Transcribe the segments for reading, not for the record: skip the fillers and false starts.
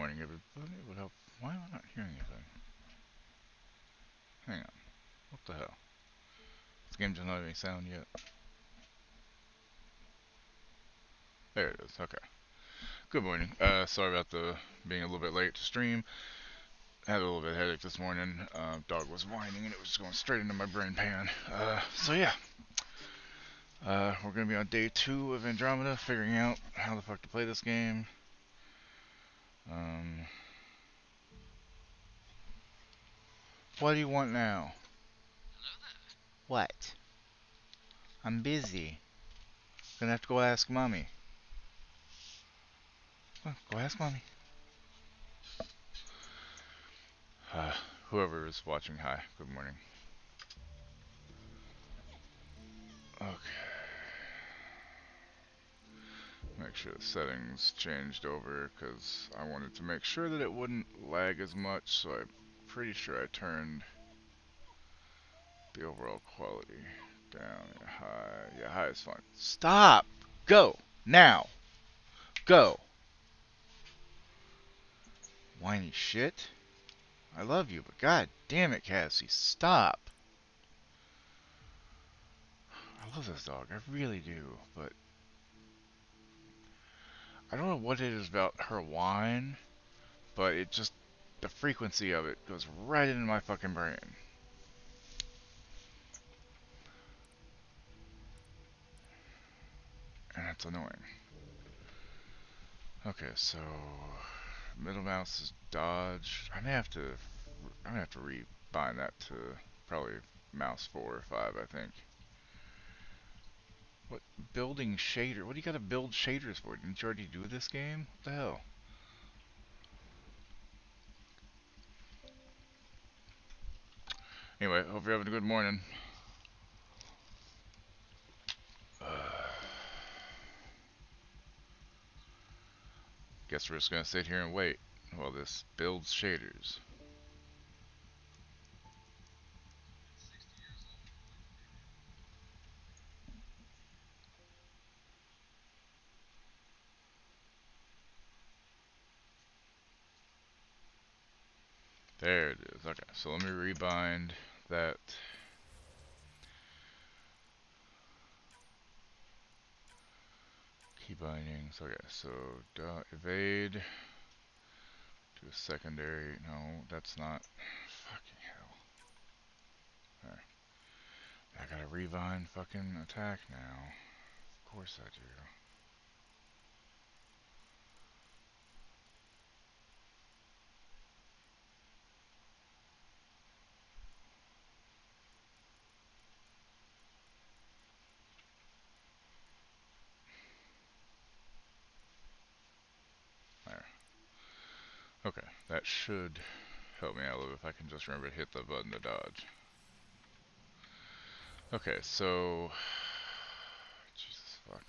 morning, everybody. It would help. Why am I not hearing anything? Hang on. What the hell? This game doesn't have any sound yet. There it is. Okay. Good morning. Sorry about the being a little bit late to stream. Had a little bit of headache this morning. Dog was whining and it was just going straight into my brain pan. So yeah. We're gonna be on day 2 of Andromeda, figuring out how the fuck to play this game. What do you want now? What? I'm busy. Gonna have to go ask mommy. Go ask mommy. Uh, Whoever is watching, hi. Good morning. Okay. Make sure the settings changed over because I wanted to make sure that it wouldn't lag as much, so I'm pretty sure I turned the overall quality down. High. Yeah, high is fine. Stop! Go! Now! Go! Whiny shit. I love you, but god damn it, Cassie, stop! I love this dog, I really do, but I don't know what it is about her whine, but it just, the frequency of it goes right into my fucking brain. And that's annoying. Okay, so middle mouse is dodge. I'm gonna have to rebind that to probably mouse 4 or 5, I think. What building shader? What do you gotta build shaders for? Didn't you already do this game? What the hell? Anyway, hope you're having a good morning. Guess we're just gonna sit here and wait while this builds shaders. There it is. Okay, so let me rebind that. Key bindings. Okay, so evade to a secondary. No, that's not. Fucking hell. There. I gotta rebind fucking attack now. Of course I do. There. Okay, that should help me out a little if I can just remember to hit the button to dodge. Okay, so Jesus fuck.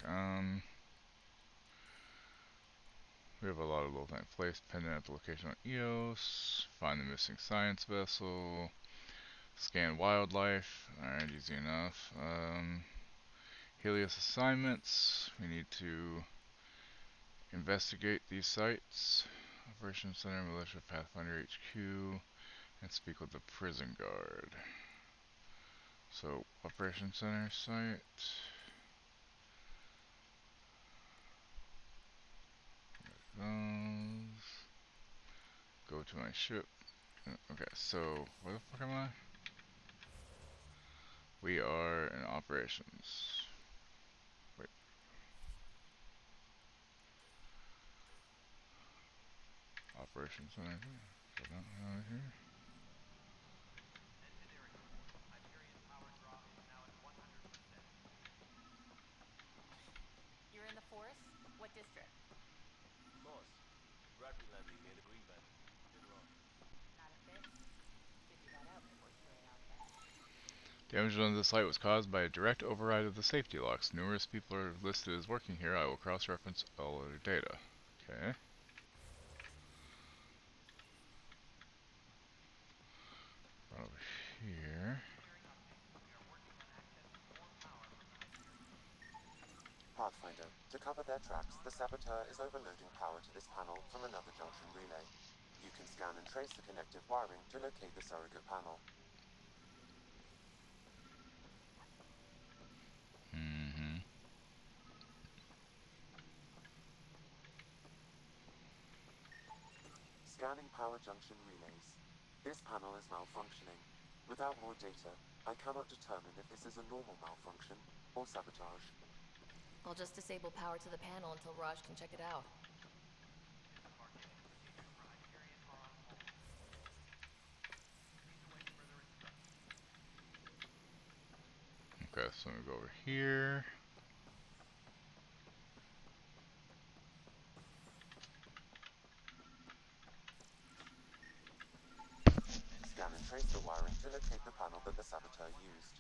We have a lot of little things. Place pendant at the location on EOS. Find the missing science vessel. Scan wildlife. Alright, easy enough. Helios assignments. We need to investigate these sites. Operation Center, Militia Pathfinder HQ, and speak with the prison guard. So, Operation Center site. Go to my ship. Okay, so where the fuck am I? We are in operations. Wait. Operations Center. Is that not here? You're in the force? What district? Boss, rugby landing near the green band. Later on. Not a fit? Figure that out before showing out then. Damage on the site was caused by a direct override of the safety locks. Numerous people are listed as working here. I will cross-reference all other data. Okay. Over here. Pathfinder. To cover their tracks, the saboteur is overloading power to this panel from another junction relay. You can scan and trace the connective wiring to locate the surrogate panel. Mm-hmm. Scanning power junction relays. This panel is malfunctioning. Without more data, I cannot determine if this is a normal malfunction or sabotage. I'll just disable power to the panel until Raj can check it out. Okay, so let me go over here. Scan and trace the wiring to locate the panel that the saboteur used.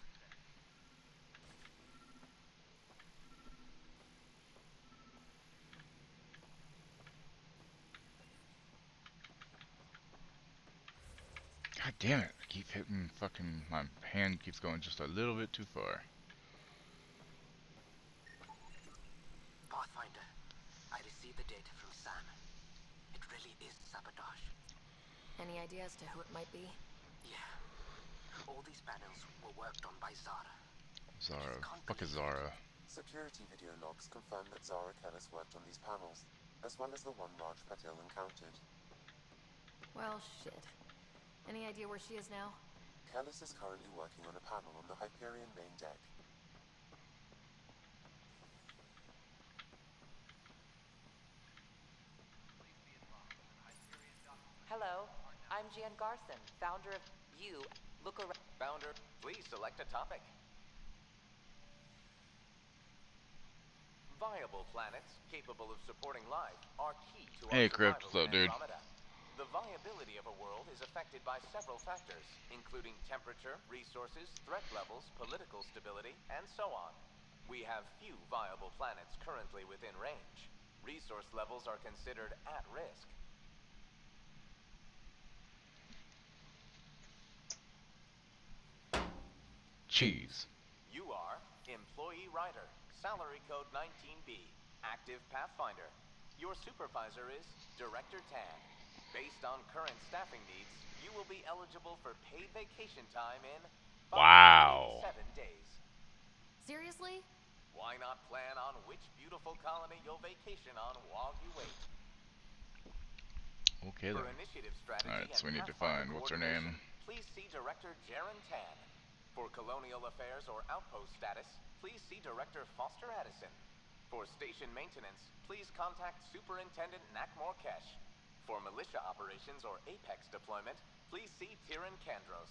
God damn it. I keep hitting fucking... My hand keeps going just a little bit too far. Pathfinder, I received the data from Sam. It really is sabotage. Any idea as to who it might be? Yeah. All these panels were worked on by Zara. Zara. Fuck is Zara? Security video logs confirm that Zara Kellis worked on these panels, as well as the one Raj Patil encountered. Well, shit. Any idea where she is now? Kellis is currently working on a panel on the Hyperion main deck. Hello, I'm Jan Garson, founder of You. Look around. Founder, please select a topic. Viable planets capable of supporting life are key to our Hey, Crypt, survival what's up, in dude? Andromeda. The viability of a world is affected by several factors, including temperature, resources, threat levels, political stability, and so on. We have few viable planets currently within range. Resource levels are considered at risk. Cheese. You are Employee Writer, Salary Code 19B, Active Pathfinder. Your supervisor is Director Tan. Based on current staffing needs, you will be eligible for paid vacation time in Wow. 587 days. Seriously? Why not plan on which beautiful colony you'll vacation on while you wait? Okay For then. initiative strategy Alright, so and we need to Pathfinder find what's her coordination, name. please see Director Jaren Tan. For colonial affairs or outpost status, please see Director Foster Addison. For station maintenance, please contact Superintendent Nakmor Kesh. For militia operations or Apex deployment, please see Tyran Kandros.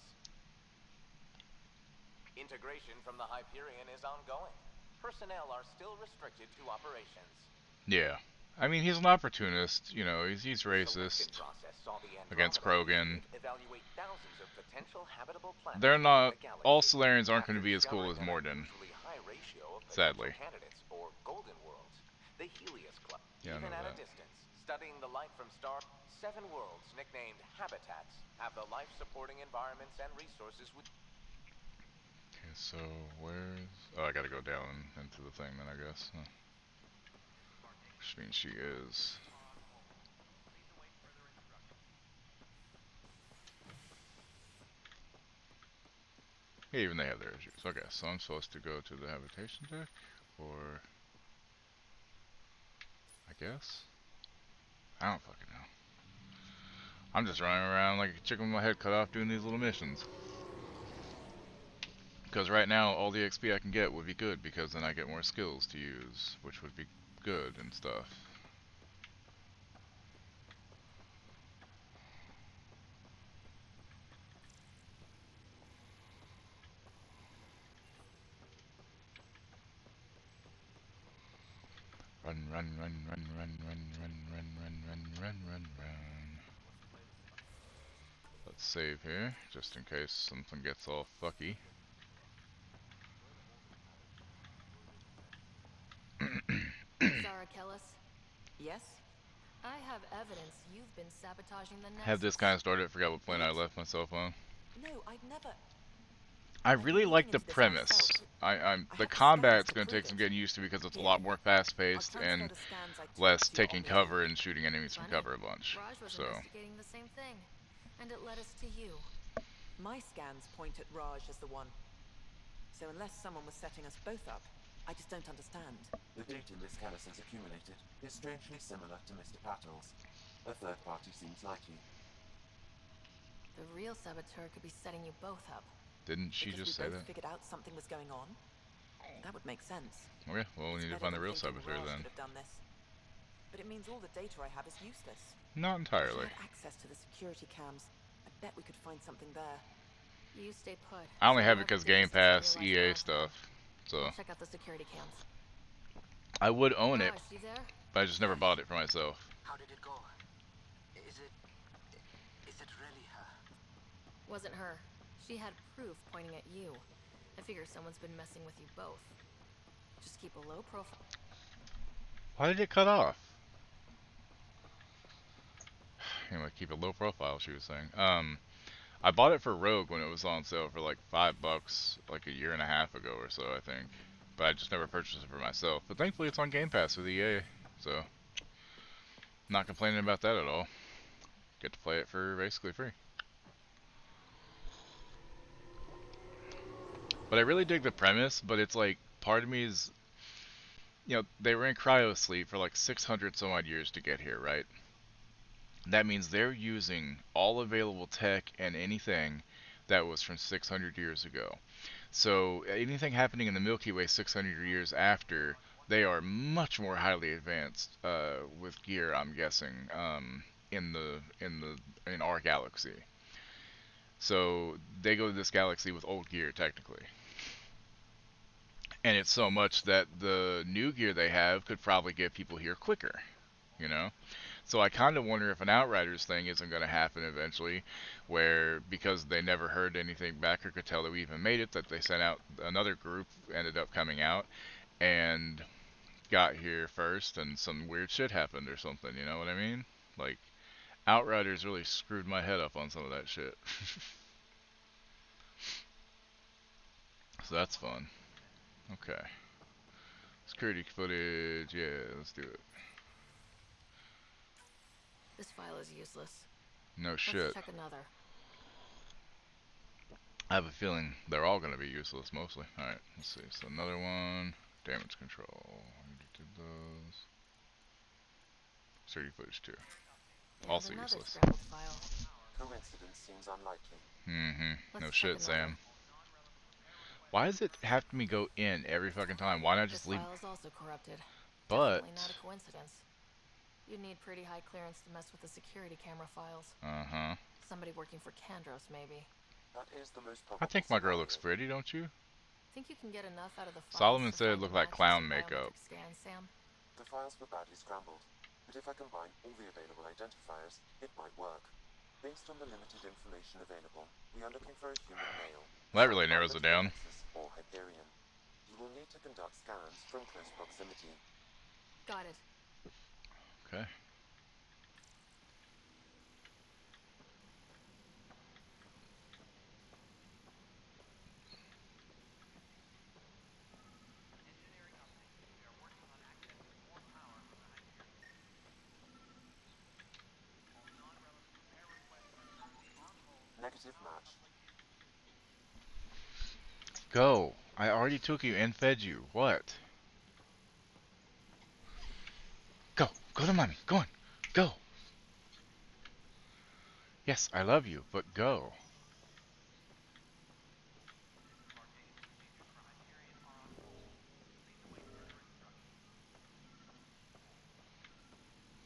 Integration from the Hyperion is ongoing. Personnel are still restricted to operations. Yeah. I mean, he's an opportunist. You know, he's The selection racist process saw the against Andromeda Krogan. initiative evaluate thousands of potential habitable planets They're within not... the galaxy. All Solarians aren't After going to be as cool discovering as an Morden. unusually high ratio of potential Sadly. candidates, or golden worlds, the Helios Club, Yeah, I even know at a that. distance, studying the light from star 7 worlds nicknamed habitats, have the life-supporting environments and resources with. Okay, so where's... Oh, I gotta go down into the thing then, I guess. Huh. Which means she is... Yeah, even they have their issues. Okay, so I'm supposed to go to the habitation deck? Or... I guess? I don't fucking know. I'm just running around like a chicken with my head cut off doing these little missions. Because right now, all the XP I can get would be good, because then I get more skills to use, which would be good and stuff. Run, run, run, run, run, run, run, run, run, run, run, run, run. Let's save here, just in case something gets all fucky. Zara Kellis? Yes? I have evidence you've been sabotaging the Nexus. Have this kind of started, forgot what planet I What? left myself on. No, I'd never. I I've been really looking like the into this myself. premise. I'm I the have the scans combat's to gonna take prove some it. getting used to because it's a Here, lot more fast I'll paced transfer and the scans I took less to your taking operative. cover and shooting enemies from Funny. cover a bunch. Raj was So investigating the same thing, and it led us to you. My scans point at Raj as the one. So unless someone was setting us both up, I just don't understand. The data Miss Callis has accumulated is strangely similar to Mr. Patel's. A third party seems likely. The real saboteur could be setting you both up. didn't she Because we just say both that? figured out something was going on? That would make sense. Okay, well we It's need to better find the than real thinking saboteur Raj then. could have done this. But it means all the data I have is useless. Not If she entirely. had access to the security cams, I bet we could find something there. You stay put. I only so have it whoever because did Game this doesn't Pass, realize EA we're onto them. stuff. So I'll check out the security cams. I would own it, Raj, you there? but I just never bought it for myself. How did it go? Is it really her? Wasn't her. She had proof pointing at you. I figure someone's been messing with you both. Just keep a low profile. Why did it cut off? Anyway, keep a low profile, she was saying. I bought it for Rogue when it was on sale for like $5 like a year and a half ago or so, I think. But I just never purchased it for myself. But thankfully it's on Game Pass with EA, so not complaining about that at all. Get to play it for basically free. But I really dig the premise, but it's like part of me is, they were in cryo sleep for like 600 some odd years to get here, right? That means they're using all available tech and anything that was from 600 years ago. So anything happening in the Milky Way 600 years after, they are much more highly advanced with gear, I'm guessing, in our galaxy. So they go to this galaxy with old gear, technically. And it's so much that the new gear they have could probably get people here quicker, you know? So I kind of wonder if an Outriders thing isn't going to happen eventually, where because they never heard anything back or could tell that we even made it, that they sent out another group, ended up coming out, and got here first, and some weird shit happened or something, you know what I mean? Like, Outriders really screwed my head up on some of that shit. So that's fun. Okay. Security footage, yeah, let's do it. This file is useless. No Let's shit. check another. I have a feeling they're all going to be useless mostly. Alright, let's see. So another one. Damage control. We did those. Security footage too. And Also another useless. scrambled file. Coincidence seems unlikely. Mm-hmm. No Let's shit, check another. Sam. Why does it have to me go in every fucking time? Why not This just leave? file is also corrupted. But Definitely not a coincidence. You'd need pretty high clearance to mess with the security camera files. uh-huh. Somebody working for Kandros, maybe. That is the most I probable think my girl scenario. looks pretty, don't you? Think you can get enough out of the files Solomon to said it find looked a like match to clown some makeup. biometric scans, Sam? The files were badly scrambled, but if I combine all the available identifiers, it might work. Based on the limited information available, we are looking for a human male. Well, that really narrows it down. Or Hyperion. You will need to conduct scans from close proximity. Got it. Okay. Negative match. Go. I already took you and fed you. What? Go. Go to mommy. Go on. Go. Yes, I love you, but go.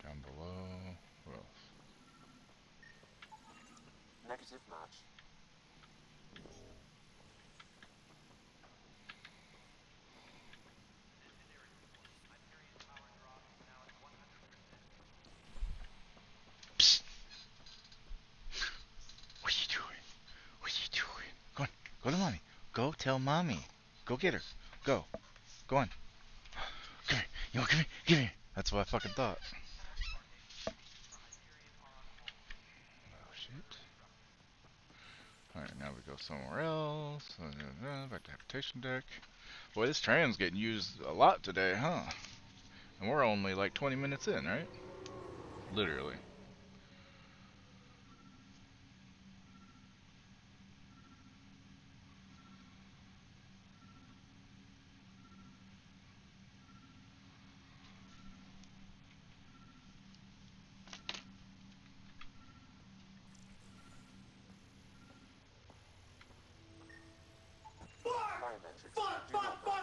Down below. What else? Negative match. Psst. What are you doing? What are you doing? Go on. Go to mommy. Go tell mommy. Go get her. Go. Go on. Come here. You want come here? Come here. That's what I fucking thought. Oh shit. Alright, now we go somewhere else. Back to habitation deck. Boy, this tram's getting used a lot today, huh? And we're only like 20 minutes in, right? Literally. Biometrics do not match.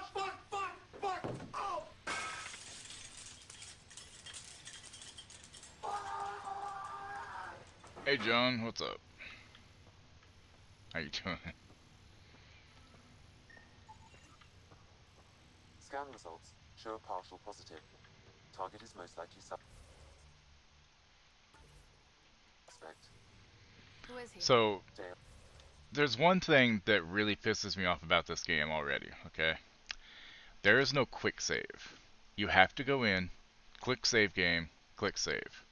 Hey John, what's up? How you doing? Scan results show a partial positive. Target is most likely suspect. Who is he? So, Dale. there's one thing that really pisses me off about this game already, okay? There is no quick save. You have to go in, click save game, click save.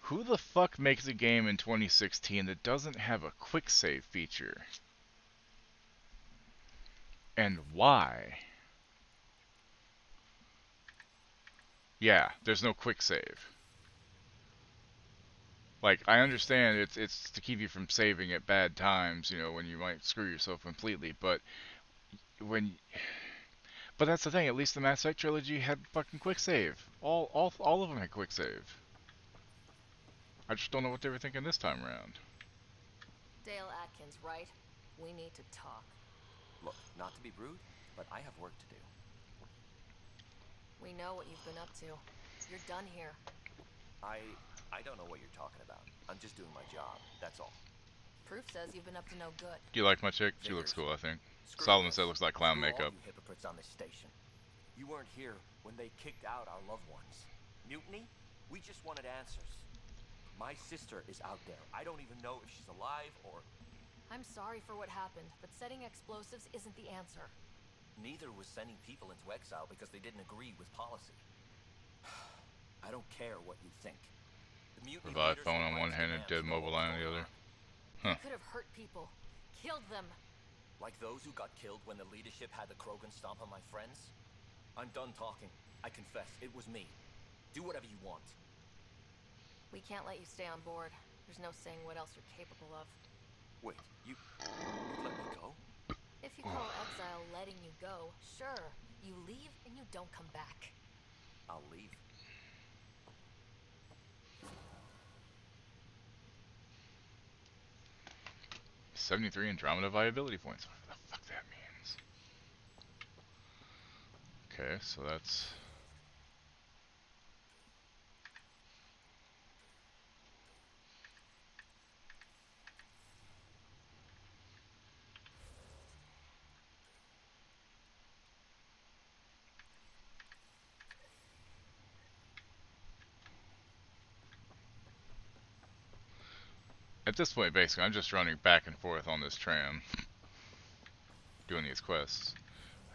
Who the fuck makes a game in 2016 that doesn't have a quick save feature? And why? Yeah, there's no quick save. Like, I understand it's to keep you from saving at bad times, you know, when you might screw yourself completely, but when but that's the thing, at least the Mass Effect trilogy had fucking quick save. All of them had quick save. I just don't know what they were thinking this time around. Dale Atkins, right? We need to talk. Look, not to be rude, but I have work to do. We know what you've been up to. You're done here. I don't know what you're talking about. I'm just doing my job, that's all. Proof says you've been up to no good. Do you like my chick? She looks cool, I think. Screw Solomon this. said it looks like clown Screw makeup. all you hypocrites on this station. You weren't here when they kicked out our loved ones. Mutiny? We just wanted answers. My sister is out there. I don't even know if she's alive or... I'm sorry for what happened, but setting explosives isn't the answer. Neither was sending people into exile because they didn't agree with policy. I don't care what you think. The mutiny Revive leaders phone were on right one to hand and demand dead to know mobile what was eye on the going other. on. Huh. You could have hurt people. Killed them. Like those who got killed when the leadership had the Krogan stomp on my friends? I'm done talking. I confess, it was me. Do whatever you want. We can't let you stay on board. There's no saying what else you're capable of. Wait, you'd let me go? If you call exile letting you go, sure. You leave and you don't come back. I'll leave. $73 Andromeda viability points. What the fuck that means? Okay, so that's... At this point, basically, I'm just running back and forth on this tram. Doing these quests.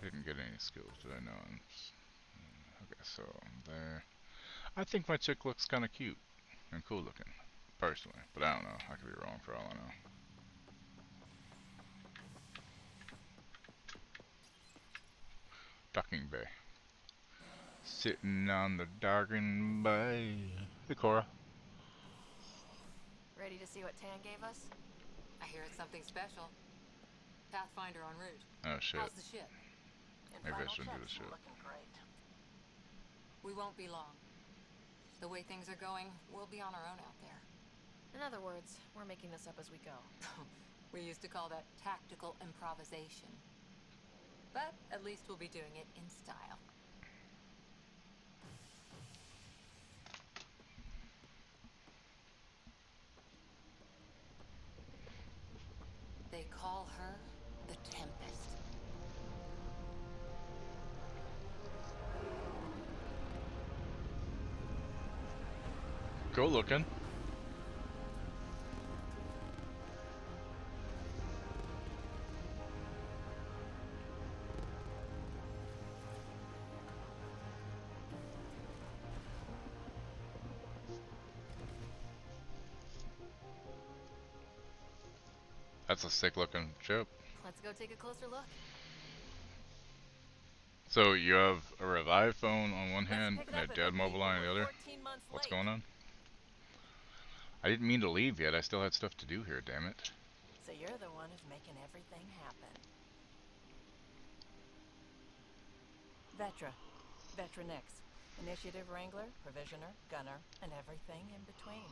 I didn't get any skills, did I know? Okay, so there. I think my chick looks kind of cute and cool looking, personally. But I don't know. I could be wrong for all I know. Docking bay. Sitting on the docking bay. Hey, Cora. Ready to see what Tan gave us? I hear it's something special. Pathfinder en route. Oh, shit. How's the ship? Maybe I shouldn't do this shit. We won't be long. The way things are going, we'll be on our own out there. In other words, we're making this up as we go. We used to call that tactical improvisation. But at least we'll be doing it in style. They call her the Tempest. Go looking. That's a sick looking ship. Let's go take a closer look. So you have a revived phone on one Let's hand pick it and a up at dead the mobile people. line on the We're other. 14 months What's late. going on? I didn't mean to leave yet. I still had stuff to do here, damn it. So you're the one who's making everything happen. Vetra. Vetra Nix. Initiative Wrangler, Provisioner, Gunner, and everything in between.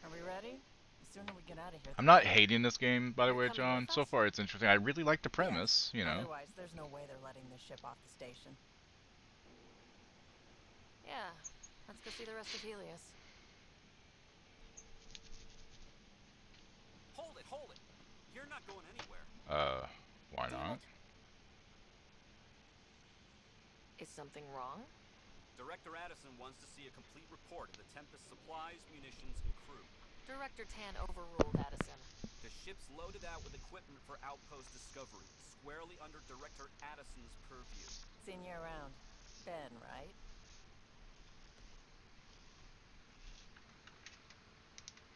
Are we ready? The sooner we get out of here. I'm not hating this game, by the You're way, coming John. with So us? far it's interesting. I really like the Yes. premise, you know. Otherwise, there's no way they're letting this ship off the station. Yeah, let's go see the rest of Helios. Hold it, hold it. You're not going anywhere. Why not? Is something wrong? Director Addison wants to see a complete report of the Tempest supplies, munitions, and crew. Director Tan overruled Addison. The ship's loaded out with equipment for outpost discovery, squarely under Director Addison's purview. Seen you around. Ben, right?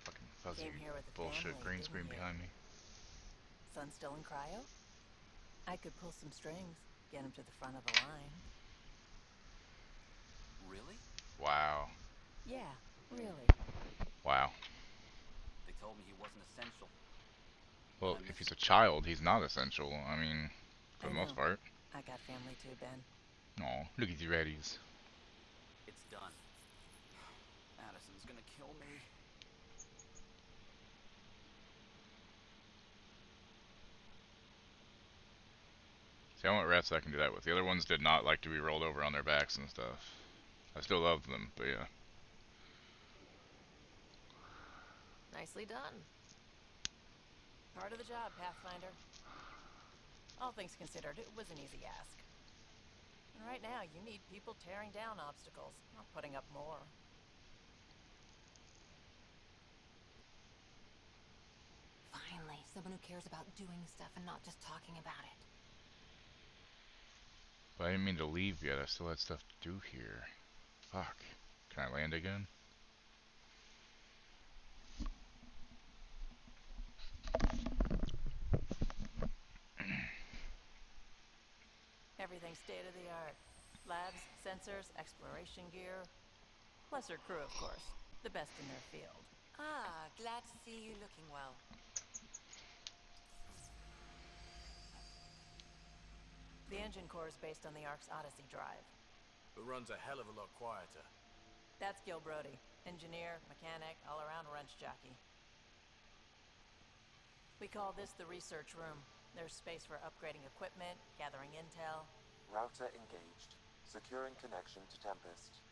Fucking fuzzy Came here with a bullshit family, green didn't screen you? behind me. Son still in cryo? I could pull some strings, get him to the front of the line. Really? Wow. Yeah, really. Wow. They told me he wasn't essential. Well, I if miss he's a him. child, he's not essential. I mean, for I the most know. part. I got family too, Ben. Aw, look at the reddies. It's done. Addison's gonna kill me. See, I want rats I can do that with. The other ones did not like to be rolled over on their backs and stuff. I still love them, but yeah. Nicely done. Part of the job, Pathfinder. All things considered, it was an easy ask. And right now, you need people tearing down obstacles, not putting up more. Finally, someone who cares about doing stuff and not just talking about it. But I didn't mean to leave yet. I still had stuff to do here. Fuck. Can I land again? Everything state of the art. Labs, sensors, exploration gear. Plus her crew, of course. The best in their field. Ah, glad to see you looking well. The engine core is based on the Ark's Odyssey drive. Who runs a hell of a lot quieter. That's Gil Brody. Engineer, mechanic, all-around wrench jockey. We call this the research room. There's space for upgrading equipment, gathering intel. Router engaged. Securing connection to Tempest.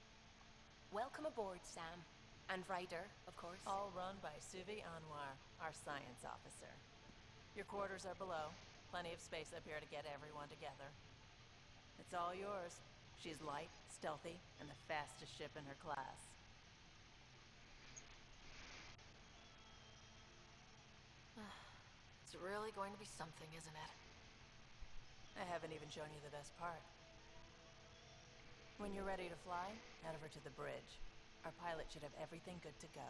Welcome aboard, Sam. And Ryder, of course. All run by Suvi Anwar, our science officer. Your quarters are below. Plenty of space up here to get everyone together. It's all yours. She's light, stealthy, and the fastest ship in her class. It's really going to be something, isn't it? I haven't even shown you the best part. When you're ready to fly, head over to the bridge. Our pilot should have everything good to go.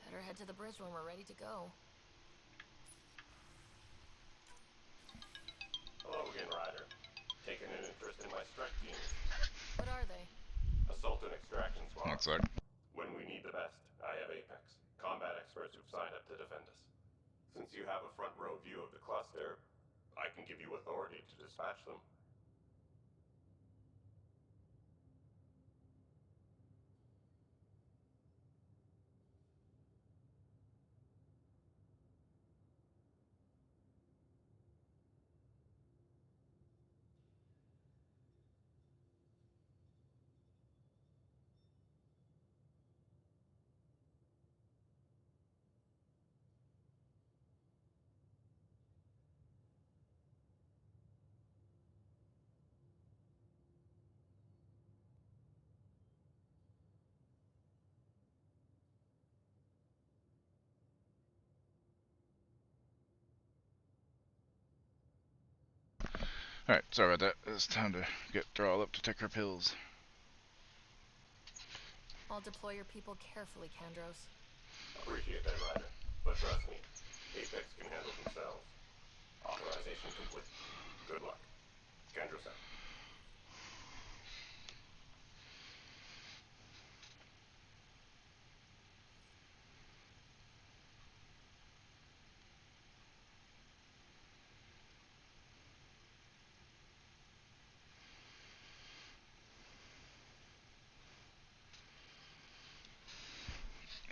Better head to the bridge when we're ready to go. Hello again, Ryder. Taking an interest in my strike teams. What are they? Assault and extraction One squads. sec. When we need the best, I have Apex, combat experts who've signed up to defend us. Since you have a front row view of the cluster, I can give you authority to dispatch them. Alright, sorry about that. It's time to get Thrall up to take her pills. I'll deploy your people carefully, Kandros. Appreciate that, Ryder. But trust me, Apex can handle themselves. Authorization complete. Good luck. Kendros out.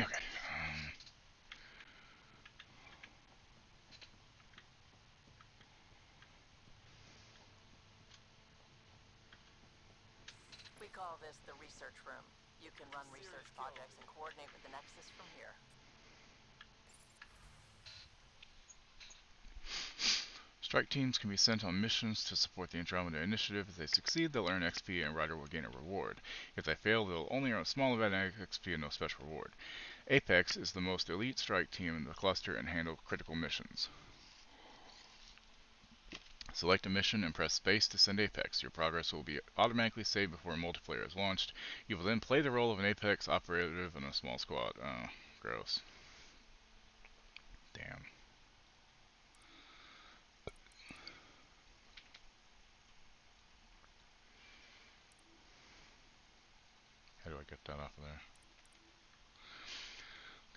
Okay. We call this the research room. You can run research projects and coordinate with the Nexus from here. Strike teams can be sent on missions to support the Andromeda initiative. If they succeed, they'll earn XP and Ryder will gain a reward. If they fail, they'll only earn a small amount of XP and no special reward. Apex is the most elite strike team in the cluster and handle critical missions. Select a mission and press space to send Apex. Your progress will be automatically saved before multiplayer is launched. You will then play the role of an Apex operative in a small squad. Oh, gross. Damn. How do I get that off of there?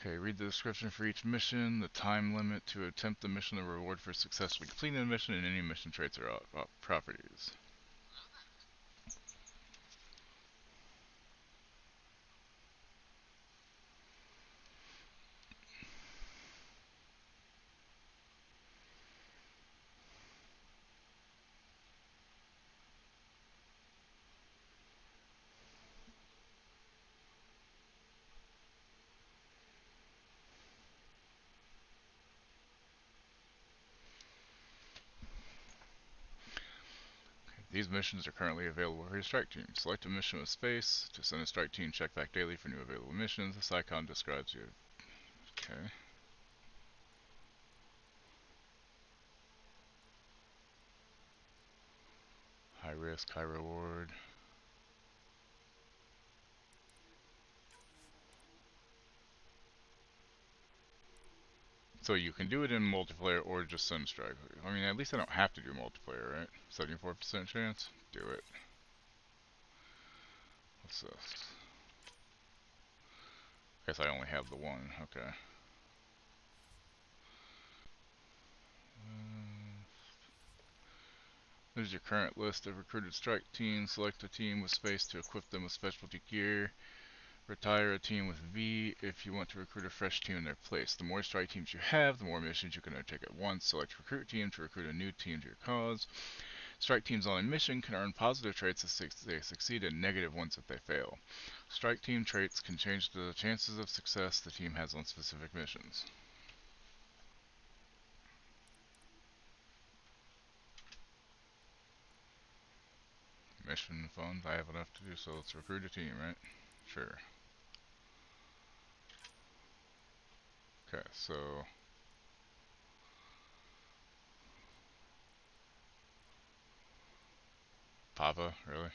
Okay, read the description for each mission, the time limit to attempt the mission, the reward for successfully completing the mission, and any mission traits or properties. These missions are currently available for your strike team. Select a mission with space. To send a strike team, check back daily for new available missions. This icon describes you. Okay. High risk, high reward. So you can do it in multiplayer or just send strike. I mean, at least I don't have to do multiplayer, right? 74% chance? Do it. What's this? Guess I only have the one. Okay. There's your current list of recruited strike teams. Select a team with space to equip them with specialty gear. Retire a team with V if you want to recruit a fresh team in their place. The more strike teams you have, the more missions you can undertake at once. Select recruit team to recruit a new team to your cause. Strike teams on a mission can earn positive traits if they succeed and negative ones if they fail. Strike team traits can change the chances of success the team has on specific missions. Mission fund, I have enough to do, so let's recruit a team, right? Sure. Okay, so Papa, really?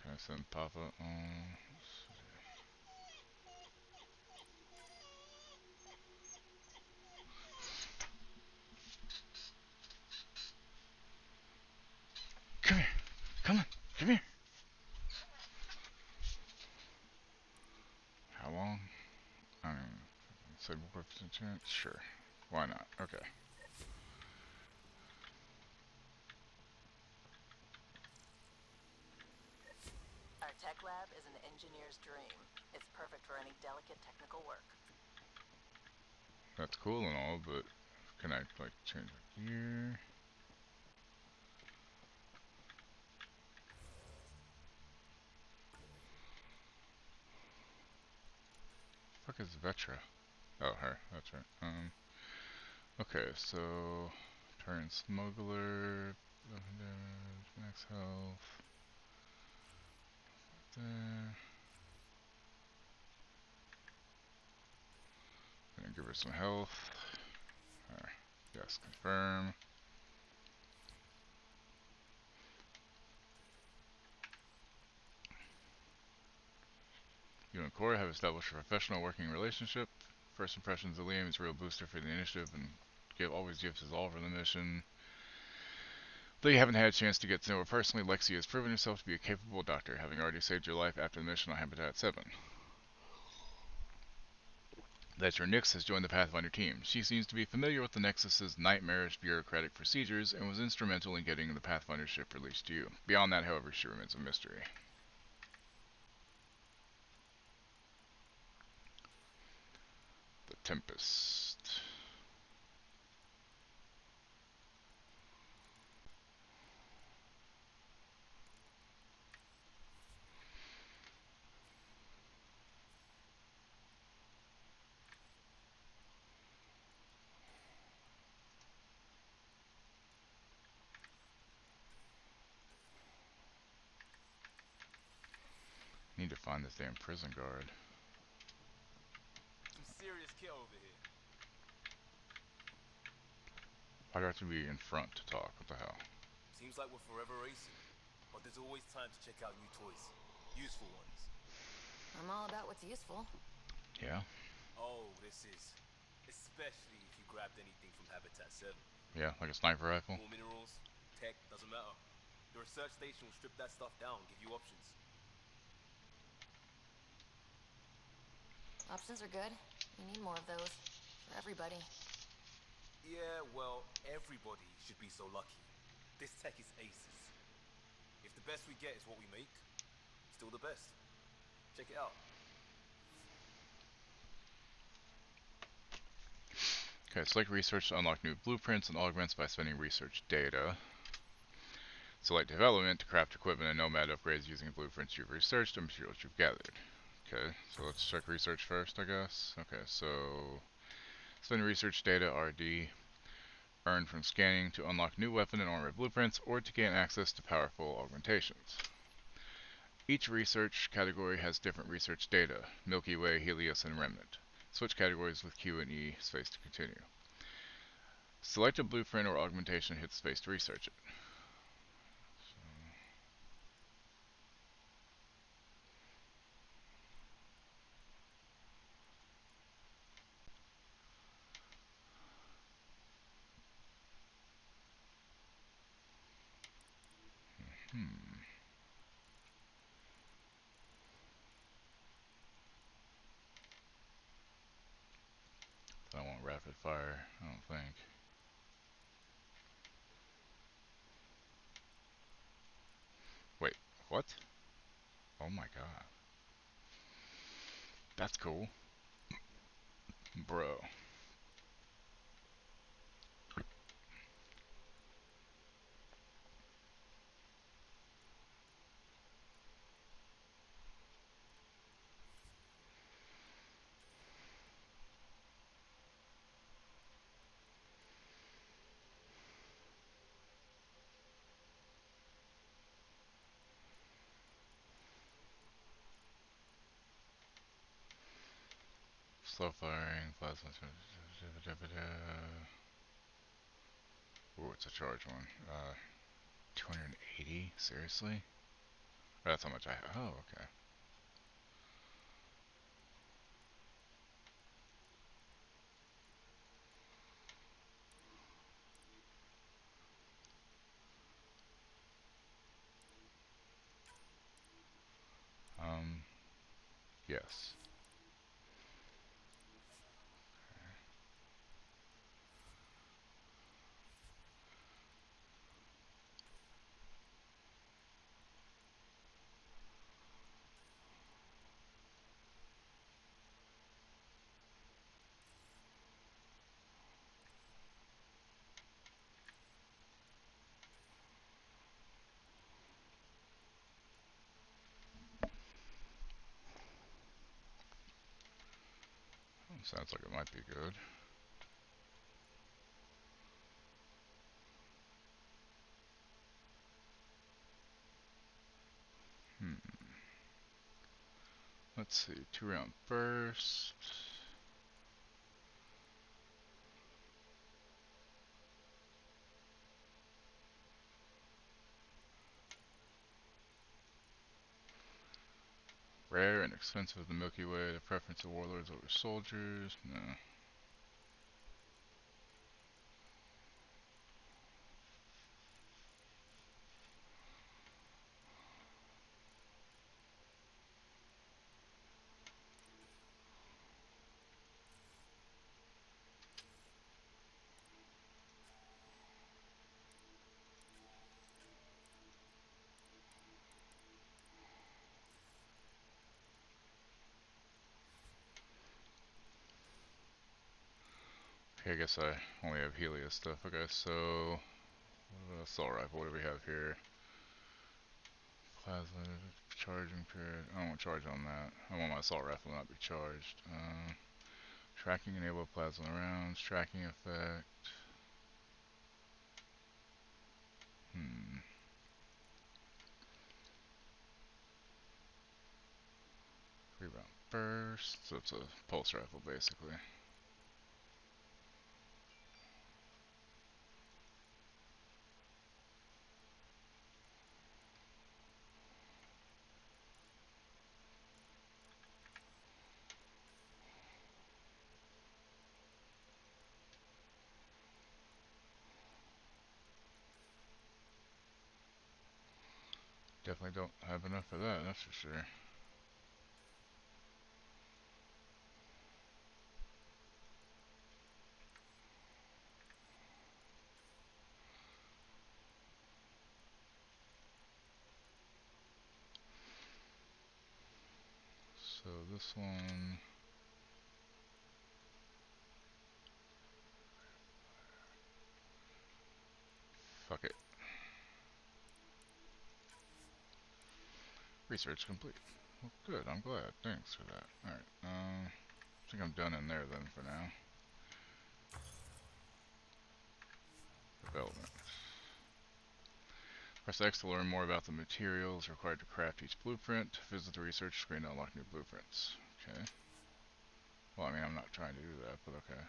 Can I send Papa on? Come here. Come on. Come here. How long? I mean, say more percent chance? Sure. Why not? Okay. Our tech lab is an engineer's dream. It's perfect for any delicate technical work. That's cool and all, but can I, like, change the gear? Fuck is Vetra? Oh, her. That's right. Okay, so turn smuggler, damage, max health. There. give her some health. Yes, confirm. You and Cora have established a professional working relationship. First impressions of Liam is a real booster for the initiative and always gives his all for the mission. Though you haven't had a chance to get to know her personally, Lexi has proven herself to be a capable doctor, having already saved your life after the mission on Habitat 7. That your Nyx has joined the Pathfinder team. She seems to be familiar with the Nexus's nightmarish bureaucratic procedures and was instrumental in getting the Pathfinder ship released to you. Beyond that, however, she remains a mystery. The Tempest. Need to find this damn prison guard. Some serious kit over here. Why do I have to be in front to talk? What the hell? Seems like we're forever racing, but there's always time to check out new toys. Useful ones. I'm all about what's useful. Yeah? Oh, this is. Especially if you grabbed anything from Habitat 7. Yeah, like a sniper rifle? More minerals, tech, doesn't matter. The research station will strip that stuff down, give you options. Options are good. We need more of those. For everybody. Yeah, well, everybody should be so lucky. This tech is aces. If the best we get is what we make, still the best. Check it out. Okay, select research to unlock new blueprints and augments by spending research data. Select development to craft equipment and nomad upgrades using blueprints you've researched and materials you've gathered. Okay, so let's check research first, I guess. Okay, so spend research data RD. Earned from scanning to unlock new weapon and armor blueprints or to gain access to powerful augmentations. Each research category has different research data: Milky Way, Helios, and Remnant. Switch categories with Q and E space to continue. Select a blueprint or augmentation and hit space to research it. I don't want rapid fire, I don't think. Wait, what? Oh my god. That's cool. Bro. Slow firing, plasma. Ooh, it's a charge one. 280? Seriously? That's how much I have. Oh, okay. Yes. Sounds like it might be good. Let's see, 2 round burst. Rare and expensive of the Milky Way, the preference of warlords over soldiers. No. Okay, I guess I only have Helios stuff. Okay, so assault rifle. What do we have here? Plasma charging period. I don't want to charge on that. I want my assault rifle to not be charged. Tracking enable plasma rounds. Tracking effect. Rebound burst. So it's a pulse rifle basically. Definitely don't have enough of that, that's for sure. So this one, fuck it. Research complete. Well, good, I'm glad. Thanks for that. Alright, I think I'm done in there then for now. Development. Press X to learn more about the materials required to craft each blueprint. Visit the research screen to unlock new blueprints. Okay. Well, I mean, I'm not trying to do that, but okay.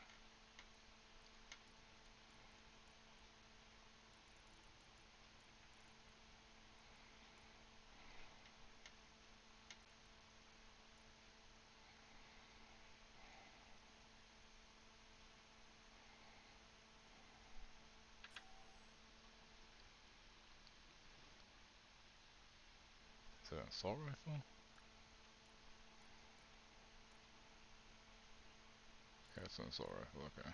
Is that an assault rifle? Yeah, it's an assault rifle, okay.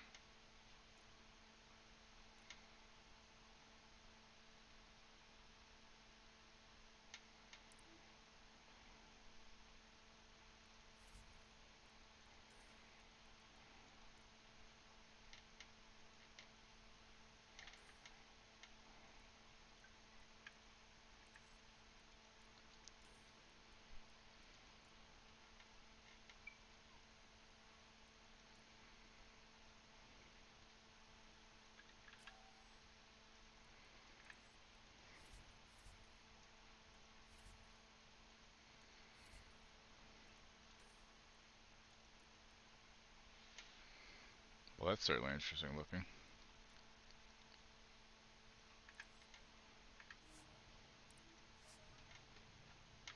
Well, that's certainly interesting looking.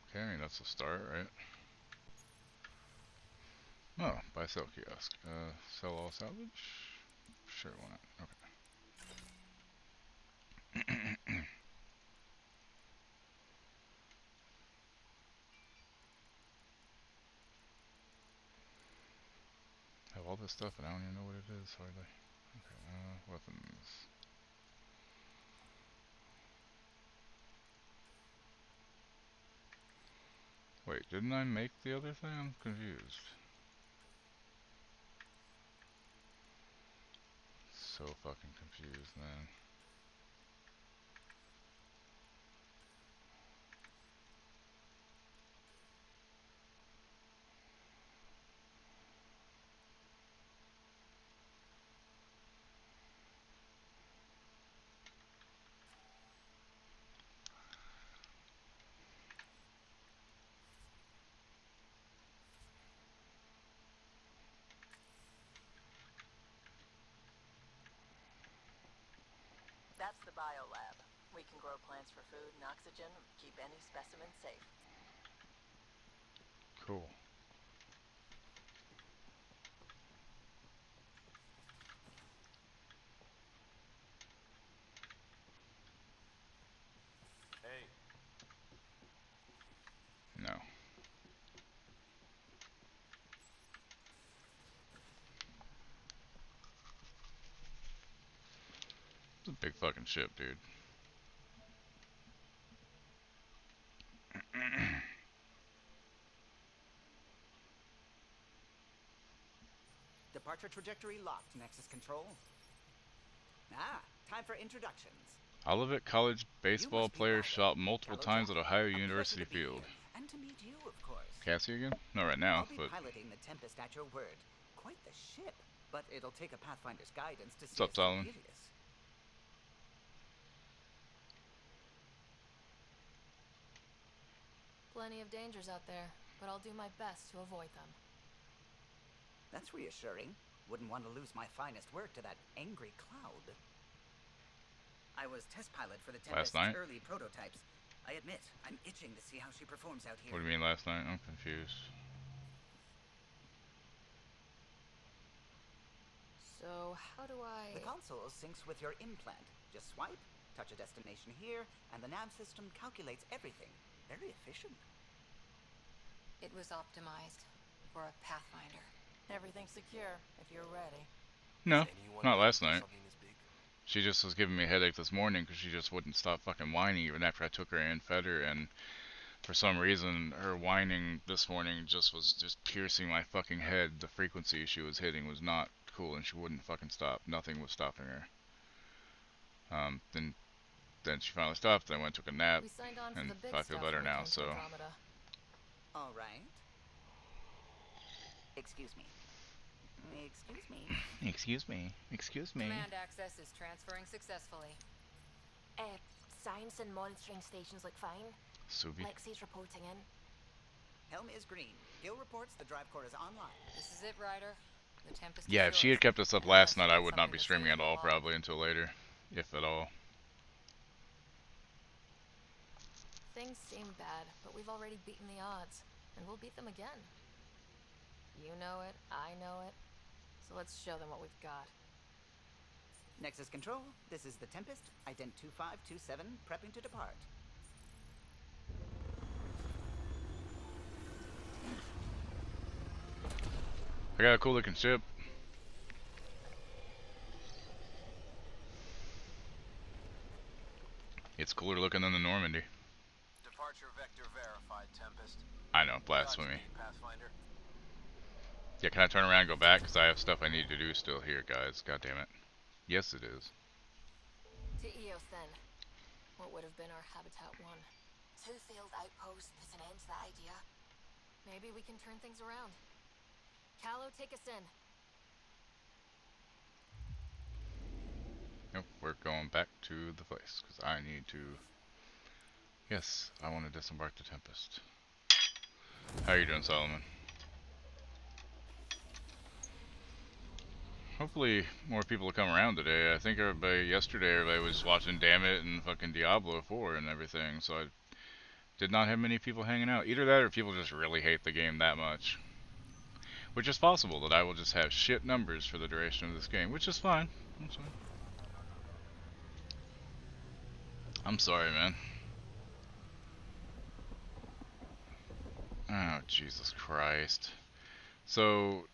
Okay, I mean, that's a start, right? Oh, buy sell kiosk. Sell all salvage? Sure, why not? Okay. Have all this stuff and I don't even know what it is, hardly. Okay, weapons. Wait, didn't I make the other thing? I'm confused. So fucking confused, man. That's the biolab. We can grow plants for food and oxygen, keep any specimen safe. Cool. Hey. No. It's a big fucking ship, dude. Departure trajectory locked, Nexus Control. Ah, time for introductions. Olivet College baseball must be player Ryder, shot multiple Callow times at Jack. Ohio A pleasure University to be field. here. And to meet you, of course. Cassie again? Not right now, I'll be but piloting the Tempest at your word. Quite the ship, but it'll take a Pathfinder's guidance to what's see up, us through Solomon? Helios. Plenty of dangers out there, but I'll do my best to avoid them. That's reassuring. Wouldn't want to lose my finest work to that angry cloud. I was test pilot for the Last Tempest's night? early prototypes. I admit, I'm itching to see how she performs out here. What do you mean last night? I'm confused. So, how do I... The console syncs with your implant. Just swipe, touch a destination here, and the nav system calculates everything. Very efficient. It was optimized for a Pathfinder. Everything's secure if you're ready. No, Anyone not ready last for night. something this big? She just was giving me a headache this morning because she just wouldn't stop fucking whining even after I took her and fed her, and for some reason her whining this morning was just piercing my fucking head. The frequency she was hitting was not cool and she wouldn't fucking stop. Nothing was stopping her. Then she finally stopped, then I went and took a nap, We signed on for and the big I feel stuff better when we now, came to so... Andromeda. All right. Excuse me. Excuse me. Excuse me. Excuse me. Command access is transferring successfully. Science and monitoring stations look fine. Subi. Lexi's reporting in. Helm is green. Gil reports the drive core is online. This is it, Ryder. The Tempest Yeah, is if she yours. had kept us up Unless last night, you I got would not be something to say streaming at to the all, law. probably, until later. If at all. Things seem bad, but we've already beaten the odds, and we'll beat them again. You know it, I know it, so let's show them what we've got. Nexus Control, this is the Tempest, ident 2527, prepping to depart. I got a cool looking ship. It's cooler looking than the Normandy. Departure vector verified, Tempest. I know, blasphemy. Godspeed, Pathfinder. Yeah, can I turn around and go back? Because I have stuff I need to do still here, guys. God damn it. Yes, it is. To Eos then. What would have been our Habitat 1? 2 field outposts put an end to that idea. Maybe we can turn things around. Callow, take us in. Nope, we're going back to the place. Because I need to... Yes, I want to disembark the Tempest. How are you doing, Solomon? Hopefully more people will come around today. I think yesterday everybody was watching Damn It and fucking Diablo 4 and everything, so I did not have many people hanging out. Either that or people just really hate the game that much. Which is possible that I will just have shit numbers for the duration of this game, which is fine. That's fine. I'm sorry, man. Oh, Jesus Christ. So...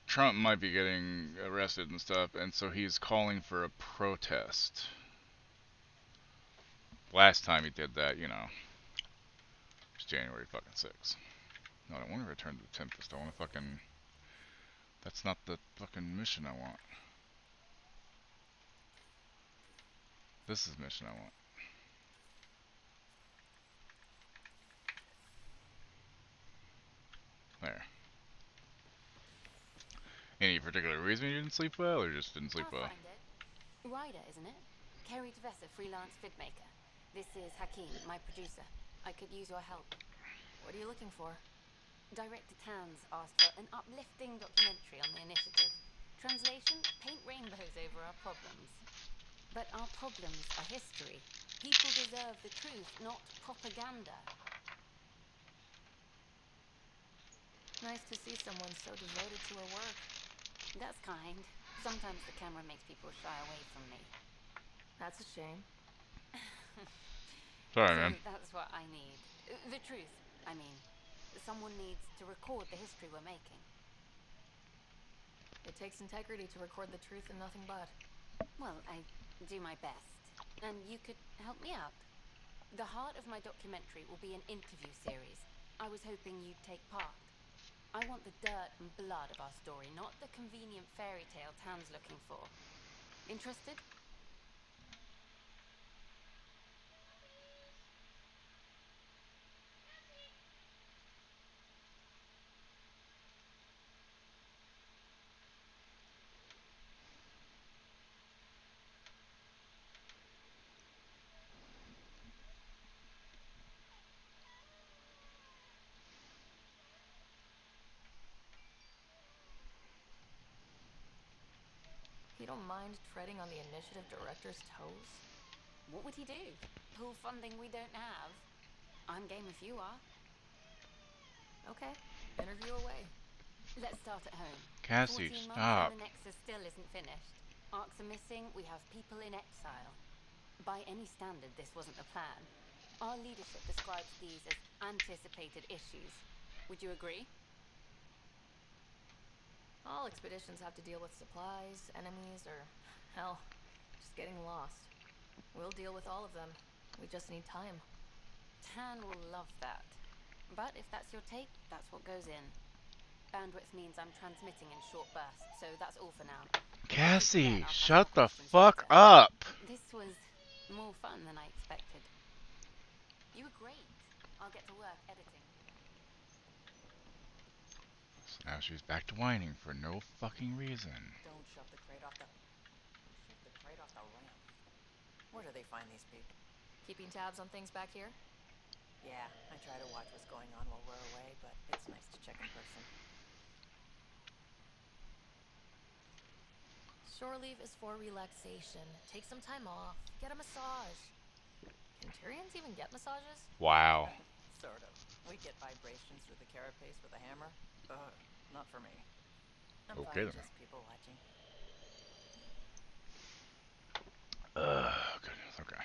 Trump might be getting arrested and stuff, and so he's calling for a protest. Last time he did that, you know, it was January fucking 6th. No, I don't want to return to the Tempest. I want to fucking... That's not the fucking mission I want. This is the mission I want. There. Any particular reason you didn't sleep well, or just didn't sleep well? I'll find it. Ryder, isn't it? Kerry Tvessa, freelance filmmaker. This is Hakeem, my producer. I could use your help. What are you looking for? Director Tans asked for an uplifting documentary on the initiative. Translation, paint rainbows over our problems. But our problems are history. People deserve the truth, not propaganda. nice to see someone so devoted to her work. That's kind. Sometimes the camera makes people shy away from me. That's a shame. Sorry, So man. that's what I need. The truth, I mean. Someone needs to record the history we're making. It takes integrity to record the truth and nothing but. Well, I do my best. And you could help me out. The heart of my documentary will be an interview series. I was hoping you'd take part. I want the dirt and blood of our story, not the convenient fairy tale Tan's looking for. Interested? You don't mind treading on the initiative director's toes? What would he do? Pull funding we don't have? I'm game if you are. Okay, interview away. Let's start at home. Cassie, 14 months stop. and the Nexus still isn't finished. Arcs are missing, we have people in exile. By any standard, this wasn't the plan. Our leadership describes these as anticipated issues. Would you agree? All expeditions have to deal with supplies, enemies, or, hell, just getting lost. We'll deal with all of them. We just need time. Tan will love that. But if that's your take, that's what goes in. Bandwidth means I'm transmitting in short bursts, so that's all for now. Cassie, shut the fuck up! This was more fun than I expected. You were great. I'll get to work editing. So now she's back to whining for no fucking reason. Don't shove the crate off the... Shove the crate off the ramp. Where do they find these people? Keeping tabs on things back here? Yeah, I try to watch what's going on while we're away, but it's nice to check in person. Shore leave is for relaxation. Take some time off. Get a massage. Can Tyrians even get massages? Wow. Sort of. We get vibrations through the carapace with a hammer. Not for me. I'm Okay fine, then. just people watching. Goodness, okay.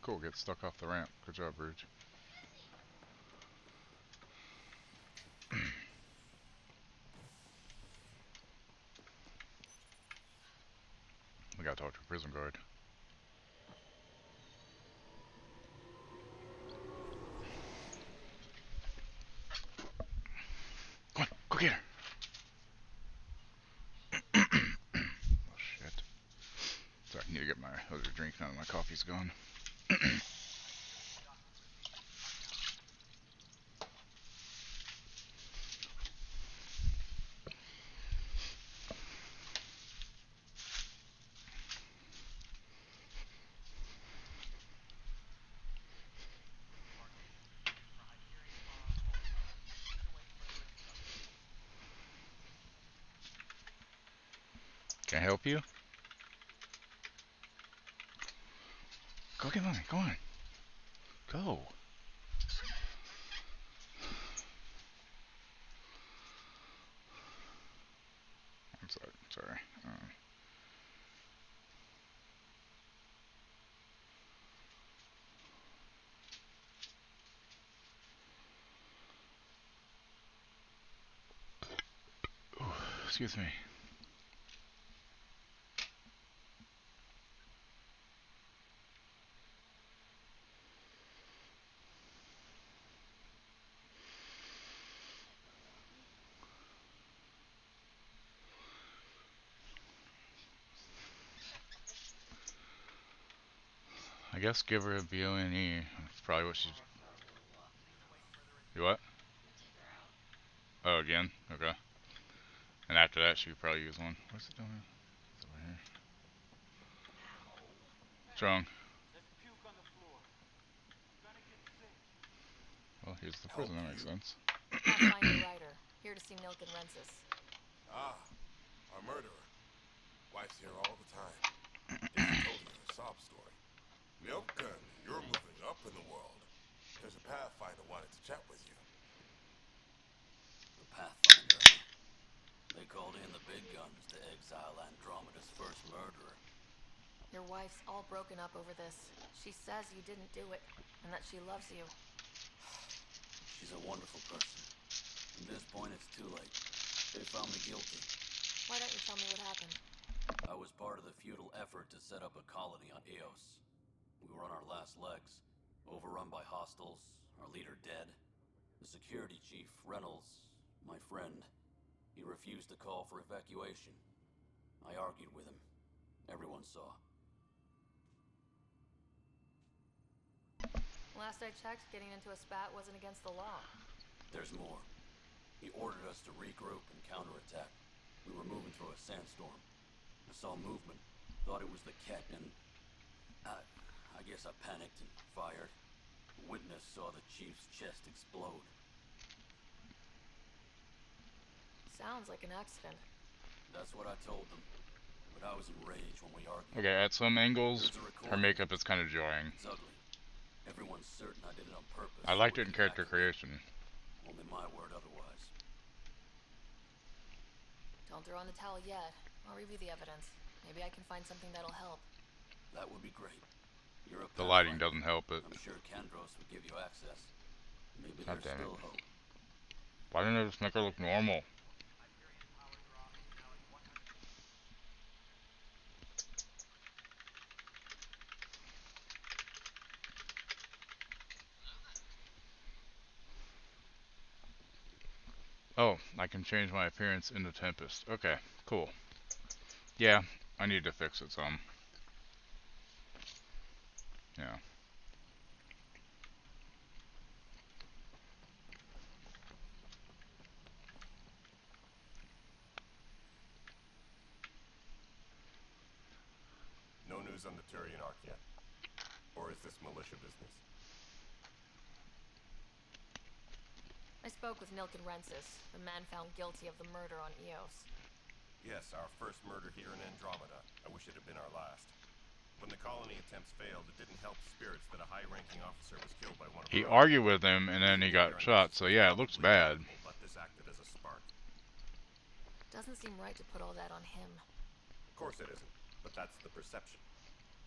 Cool, get stuck off the ramp. Good job, Rouge. We gotta talk to a prison guard. Come on, go get her! Oh shit. Sorry, I need to get my other drink now that my coffee's gone. Can I help you? Go get mommy, go on. Go. I'm sorry. Excuse me. I guess give her a BONE. That's probably what she's... You what? Oh, again? Okay. And after that, she would probably use one. What's it doing? It's over here. What's wrong? Well, here's the prison. That makes sense. Pathfinder Ryder, here to see Nilk and Rensis. Ah, our murderer. Wife's here all the time. Guess she told you her sob story. Nilken, you're moving up in the world. There's a Pathfinder wanted to chat with you. The Pathfinder. They called in the big guns to exile Andromeda's first murderer. Your wife's all broken up over this. She says you didn't do it, and that she loves you. She's a wonderful person. At this point, it's too late. They found me guilty. Why don't you tell me what happened? I was part of the futile effort to set up a colony on Eos. We were on our last legs, overrun by hostiles, our leader dead. The security chief, Reynolds, my friend, he refused to call for evacuation. I argued with him. Everyone saw. Last I checked, getting into a spat wasn't against the law. There's more. He ordered us to regroup and counterattack. We were moving through a sandstorm. I saw movement, thought it was the Ket, and I guess I panicked and fired. A witness saw the chief's chest explode. Sounds like an accident. That's what I told them. But I was enraged when we argued. Okay, at some angles, her makeup is kind of jarring. It's ugly. Everyone's certain I did it on purpose. I liked it in character creation. Only my word otherwise. Don't throw in the towel yet. I'll review the evidence. Maybe I can find something that'll help. That would be great. You're a The lighting doesn't help it. I'm sure Kandros would give you access. Maybe God there's damn it. still hope. Why didn't I just make her look normal? Oh, I can change my appearance in the Tempest. Okay, cool. Yeah, I need to fix it some. Yeah. No news on the Turian Ark yet? Or is this militia business? I spoke with Nilk and Rensis, the man found guilty of the murder on Eos. Yes, our first murder here in Andromeda. I wish it had been our last. When the colony attempts failed, it didn't help spirits that a high-ranking officer was killed by one of He our argued with him, and then he got shot, so yeah, it looks bad. But this acted as a spark. Doesn't seem right to put all that on him. Of course it isn't, but that's the perception.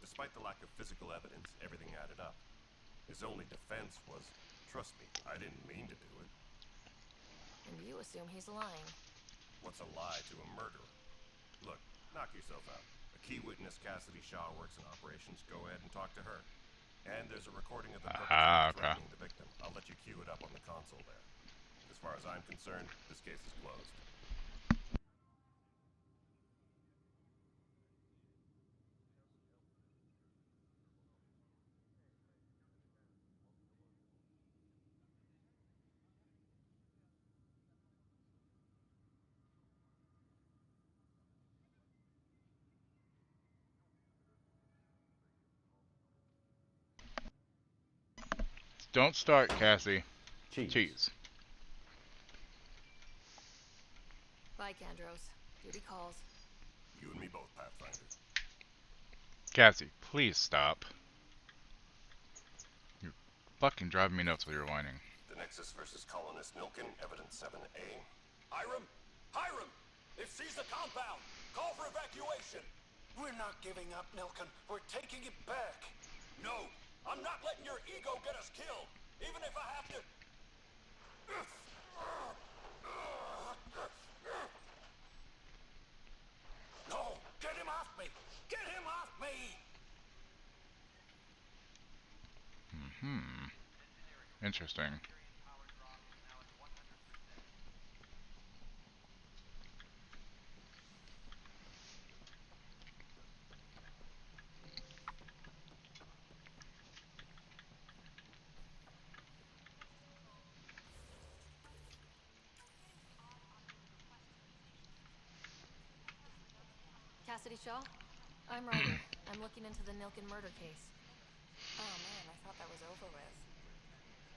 Despite the lack of physical evidence, everything added up. His only defense was, trust me, I didn't mean to do it. And you assume he's lying. What's a lie to a murderer? Look, knock yourself out. A key witness, Cassidy Shaw, works in operations. Go ahead and talk to her. And there's a recording of the perpetrator threatening the victim. I'll let you cue it up on the console there. As far as I'm concerned, this case is closed. Don't start, Cassie. Cheese. Bye, Kandros. Duty calls. You and me both, Pathfinder. Cassie, please stop. You're fucking driving me nuts with your whining. The Nexus versus Colonist Nilken, Evidence 7A. Hiram! Hiram! They've seized the compound! Call for evacuation! We're not giving up, Nilken. We're taking it back. No! I'm not letting your ego get us killed! Even if I have to... No! Get him off me! Get him off me! Interesting. Cassidy Shaw? I'm Ryder. I'm looking into the Nilken murder case. Oh man, I thought that was over with.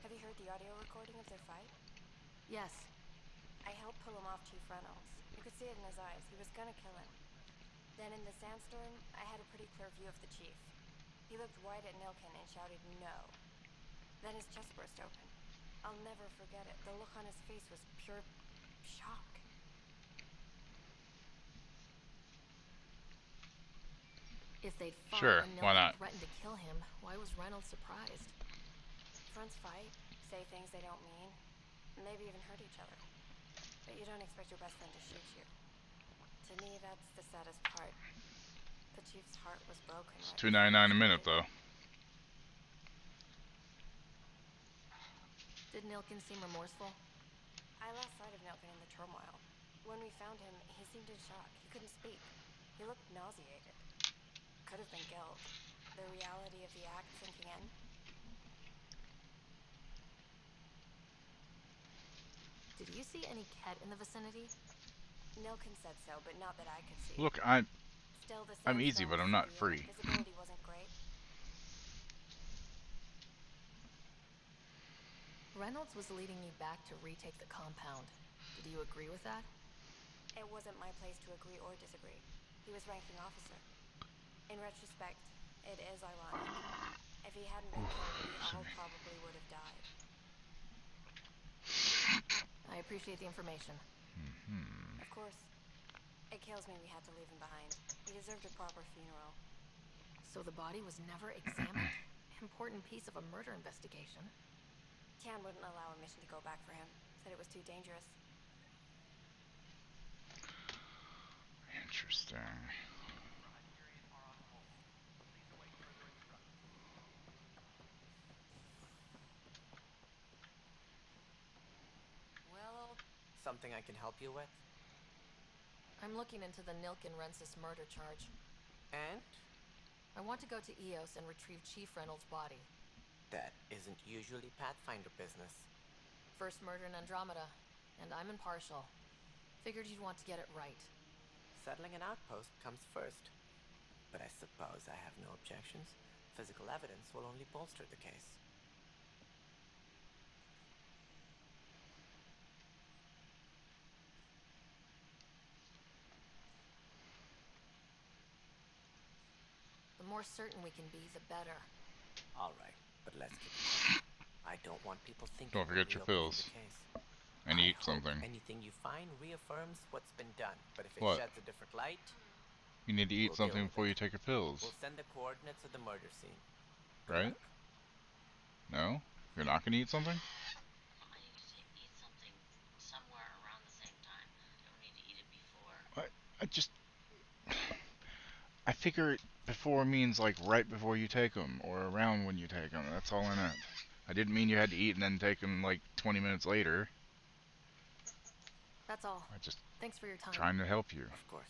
Have you heard the audio recording of their fight? Yes. I helped pull him off Chief Reynolds. You could see it in his eyes. He was gonna kill him. Then in the sandstorm, I had a pretty clear view of the chief. He looked right at Nilkin and shouted no. Then his chest burst open. I'll never forget it. The look on his face was pure shock. If they'd fought Sure, and why Nilkin not? threatened to kill him, why was Reynolds surprised? Friends fight, say things they don't mean, maybe even hurt each other. But you don't expect your best friend to shoot you. To me, that's the saddest part. The chief's heart was broken. It's Right $2.99 a minute though. Did Nilkin seem remorseful? I lost sight of Nilkin in the turmoil. When we found him, he seemed in shock. He couldn't speak. He looked nauseated. Could have been guilt. The reality of the act sinking in. Did you see any Ket in the vicinity? Nilkin said so, but not that I could see. Look, I'm easy, Sandstorm but I'm was not severe. free. Visibility wasn't great. Reynolds was leading you back to retake the compound. Did you agree with that? It wasn't my place to agree or disagree. He was ranking officer. In retrospect, it is ironic. If he hadn't been killed, we all probably would have died. I appreciate the information. Of course. It kills me we had to leave him behind. He deserved a proper funeral. So the body was never examined? Important piece of a murder investigation. Tian wouldn't allow a mission to go back for him. Said it was too dangerous. Interesting. Well, Something I can help you with? I'm looking into the Nilkin-Rensis murder charge. And? I want to go to EOS and retrieve Chief Reynolds' body. That isn't usually Pathfinder business. First murder in Andromeda, and I'm impartial. Figured you'd want to get it right. Settling an outpost comes first. But I suppose I have no objections. Physical evidence will only bolster the case. The more certain we can be, the better. All right, but let's keep it. I don't want people thinking Don't forget your we're reopening fills. the case. And eat I hope something. anything you find reaffirms what's been done. But if it What? sheds a different light, You need to eat we'll deal something with before it. you take your pills, We'll send the coordinates of the murder scene. right? No? You're not gonna eat something? I need to eat something somewhere around the same time. I don't need to eat it before. I figure before means like right before you take them, or around when you take them. That's all I meant. I didn't mean you had to eat and then take them like 20 minutes later. That's all. I just Thanks for your time. trying to help you. Of course.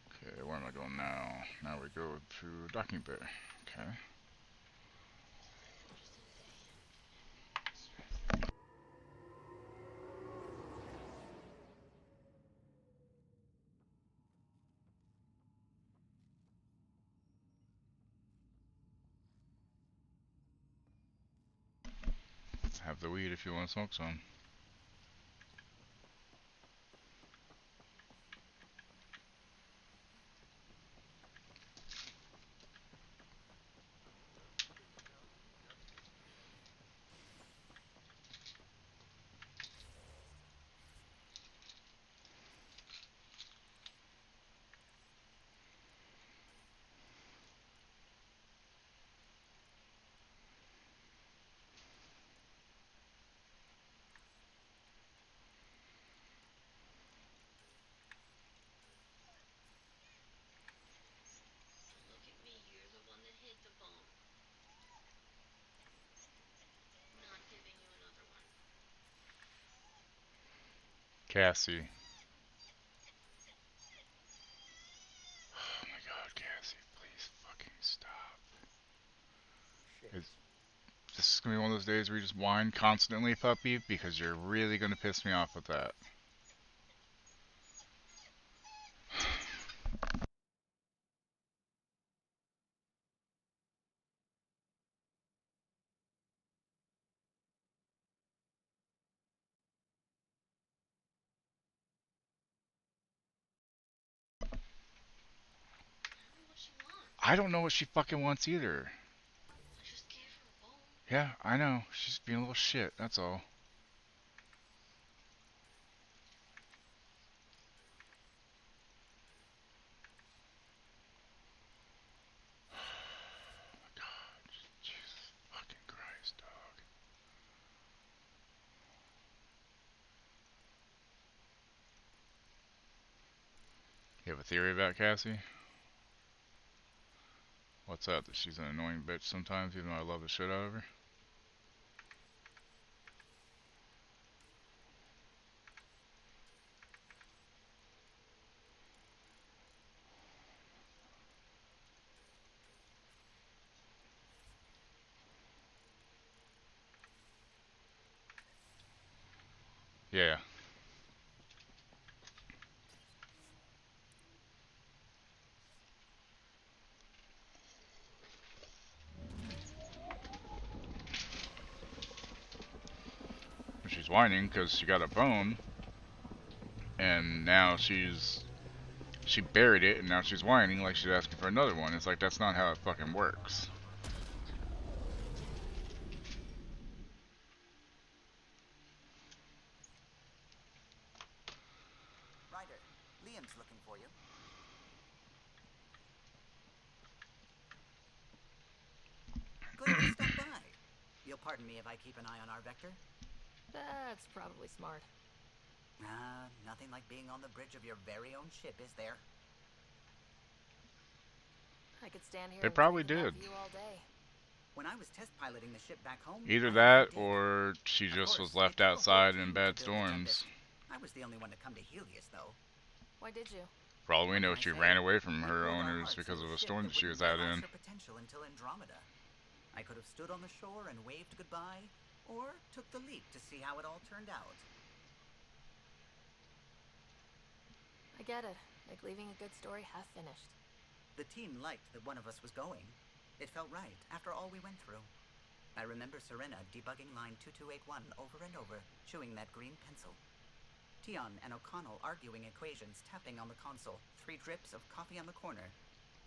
Okay, where am I going now? Now we go to docking bay. Okay. Have the weed if you want to smoke some. Look at me, you're the one that hit the bomb. Not giving you another one. Cassie. Oh my god, Cassie, please fucking stop. It's gonna be one of those days where you just whine constantly, puppy, because you're really gonna piss me off with that. I don't know what she fucking wants either. Yeah, I know. She's being a little shit, that's all. Jesus fucking Christ, dog. You have a theory about Cassie? What's that? That she's an annoying bitch sometimes, even though I love the shit out of her? Yeah. She's whining because she got a bone, and now she buried it, and now she's whining like she's asking for another one. It's like, that's not how it fucking works. Ryder, Liam's looking for you. Glad you stopped by. You'll pardon me if I keep an eye on our vector? That's probably smart. Nothing like being on the bridge of your very own ship, is there? I could stand here They and probably drink in did. that view all day. When I was test piloting the ship back home, Either I that, often did. or she Of just course, was left it took a whole outside in team bad to build the storms. Tempest. I was the only one to come to Helios, though. Why did you? For all we What know, can I she say? ran away from We her poured our owners hearts because into of a a ship storm that that she was wouldn't out realize in. her potential until Andromeda. I could have stood on the shore and waved goodbye, or took the leap to see how it all turned out. I get it. Like leaving a good story half finished. The team liked that one of us was going. It felt right after all we went through. I remember Serena debugging line 2281 over and over, chewing that green pencil. Tion and O'Connell arguing equations, tapping on the console, 3 drips of coffee on the corner.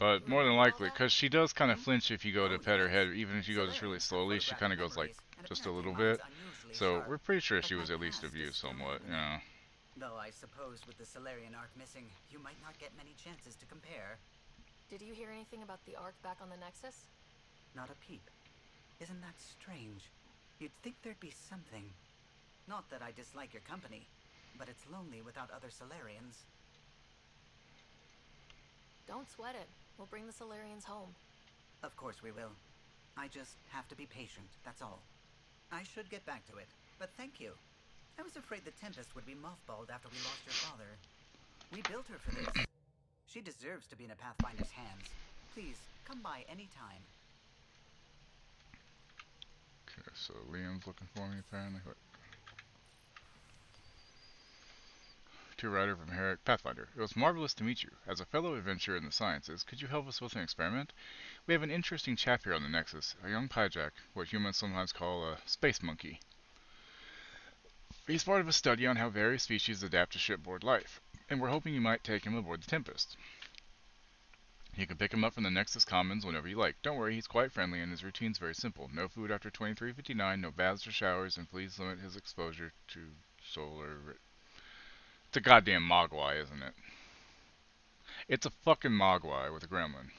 But more than likely, because she does kind of Hmm? flinch if you go to pet her head, even if you go just really Solarians have slowly, she kind of photographic goes like memories, and just a apparently little mine's bit. unusually So sharp, we're pretty sure but she my was at least past of is use still somewhat, you happening. know. Though I suppose with the Solarian arc missing, you might not get many chances to compare. Did you hear anything about the Ark back on the Nexus? Not a peep. Isn't that strange? You'd think there'd be something. Not that I dislike your company, but it's lonely without other Solarians. Don't sweat it. We'll bring the Solarians home. Of course we will. I just have to be patient, that's all. I should get back to it, but thank you. I was afraid the Tempest would be mothballed after we lost your father. We built her for this. She deserves to be in a Pathfinder's hands. Please, come by any time. Okay, so Liam's looking for me apparently. What? To Ryder from Herrick, Pathfinder. It was marvelous to meet you. As a fellow adventurer in the sciences, could you help us with an experiment? We have an interesting chap here on the Nexus, a young Pyjak, what humans sometimes call a space monkey. He's part of a study on how various species adapt to shipboard life, and we're hoping you might take him aboard the Tempest. You can pick him up from the Nexus Commons whenever you like. Don't worry, he's quite friendly and his routine's very simple. No food after 23:59, no baths or showers, and please limit his exposure to solar... It's a goddamn Mogwai, isn't it? It's a fucking Mogwai with a gremlin.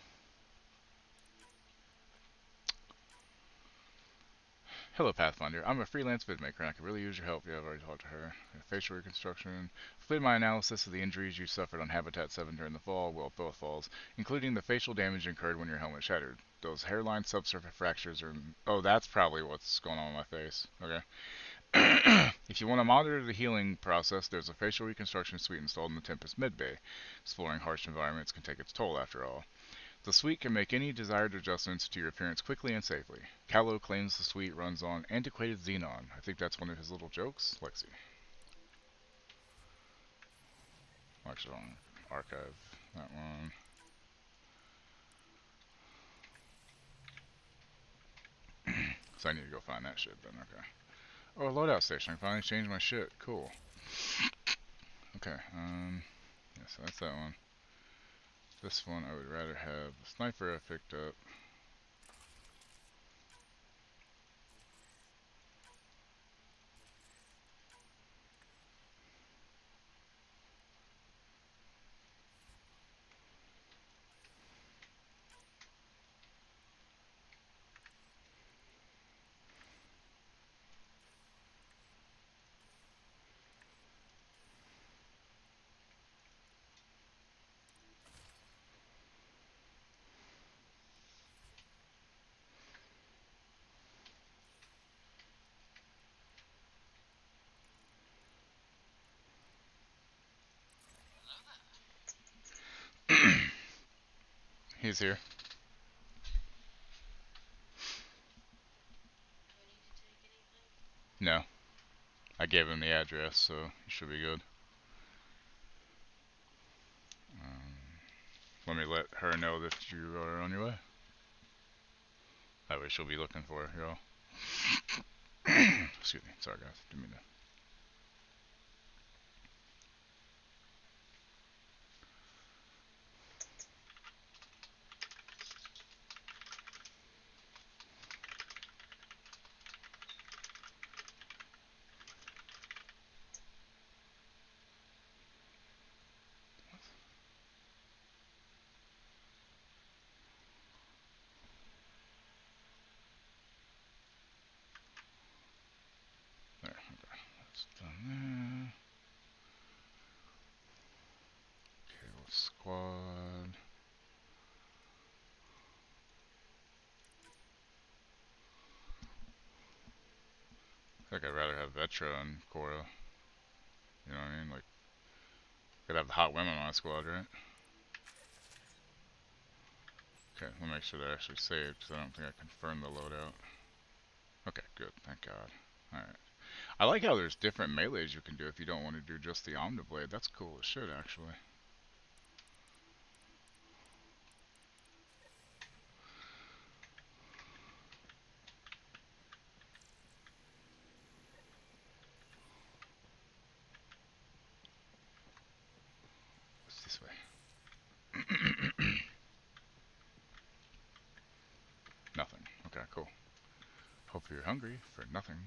Hello, Pathfinder. I'm a freelance vidmaker, and I could really use your help. Yeah, I've already talked to her. Facial reconstruction. Completed my analysis of the injuries you suffered on Habitat 7 during the fall, well, both falls, including the facial damage incurred when your helmet shattered. Those hairline subsurface fractures are... Oh, that's probably what's going on with my face. Okay. If you want to monitor the healing process, there's a facial reconstruction suite installed in the Tempest Medbay. Exploring harsh environments can take its toll, after all. The suite can make any desired adjustments to your appearance quickly and safely. Callow claims the suite runs on antiquated xenon. I think that's one of his little jokes. Lexi. Actually, I'll archive that one. So I need to go find that shit then, okay. Oh, a loadout station. I finally changed my shit. Cool. Okay, yeah, so that's that one. This one I would rather have the sniper I picked up. He's here. No. I gave him the address, so he should be good. Let me let her know that you are on your way. That way she'll be looking for y'all. Excuse me. Sorry, guys. Didn't mean to. There, okay. That's done there. Okay, let's squad. I think I'd rather have Vetra and Cora. You know what I mean? Like, could have the hot women on a squad, right? Okay, let me make sure they're actually saved, because I don't think I confirmed the loadout. Okay, good. Thank God. Alright. I like how there's different melees you can do if you don't want to do just the Omniblade. That's cool as shit, actually. What's this way? Nothing. Okay, cool. Hope you're hungry for nothing.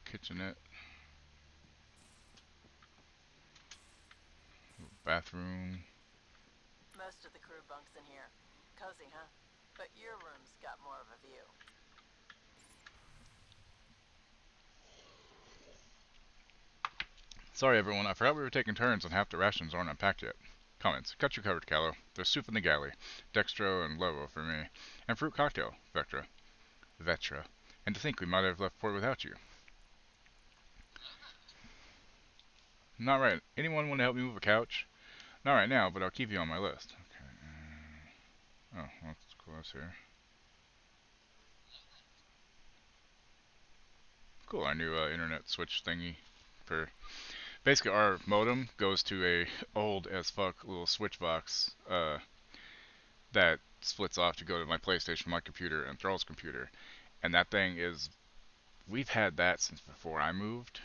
Kitchenette. Bathroom. Most of the crew bunks in here. Cozy, huh? But your room's got more of a view. Sorry everyone, I forgot we were taking turns and half the rations aren't unpacked yet. Comments. Got you covered, Callow. There's soup in the galley. Dextro and Lobo for me. And fruit cocktail. Vectra. Vetra. And to think we might have left port without you. Not right. Anyone want to help me move a couch? Not right now, but I'll keep you on my list. Okay. Oh, let's close here. Cool, our new internet switch thingy. For basically, our modem goes to a old as fuck little switch box that splits off to go to my PlayStation, my computer, and Thrall's computer. And that thing is, we've had that since before I moved.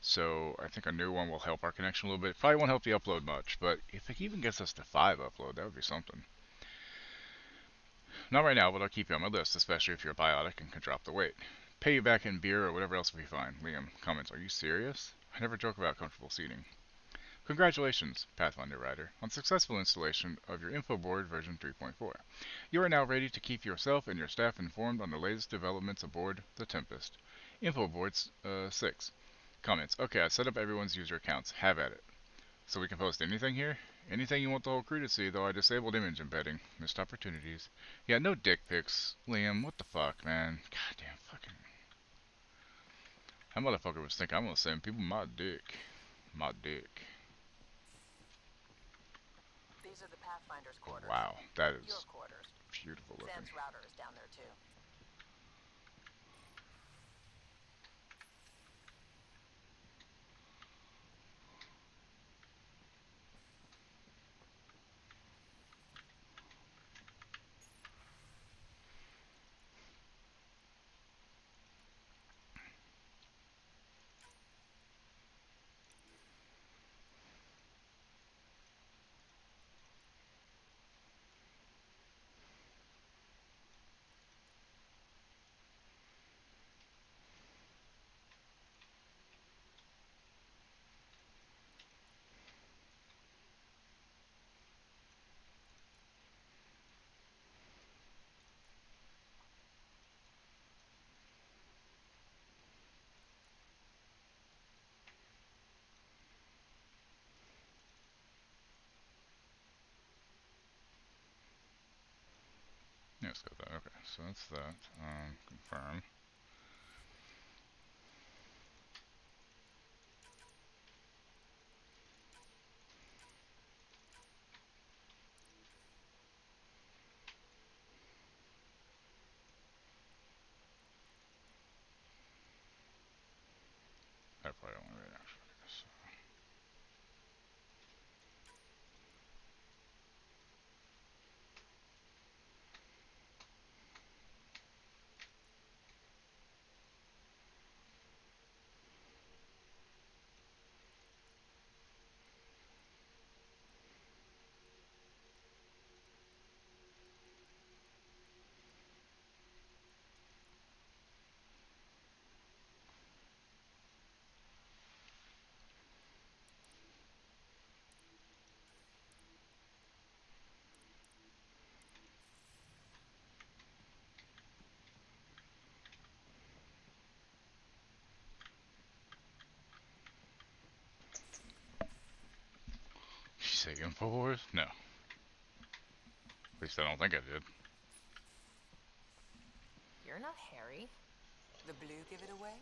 So I think a new one will help our connection a little bit. Probably won't help the upload much, but if it even gets us to 5 upload, that would be something. Not right now, but I'll keep you on my list, especially if you're biotic and can drop the weight. Pay you back in beer or whatever else will be fine. Liam comments, are you serious? I never joke about comfortable seating. Congratulations, Pathfinder Rider, on successful installation of your info board version 3.4. You are now ready to keep yourself and your staff informed on the latest developments aboard the Tempest. Info boards 6. Comments. Okay, I set up everyone's user accounts. Have at it. So we can post anything here? Anything you want the whole crew to see, though I disabled image embedding. Missed opportunities. Yeah, no dick pics. Liam, what the fuck, man? Goddamn fucking... That motherfucker was thinking I'm gonna send people my dick. My dick. These are the Pathfinder's quarters. Wow, that Your is quarters. beautiful looking. Sam's router is down there too. Yeah, it's got that. Okay, so that's that. Confirm. I probably don't want to read actually. So. You say Infowars? No. At least I don't think I did. You're not Harry. The blue give it away?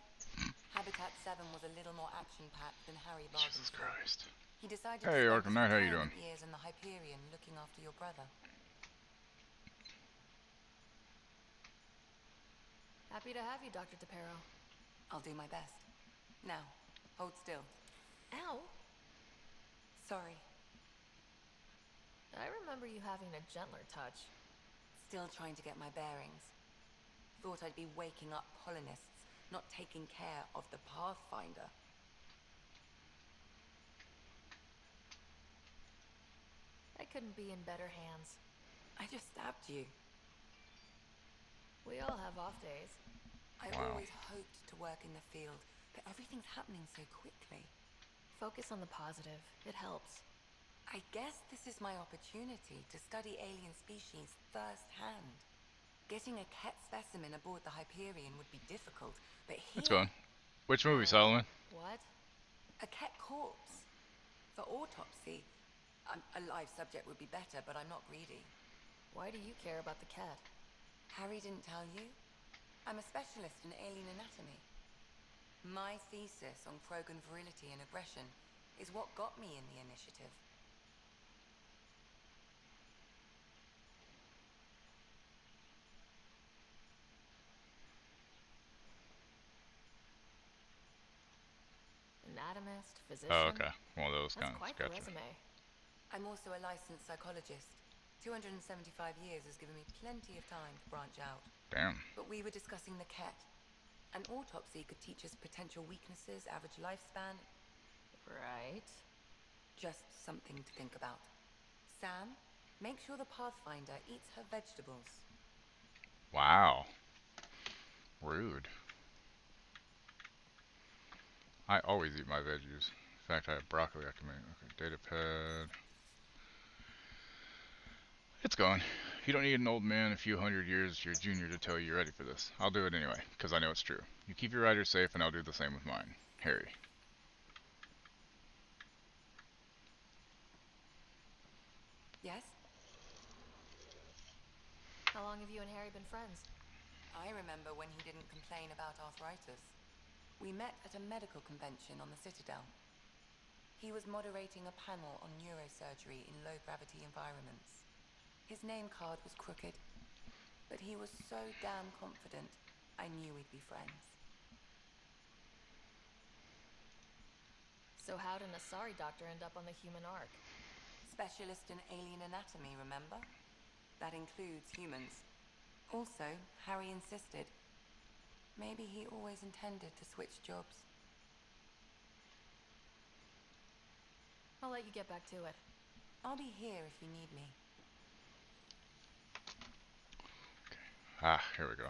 Habitat 7 was a little more action-packed than Harry bargained Jesus for. Christ. He decided Hey, to spend Arkham his Knight, how you doing? retirement years in the Hyperion looking after your brother. Happy to have you, Dr. DePero. I'll do my best. Now, hold still. Ow! Sorry. I remember you having a gentler touch. Still trying to get my bearings. Thought I'd be waking up colonists, not taking care of the Pathfinder. I couldn't be in better hands. I just stabbed you. We all have off days. I always hoped to work in the field, but everything's happening so quickly. Focus on the positive. It helps. I guess this is my opportunity to study alien species firsthand. Getting a Ket specimen aboard the Hyperion would be difficult, but here... It's going. Which movie, Solomon? What? A Ket corpse. For autopsy. A live subject would be better, but I'm not greedy. Why do you care about the cat? Harry didn't tell you? I'm a specialist in alien anatomy. My thesis on Krogan virility and aggression is what got me in the initiative. Anatomist, physician. Oh, okay. One of those That's kinds. quite Gotcha. the resume. I'm also a licensed psychologist. 275 years has given me plenty of time to branch out. Damn. But we were discussing the Ket. An autopsy could teach us potential weaknesses, average lifespan. Right. Just something to think about. Sam, make sure the Pathfinder eats her vegetables. Wow. Rude. I always eat my veggies. In fact, I have broccoli I can make. Okay, datapad. It's gone. You don't need an old man a few hundred years your junior to tell you you're ready for this. I'll do it anyway, because I know it's true. You keep your riders safe, and I'll do the same with mine. Harry. Yes? How long have you and Harry been friends? I remember when he didn't complain about arthritis. We met at a medical convention on the Citadel. He was moderating a panel on neurosurgery in low-gravity environments. His name card was crooked, but he was so damn confident, I knew we'd be friends. So how did an Asari doctor end up on the human Ark? Specialist in alien anatomy, remember? That includes humans. Also, Harry insisted. Maybe he always intended to switch jobs. I'll let you get back to it. I'll be here if you need me. Ah, here we go.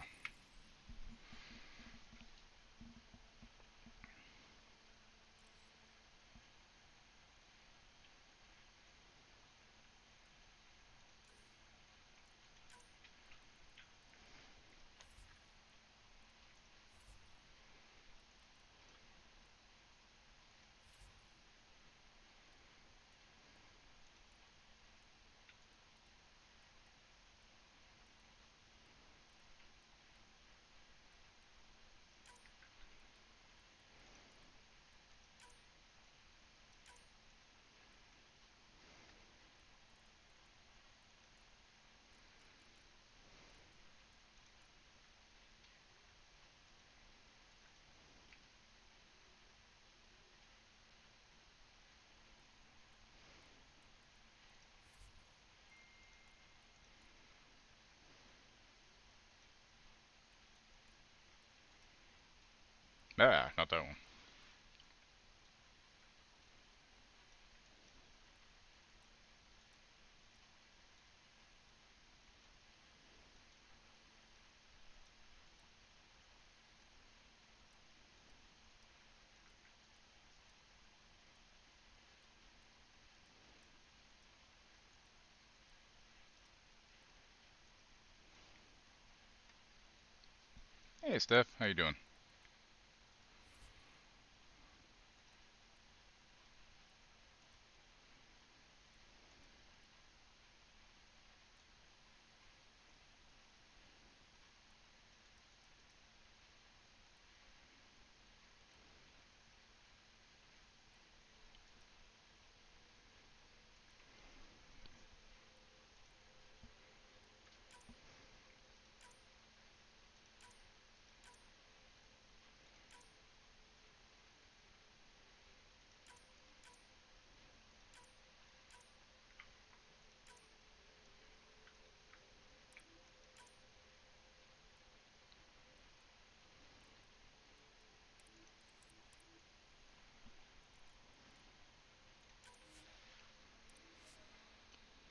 Ah, not that one. Hey, Steph, how you doing?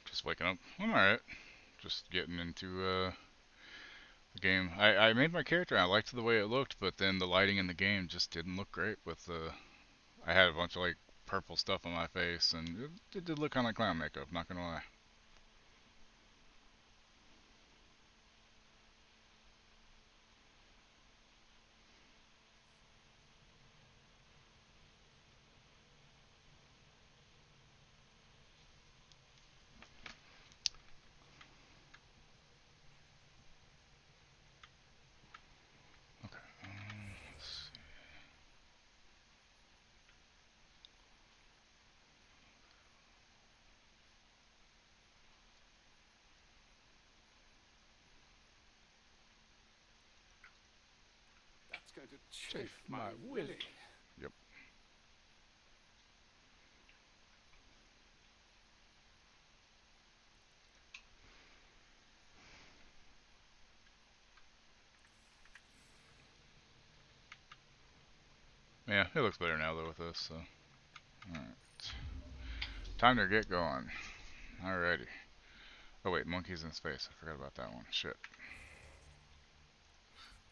Just waking up. I'm alright. Just getting into the game. I made my character. I liked the way it looked, but then the lighting in the game just didn't look great with the... I had a bunch of like purple stuff on my face, and it did look kind of like clown makeup, not gonna lie. Okay, let's see. That's going to Chafe chafe my willy. Yep. Yeah, it looks better now though with this, so. Alright. Time to get going. Alrighty. Oh wait, monkey's in space. I forgot about that one. Shit.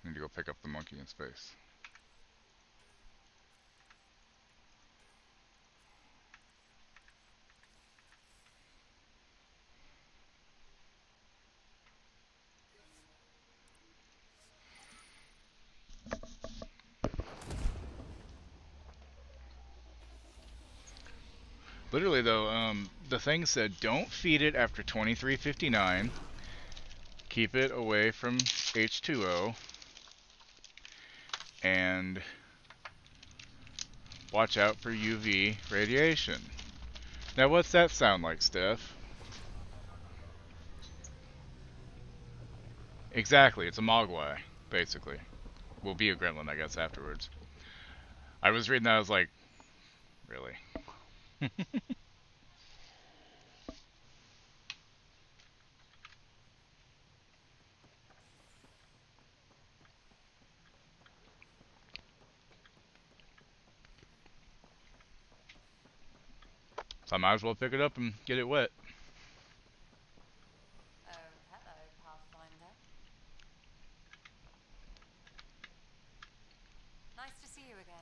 Need to go pick up the monkey in space. Literally though, the thing said don't feed it after 23:59. Keep it away from H2O and watch out for UV radiation. Now what's that sound like, Steph? Exactly, it's a Mogwai, basically. Will be a gremlin, I guess, afterwards. I was reading that, I was like, really? So I might as well pick it up and get it wet. Oh, hello, Pathfinder. Nice to see you again.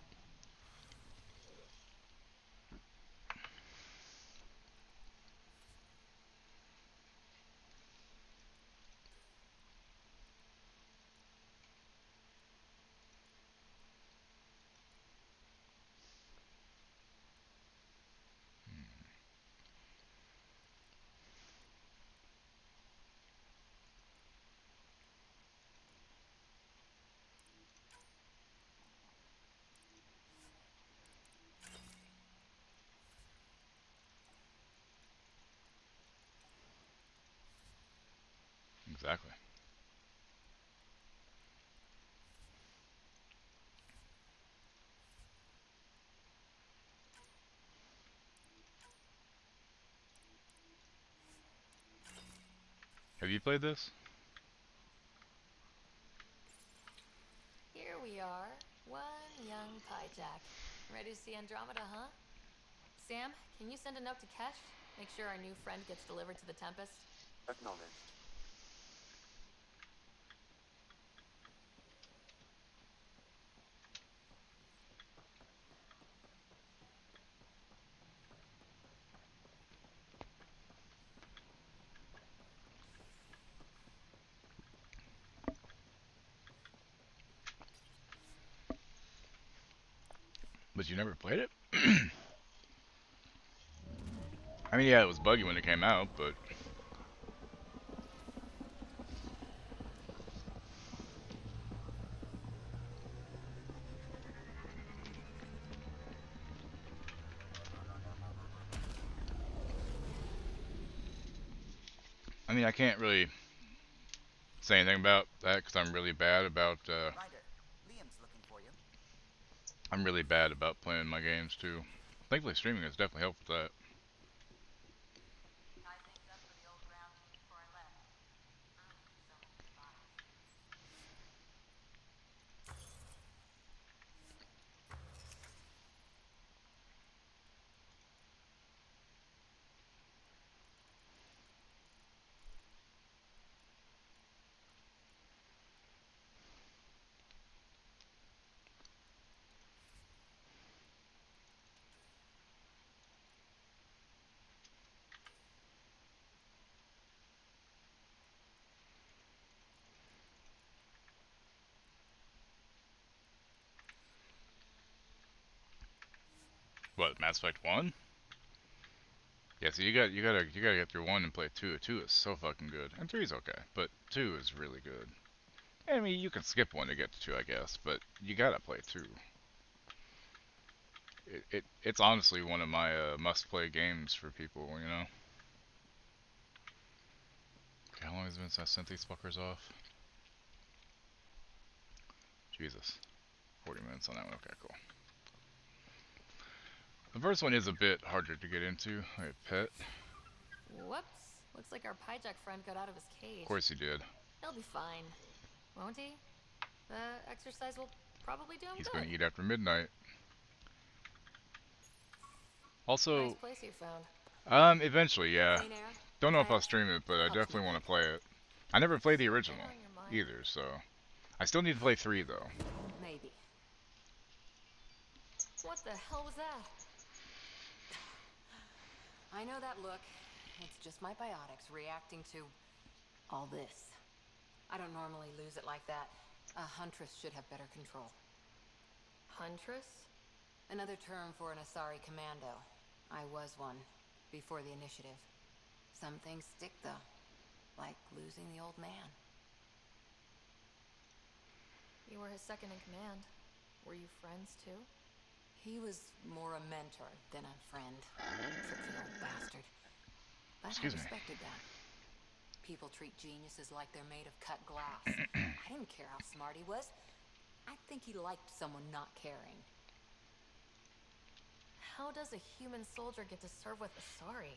Exactly. Have you played this? Here we are, one young Pyjak. Ready to see Andromeda, huh? Sam, can you send a note to Kesh? Make sure our new friend gets delivered to the Tempest? Acknowledged. But you never played it? I mean, yeah, it was buggy when it came out, but... I mean, I can't really say anything about that because I'm really bad about, Ryder, Liam's looking for you. I'm really bad about playing my games too. Thankfully streaming has definitely helped with that. Tie things up for the old ground team before I left. Early for so many goodbyes. What, Mass Effect 1? Yeah, so you gotta get through 1 and play 2. 2 is so fucking good. And 3 is okay, but 2 is really good. I mean, you can skip 1 to get to 2, I guess, but you gotta play 2. It's honestly one of my must-play games for people, you know? Okay, how long has it been since I sent these fuckers off? Jesus. 40 minutes on that one. Okay, cool. The first one is a bit harder to get into. Alright, pet. Whoops. Looks like our Pyjak friend got out of his cage. Of course he did. He'll be fine. Won't he? The exercise will probably do him He's good. gonna eat after midnight. Nice Also, place you found. eventually, yeah. Clean air. Don't know if I'll Pets. stream it, but I Helps me definitely want think to play better. it. I never played the original Better on your mind. either, so I still need to play 3 though. Maybe. What the hell was that? I know that look. It's just my biotics reacting to all this. I don't normally lose it like that. A huntress should have better control. Huntress? Another term for an Asari commando. I was one, before the initiative. Some things stick, though. Like losing the old man. You were his second in command. Were you friends, too? He was more a mentor than a friend. Tricky old bastard. But Excuse I me. respected that. People treat geniuses like they're made of cut glass. I didn't care how smart he was. I think he liked someone not caring. How does a human soldier get to serve with Asari?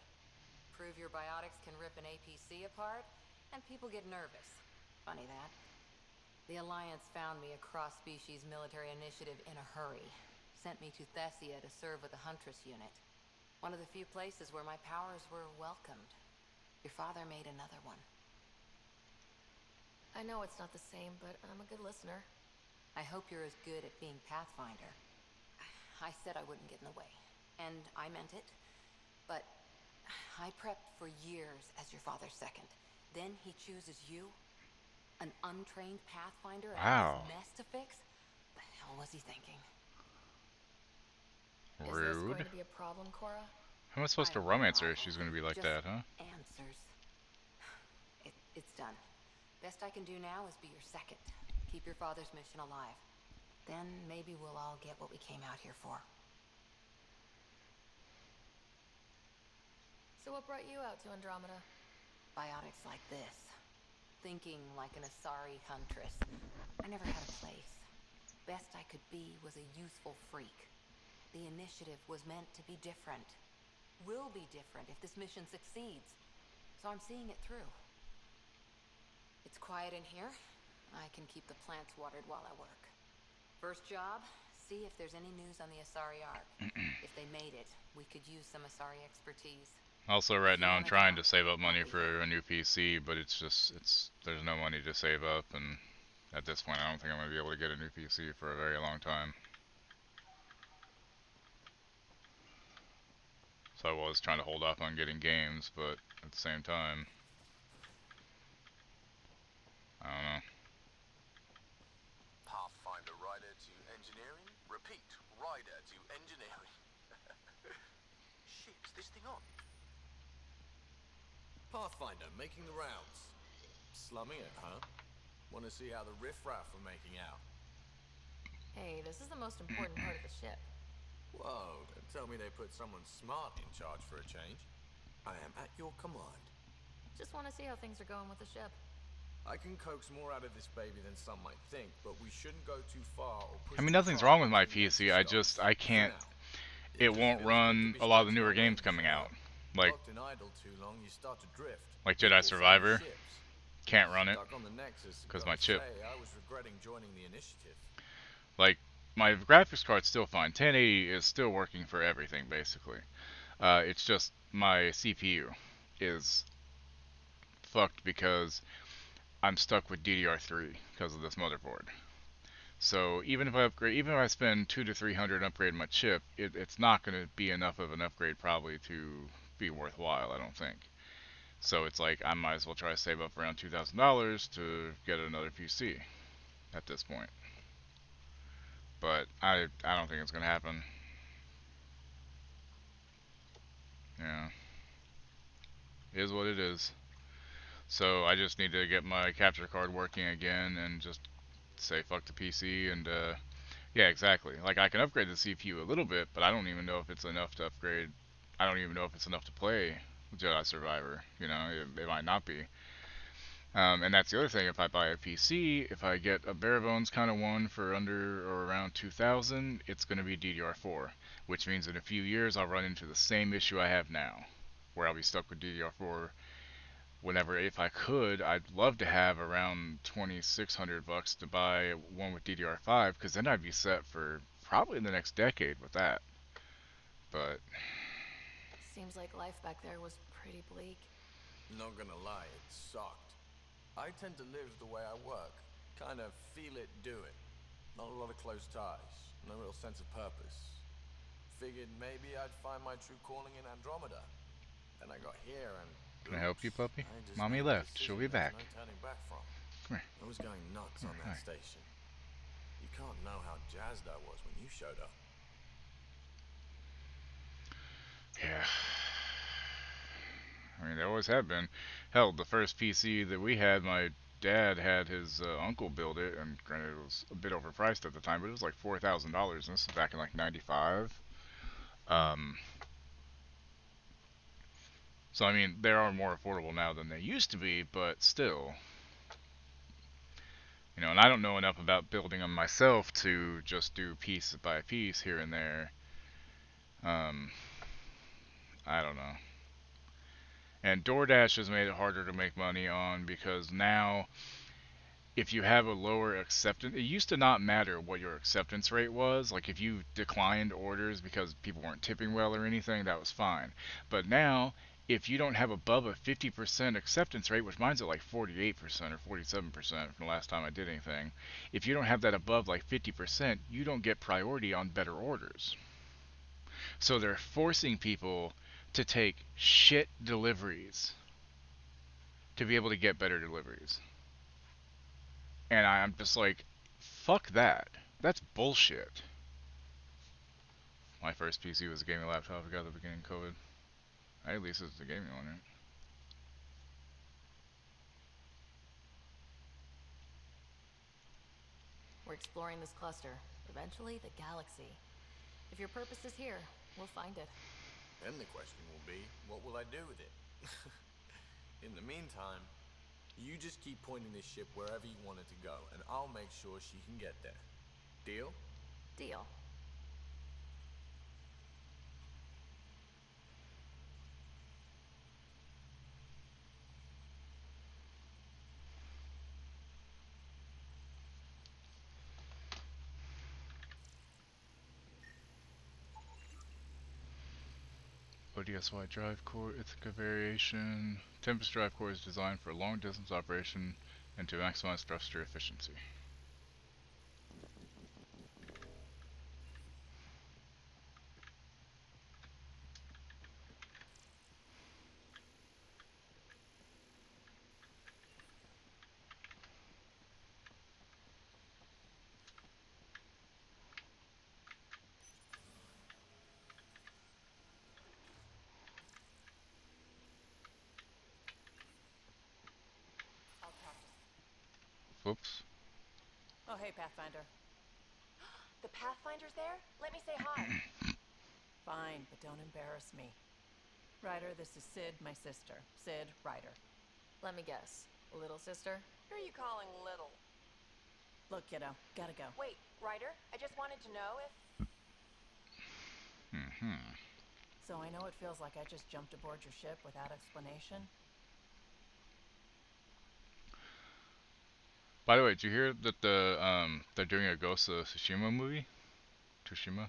Prove your biotics can rip an APC apart, and people get nervous. Funny that. The Alliance found me a cross-species military initiative in a hurry. Sent me to Thessia to serve with the Huntress unit. One of the few places where my powers were welcomed. Your father made another one. I know it's not the same, but I'm a good listener. I hope you're as good at being Pathfinder. I said I wouldn't get in the way, and I meant it. But I prepped for years as your father's second. Then he chooses you? An untrained Pathfinder and Wow. all this mess to fix? The hell was he thinking? Is this going to be a problem, Cora? How am I supposed to romance her if she's going to be like Just that, huh? answers. It's done. Best I can do now is be your second. Keep your father's mission alive. Then maybe we'll all get what we came out here for. So what brought you out to Andromeda? Biotics like this. Thinking like an Asari huntress. I never had a place. Best I could be was a useful freak. The initiative was meant to be different. Will be different if this mission succeeds. So I'm seeing it through. It's quiet in here. I can keep the plants watered while I work. First job, see if there's any news on the Asari Ark. If they made it, we could use some Asari expertise. Also, right now I'm trying to save up money for a new PC, but there's no money to save up, and at this point I don't think I'm going to be able to get a new PC for a very long time. So I was trying to hold off on getting games, but at the same time, I don't know. Pathfinder rider to engineering? Repeat, rider to engineering. Shit, is this thing on? Pathfinder, making the rounds. Slumming it, huh? Want to see how the riffraff are making out? Hey, this is the most important part of the ship. Whoa, don't tell me they put someone smart in charge for a change. I am at your command. Just want to see how things are going with the ship. I can coax more out of this baby than some might think, but we shouldn't go too far or push I mean, too nothing's far wrong with my until PC, I can't, it It won't run a lot of the newer games coming out. Like locked and idle too long, you start to drift. Jedi Equals Survivor, other ships. can't run it, Stuck on the Nexus, because gotta my chip. say, I was regretting joining the initiative. Like, my graphics card's still fine. 1080 is still working for everything, basically. It's just my CPU is fucked because I'm stuck with DDR3 because of this motherboard. So even if I spend 200 to 300 upgrading my chip, it's not going to be enough of an upgrade probably to be worthwhile, I don't think. So it's like I might as well try to save up around $2,000 to get another PC at this point. But I don't think it's going to happen. Yeah. It is what it is. So I just need to get my capture card working again and just say fuck the PC and yeah, exactly. Like I can upgrade the CPU a little bit, but I don't even know if it's enough to upgrade. I don't even know if it's enough to play Jedi Survivor. You know, it might not be. And that's the other thing. If I buy a PC, if I get a bare bones kind of one for under or around 2,000, it's going to be DDR4, which means in a few years I'll run into the same issue I have now, where I'll be stuck with DDR4. Whenever, if I could, I'd love to have around $2,600 to buy one with DDR5, because then I'd be set for probably the next decade with that. But Seems like life back there was pretty bleak. Not gonna lie, it sucked. I tend to live the way I work. Kind of feel it, do it. Not a lot of close ties. No real sense of purpose. Figured maybe I'd find my true calling in Andromeda. Then I got here and... Can I help you, puppy? I just Mommy made a left. She'll be decision there's back. no turning back from. Come here. I was going nuts on that station. You can't know how jazzed I was when you showed up. Yeah. I mean, they always have been. Hell, the first PC that we had, my dad had his uncle build it, and granted it was a bit overpriced at the time, but it was like $4,000, and this is back in like '95. Um, so I mean, they are more affordable now than they used to be, but still, you know. And I don't know enough about building them myself to just do piece by piece here and there. Um, I don't know. And DoorDash has made it harder to make money on because now if you have a lower acceptance, it used to not matter what your acceptance rate was. Like if you declined orders because people weren't tipping well or anything, that was fine. But now, if you don't have above a 50% acceptance rate, which mine's at like 48% or 47% from the last time I did anything, if you don't have that above like 50%, you don't get priority on better orders. So they're forcing people to take shit deliveries to be able to get better deliveries. And I'm just like, fuck that. That's bullshit. My first PC was a gaming laptop I got at the beginning of COVID. I at least it's a gaming one, right? We're exploring this cluster. Eventually, the galaxy. If your purpose is here, we'll find it. Then the question will be, what will I do with it? In the meantime, you just keep pointing this ship wherever you want it to go, and I'll make sure she can get there. Deal? Deal. ODSY drive core Ithaca variation. Tempest drive core is designed for long distance operation and to maximize thruster efficiency. I'll talk to... Whoops. Oh, hey, Pathfinder. The Pathfinder's there? Let me say hi. Fine, but don't embarrass me. Ryder, this is Sid, my sister. Sid, Ryder. Let me guess. Little sister? Who are you calling little? Look, kiddo, gotta go. Wait, Ryder, I just wanted to know if... So I know it feels like I just jumped aboard your ship without explanation. By the way, did you hear that they're doing a Ghost of Tsushima movie? Tsushima?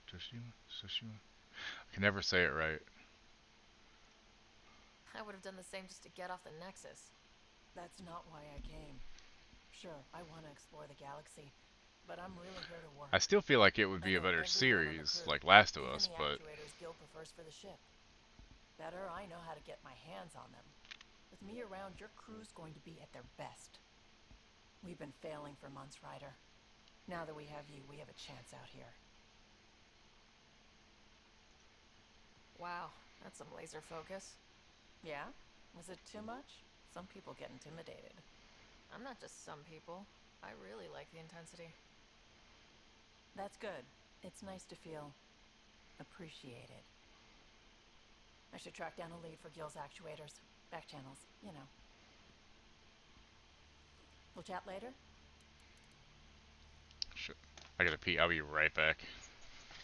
I can never say it right. I would have done the same just to get off the Nexus. That's not why I came. Sure, I want to explore the galaxy, but I'm really here to work. I still feel like it would be a better series, like Last of Us, but... Even the actuators Gil prefers for the ship. Better, I know how to get my hands on them. With me around, your crew's going to be at their best. We've been failing for months, Ryder. Now that we have you, we have a chance out here. Wow, that's some laser focus. Yeah? Was it too much? Some people get intimidated. I'm not just some people. I really like the intensity. That's good. It's nice to feel appreciated. I should track down a lead for Gil's actuators. Back channels, you know. We'll chat later? Shit. I gotta pee. I'll be right back.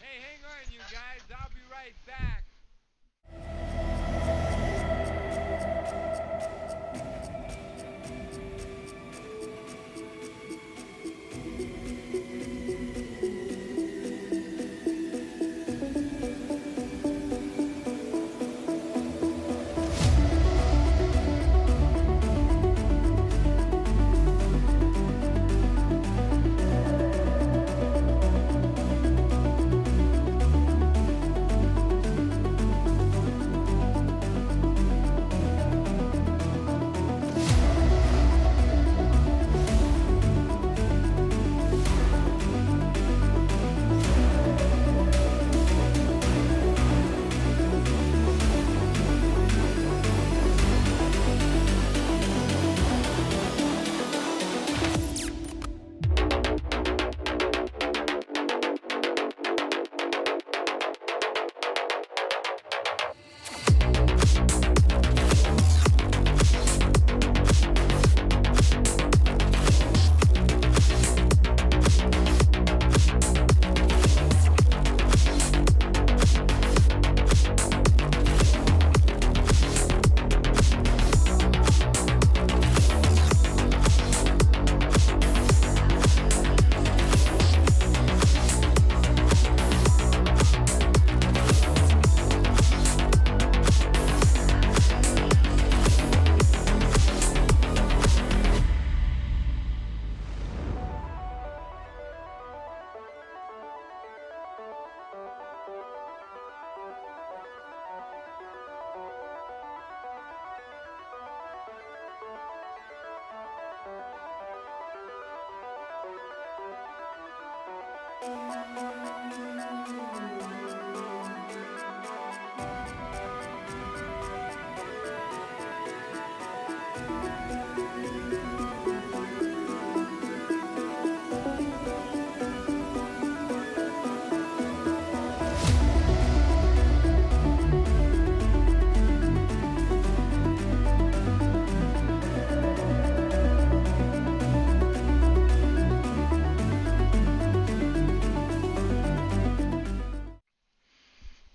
Hey, hang on, you guys. I'll be right back.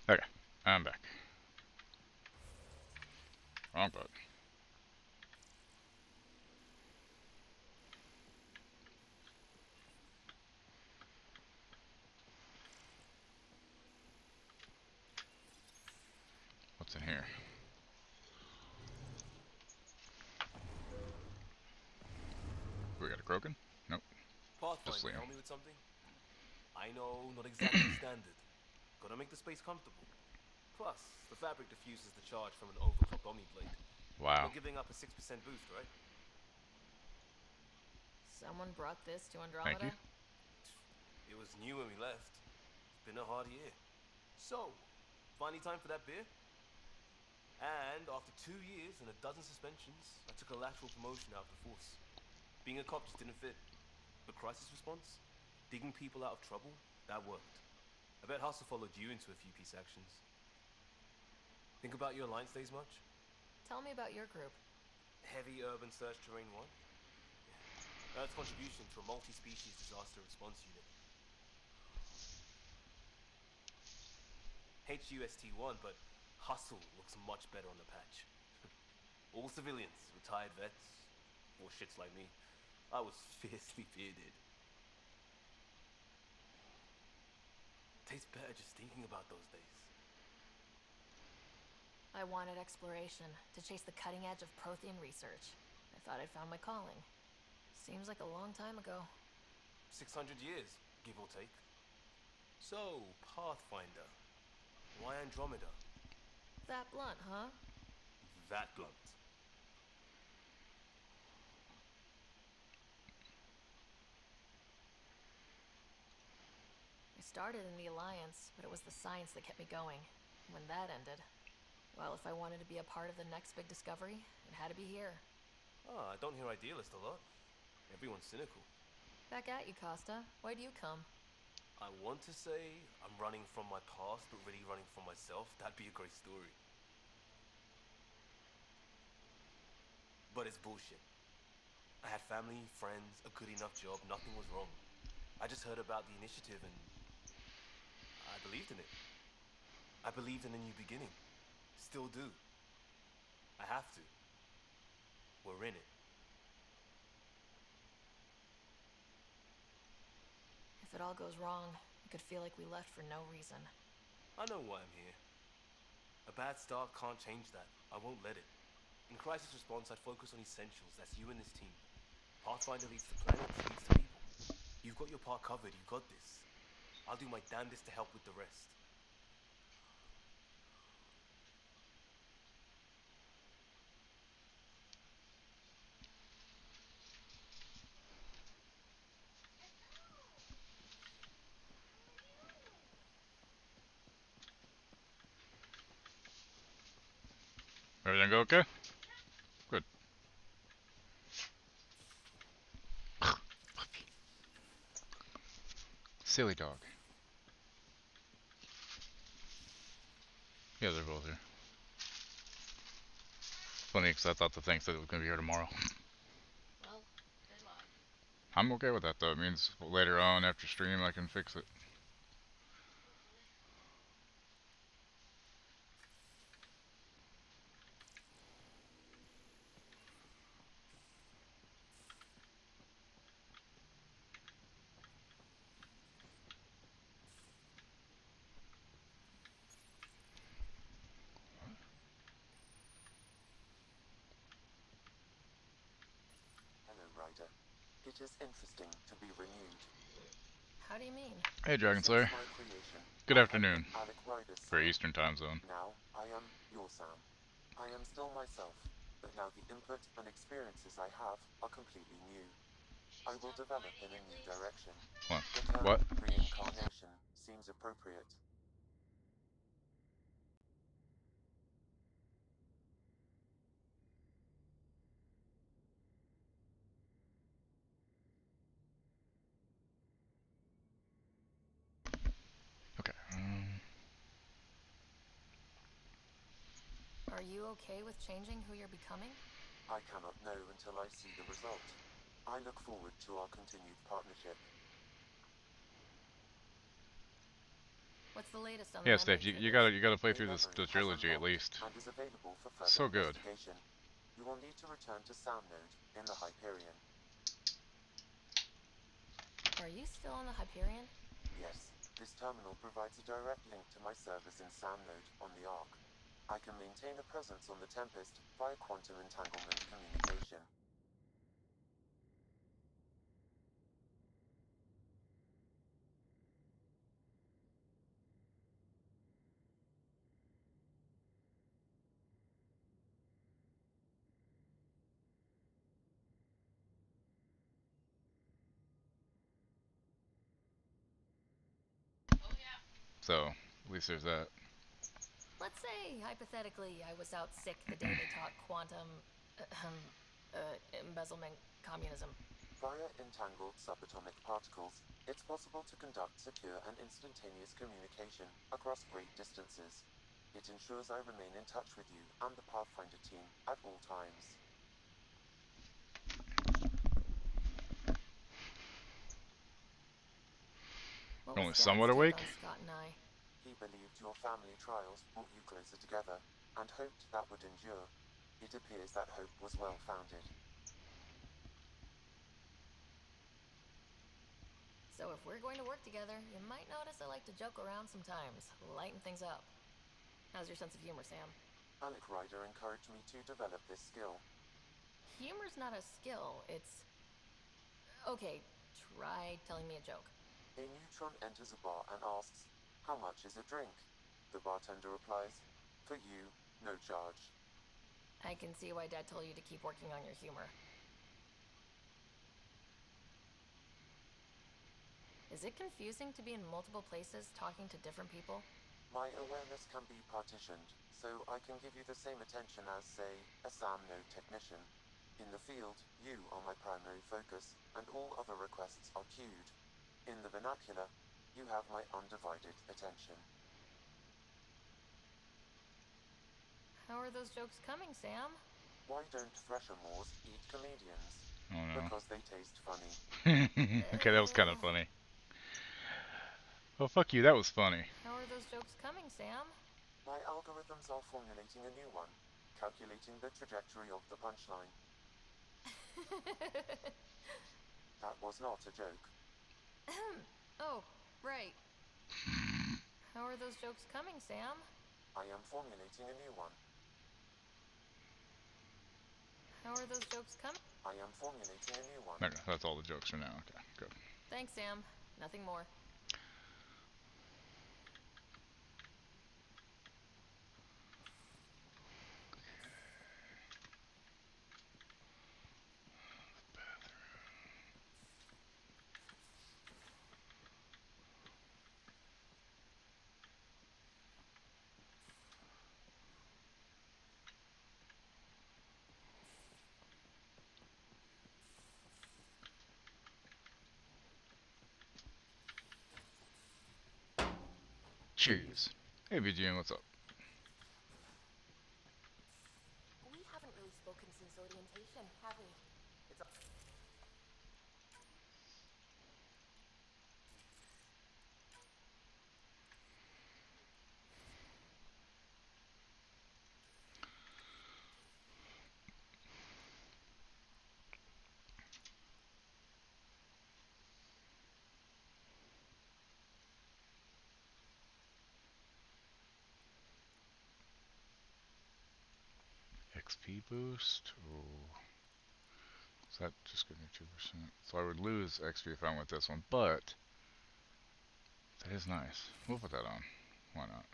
Okay, I'm back. Wrong button. What's in here? We got a Krogan? Nope. Just Pathfinder, Liam. help me with something? I know, not exactly standard. Gotta make the space comfortable. Plus, the fabric diffuses the charge from an overclocked Omni blade. Wow. Not giving up a 6% boost, right? Someone brought this to Thank you. Andromeda? It was new when we left. It's been a hard year. So, finally time for that beer? And after 2 years and a dozen suspensions, I took a lateral promotion out of the force. Being a cop just didn't fit. But crisis response? Digging people out of trouble? That worked. I bet Hustle followed you into a few peace actions. Think about your alliance days much? Tell me about your group. Heavy urban search terrain 1? Yeah. Earth's contribution to a multi-species disaster response unit. HUST-1, but Hustle looks much better on the patch. All civilians, retired vets, or shits like me. I was fiercely bearded. Tastes better just thinking about those days. I wanted exploration, to chase the cutting edge of Prothean research. I thought I'd found my calling. Seems like a long time ago. 600 years, give or take. So, Pathfinder. Why Andromeda? That blunt, huh? That blunt. I started in the Alliance, but it was the science that kept me going. When that ended, well, if I wanted to be a part of the next big discovery, it had to be here. I don't hear idealist a lot. Everyone's cynical. Back at you, Costa. Why do you come? I want to say I'm running from my past, but really running from myself. That'd be a great story. But it's bullshit. I had family, friends, a good enough job, nothing was wrong. I just heard about the initiative and I believed in it. I believed in a new beginning. Still do. I have to. We're in it. If it all goes wrong, it could feel like we left for no reason. I know why I'm here. A bad start can't change that. I won't let it. In crisis response, I'd focus on essentials. That's you and this team. Pathfinder leads to planets, leads to people. You've got your part covered. You've got this. I'll do my damnedest to help with the rest. Everything go okay? Good. Silly dog. Yeah, they're both here. Funny, because I thought the thing said it was going to be here tomorrow. Well, good luck. I'm okay with that, though. It means later on, after stream, I can fix it. Hello, Ryder. It is interesting to be renewed. How do you mean? Hey, Dragon Slayer. Since my creation, Good afternoon. Alec Ryder's For Sam. Eastern Time Zone. Now, I am your Sam. I am still myself, but now the input and experiences I have are completely new. I will develop in a new direction. What? The term What? reincarnation seems appropriate. Okay. Are you okay with changing who you're becoming? I cannot know until I see the result. I look forward to our continued partnership. What's the latest on the Yes, Dave. memory You triggers? gotta play A through memory the has trilogy at unlocked least. and is available for further So good. investigation. You will need to return to Sound Node in the Hyperion. Are you still on the Hyperion? Yes, this terminal provides a direct link to my servers in Sound Node on the Ark. I can maintain a presence on the Tempest via quantum entanglement communication. So, at least there's that. Let's say, hypothetically, I was out sick the day they taught quantum... embezzlement communism. Via entangled subatomic particles, it's possible to conduct secure and instantaneous communication across great distances. It ensures I remain in touch with you and the Pathfinder team at all times. What Only was somewhat Dad's take awake? on Scott and I? He believed your family trials brought you closer together, and hoped that would endure. It appears that hope was well founded. So if we're going to work together, you might notice I like to joke around sometimes, lighten things up. How's your sense of humor, Sam? Alec Ryder encouraged me to develop this skill. Humor's not a skill, it's... Okay, try telling me a joke. A neutron enters a bar and asks, "How much is a drink?" The bartender replies, "For you, no charge." I can see why Dad told you to keep working on your humor. Is it confusing to be in multiple places talking to different people? My awareness can be partitioned, so I can give you the same attention as, say, a SAM node technician. In the field, you are my primary focus, and all other requests are queued. In the vernacular, you have my undivided attention. How are those jokes coming, Sam? Why don't Threshermoors eat comedians? Oh no. Because they taste funny. Okay, that was kind of funny. Oh, fuck you, that was funny. How are those jokes coming, Sam? My algorithms are formulating a new one, calculating the trajectory of the punchline. That was not a joke. Oh, right. How are those jokes coming, Sam? I am formulating a new one. How are those jokes coming? I am formulating a new one. Okay, that's all the jokes for now. Okay, good. Thanks, Sam. Nothing more. Cheers. Hey, VGM, what's up? We haven't really spoken since orientation, have we? It's a... XP boost? Oh. So that just gives me 2%. So I would lose XP if I went with this one, but that is nice. We'll put that on. Why not?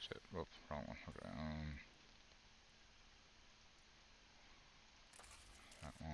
Shit. Whoops, wrong one. Okay. That one.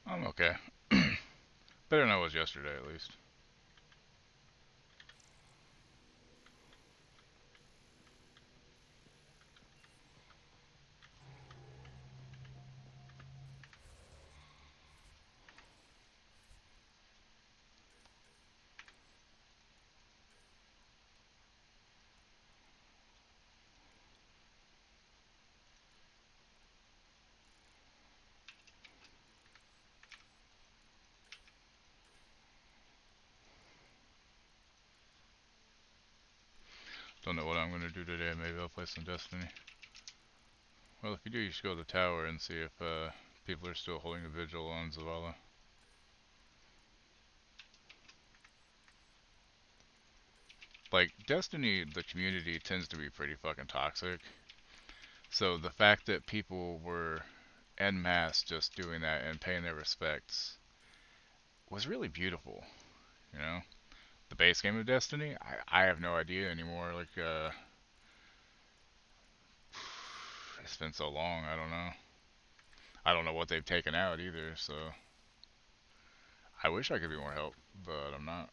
I'm okay. Better than I was yesterday, at least. Don't know what I'm gonna do today. Maybe I'll play some Destiny. Well, if you do, you should go to the tower and see if people are still holding a vigil on Zavala. Like, Destiny, the community tends to be pretty fucking toxic. So the fact that people were en masse just doing that and paying their respects was really beautiful, you know? The base game of Destiny, I have no idea anymore. Like, it's been so long, I don't know. I don't know what they've taken out either, so I wish I could be more help, but I'm not.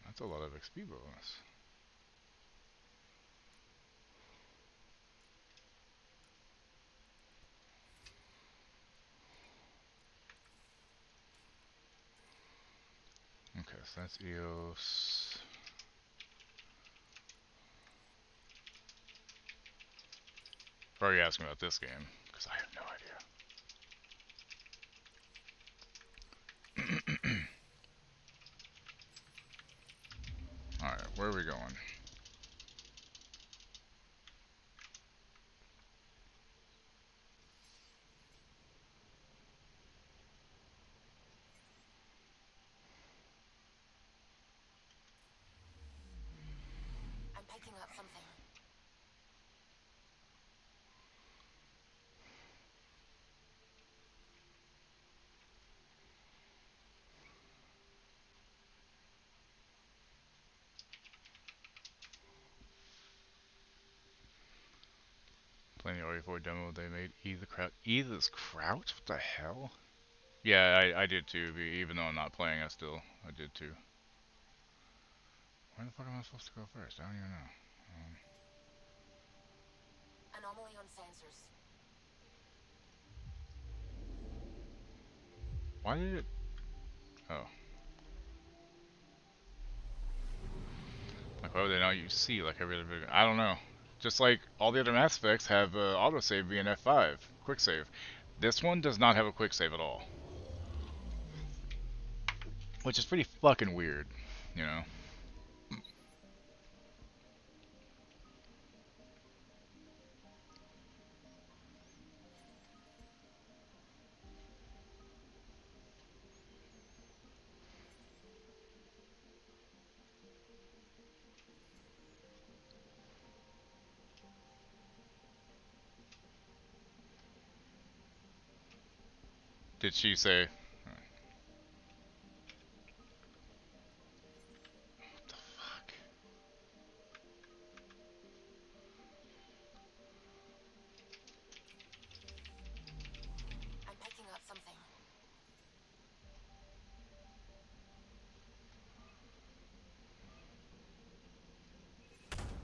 That's a lot of XP bonus. Okay, so that's EOS. Or are you asking about this game? Because I have no idea. Alright, where are we going? I'm picking up something. Playing the RE4 demo they made. Etha's Crouch? What the hell? Yeah, I did too. Even though I'm not playing, I did too. Where the fuck am I supposed to go first? I don't even know. Anomaly on sensors. Why did it... Oh. Like, why would they not use C like every other video? I don't know. Just like all the other Mass Effects have autosave being F5, quick save. This one does not have a quick save at all. Which is pretty fucking weird, you know? Did she say... What the fuck? I'm picking up something.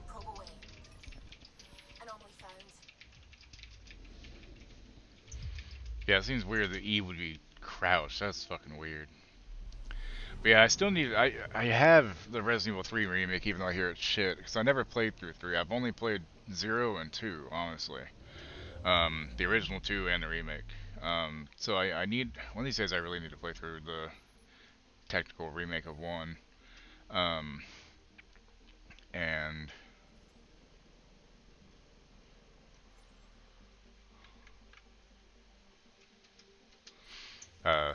Probe away. Yeah, it seems weird that E would be crouched. That's fucking weird. But yeah, I still need. I have the Resident Evil 3 remake, even though I hear it's shit, because I never played through 3. I've only played 0 and 2, honestly. The original 2 and the remake. So I need one of these days. I really need to play through the technical remake of 1. And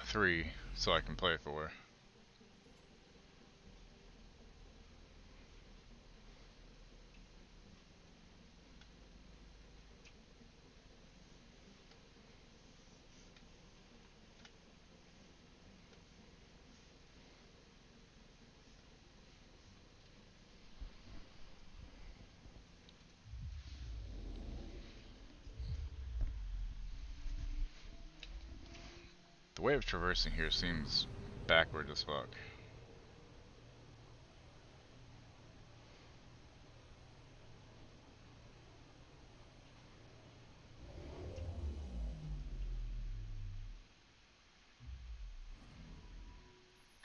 3, so I can play 4. The way of traversing here seems backward as fuck.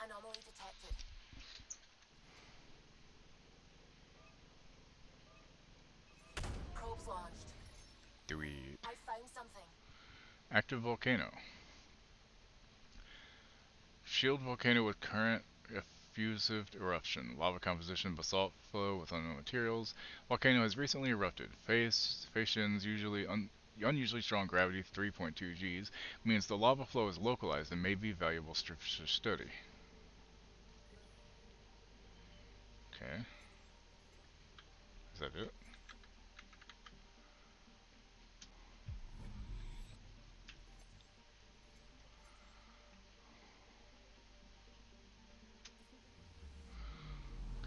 Anomaly detected. Probes launched. Do we I found something. active volcano? Shield volcano with current effusive eruption. Lava composition, basalt flow with unknown materials. Volcano has recently erupted. Facians unusually strong gravity, 3.2 Gs, means the lava flow is localized and may be valuable to study. Okay. Is that it?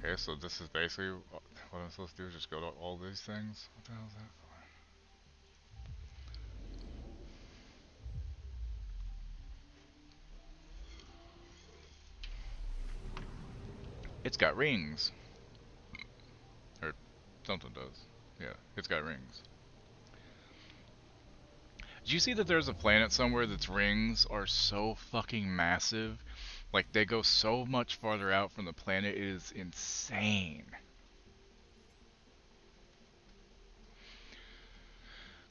Okay, so this is basically what I'm supposed to do, just go to all these things? What the hell is that for? It's got rings. Or something does. Yeah, it's got rings. Did you see that there's a planet somewhere that's rings are so fucking massive? Like, they go so much farther out from the planet, it is insane.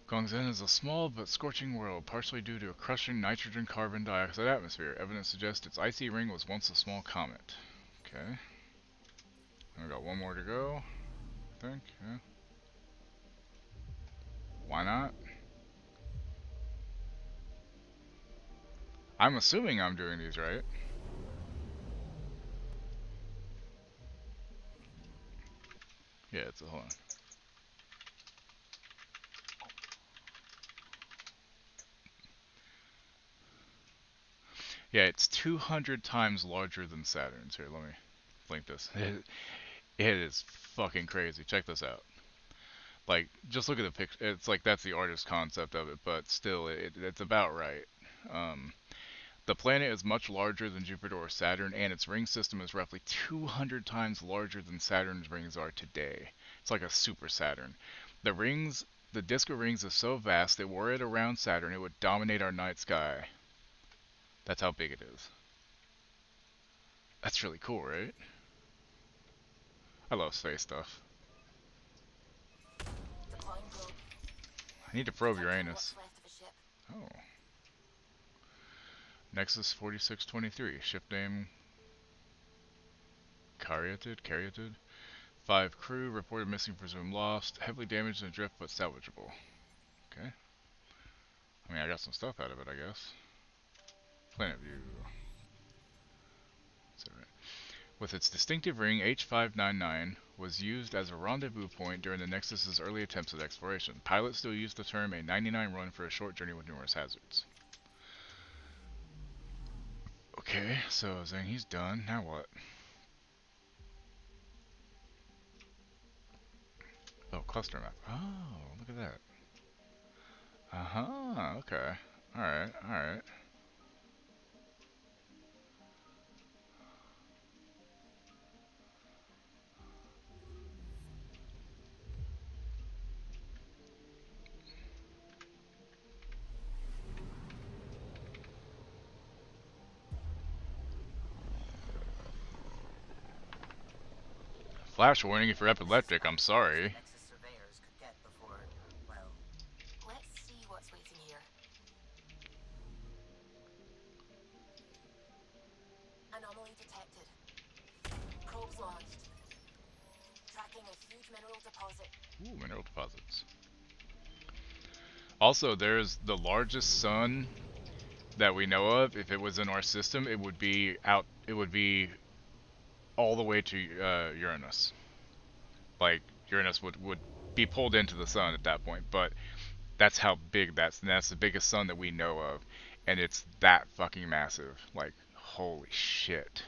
Gongzen is a small but scorching world, partially due to a crushing nitrogen carbon dioxide atmosphere. Evidence suggests its icy ring was once a small comet. Okay. I got one more to go, I think, yeah. Why not? I'm assuming I'm doing these right. Yeah, hold on. Yeah, it's 200 times larger than Saturn's. Here, let me link this. It is fucking crazy. Check this out. Like, just look at the picture. It's like that's the artist's concept of it, but still, it's about right. Um, the planet is much larger than Jupiter or Saturn, and its ring system is roughly 200 times larger than Saturn's rings are today. It's like a super Saturn. The disk of rings is so vast that were it around Saturn, it would dominate our night sky. That's how big it is. That's really cool, right? I love space stuff. Deploying probe. I need to probe Detecting Uranus. what's left of a ship. Oh. Nexus 4623. Ship name Caryatid. 5 crew reported missing, presumed lost. Heavily damaged and adrift, but salvageable. Okay. I mean, I got some stuff out of it, I guess. Planet view. Is that right? With its distinctive ring, H599 was used as a rendezvous point during the Nexus's early attempts at exploration. Pilots still use the term a 99 run for a short journey with numerous hazards. Okay, so saying he's done. Now what? Oh, cluster map. Oh, look at that. Uh-huh, okay. Alright. Flash warning if you're epileptic, I'm sorry. Nexus surveyors could get before, well... Let's see what's waiting here. Anomaly detected. Probes launched. Tracking a huge mineral deposit. Ooh, mineral deposits. Also, there's the largest sun that we know of. If it was in our system, it would be out. It would be all the way to Uranus. Like Uranus would be pulled into the sun at that point. But that's how big that's the biggest sun that we know of, and it's that fucking massive. Like holy shit.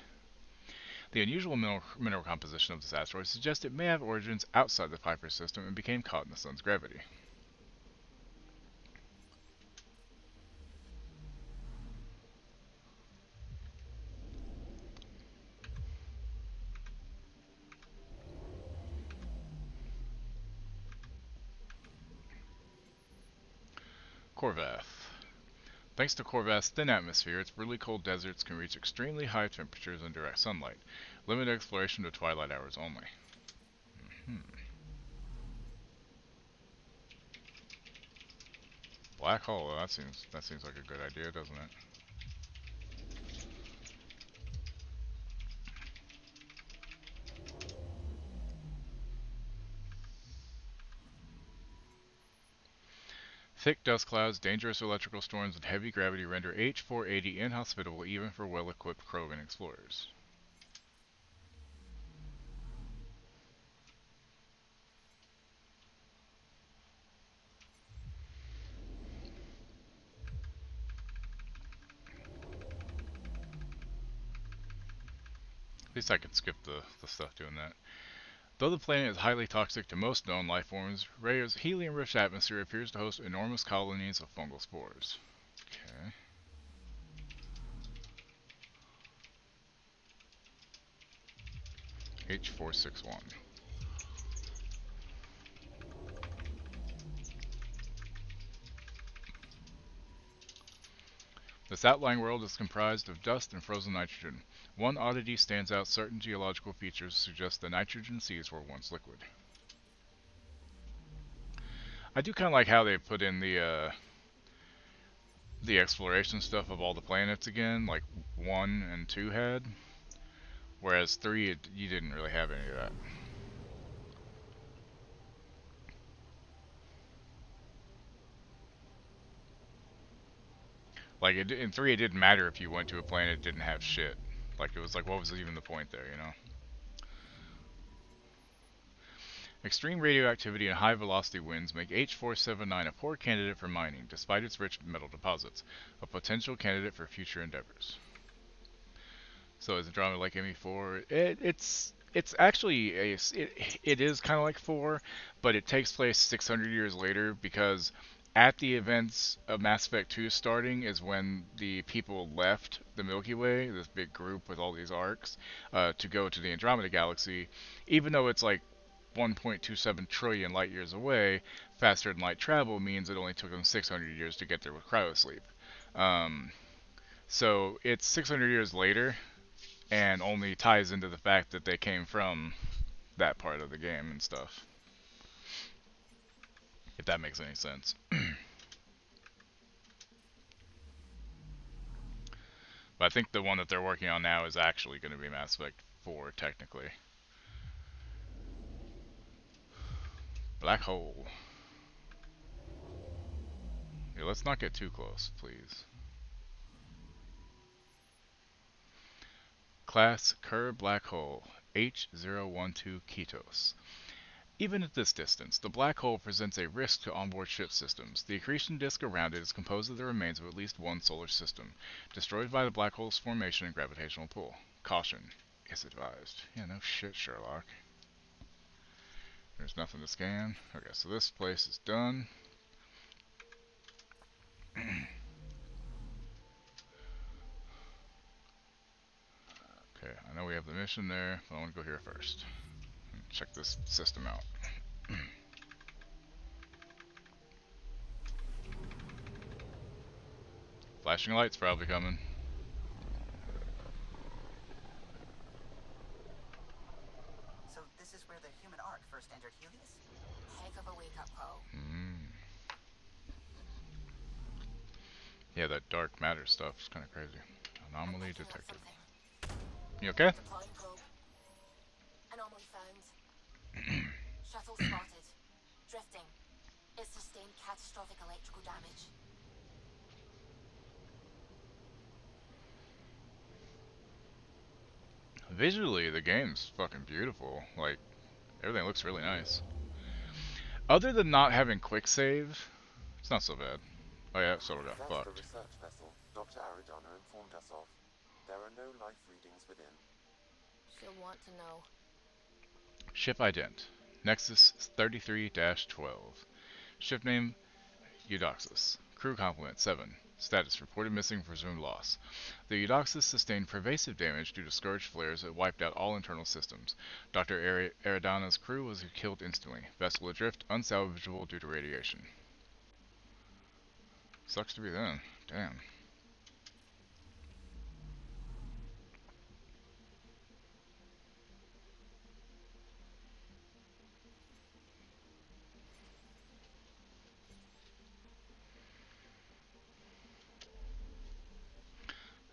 The unusual mineral composition of this asteroid suggests it may have origins outside the Kuiper system and became caught in the sun's gravity. Corvath. Thanks to Corvath's thin atmosphere, its brutally cold deserts can reach extremely high temperatures in direct sunlight. Limited exploration to twilight hours only. Black hole. That seems like a good idea, doesn't it? Thick dust clouds, dangerous electrical storms, and heavy gravity render H-480 inhospitable even for well-equipped Krogan explorers. At least I can skip the stuff doing that. Though the planet is highly toxic to most known life forms, Rhea's helium-rich atmosphere appears to host enormous colonies of fungal spores. Okay. H461. This outlying world is comprised of dust and frozen nitrogen. One oddity stands out: certain geological features suggest the nitrogen seas were once liquid. I do kind of like how they put in the exploration stuff of all the planets again, like 1 and 2 had. Whereas 3, you didn't really have any of that. Like, in 3, it didn't matter if you went to a planet that didn't have shit. Like, it was like, what was even the point there, you know? Extreme radioactivity and high-velocity winds make H479 a poor candidate for mining, despite its rich metal deposits. A potential candidate for future endeavors. So is Andromeda like ME4? It's actually it is kind of like 4, but it takes place 600 years later, because at the events of Mass Effect 2 starting is when the people left the Milky Way, this big group with all these arcs, to go to the Andromeda Galaxy. Even though it's like 1.27 trillion light years away, faster than light travel means it only took them 600 years to get there with cryosleep. So it's 600 years later, and only ties into the fact that they came from that part of the game and stuff. If that makes any sense. But I think the one that they're working on now is actually going to be Mass Effect 4, technically. Black hole. Yeah, let's not get too close, please. Class Kerr Black Hole, H012 Ketos. Even at this distance, the black hole presents a risk to onboard ship systems. The accretion disk around it is composed of the remains of at least one solar system, destroyed by the black hole's formation and gravitational pull. Caution is advised. Yeah, no shit, Sherlock. There's nothing to scan. Okay, so this place is done. Okay, I know we have the mission there, but I want to go here first. And check this system out. Flashing lights probably coming. So this is Yeah, that dark matter stuff is kind of crazy. Anomaly detected. You okay? Deploying probe. Anomaly found. Shuttle spotted. Drifting. It sustained catastrophic electrical damage. Visually, the game's fucking beautiful. Like, everything looks really nice. Other than not having quick save, it's not so bad. Oh yeah, so got That's the fucked. research vessel Dr. Aridana informed us of. There are no life readings within. She'll want to know. Ship ident. Nexus 33-12. Ship name Eudoxus. Crew complement 7. Status reported missing, presumed loss. The Eudoxus sustained pervasive damage due to scourge flares that wiped out all internal systems. Dr. Aridana's crew was killed instantly. Vessel adrift, unsalvageable due to radiation. Sucks to be them. Damn.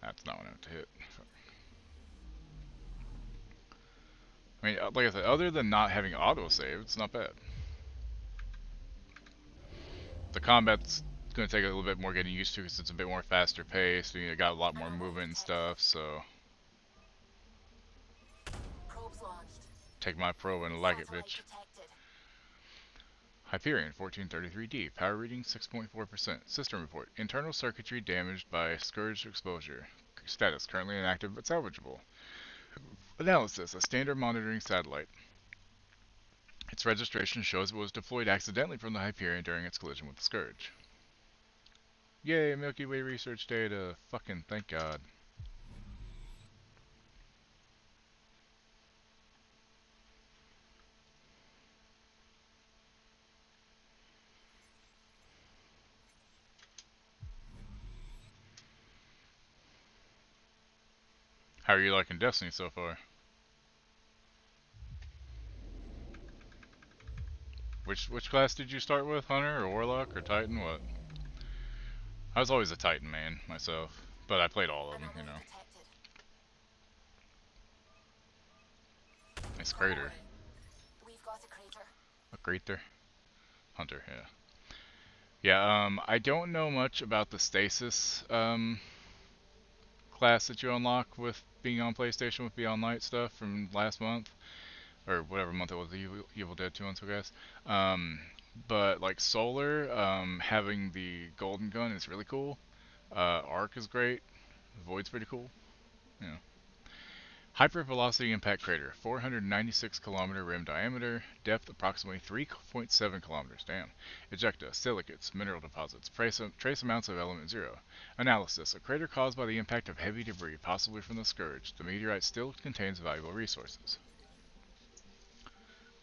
That's not what I meant to hit. I mean, like I said, other than not having autosave, it's not bad. The combat's going to take a little bit more getting used to because it's a bit more faster paced. You got a lot more movement and stuff, so... Probes launched. Take my probe and like it, bitch. Detected. Hyperion 1433D. Power reading 6.4%. System report. Internal circuitry damaged by scourge exposure. Status currently inactive but salvageable. Analysis. A standard monitoring satellite. Its registration shows it was deployed accidentally from the Hyperion during its collision with the Scourge. Yay, Milky Way research data. Fucking thank God. How are you liking Destiny so far? Which class did you start with? Hunter or Warlock or Titan? What? I was always a Titan man myself, but I played all of them, you know. Nice crater. We've got a crater. A crater? Hunter, yeah. Yeah, I don't know much about the stasis, class that you unlock with being on PlayStation with Beyond Light stuff from last month. Or whatever month it was, Evil Dead 2 months ago, guys. But like Solar, having the golden gun is really cool. Arc is great. Void's pretty cool. Yeah. Hypervelocity impact crater, 496 kilometer rim diameter, depth approximately 3.7 kilometers. Damn. Ejecta, silicates, mineral deposits, trace amounts of element 0. Analysis, a crater caused by the impact of heavy debris, possibly from the Scourge. The meteorite still contains valuable resources.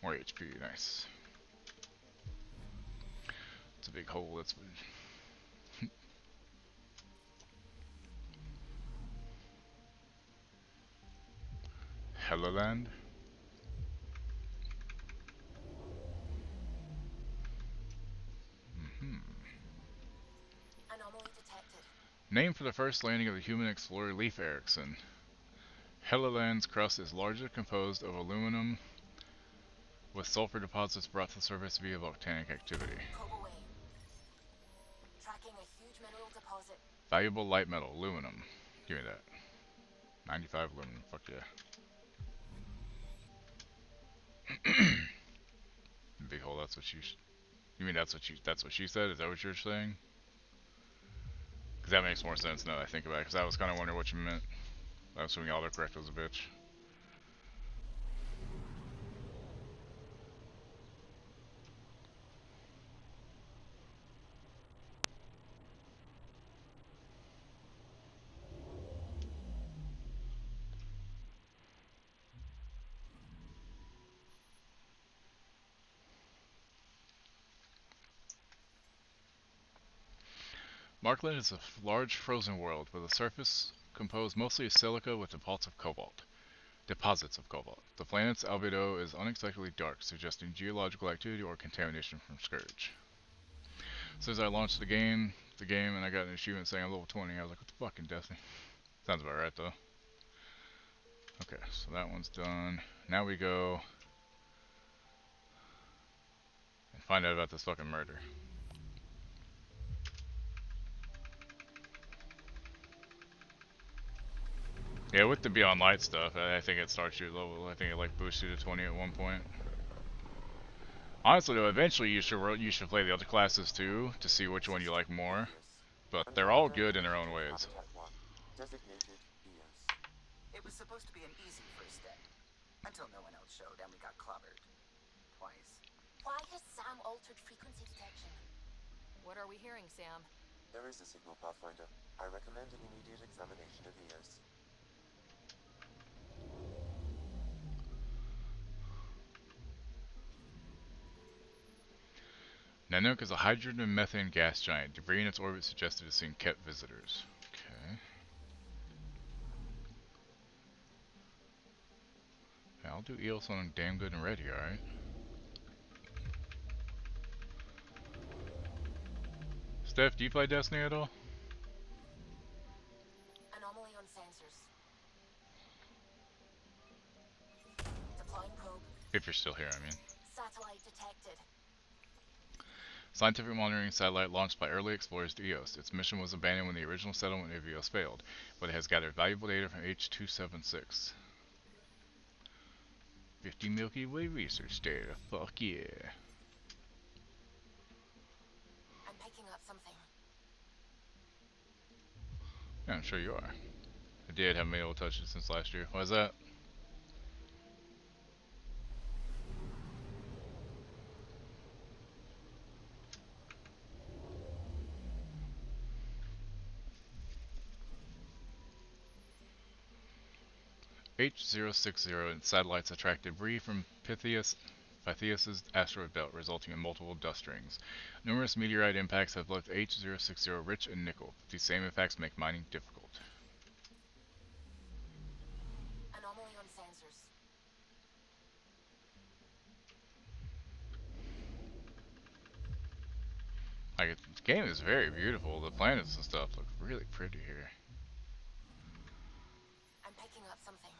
More HP, nice. It's a big hole, that's Helloland. Anomaly detected. Named for the first landing of the human explorer Leif Erikson. Helloland's crust is largely composed of aluminum with sulfur deposits brought to the surface via volcanic activity. Probe away. Tracking a huge mineral deposit. Valuable light metal, aluminum. Give me that. 95 aluminum, fuck yeah. Big hole, that's what you mean that's what she said? Is that what you're saying? Because that makes more sense now that I think about it, because I was kind of wondering what you meant. I was assuming autocorrect was a bitch. Markland is a large frozen world with a surface composed mostly of silica with deposits of cobalt. The planet's albedo is unexpectedly dark, suggesting geological activity or contamination from Scourge. Since I launched the game, the game and I got an achievement saying I'm level 20. I was like, what the fucking Destiny? Sounds about right though. Okay, so that one's done. Now we go and find out about this fucking murder. Yeah, with the Beyond Light stuff, I think it starts you level. I think it like boosts you to 20 at one point. Honestly, though, eventually you should play the other classes too to see which one you like more. But they're all good in their own ways. Designated EOS. It was supposed to be an easy first step, until no one else showed and we got clobbered. Twice. Why has Sam altered frequency detection? What are we hearing, Sam? There is a signal, Pathfinder. I recommend an immediate examination of EOS. Nanook is a hydrogen and methane gas giant. Debris in its orbit suggested as seeing kept visitors. Okay. Yeah, I'll do EOS on damn good and ready, alright? Steph, do you play Destiny at all? Anomaly on sensors. Deploying probe. If you're still here, I mean. Satellite detected. Scientific monitoring satellite launched by early explorers to EOS. Its mission was abandoned when the original settlement of EOS failed, but it has gathered valuable data from H276. 50 Milky Way research data. Fuck yeah. I'm picking up something. Yeah, I'm sure you are. I did haven't been able to touch it since last year. Why is that? H060 and satellites attract debris from Pythias' asteroid belt, resulting in multiple dust rings. Numerous meteorite impacts have left H060 rich in nickel. These same impacts make mining difficult. Anomaly on sensors. Like, the game is very beautiful. The planets and stuff look really pretty here. I'm picking up something.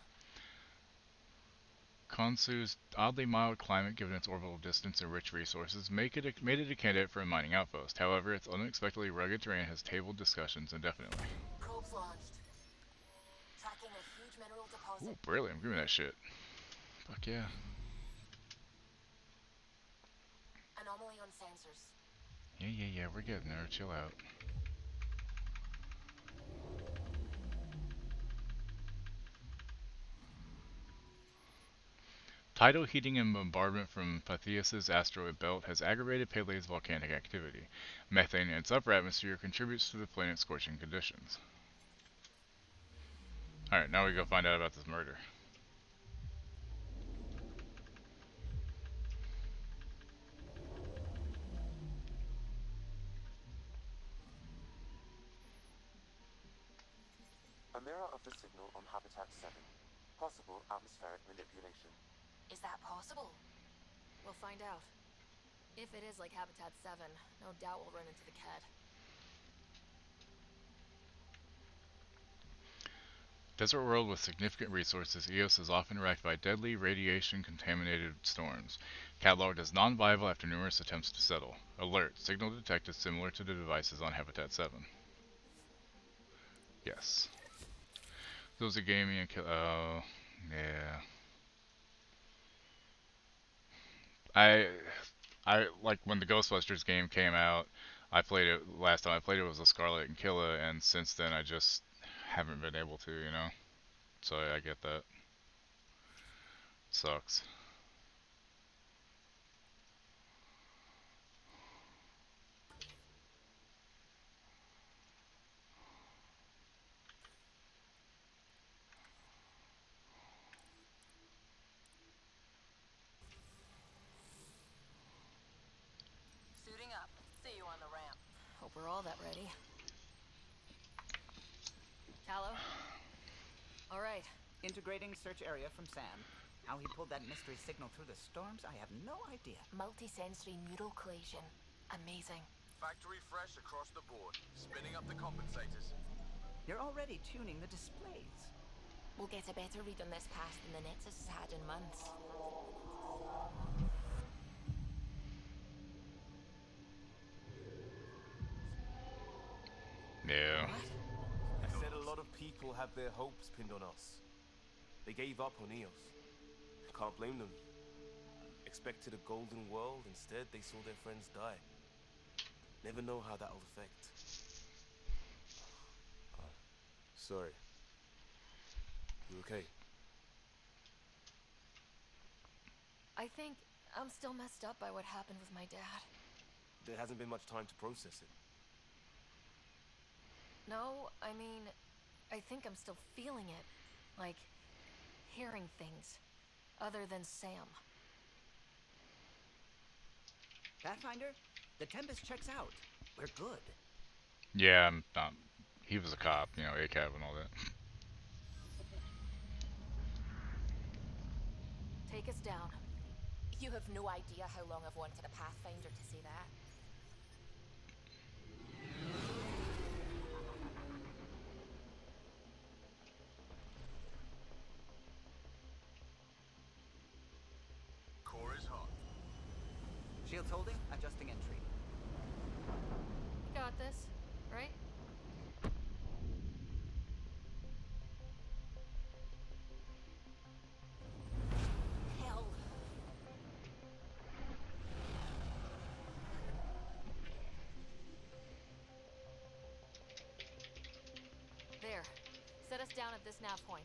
Khonsu's oddly mild climate, given its orbital distance and rich resources, made it a candidate for a mining outpost. However, its unexpectedly rugged terrain has tabled discussions indefinitely. Probes launched. Tracking a huge mineral deposit. Ooh, brilliant. Give me that shit. Fuck yeah. Anomaly on sensors. Yeah, we're getting there. Chill out. Tidal heating and bombardment from Pythias' asteroid belt has aggravated Pele's volcanic activity. Methane in its upper atmosphere contributes to the planet's scorching conditions. Alright, now we go find out about this murder. A mirror of the signal on Habitat 7. Possible atmospheric manipulation. Is that possible? We'll find out. If it is like Habitat 7, no doubt we'll run into the Ked. Desert world with significant resources, EOS is often wrecked by deadly radiation-contaminated storms. Cataloged as non-viable after numerous attempts to settle. Alert. Signal detected similar to the devices on Habitat 7. Yes. Those are gaming and yeah. I like when the Ghostbusters game came out, I played it last time I played it was a Scarlet and Killa, and since then I just haven't been able to, you know. So I get that. Sucks. Suiting up. See you on the ramp. Hope we're all that ready. Callow? All right. Integrating search area from Sam. How he pulled that mystery signal through the storms, I have no idea. Multisensory neural collision. Amazing. Factory fresh across the board. Spinning up the compensators. You're already tuning the displays. We'll get a better read on this pass than the Nexus has had in months. Yeah. I said a lot of people have their hopes pinned on us. They gave up on Eos. Can't blame them. Expected a golden world, instead they saw their friends die. Never know how that'll affect. Sorry. You okay? I think I'm still messed up by what happened with my dad. There hasn't been much time to process it. No, I mean, I think I'm still feeling it. Like, hearing things. Other than Sam. Pathfinder, the Tempest checks out. We're good. Yeah, I'm not. He was a cop, you know, ACAB and all that. Take us down. You have no idea how long I've wanted a Pathfinder to say that. Core is hot. Shields holding, adjusting entry. You got this, right? Hell. There. Set us down at this nav point.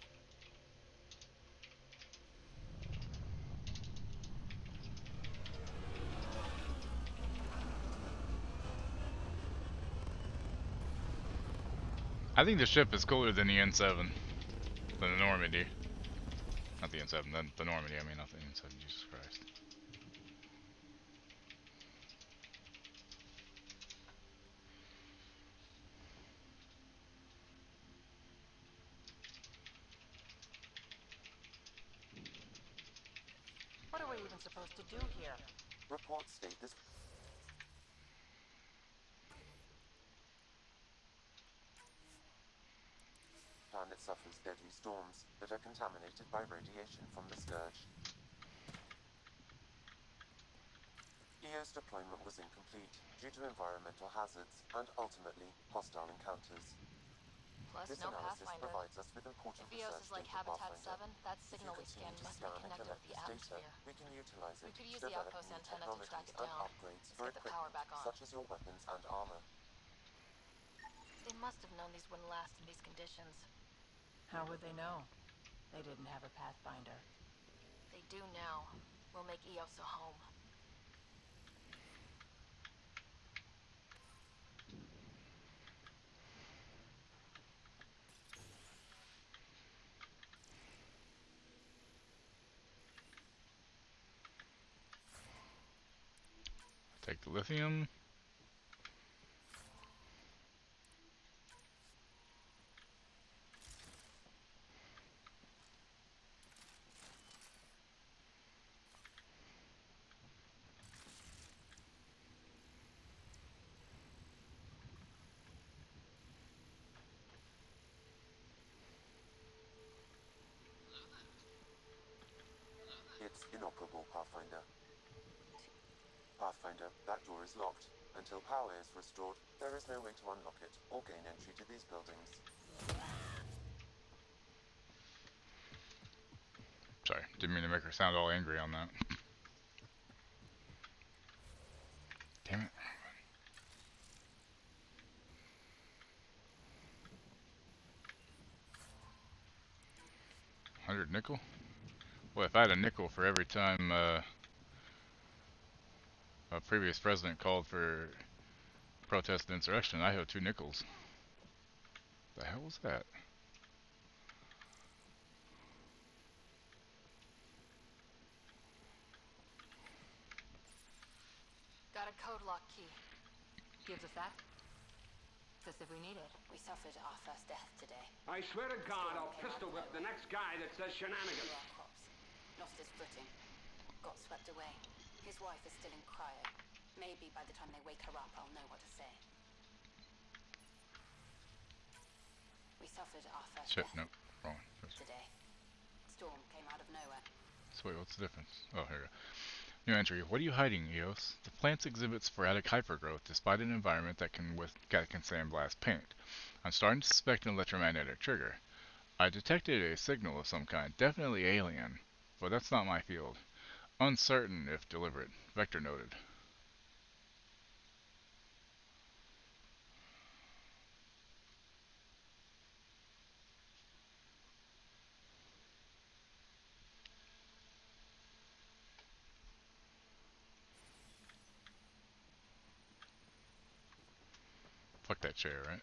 I think the ship is cooler than the N7. Than the Normandy. Not the N7, the Normandy, I mean, not the N7, Jesus Christ. What are we even supposed to do here? Reports state this planet suffers deadly storms that are contaminated by radiation from the Scourge. EO's deployment was incomplete due to environmental hazards and ultimately hostile encounters. Plus, This no analysis Pathfinder. provides us with important If EOS research is like data, Habitat Pathfinder. 7, that If signal you we continue scan to must be scan and connected collect with the this data, atmosphere. we can utilize it We could to use the develop outpost new antenna to track technologies it and down. upgrades Let's for get the power equipment back on. such as your weapons and armor. They must have known these wouldn't last in these conditions. How would they know? They didn't have a Pathfinder. They do now. We'll make EOS a home. Take the lithium. It's inoperable, Pathfinder. Pathfinder, that door is locked. Until power is restored, there is no way to unlock it or gain entry to these buildings. Sorry, didn't mean to make her sound all angry on that. Damn it. 100 nickel? Well, if I had a nickel for every time a previous president called for protest and insurrection, I have 2 nickels. The hell was that? Got a code lock key. Gives us access if we need it. We suffered our first death today. I swear to God, I'll pistol whip the next guy that says shenanigans. Through our crops. Lost his footing. Got swept away. His wife is still in cryo. Maybe by the time they wake her up, I'll know what to say. We suffered our first Shit, death nope, wrong. today. Storm came out of nowhere. So wait, what's the difference? Oh, here we go. New entry. What are you hiding, Eos? The plants exhibit sporadic hypergrowth despite an environment that can sandblast paint. I'm starting to suspect an electromagnetic trigger. I detected a signal of some kind, definitely alien, but that's not my field. Uncertain if deliberate. Vector noted. Fuck that chair, right?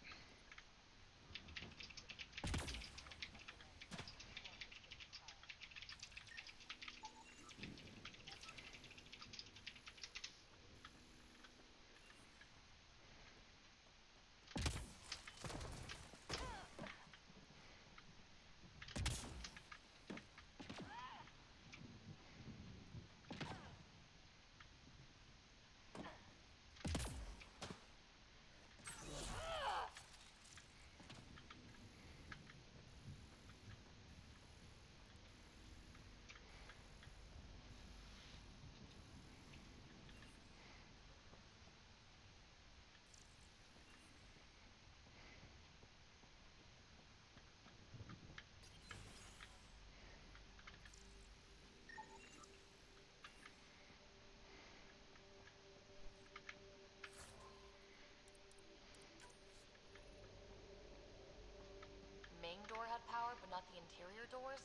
Main door had power, but not the interior doors?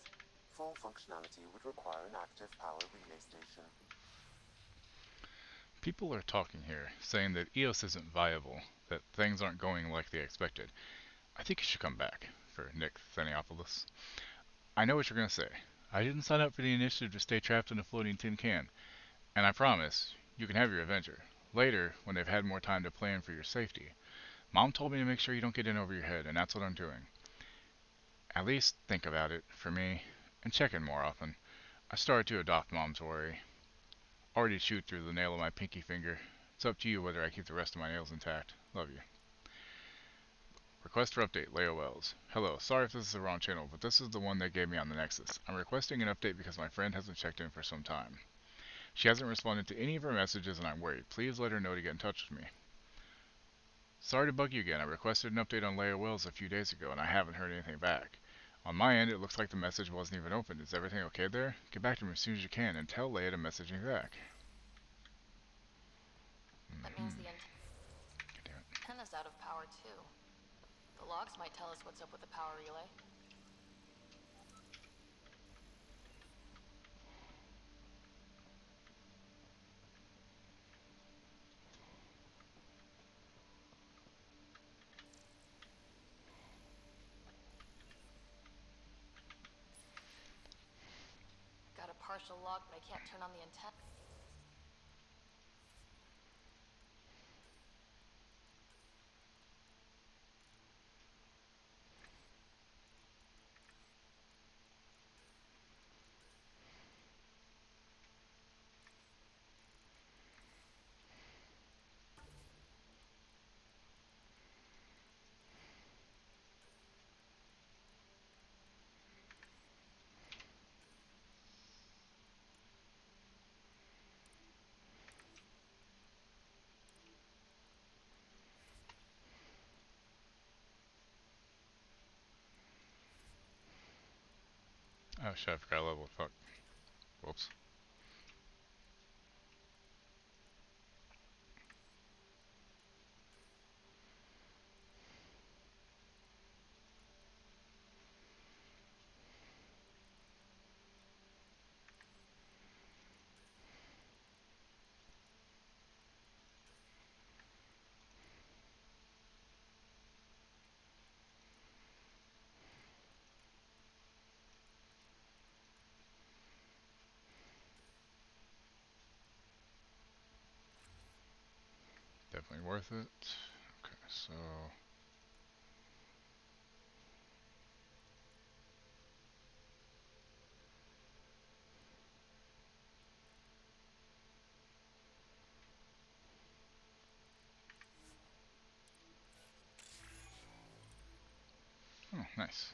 Full functionality would require an active power relay station. People are talking here, saying that EOS isn't viable, that things aren't going like they expected. I think you should come back. For Nick Theniopoulos. I know what you're going to say. I didn't sign up for the initiative to stay trapped in a floating tin can. And I promise, you can have your adventure. Later, when they've had more time to plan for your safety. Mom told me to make sure you don't get in over your head, and that's what I'm doing. At least think about it, for me, and check in more often. I started to adopt Mom's worry. Already chewed through the nail of my pinky finger. It's up to you whether I keep the rest of my nails intact. Love you. Request for update, Leo Wells. Hello, sorry if this is the wrong channel, but this is the one they gave me on the Nexus. I'm requesting an update because my friend hasn't checked in for some time. She hasn't responded to any of her messages and I'm worried. Please let her know to get in touch with me. Sorry to bug you again. I requested an update on Leo Wells a few days ago and I haven't heard anything back. On my end, it looks like the message wasn't even opened. Is everything okay there? Get back to me as soon as you can and tell Leia to message me back. That means the antenna's out of power, too. The logs might tell us what's up with the power relay. Got a partial log, but I can't turn on the antenna. Oh shit, I forgot level. Fuck. Whoops. Definitely worth it. Okay, so... Oh, nice.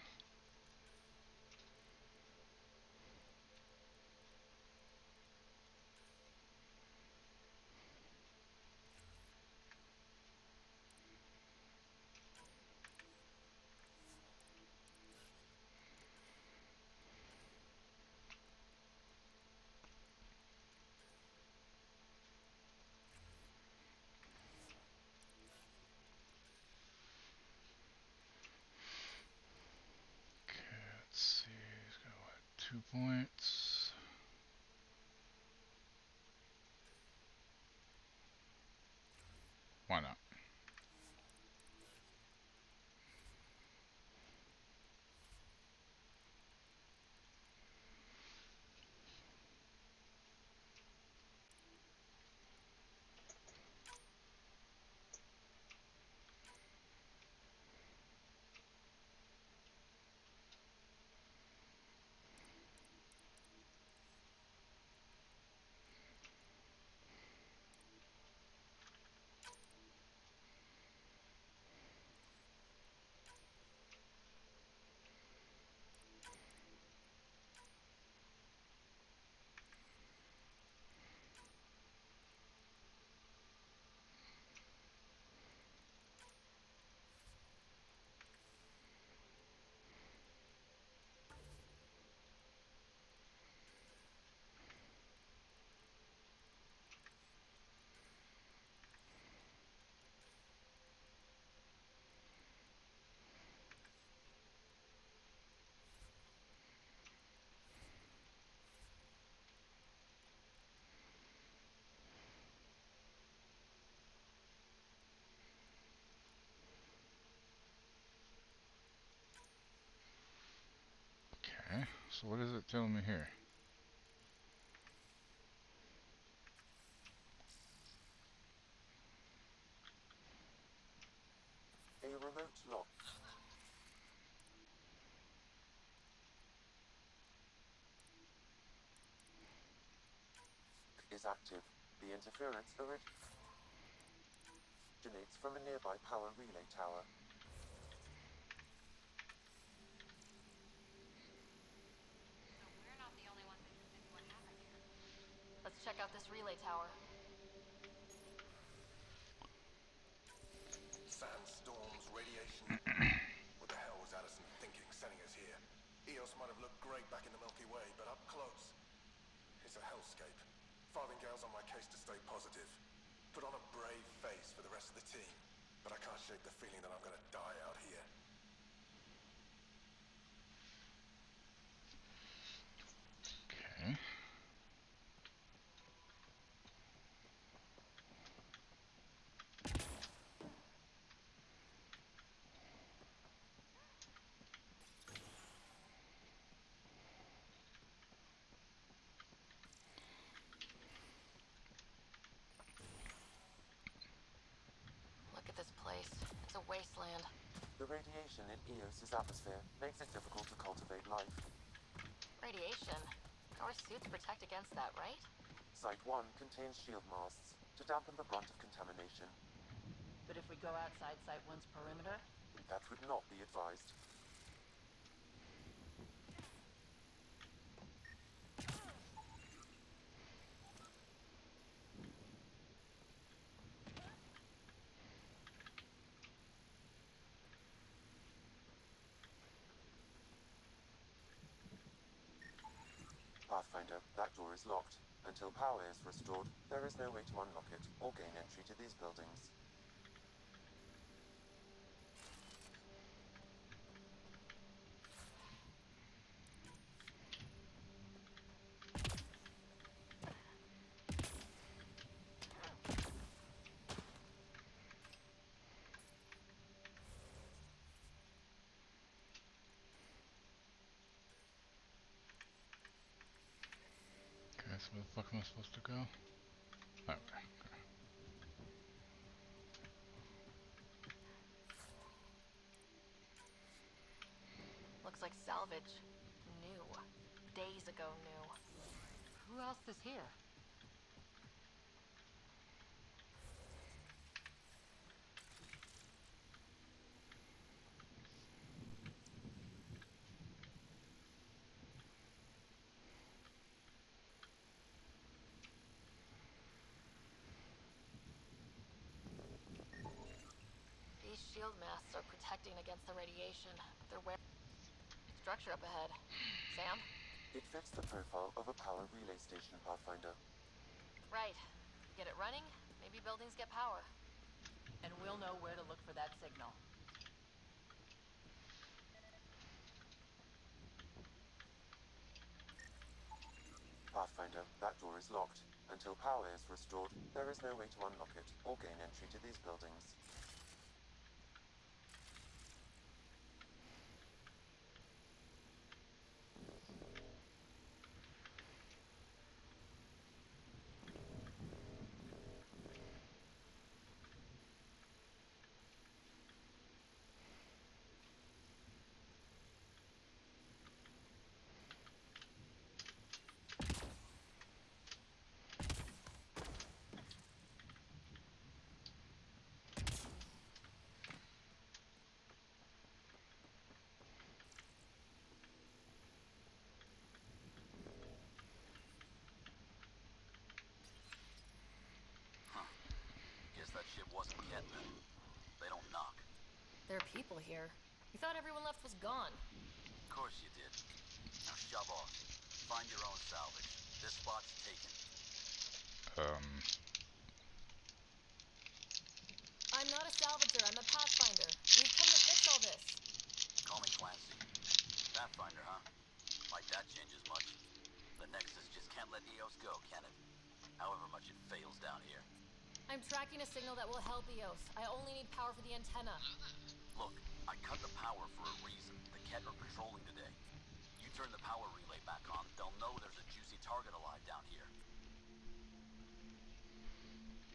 Let's see, he's got what, 2 points? Why not? Okay, so what is it telling me here? A remote lock is active. The interference originates from a nearby power relay tower. So we're not the only ones interested in what happened here. Let's check out this relay tower. Sandstorms, radiation. What the hell was Addison thinking sending us here? Eos might have looked great back in the Milky Way, but up close, it's a hellscape. Farthingale's on my case to stay positive. Put on a brave face for the rest of the team, but I can't shake the feeling that I'm gonna die out here. Okay. Look at this place. It's a wasteland. The radiation in Eos's atmosphere makes it difficult to cultivate life. Radiation? Our suits protect against that, right? Site 1 contains shield masts to dampen the brunt of contamination. But if we go outside Site 1's perimeter? That would not be advised. Pathfinder, that door is locked. Until power is restored, there is no way to unlock it or gain entry to these buildings. Okay, so where the fuck am I supposed to go? That way. Okay. Looks like salvage. New. Days ago new. Who else is here? shield masts are protecting against the radiation, but they're wearing structure up ahead. Sam? It fits the profile of a power relay station, Pathfinder. Right. Get it running, maybe buildings get power. And we'll know where to look for that signal. Pathfinder, that door is locked. Until power is restored, there is no way to unlock it or gain entry to these buildings. Guess that ship wasn't Ket then. They don't knock. There are people here. We thought everyone left was gone. Of course you did. Now shove off. Find your own salvage. This spot's taken. I'm not a salvager, I'm a pathfinder. We've come to fix all this. Call me Clancy. Pathfinder, huh? Like that changes much. The Nexus just can't let EOS go, can it? However much it fails down here. I'm tracking a signal that will help EOS. I only need power for the antenna. Look, I cut the power for a reason. The Ket are patrolling today. You turn the power relay back on, they'll know there's a juicy target alive down here.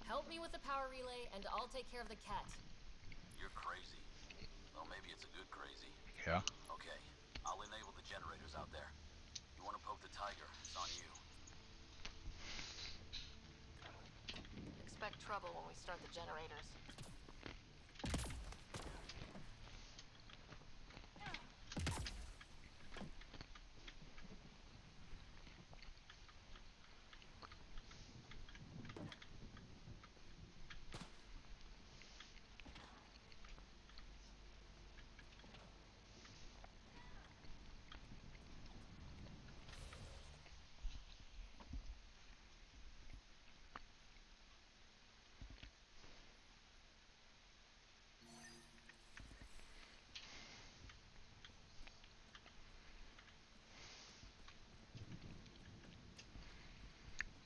Help me with the power relay, and I'll take care of the cat. You're crazy. Well, maybe it's a good crazy. Yeah. Okay, I'll enable the generators out there. You want to poke the tiger, it's on you. Expect trouble when we start the generators.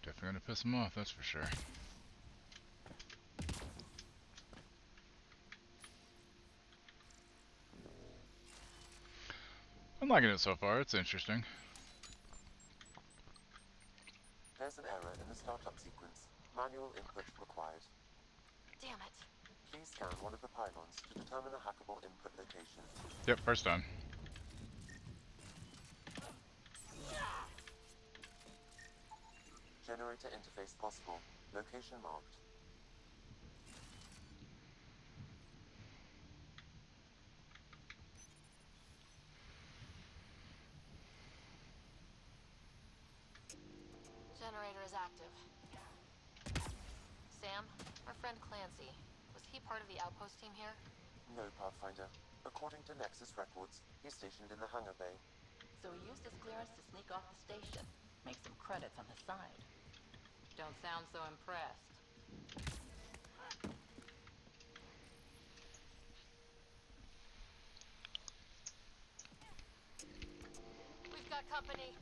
Definitely gonna piss him off, that's for sure. I'm liking it so far, it's interesting. There's an error in the startup sequence. Manual input required. Damn it. Please scan one of the pylons to determine a hackable input location. Yep, first done. Generator interface possible. Location marked. Generator is active. Sam, our friend Clancy, was he part of the outpost team here? No, Pathfinder. According to Nexus records, he's stationed in the hangar bay. So he used his clearance to sneak off the station. Make some credits on the side. Don't sound so impressed. We've got company.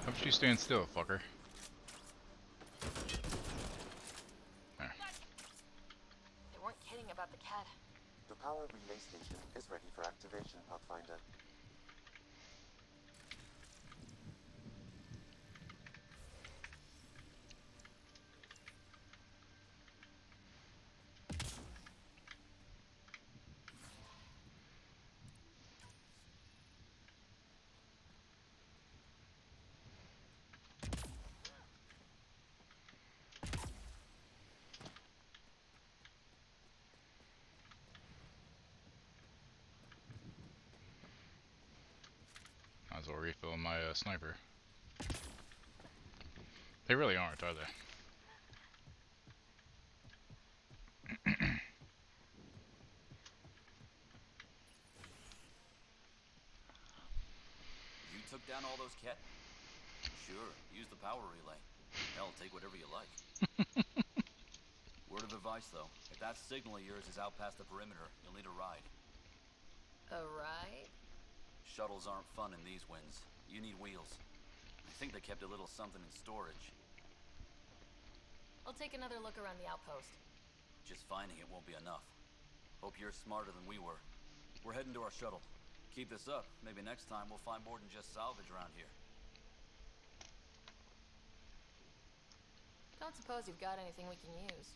How about you stand still, fucker? There. They weren't kidding about the cat. The power relay station is ready for activation, Pathfinder. as well refill my sniper. They really aren't, are they? You took down all those cat... Sure, use the power relay. Hell, take whatever you like. Word of advice, though. If that signal of yours is out past the perimeter, you'll need a ride. A ride? Shuttles aren't fun in these winds. You need wheels. I think they kept a little something in storage. I'll take another look around the outpost. Just finding it won't be enough. Hope you're smarter than we were. We're heading to our shuttle. Keep this up. Maybe next time we'll find more than just salvage around here. Don't suppose you've got anything we can use.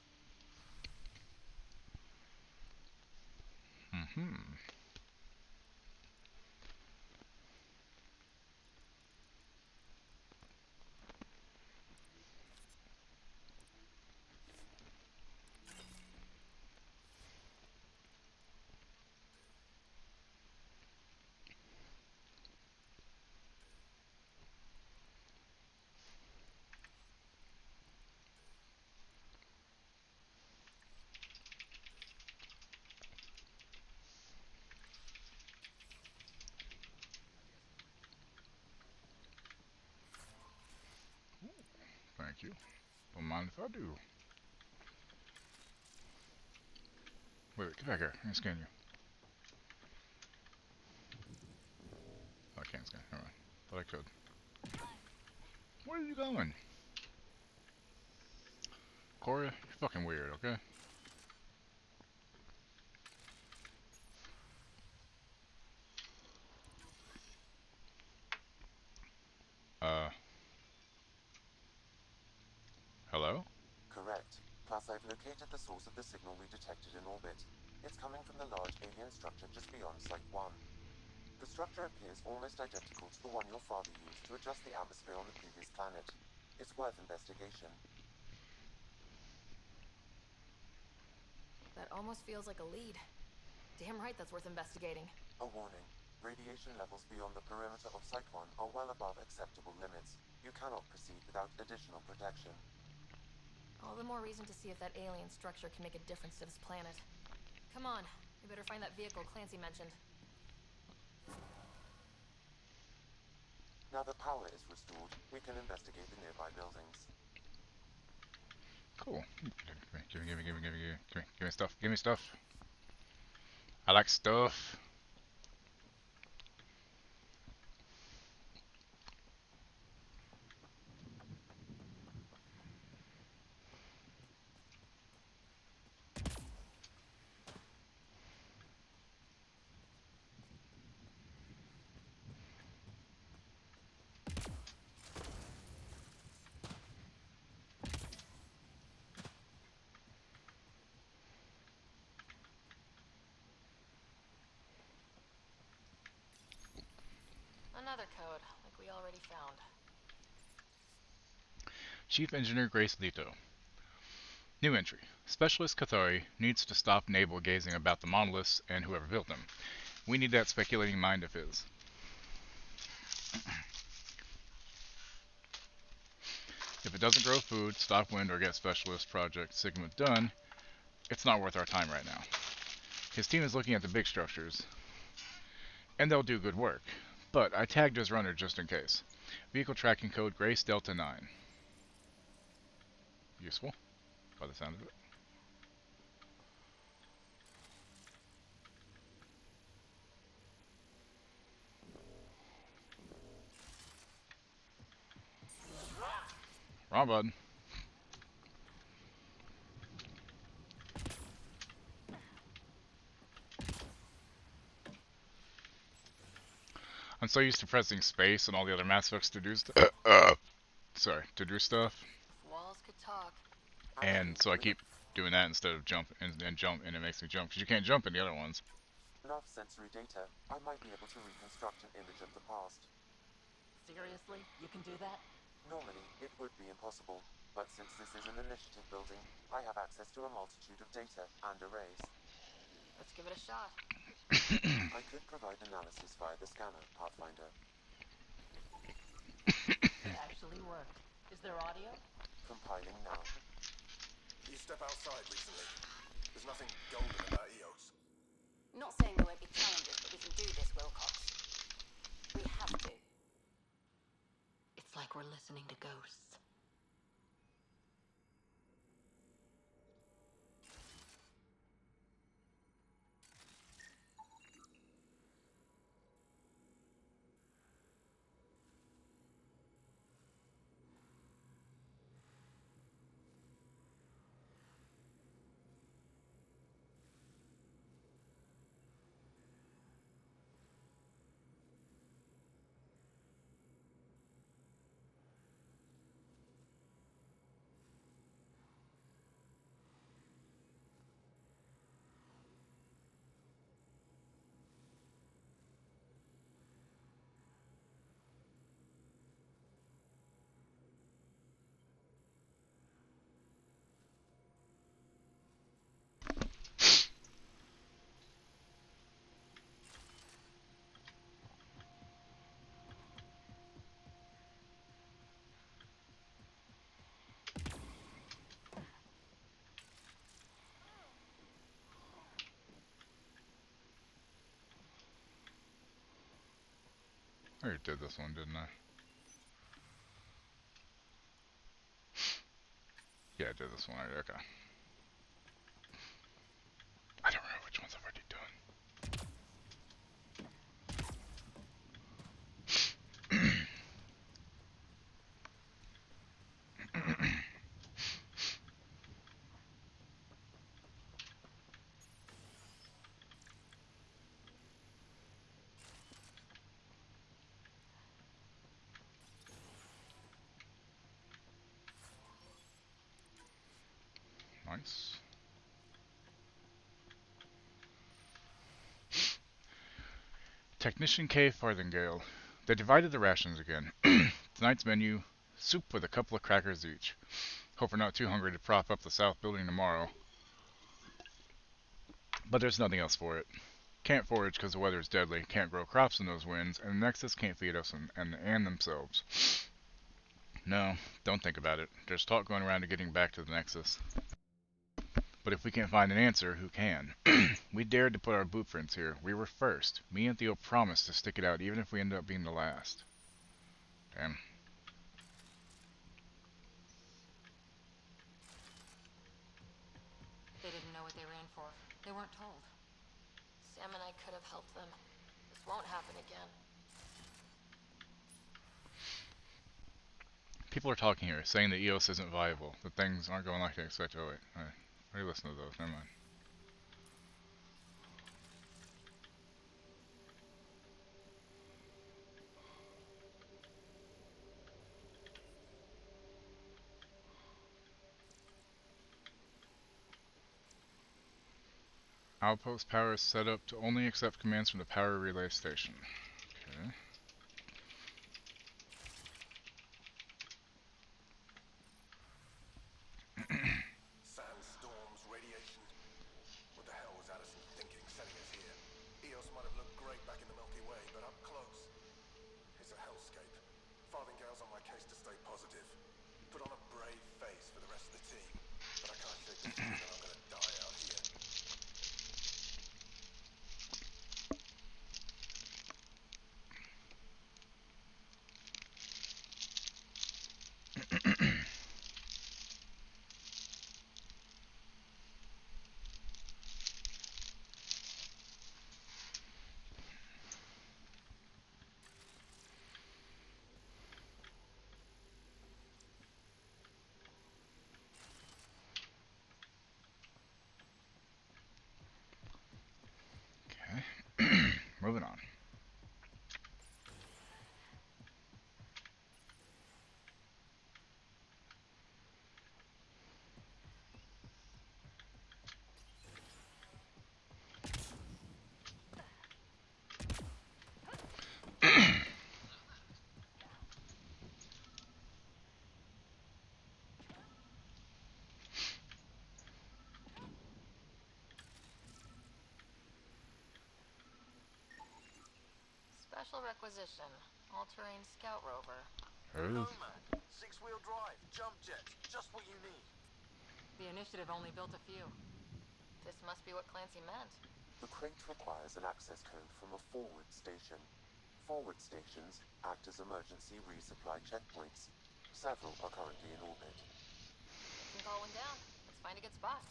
Thank you. Don't mind if I do. Wait, get back here. Let me scan you. Oh, I can't scan. Never mind. But I could. Where are you going? Cora, you're fucking weird, okay? Hello? Correct. Plus, I've located the source of the signal we detected in orbit. It's coming from the large alien structure just beyond Site 1. The structure appears almost identical to the one your father used to adjust the atmosphere on the previous planet. It's worth investigation. That almost feels like a lead. Damn right that's worth investigating. A warning. Radiation levels beyond the perimeter of Site 1 are well above acceptable limits. You cannot proceed without additional protection. All the more reason to see if that alien structure can make a difference to this planet. Come on, we better find that vehicle Clancy mentioned. Now the power is restored, we can investigate the nearby buildings. Cool. Give me stuff. Give me stuff. I like stuff. Another code, like we already found. Chief Engineer Grace Leto. New entry. Specialist Cathari needs to stop navel gazing about the monoliths and whoever built them. We need that speculating mind of his. If it doesn't grow food, stop wind, or get Specialist Project Sigma done, it's not worth our time right now. His team is looking at the big structures, and they'll do good work. But I tagged his runner just in case. Vehicle tracking code Grace Delta 9. Useful, by the sound of it. Wrong button. I'm so used to pressing space and all the other Mass Effects to do stuff. To do stuff. If walls could talk. And so I keep doing that instead of jump, and it makes me jump because you can't jump in the other ones. Enough sensory data, I might be able to reconstruct an image of the past. Seriously? You can do that? Normally, it would be impossible, but since this is an initiative building, I have access to a multitude of data and arrays. Let's give it a shot. I could provide analysis via the scanner, Pathfinder. actually worked. Is there audio? Compiling now. You step outside recently. There's nothing golden about EOS. Not saying there won't be challenges, but we can do this, Wilcox. We have to. It's like we're listening to ghosts. I already did this one, didn't I? Yeah, I did this one already. Okay. I don't remember which ones I've already done. Nice. Technician K. Farthingale. They divided the rations again. Tonight's menu, soup with a couple of crackers each. Hope we're not too hungry to prop up the south building tomorrow. But there's nothing else for it. Can't forage because the weather is deadly, can't grow crops in those winds, and the Nexus can't feed us and themselves. No, don't think about it. There's talk going around to getting back to the Nexus. But if we can't find an answer, who can? We dared to put our bootprints here. We were first. Me and Theo promised to stick it out even if we end up being the last. Damn. They didn't know what they were in for. They weren't told. Sam and I could have helped them. This won't happen again. People are talking here, saying that EOS isn't viable, that things aren't going like they expect. Oh wait, I already listened to those, never mind. Outpost power is set up to only accept commands from the power relay station. Okay. Sandstorms, radiation. What the hell was Addison thinking sending us here? EOS might have looked great back in the Milky Way, but up close, it's a hellscape. Farthingale's on my case to stay positive. Put on a brave face for the rest of the team, but I can't shake the feeling that I'm gonna die out here. Okay. Moving on. Special requisition. All-terrain scout rover. A Nomad, 6-wheel drive, jump jets, just what you need. The initiative only built a few. This must be what Clancy meant. The crate requires an access code from a forward station. Forward stations act as emergency resupply checkpoints. Several are currently in orbit. We can call one down. Let's find a good spot.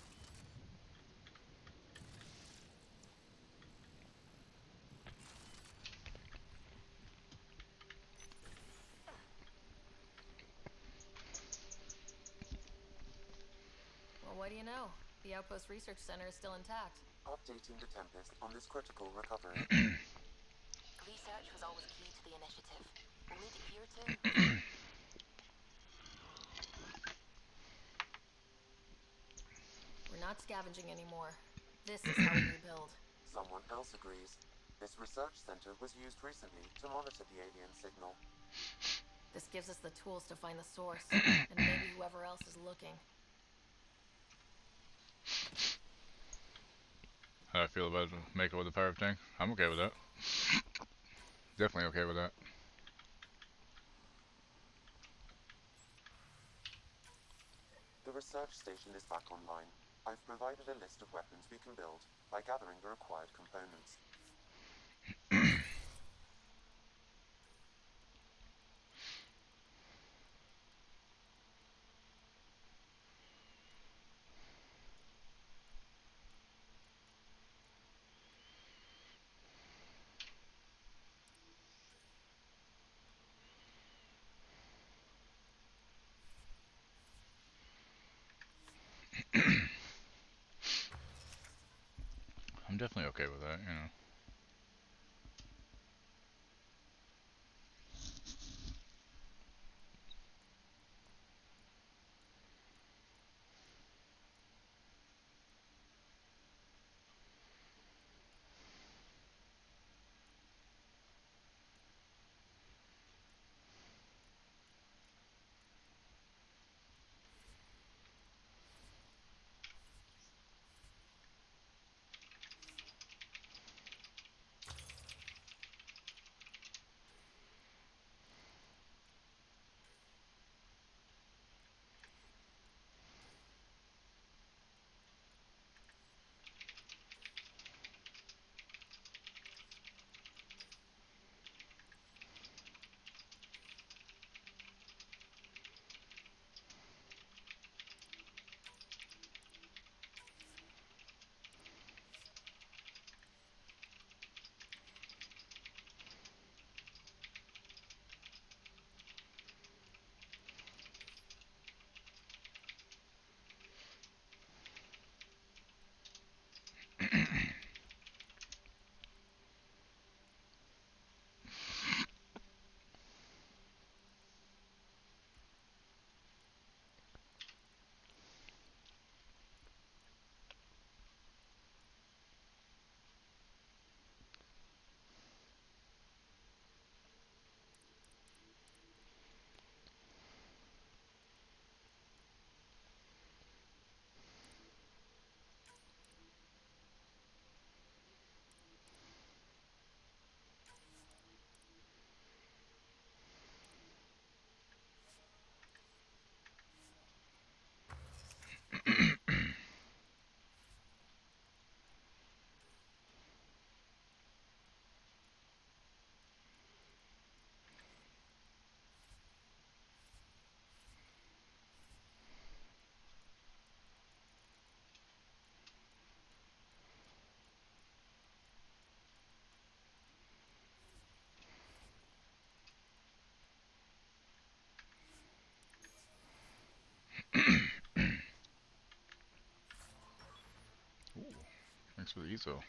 Well, what do you know? The Outpost Research Center is still intact. Updating the Tempest on this critical recovery. Research was always key to the initiative. We'll need it here too. We're not scavenging anymore. This is how we rebuild. Someone else agrees. This research center was used recently to monitor the alien signal. This gives us the tools to find the source, and maybe whoever else is looking. How do I feel about the makeover of the pirate tank? I'm okay with that. Definitely okay with that. The research station is back online. I've provided a list of weapons we can build by gathering the required components. I'm definitely okay with that, you know. Ooh, thanks for the ESO.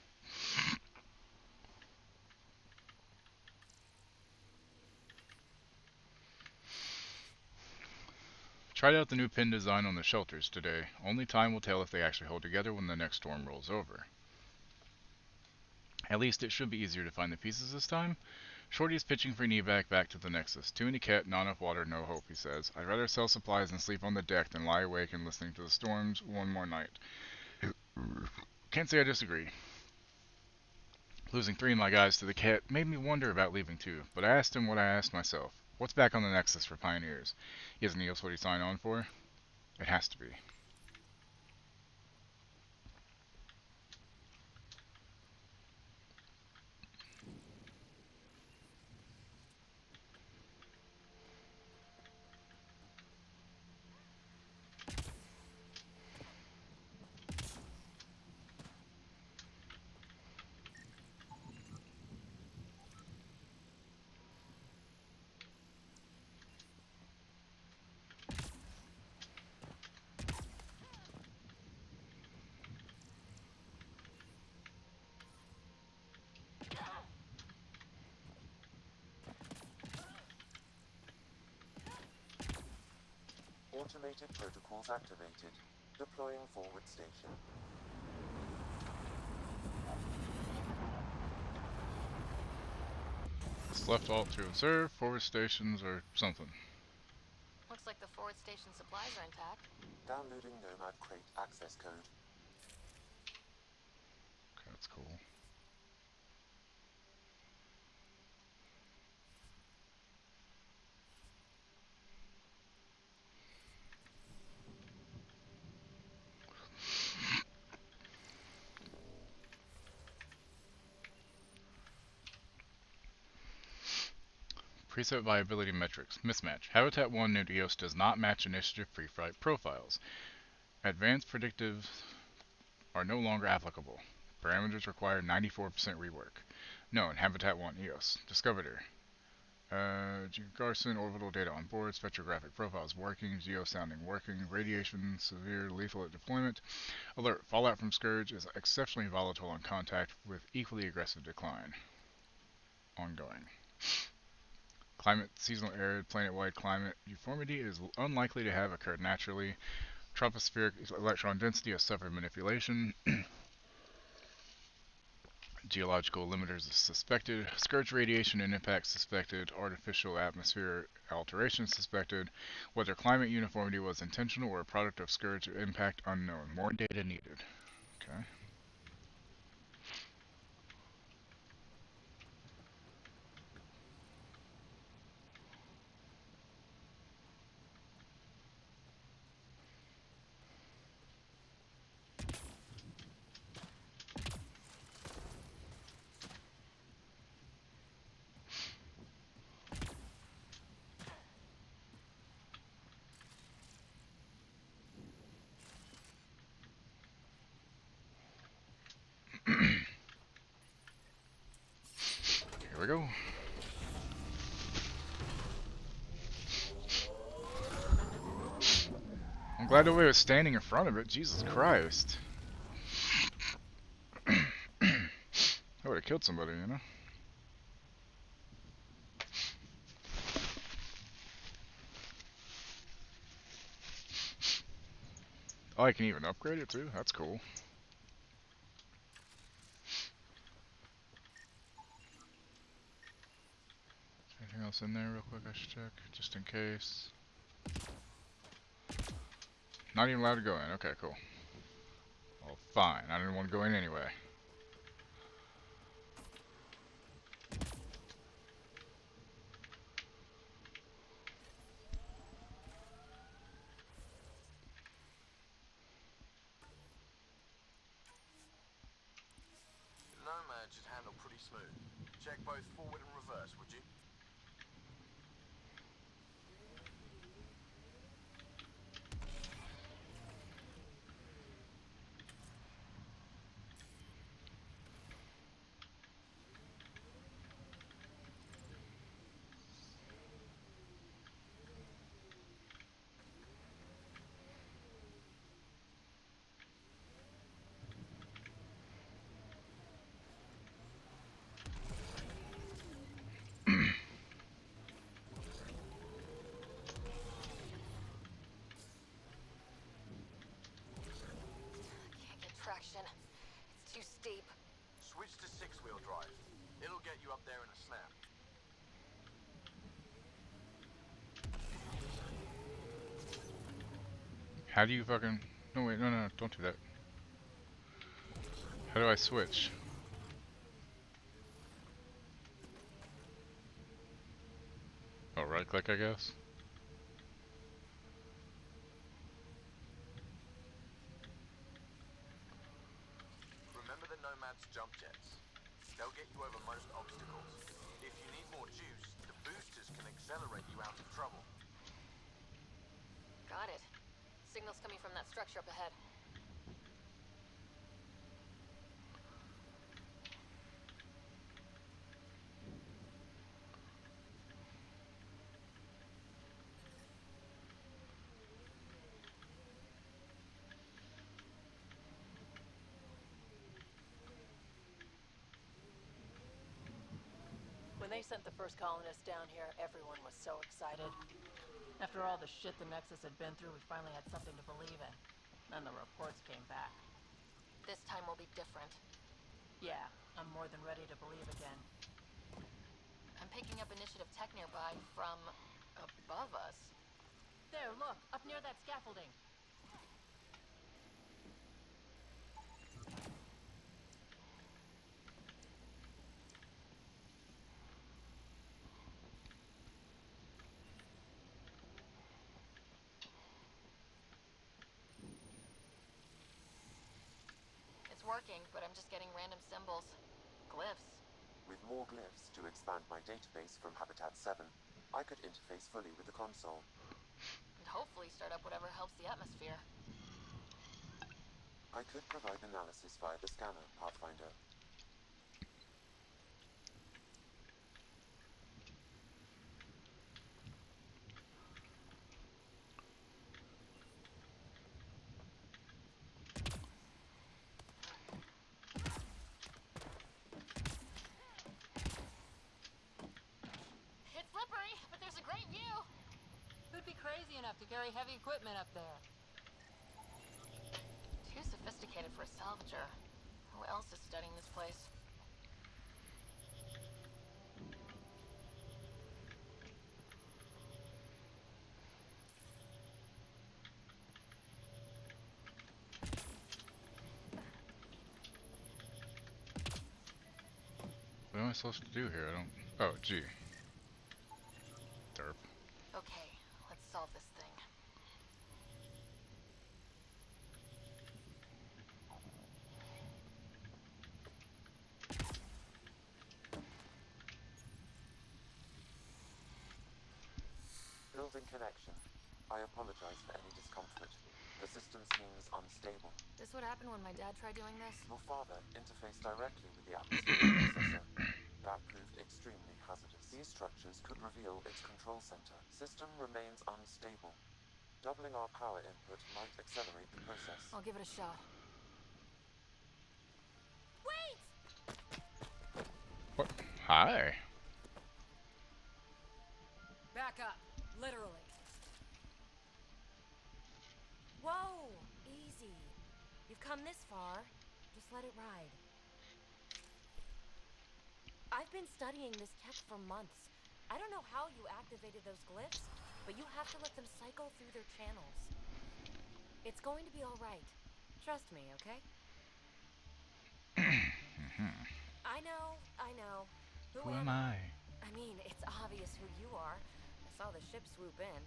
Tried out the new pin design on the shelters today. Only time will tell if they actually hold together when the next storm rolls over. At least it should be easier to find the pieces this time. Shorty's pitching for an evac back to the Nexus. Too many cat, not enough water, no hope, he says. I'd rather sell supplies and sleep on the deck than lie awake and listening to the storms one more night. Can't say I disagree. Losing 3 of my guys to the kit made me wonder about leaving too, but I asked him what I asked myself. What's back on the Nexus for Pioneers? Isn't EOS what he signed on for? It has to be. Automated protocols activated. Deploying forward station. It's left alt to observe, forward stations, or something. Looks like the forward station supplies are intact. Downloading Nomad Crate access code. Okay, that's cool. Preset viability metrics. Mismatch. Habitat 1 named EOS does not match initiative pre-flight profiles. Advanced predictives are no longer applicable. Parameters require 94% rework. Known. Habitat 1 EOS. Discovered her. Garson, orbital data on board, spectrographic profiles working, geo-sounding working, radiation severe lethal at deployment. Alert. Fallout from Scourge is exceptionally volatile on contact with equally aggressive decline. Ongoing. Climate, seasonal arid, planet-wide climate uniformity is unlikely to have occurred naturally. Tropospheric electron density has suffered manipulation. Geological limiters suspected. Scourge radiation and impact suspected. Artificial atmosphere alteration suspected. Whether climate uniformity was intentional or a product of Scourge impact unknown. More data needed. Okay. Here we go. I'm glad nobody was standing in front of it. Jesus Christ. I would have killed somebody, you know? Oh, I can even upgrade it too? That's cool. Anything else in there real quick I should check? Just in case. Not even allowed to go in. Okay, cool. Well, fine. I didn't want to go in anyway. Nomad should handle pretty smooth. Check both forward and reverse, would you? Can't get traction. It's too steep. Switch to six-wheel drive. It'll get you up there in a snap. How do you fucking... No, wait, no, don't do that. How do I switch? Right click, I guess. Remember the Nomad's jump jets. They'll get you over most obstacles. If you need more juice, the boosters can accelerate you out of trouble. Got it. Signal's coming from that structure up ahead. When they sent the first colonists down here, everyone was so excited. After all the shit the Nexus had been through, we finally had something to believe in. Then the reports came back. This time will be different. Yeah, I'm more than ready to believe again. I'm picking up initiative tech nearby from above us. There, look, up near that scaffolding. It's working, but I'm just getting random symbols. Glyphs. With more glyphs to expand my database from Habitat 7, I could interface fully with the console. And hopefully start up whatever helps the atmosphere. I could provide analysis via the scanner, Pathfinder. It's slippery, but there's a great view. Who'd be crazy enough to carry heavy equipment up there? Too sophisticated for a salvager. Who else is studying this place? What am I supposed to do here? I don't... Oh, gee. Derp. Okay, let's solve this thing. Building connection. I apologize for any discomfort. The system seems unstable. This would happen when my dad tried doing this? Your father interfaced directly with the atmospheric processor. That proved extremely hazardous. These structures could reveal its control center. System remains unstable. Doubling our power input might accelerate the process. I'll give it a shot. Wait! What? Hi. Back up. Literally. Whoa! Easy. You've come this far. Just let it ride. I've been studying this tech for months. I don't know how you activated those glyphs, but you have to let them cycle through their channels. It's going to be all right. Trust me, okay? I know. Who am I? I mean, it's obvious who you are. I saw the ship swoop in.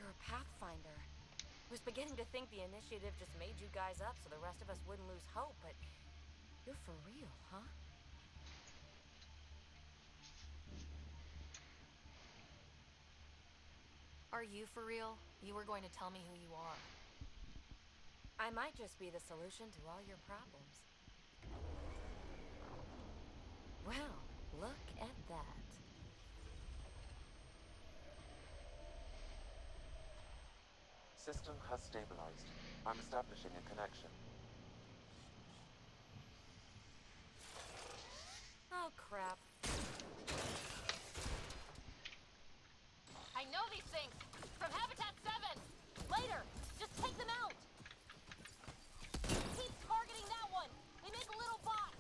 You're a Pathfinder. I was beginning to think the initiative just made you guys up so the rest of us wouldn't lose hope, but you're for real, huh? Are you for real? You were going to tell me who you are. I might just be the solution to all your problems. Well, look at that. System has stabilized. I'm establishing a connection. Oh, crap. I know these things! From Habitat 7! Later! Just take them out! Keep targeting that one! They make a little bot!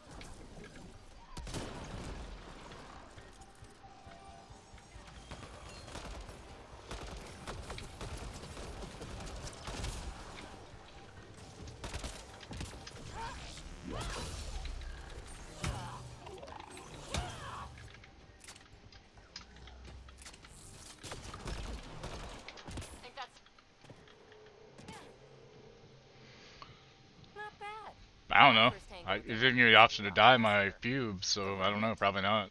I don't know. It didn't give me the option to dye my pubes, so I don't know. Probably not.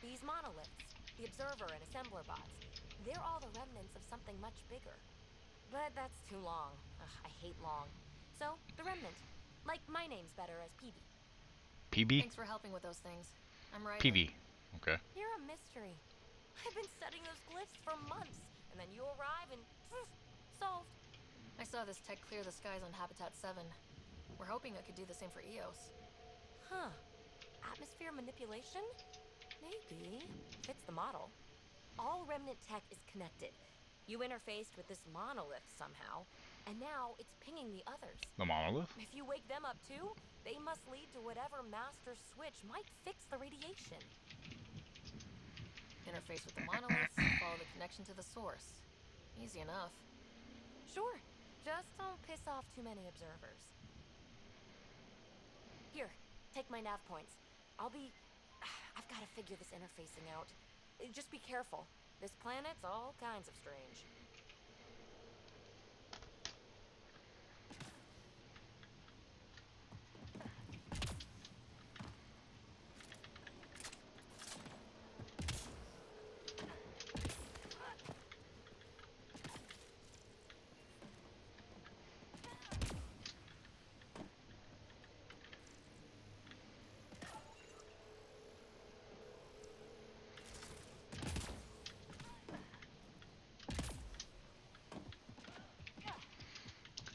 These monoliths, the observer and assembler bots, they're all the remnants of something much bigger. But that's too long. Ugh, I hate long. So, the remnant. Like, my name's better as PB. PB? Thanks for helping with those things. I'm right. PB. Okay. You're a mystery. I've been studying those glyphs for months, and then you arrive and poof, solved. I saw this tech clear the skies on Habitat 7. We're hoping it could do the same for EOS. Huh. Atmosphere manipulation? Maybe. Fits the model. All remnant tech is connected. You interfaced with this monolith somehow, and now it's pinging the others. The monolith? If you wake them up too, they must lead to whatever master switch might fix the radiation. Interface with the monoliths, follow the connection to the source. Easy enough. Sure. Just don't piss off too many observers. Here, take my nav points. I've got to figure this interfacing out. Just be careful. This planet's all kinds of strange.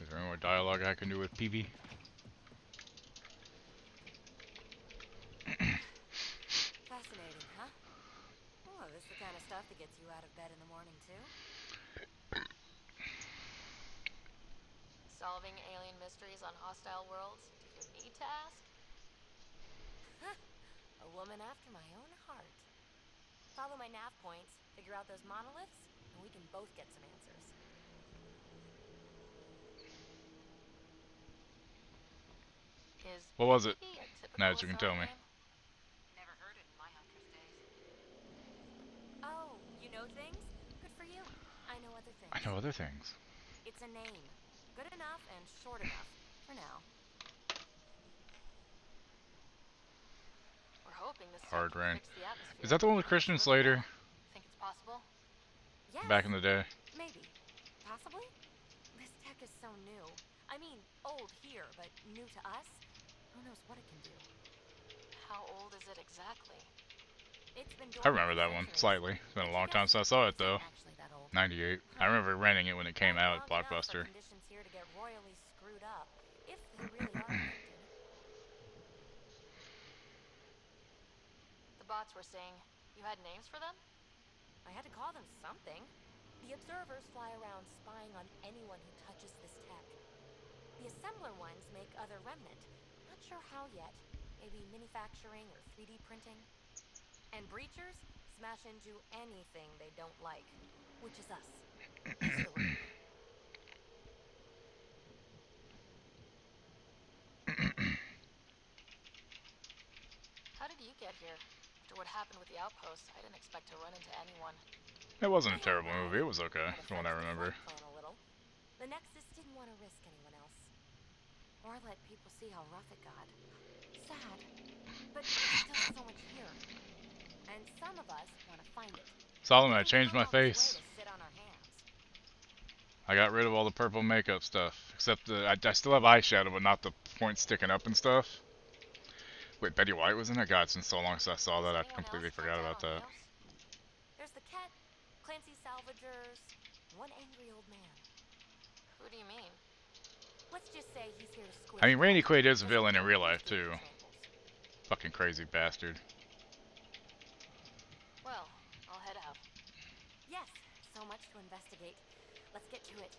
Is there any more dialogue I can do with PB? Fascinating, huh? Oh, this is the kind of stuff that gets you out of bed in the morning, too? Solving alien mysteries on hostile worlds? Your knee task? A woman after my own heart. Follow my nav points, figure out those monoliths, and we can both get some answers. What was it? Now that you can tell me. Never heard it in my hunter's days. Oh, you know things? Good for you. I know other things. I know other things. It's a name. Good enough and short enough. For now. We're hoping this Hard rain. fix the atmosphere. Is that the one with Christian Slater? Think it's possible? Yes. Back in the day. Maybe. Possibly? This tech is so new. I mean, old here, but new to us? Who knows what it can do? How old is it exactly? It's been I remember that one slightly. It's been a long time since I saw it though. 98. I remember renting it when it came out at Blockbuster. Conditions here to get royally screwed up, if they really are connected. The bots were saying you had names for them? I had to call them something. The observers fly around spying on anyone who touches this tech. The assembler ones make other remnant. Not sure how yet. Maybe manufacturing or 3D printing. And breachers smash into anything they don't like, which is us. How did you get here? After what happened with the outpost, I didn't expect to run into anyone. It wasn't a terrible movie. It was okay, from what I remember. The Nexus didn't want to risk anyone else. Or let people see how rough it got. Sad. But there's still so much here. And some of us want to find it. Solomon, I changed my face. I got rid of all the purple makeup stuff. Except I still have eyeshadow, but not the points sticking up and stuff. Wait, Betty White was in it? God, since so long since I saw that, I completely forgot about that. There's the Ket, Clancy Salvagers, one angry old man. Who do you mean? Let's just say he's here to squish. I mean, Randy Quaid is a villain in real life, too. Fucking crazy bastard. Well, I'll head out. Yes, so much to investigate. Let's get to it.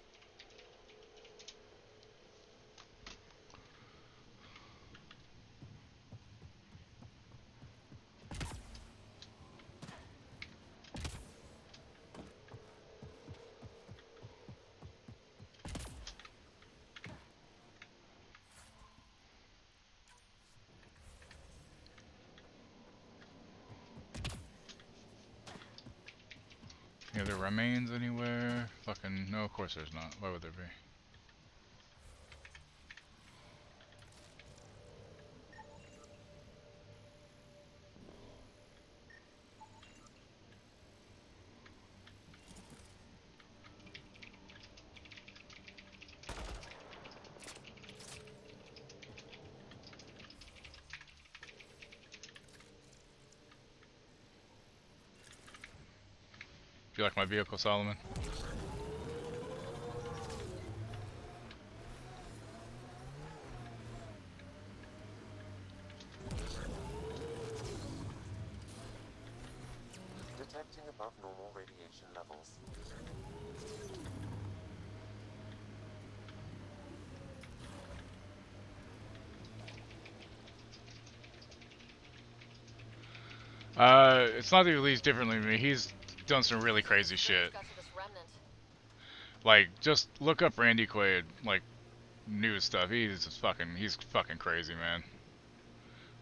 Any other remains anywhere? Fucking no, of course there's not. Why would there be? Do you like my vehicle, Solomon? Detecting above normal radiation levels. It's not that he leads differently than me. He's done some really crazy shit. Got to this remnant. Like, just look up Randy Quaid, like, news stuff. He's fucking crazy, man.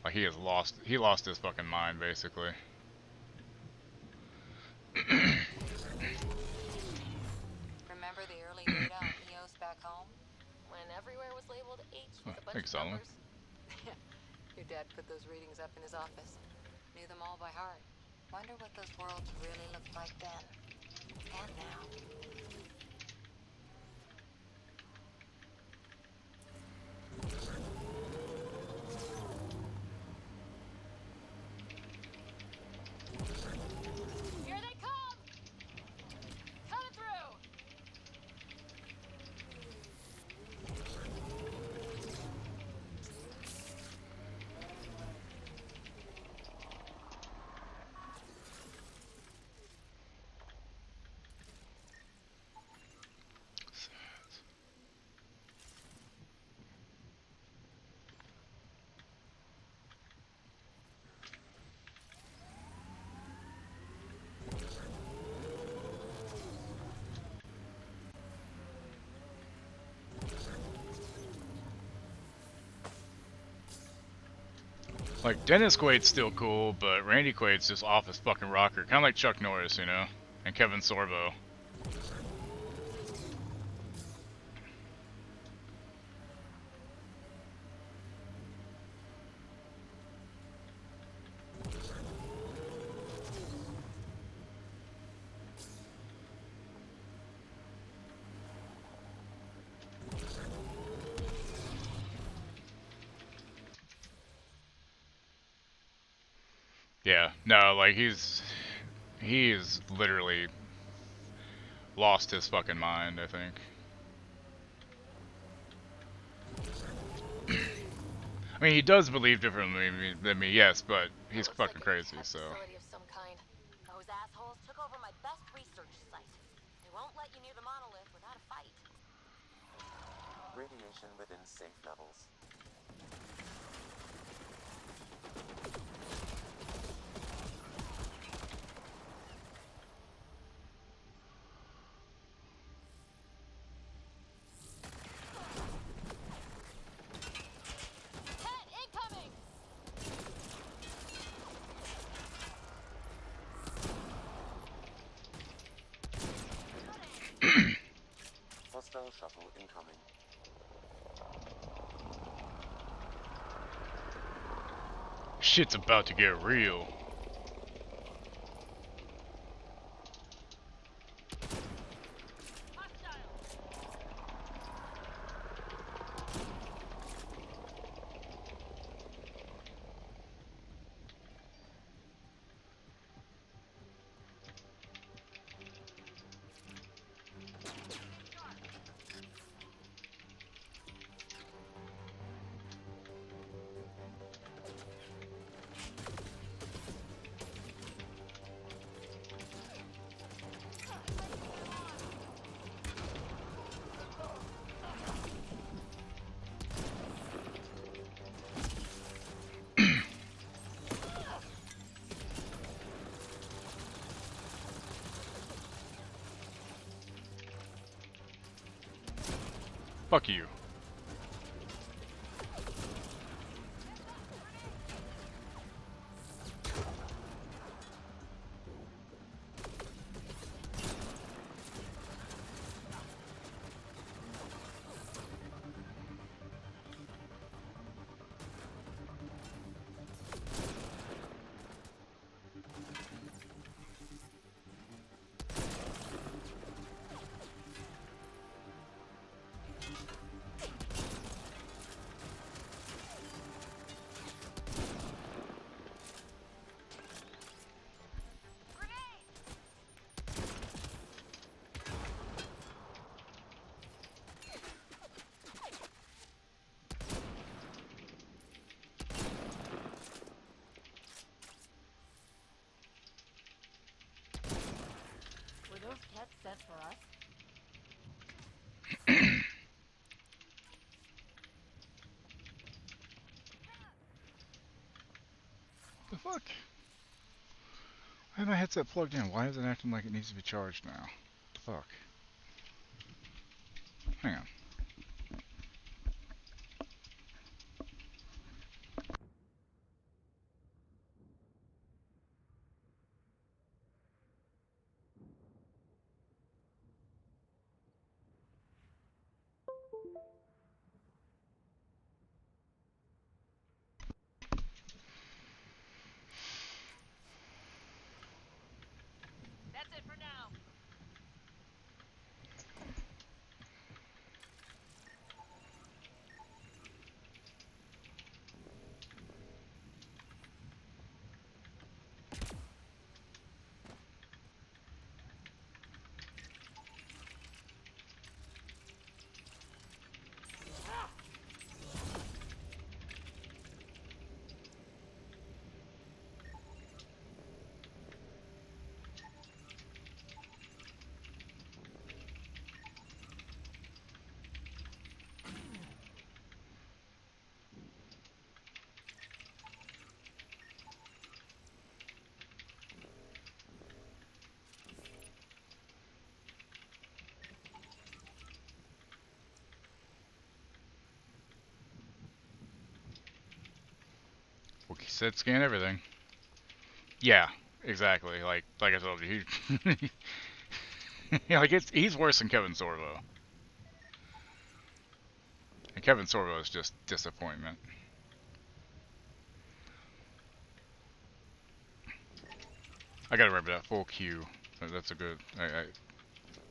Like, he lost his fucking mind, basically. Remember the early data on EOS back home? When everywhere was labeled H with a bunch Thanks, of Solomon. numbers. Your dad put those readings up in his office. Knew them all by heart. Wonder what those worlds really looked like then. And now. Here they come! Coming through! Like, Dennis Quaid's still cool, but Randy Quaid's just off his fucking rocker. Kind of like Chuck Norris, you know? And Kevin Sorbo. Yeah, no, like, he's literally lost his fucking mind, I think. I mean, he does believe differently than me, yes, but he's fucking crazy, so. Facility of some kind. Those assholes took over my best research site. They won't let you near the monolith without a fight. Radiation within safe levels. Head incoming! Hostile shuttle incoming. Shit's about to get real. Fuck you. That's set for us. The fuck? I have my headset plugged in. Why is it acting like it needs to be charged now? The fuck? Hang on. That's it for now. Well, he said scan everything. Yeah, exactly. Like I told you, he yeah, like he's worse than Kevin Sorbo. And Kevin Sorbo is just disappointment. I gotta remember that full Q. That's a good.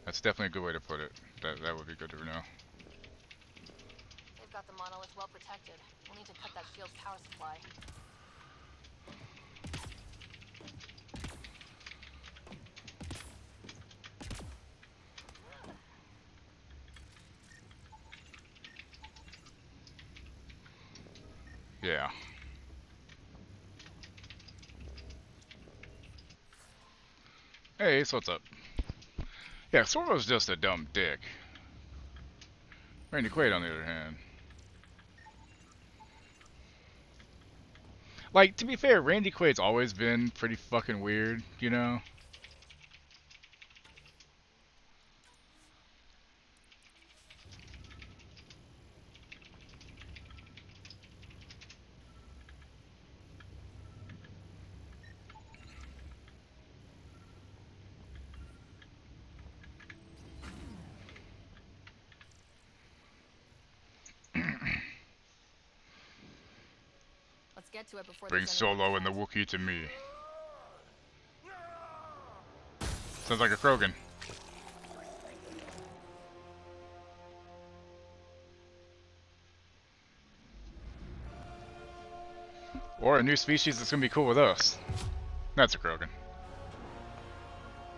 That's definitely a good way to put it. That would be good to know. They've got the monolith well protected. We'll need to cut that shield's power supply. Yeah. Hey, so what's up? Yeah, Sorbo's just a dumb dick. Randy Quaid, on the other hand. Like, to be fair, Randy Quaid's always been pretty fucking weird, you know? Let's get to it before Bring there's any more Solo and the Wookiee to me. Sounds like a Krogan. Or a new species that's gonna be cool with us. That's a Krogan.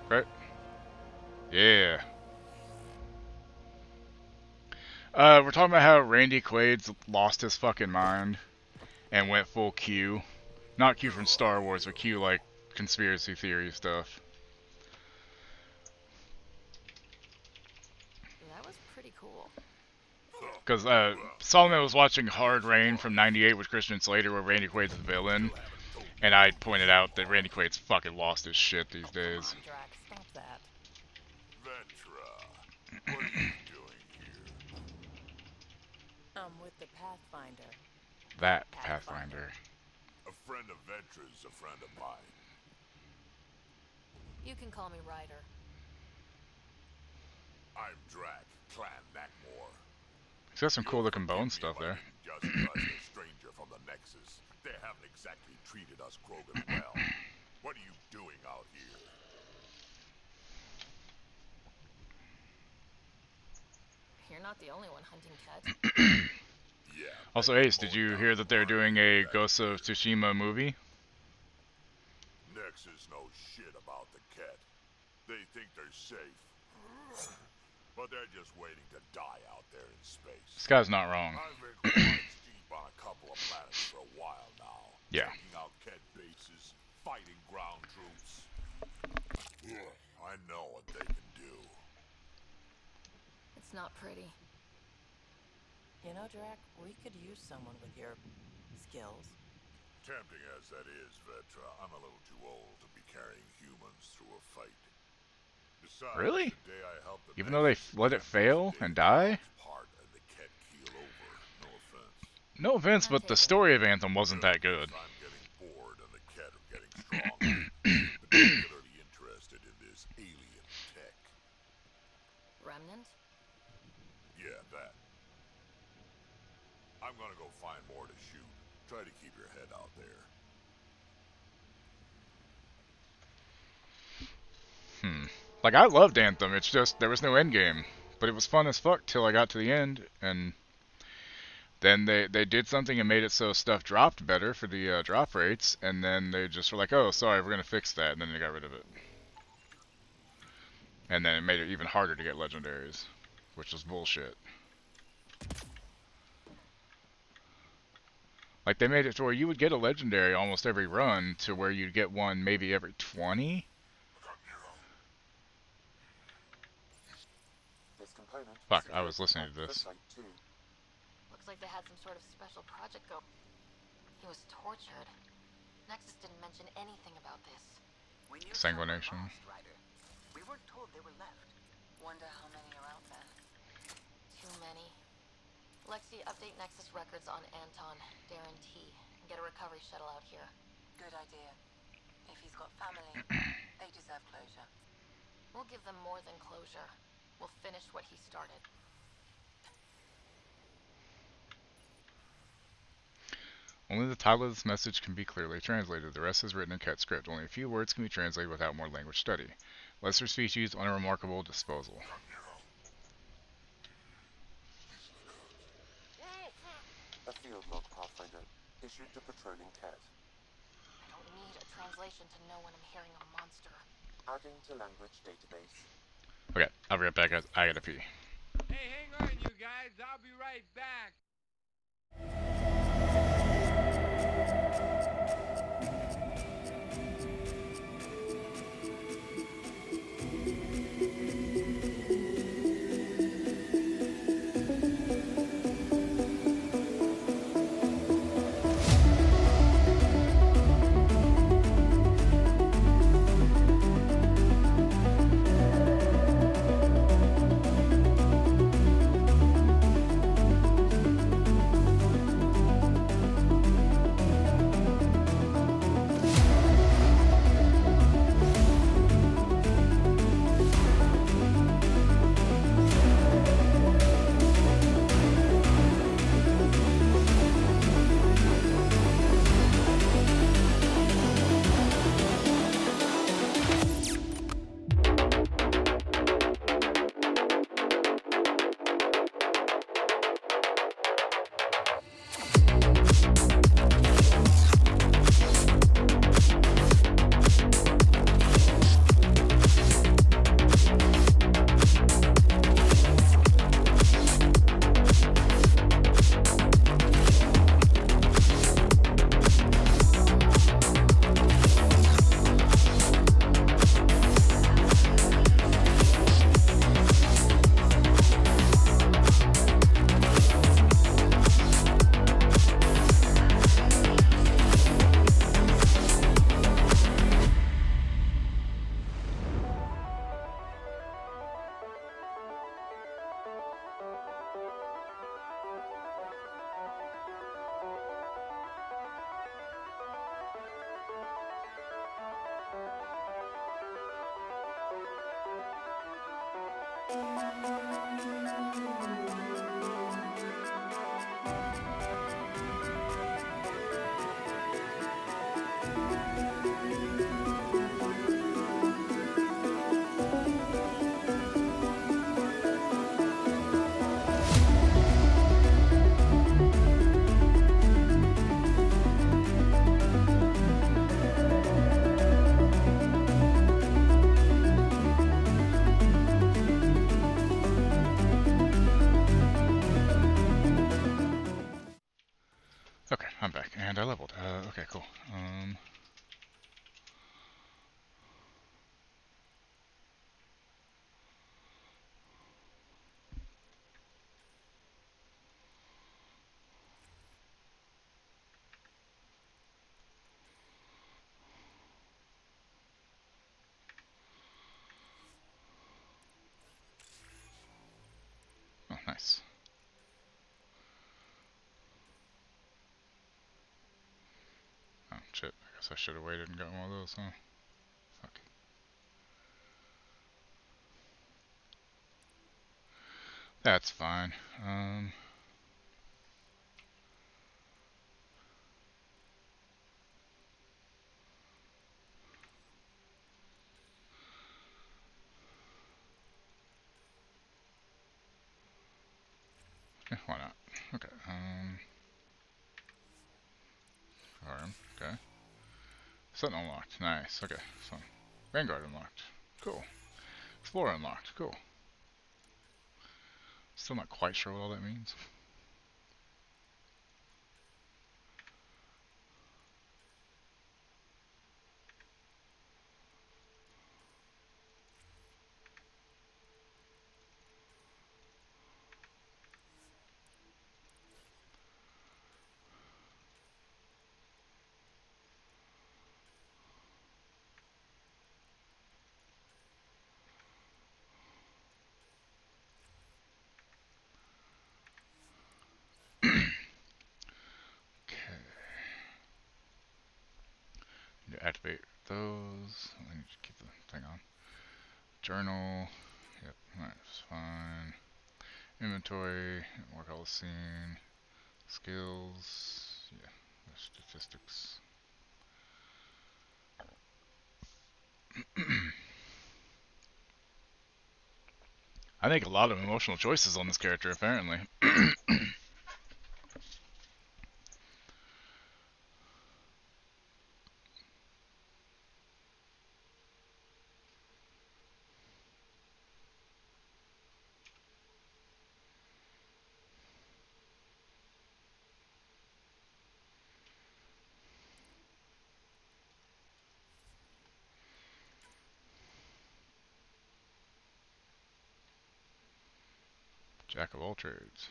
Right? Yeah. We're talking about how Randy Quaid's lost his fucking mind and went full Q. Not Q from Star Wars, but Q like conspiracy theory stuff. That was pretty cool. Because Solomon was watching Hard Rain from '98 with Christian Slater, where Randy Quaid's the villain, and I pointed out that Randy Quaid's fucking lost his shit these days. Come on, Drax, stop that. Vetra, what are you doing here? I'm with the Pathfinder. That Pathfinder. A friend of Vetra's a friend of mine. You can call me Ryder. I'm Drac, Clan Nakmor. He's got some cool looking bone stuff there. Just trust a stranger from the Nexus. They haven't exactly treated us Krogan well. What are you doing out here? You're not the only one hunting Ket. Yeah. Also, Ace, did you hear that they're doing a Ghost of Tsushima movie? Nexus knows shit about the Ket. They think they're safe. But they're just waiting to die out there in space. This guy's not wrong. I've been quite deep on a couple of planets for a while now. Yeah. Taking out Ket bases, fighting ground troops. I know what they can not pretty. You know, Drac, we could use someone with your skills. Tempting as that is, Vetra, I'm a little too old to be carrying humans through a fight. Besides, Really? the day I helped the Even though they let it fail and die? part and the cat keel over. No offense. No offense, but the story of Anthem wasn't that good. I'm getting bored and the cat are getting stronger. Particularly interested in this alien tech. Remnant? Yeah, that. I'm gonna go find more to shoot. Try to keep your head out there. Like, I loved Anthem, it's just, there was no end game. But it was fun as fuck till I got to the end, and then they did something and made it so stuff dropped better for the drop rates, and then they just were like, oh, sorry, we're gonna fix that, and then they got rid of it. And then it made it even harder to get legendaries, which was bullshit. Like, they made it to where you would get a legendary almost every run, to where you'd get one maybe every 20? Fuck, I was listening to this. Looks like they had some sort of special project go. He was tortured. Nexus didn't mention anything about this. Sanguination. We weren't told they were left. Wonder how many are out there. Too many. Lexi, update Nexus records on Anton, Darren T, and get a recovery shuttle out here. Good idea. If he's got family, they deserve closure. We'll give them more than closure. We'll finish what he started. Only the title of this message can be clearly translated. The rest is written in cat script. Only a few words can be translated without more language study. Lesser species, unremarkable disposal. A field log, Pathfinder. Issued to patrolling cat. I don't need a translation to know when I'm hearing a monster. Adding to language database. Okay, I'll be right back, guys. I gotta pee. Hey, hang on, you guys. I'll be right back. Okay, I'm back, and I leveled. Okay, cool. Nice. Oh, shit. I guess I should have waited and gotten one of those, huh? Fuck. That's fine. Yeah, why not? Okay, arm, okay. Sentinel unlocked, nice, okay, so. Vanguard unlocked, cool. Explorer unlocked, cool. Still not quite sure what all that means. Okay. Need to activate those. I need to keep the thing on. Journal. Yep, that's fine. Inventory. Work all the scene. Skills. Yeah, statistics. I make a lot of emotional choices on this character, apparently. Jack of all trades.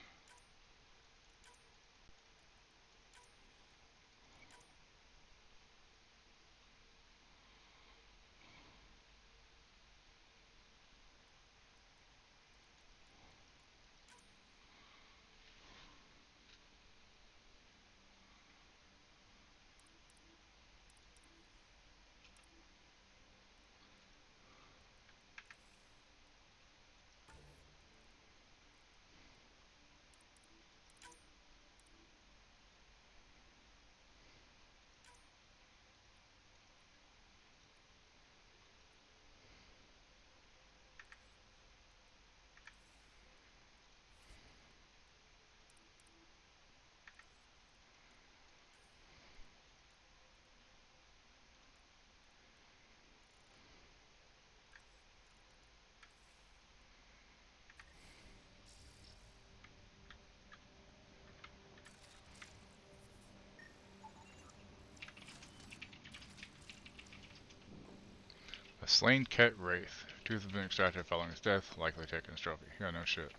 A slain Ket Wraith. Tooth has been extracted following his death, likely taken as trophy. Yeah, no shit.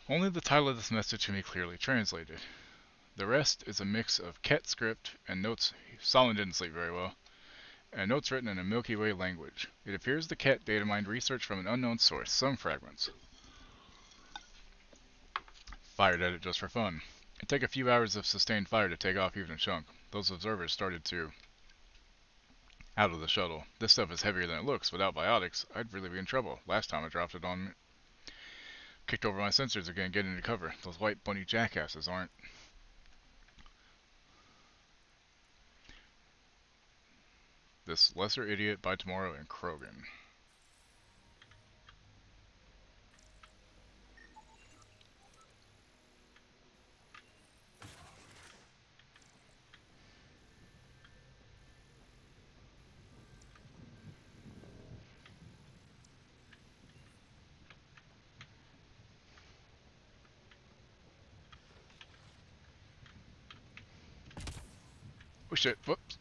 Only the title of this message can be clearly translated. The rest is a mix of Ket script and notes. Solomon didn't sleep very well. And notes written in a Milky Way language. It appears the Ket data mined research from an unknown source, some fragments. Fired at it just for fun. It'd take a few hours of sustained fire to take off even a chunk. Those observers started to out of the shuttle. This stuff is heavier than it looks. Without biotics, I'd really be in trouble. Last time I dropped it on me. Kicked over my sensors again, getting to cover. Those white bunny jackasses aren't. This lesser idiot by tomorrow and Krogan. Oh shit, whoops.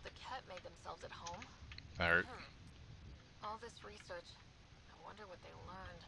The Ket made themselves at home? That hurt. All this research. I wonder what they learned.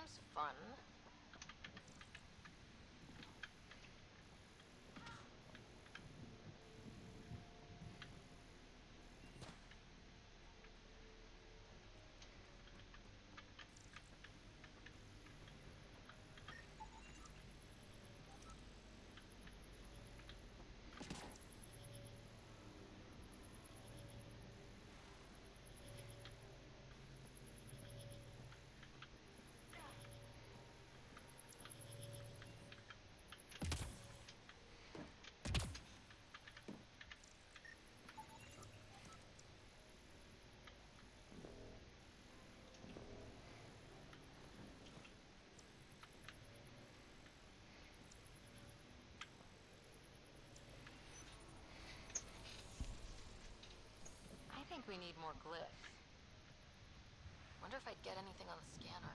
seems fun. I think we need more glyphs. Wonder if I'd get anything on the scanner.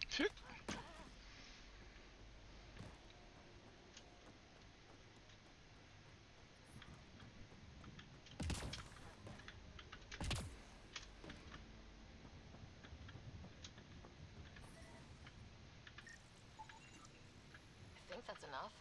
Shit. I think that's enough.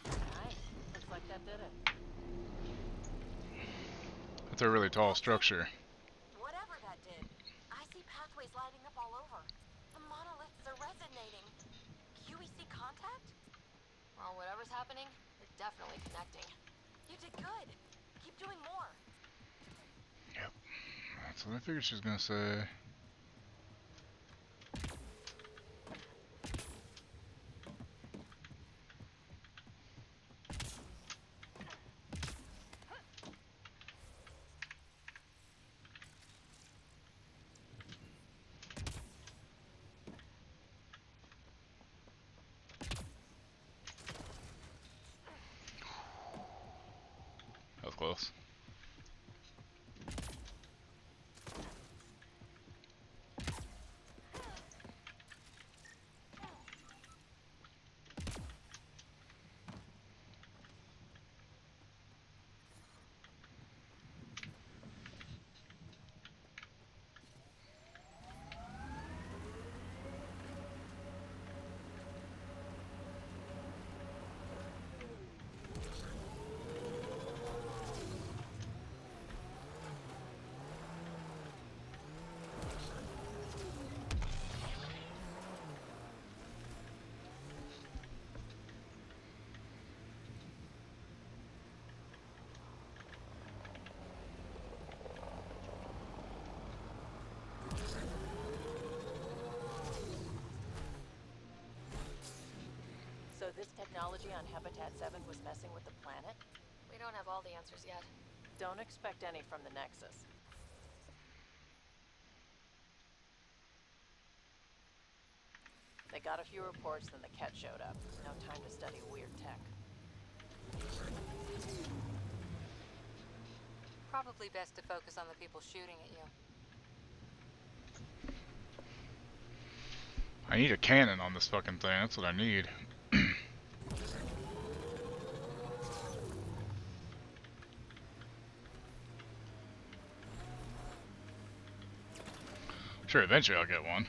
Nice. Looks like that did it. That's a really tall structure. Whatever that did, I see pathways lighting up all over. The monoliths are resonating. QEC contact? Well, whatever's happening, they're definitely connecting. You did good. Keep doing more. Yep. That's what I figured she was gonna say. That was close. So this technology on Habitat 7 was messing with the planet? We don't have all the answers yet. Don't expect any from the Nexus. They got a few reports, then the Ket showed up. No time to study weird tech. Probably best to focus on the people shooting at you. I need a cannon on this fucking thing. That's what I need. Sure, eventually I'll get one.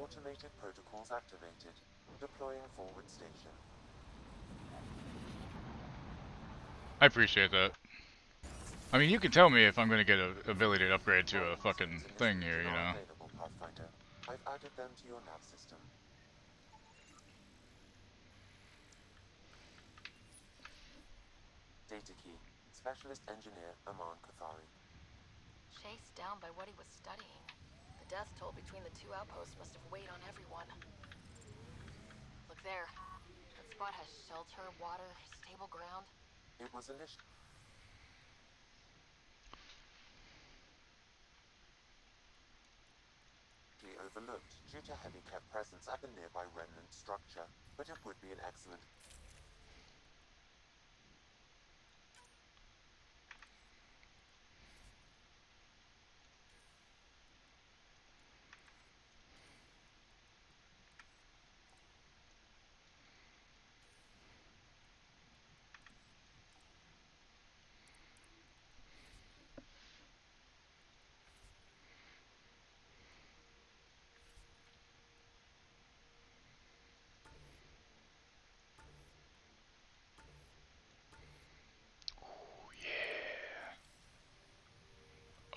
Automated protocols activated. Deploying forward station. I appreciate that. I mean, you can tell me if I'm going to get an ability to upgrade to a fucking thing here, you know? Available, Pathfinder. I've added them to your nav system. Data key. Specialist Engineer Aman Kathari. Chased down by what he was studying. The death toll between the two outposts must have weighed on everyone. Look there. That spot has shelter, water, stable ground. It was initially overlooked due to heavy kept presence at the nearby remnant structure, but it would be an excellent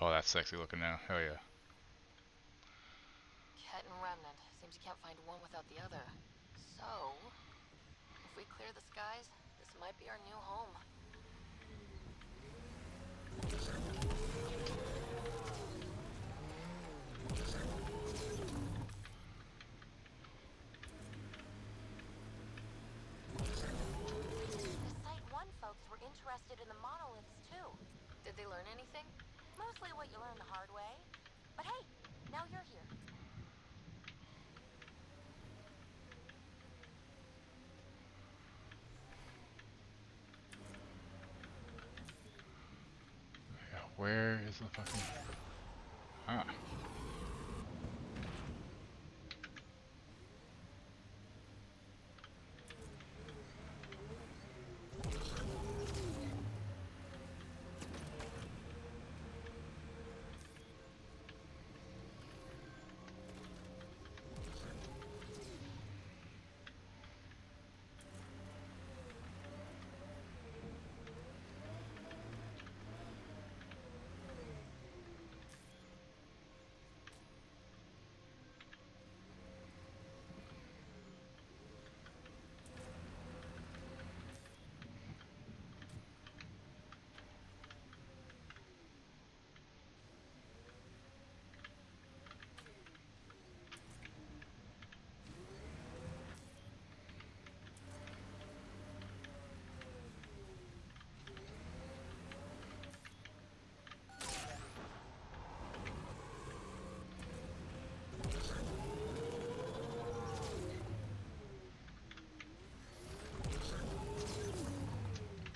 Oh, that's sexy looking now. Hell yeah. Ket and Remnant. Seems you can't find one without the other. So, if we clear the skies, this might be our new home. The Site 1 folks were interested in the monoliths too. Did they learn anything? Mostly what you learn the hard way. But hey, now you're here. Yeah, where is the fucking... Ah.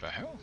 The hell?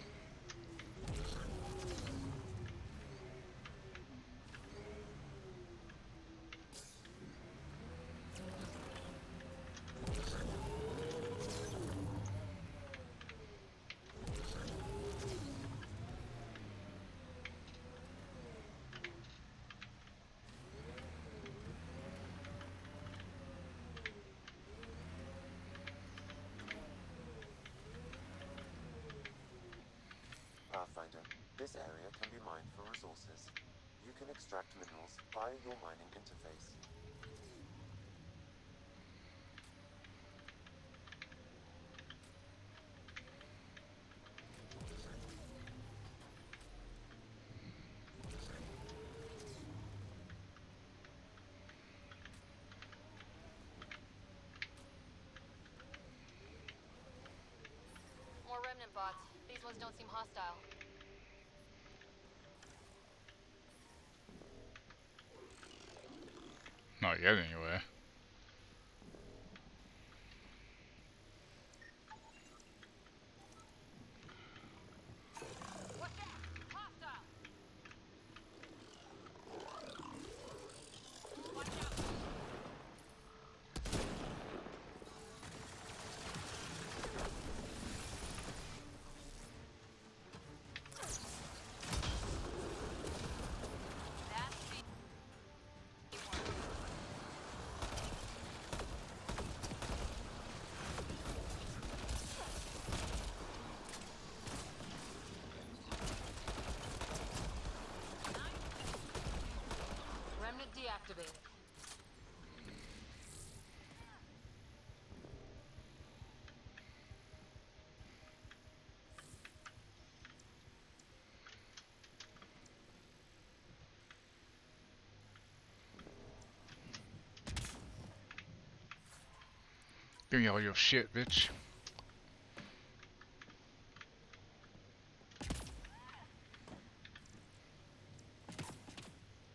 Pathfinder. This area can be mined for resources. You can extract minerals via your mining interface. More Remnant bots. These ones don't seem hostile. Not yet, anyway. Give me all your shit, bitch.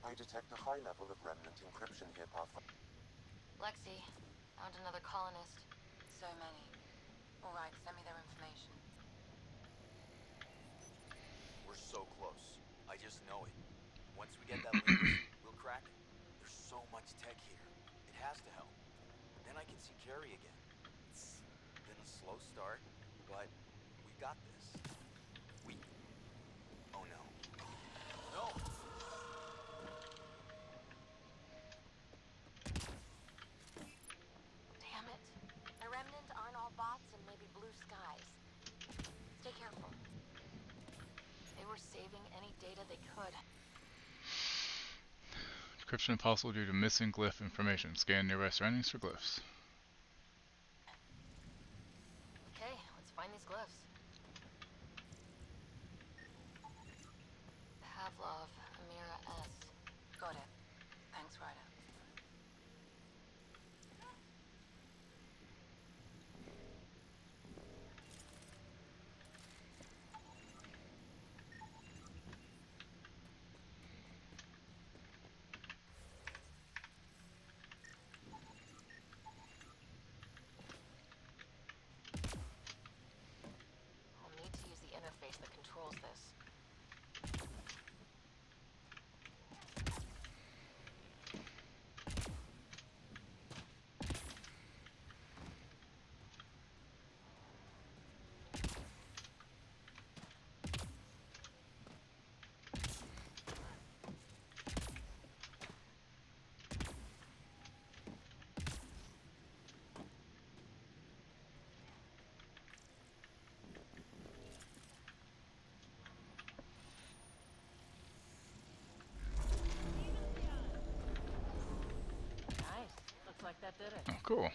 I detect a high level of remnant encryption here, Pathfinder. Lexi, found another colonist. So many. All right, send me their information. We're so close. I just know it. Once we get that lingus, we'll crack it. There's so much tech here. It has to help. Then I can see Carrie again. It's been a slow start, but we got this. We... Oh no. No! Damn it. The Remnant aren't all bots and maybe blue skies. Stay careful. They were saving any data they could. Decryption impossible due to missing glyph information. Scan nearby surroundings for glyphs. Okay, let's find these glyphs. Pavlov, Amira S. Got it. Thanks, Ryder. I'll need to use the interface that controls this. Nice. Looks like that did it. Oh, cool.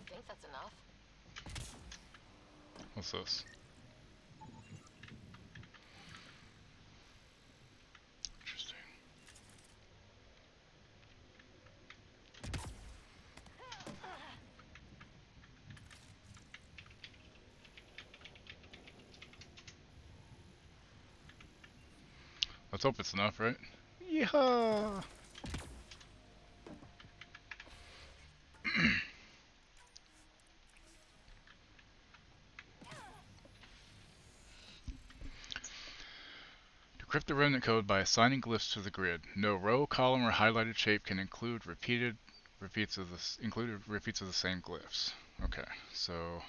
I think that's enough. What's this? Interesting. Let's hope it's enough, right? Yeehaw! Decrypt the remnant code by assigning glyphs to the grid. No row, column, or highlighted shape can include repeats of the same glyphs. Okay, so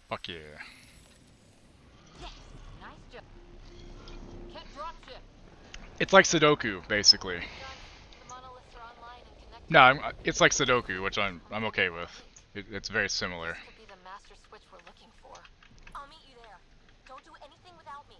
Fuck yeah. Yes, nice job. Can't drop ship. It's like Sudoku, basically. The monoliths are online and connected. No, it's like Sudoku, which I'm okay with. It's very similar. This could be the master switch we're looking for. I'll meet you there. Don't do anything without me.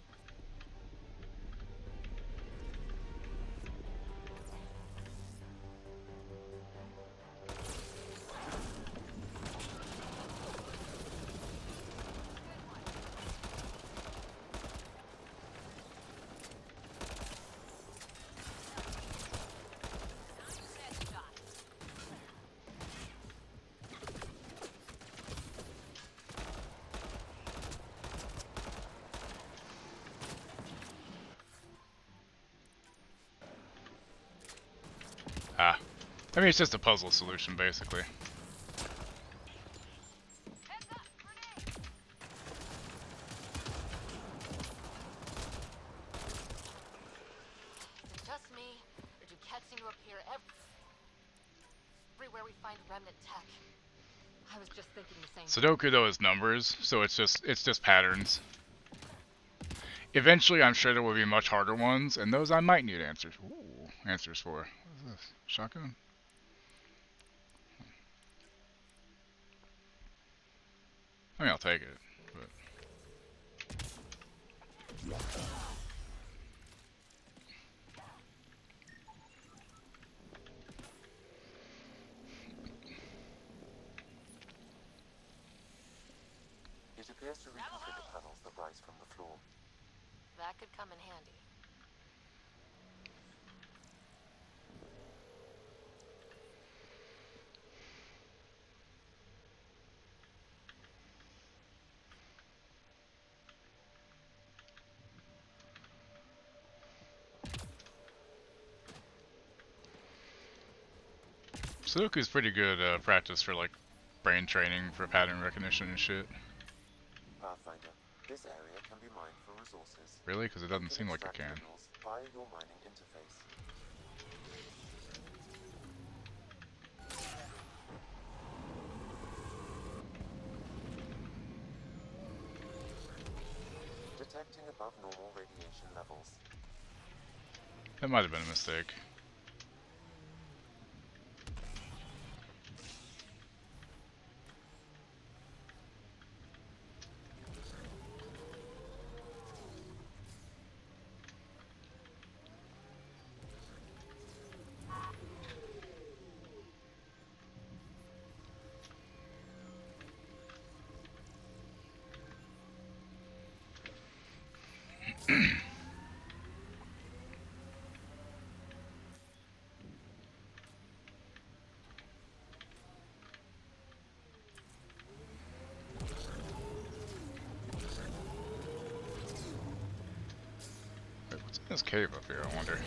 Ah. I mean, it's just a puzzle solution, basically. Is it just me, or do cats seem to appear everywhere we find remnant tech? I was just thinking the same. Sudoku, though, is numbers, so it's just patterns. Eventually, I'm sure there will be much harder ones, and those I might need answers. Ooh, answers for. What is this? Shotgun? I mean, I'll take it, but... It appears to reconfigure panels that rise from the floor. That could come in handy. Sudoku's pretty good practice for, like, brain training for pattern recognition and shit. Pathfinder, this area can be mined for resources. Really? Because it doesn't seem like it can. Via your mining interface. Detecting above normal radiation levels. That might have been a mistake. Wait, what's in this cave up here, I wonder?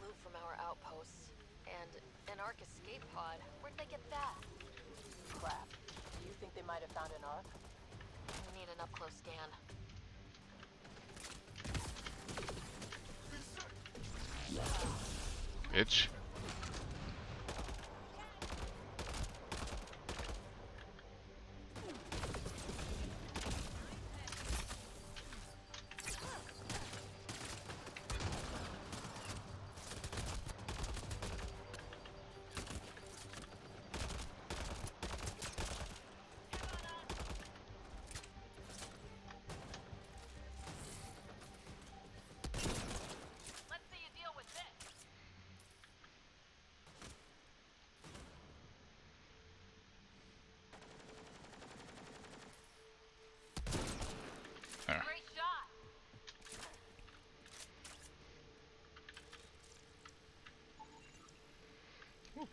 Loot from our outposts. And an Ark escape pod. Where'd they get that? Crap. Do you think they might have found an Ark? We need an up-close scan. Itch?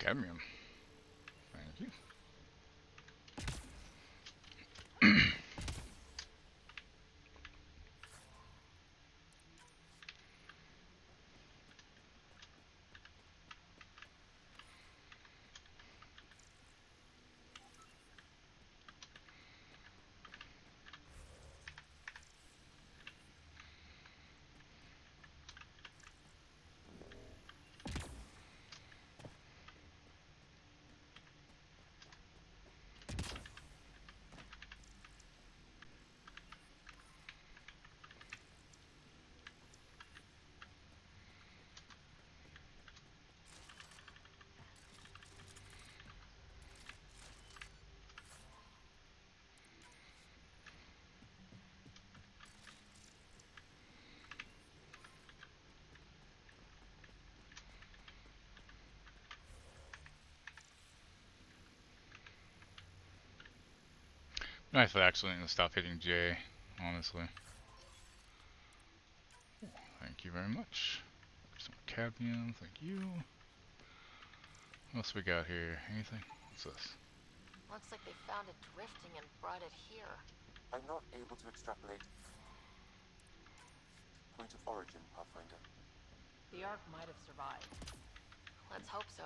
Cadmium. Thank you. Nice for accidentally stop hitting J, honestly. Thank you very much. Some cadmium, thank you. What else we got here? Anything? What's this? Looks like they found it drifting and brought it here. I'm not able to extrapolate. Point of origin, Pathfinder. The Ark might have survived. Let's hope so.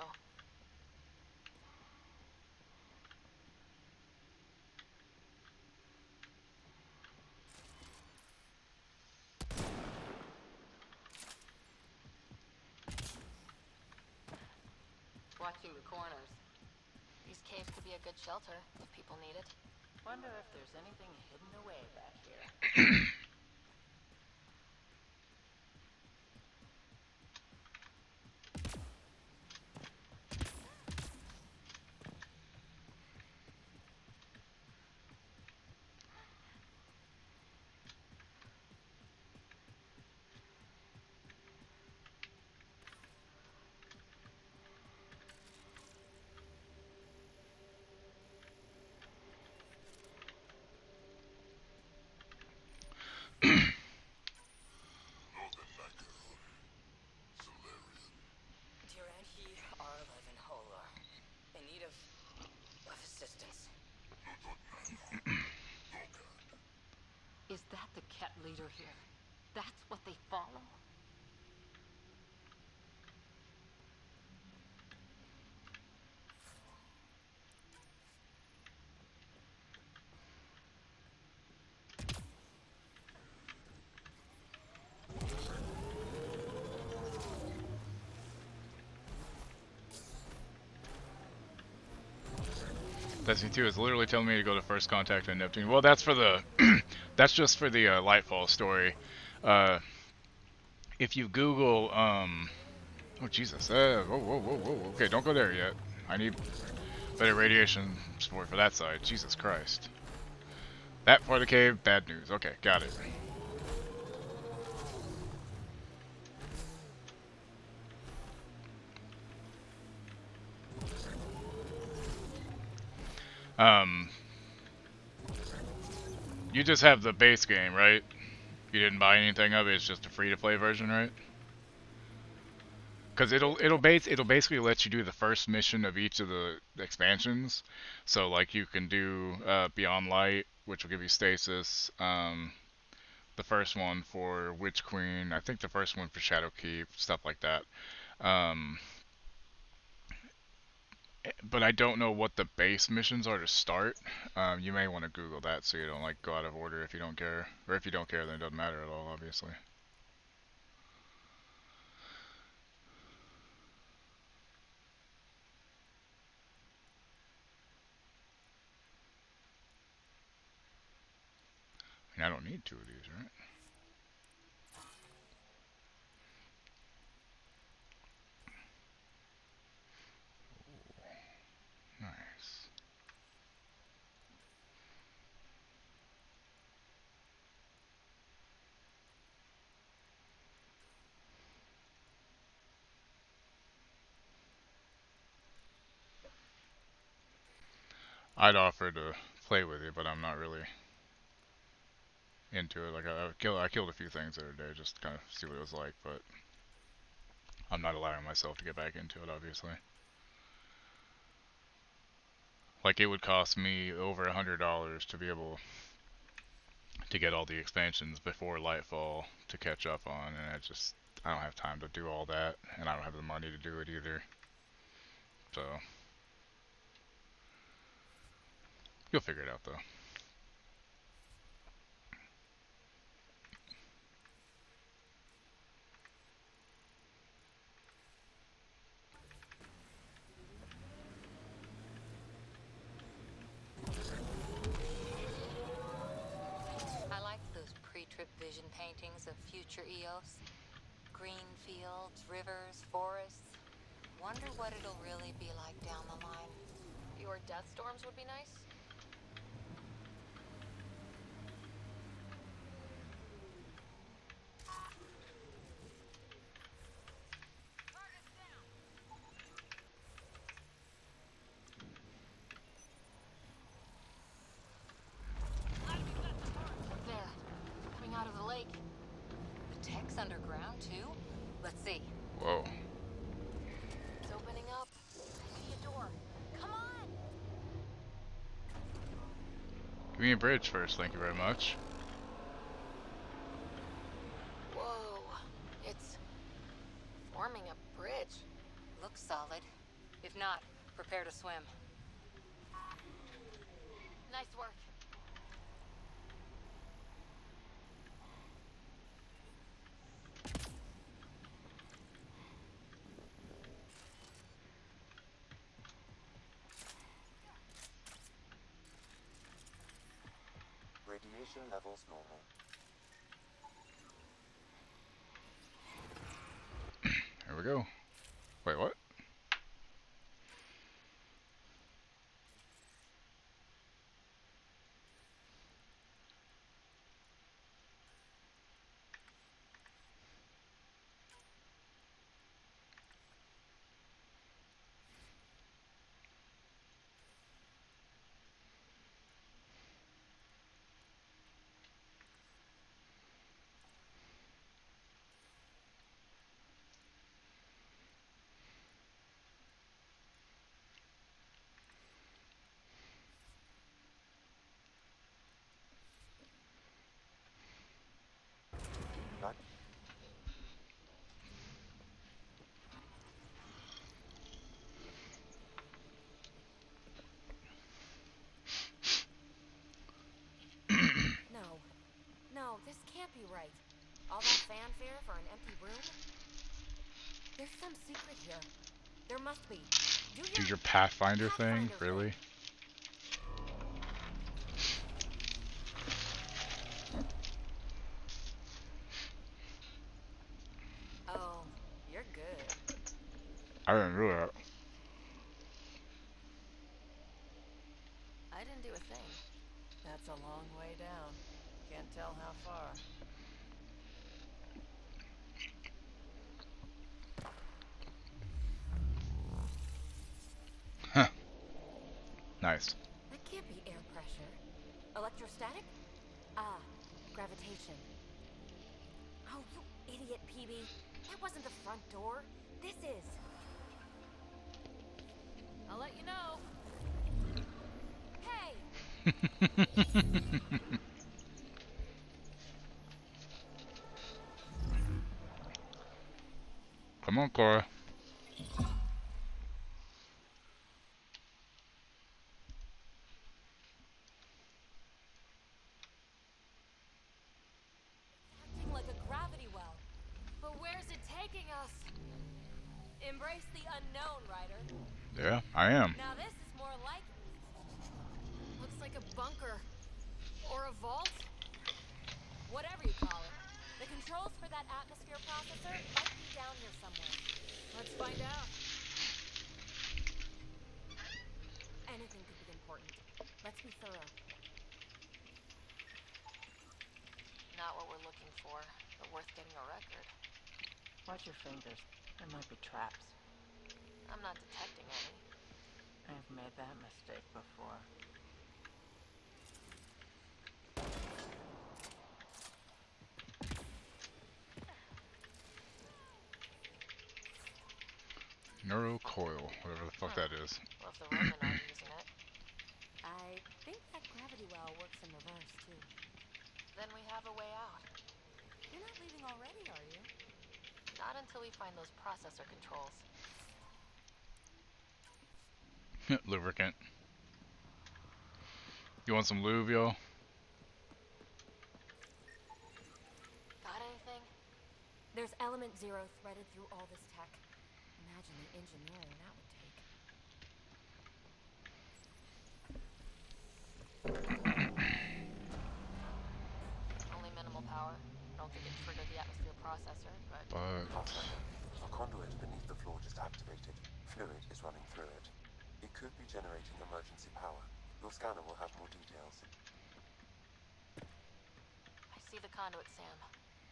Watching the corners. These caves could be a good shelter if people need it. Wonder if there's anything hidden away back here. Dear Aunt, he are alive and whole. In need of assistance. Is that the cat leader here? That's what they follow? Destiny 2 is literally telling me to go to First Contact on Neptune. Well, that's for the that's just for the Lightfall story. If you Google, oh Jesus, whoa, whoa, whoa, whoa, okay, don't go there yet. I need better radiation support for that side. Jesus Christ. That part of the cave, bad news. Okay, got it. You just have the base game, right? You didn't buy anything of it. It's just a free-to-play version, right? Because it'll basically let you do the first mission of each of the expansions. So like you can do Beyond Light, which will give you stasis. The first one for Witch Queen. I think the first one for Shadowkeep, stuff like that. But I don't know what the base missions are to start. You may want to Google that so you don't like go out of order if you don't care, or if you don't care, then it doesn't matter at all, obviously. I mean, I don't need 2 of these, right? Ooh, nice. I'd offer to play with you, but I'm not really into it. Like I killed a few things the other day just to kind of see what it was like, but I'm not allowing myself to get back into it, obviously. Like, it would cost me over $100 to be able to get all the expansions before Lightfall to catch up on, and I don't have time to do all that, and I don't have the money to do it either. So, you'll figure it out though. I liked those pre-trip vision paintings of future Eos. Green fields, rivers, forests. Wonder what it'll really be like down the line. Fewer death storms would be nice. There, coming out of the lake. The tech's underground too? Let's see. Whoa. It's opening up. I see a door. Come on! Give me a bridge first, thank you very much. Whoa. It's forming a bridge. Looks solid. If not, prepare to swim. Nice work. Radiation levels normal. Here we go. Wait, what? No. No, this can't be right. All that fanfare for an empty room? There's some secret here. There must be. Do your Pathfinder thing? Really? Oh, you're good. I didn't do that. I didn't do a thing. That's a long way down. Can't tell how far. Huh. Nice. That can't be air pressure. Electrostatic? Ah, gravitation. Oh, you idiot, PB. That wasn't the front door. This is. I'll let you know. Hey! Come on, Cora. Acting like a gravity well. But where's it taking us? Embrace the unknown, Ryder. Yeah, I am. Now this is more like... Looks like a bunker. Or a vault? Whatever you call it. The controls for that atmosphere processor might be down here somewhere. Let's find out. Anything could be important. Let's be thorough. Not what we're looking for, but worth getting a record. Watch your fingers. There might be traps. I'm not detecting any. I've made that mistake before. Neurocoil, whatever the fuck that is. Well, if the Roman aren't using it. course, too. Then we have a way out. You're not leaving already, are you? Not until we find those processor controls. Lubricant. You want some lube, yo? Got anything? There's element 0 threaded through all this tech. Imagine the engineering that would take. Only minimal power. I don't think it triggered the atmosphere processor, but... A conduit beneath the floor just activated. Fluid is running through it. It could be generating emergency power. Your scanner will have more details. I see the conduit, Sam.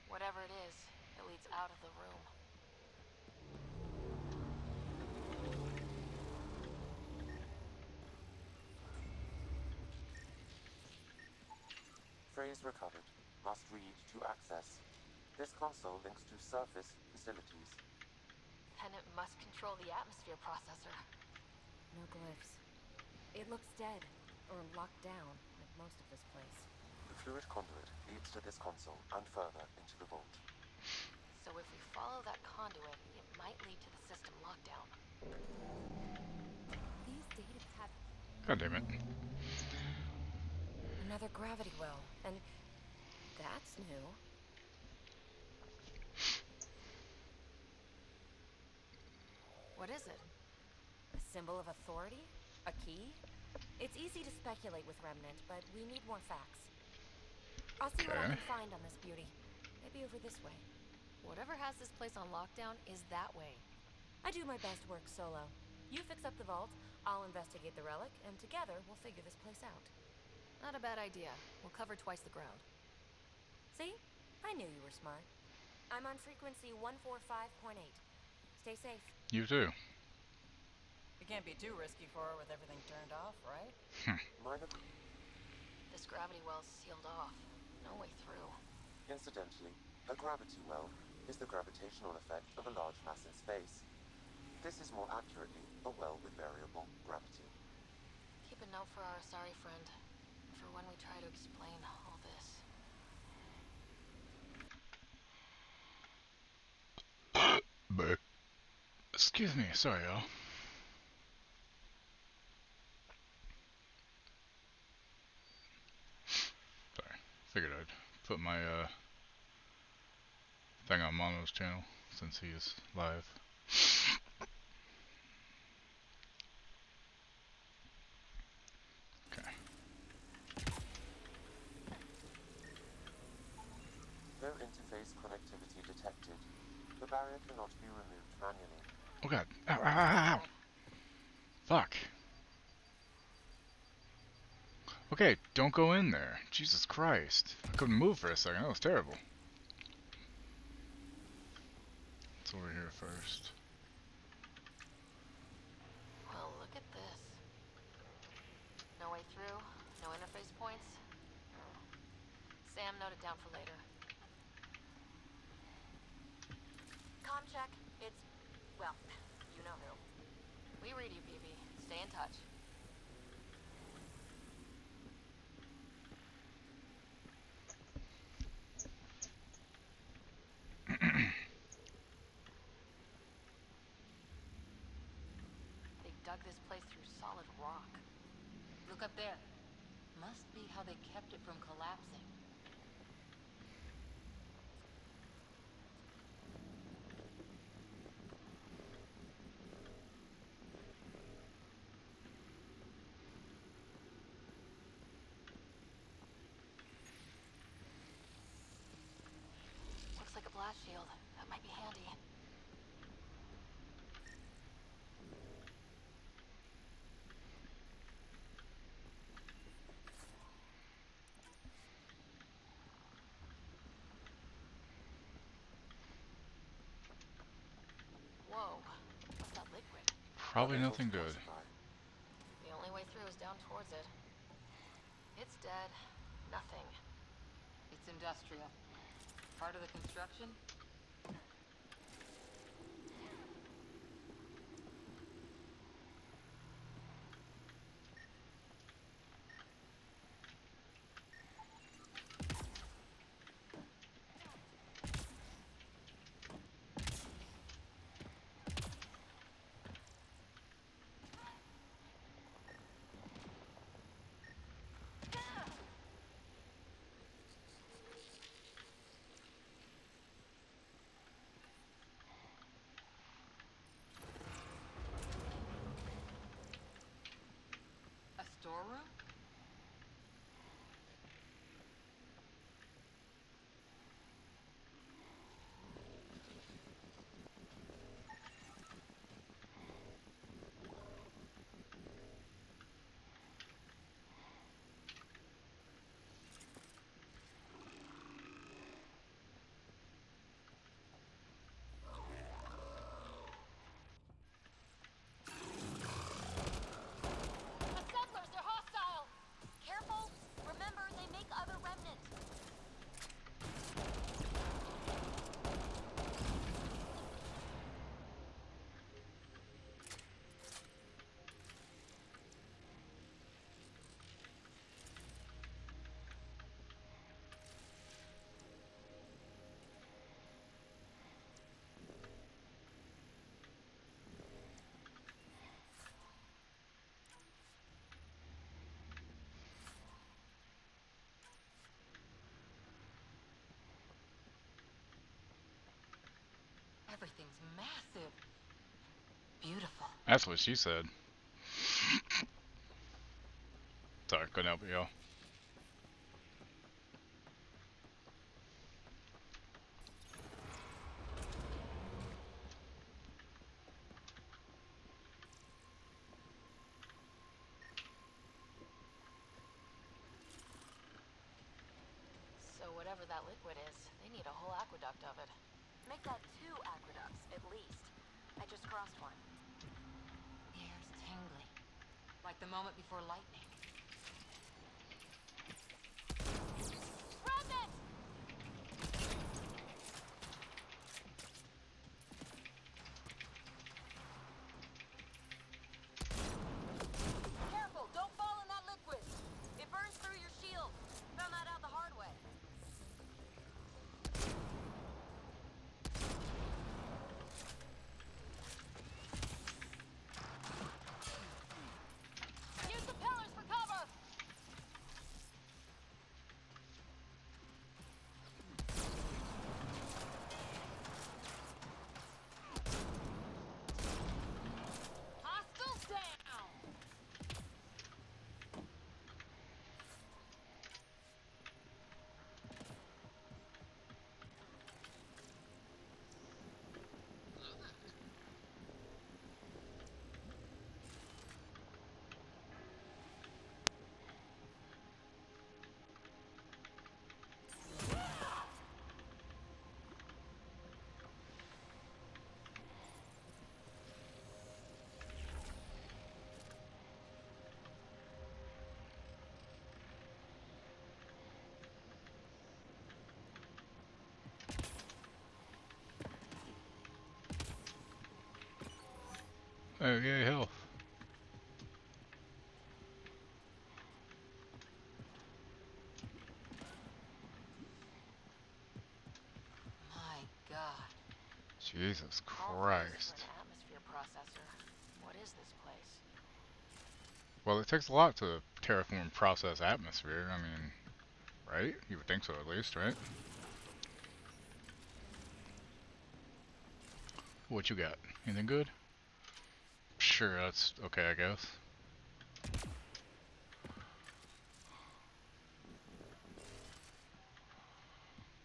Whatever it is, it leads out of the room. Phrase recovered. Must read to access. This console links to surface facilities. And it must control the atmosphere processor. No glyphs. It looks dead, or locked down, like most of this place. The fluid conduit leads to this console and further into the vault. So if we follow that conduit, it might lead to the system lockdown. These data pads... God damn it. Another gravity well, and that's new. What is it? A symbol of authority? A key? It's easy to speculate with Remnant, but we need more facts. I'll see what I can find on this beauty. Maybe over this way. Whatever has this place on lockdown is that way. I do my best work solo. You fix up the vault, I'll investigate the relic, and together we'll figure this place out. Not a bad idea. We'll cover twice the ground. See? I knew you were smart. I'm on frequency 145.8. Stay safe. You too. It can't be too risky for her with everything turned off, right? This gravity well's sealed off. No way through. Incidentally, a gravity well is the gravitational effect of a large mass in space. This is more accurately a well with variable gravity. Keep a note for our sorry friend, for when we try to explain all this. Excuse me, sorry, y'all. Sorry, figured I'd put my thing on Mono's channel since he is live. Okay. No interface connectivity detected. The barrier cannot be removed manually. Oh god. Ow, ow, ow, ow. Fuck. Okay, don't go in there. Jesus Christ. I couldn't move for a second. That was terrible. It's over here first. Well, look at this. No way through, no interface points. Sam, note it down for later. Com check. It's... well, you know who. We read you, BB. Stay in touch. They dug this place through solid rock. Look up there. Must be how they kept it from collapsing. Looks like a blast shield. That might be handy. Whoa, what's that liquid? Probably nothing good. The only way through is down towards it. It's dead. Nothing. It's industrial. Part of the construction? Everything's massive. Beautiful. That's what she said. Sorry, couldn't help it, y'all. So whatever that liquid is, they need a whole aqueduct of it. Make that 2 aqueducts, at least. I just crossed one. The air's tingly. Like the moment before lightning. Remnant! Careful, don't fall in that liquid. It burns through your shield. Found that out the hard way. Use the pillars for cover. Hostiles down! Oh, yay, health. My God. Jesus All praise for Christ. an atmosphere processor. What is this place? Well, it takes a lot to terraform process atmosphere. I mean, right? You would think so at least, right? What you got? Anything good? Sure, that's okay, I guess.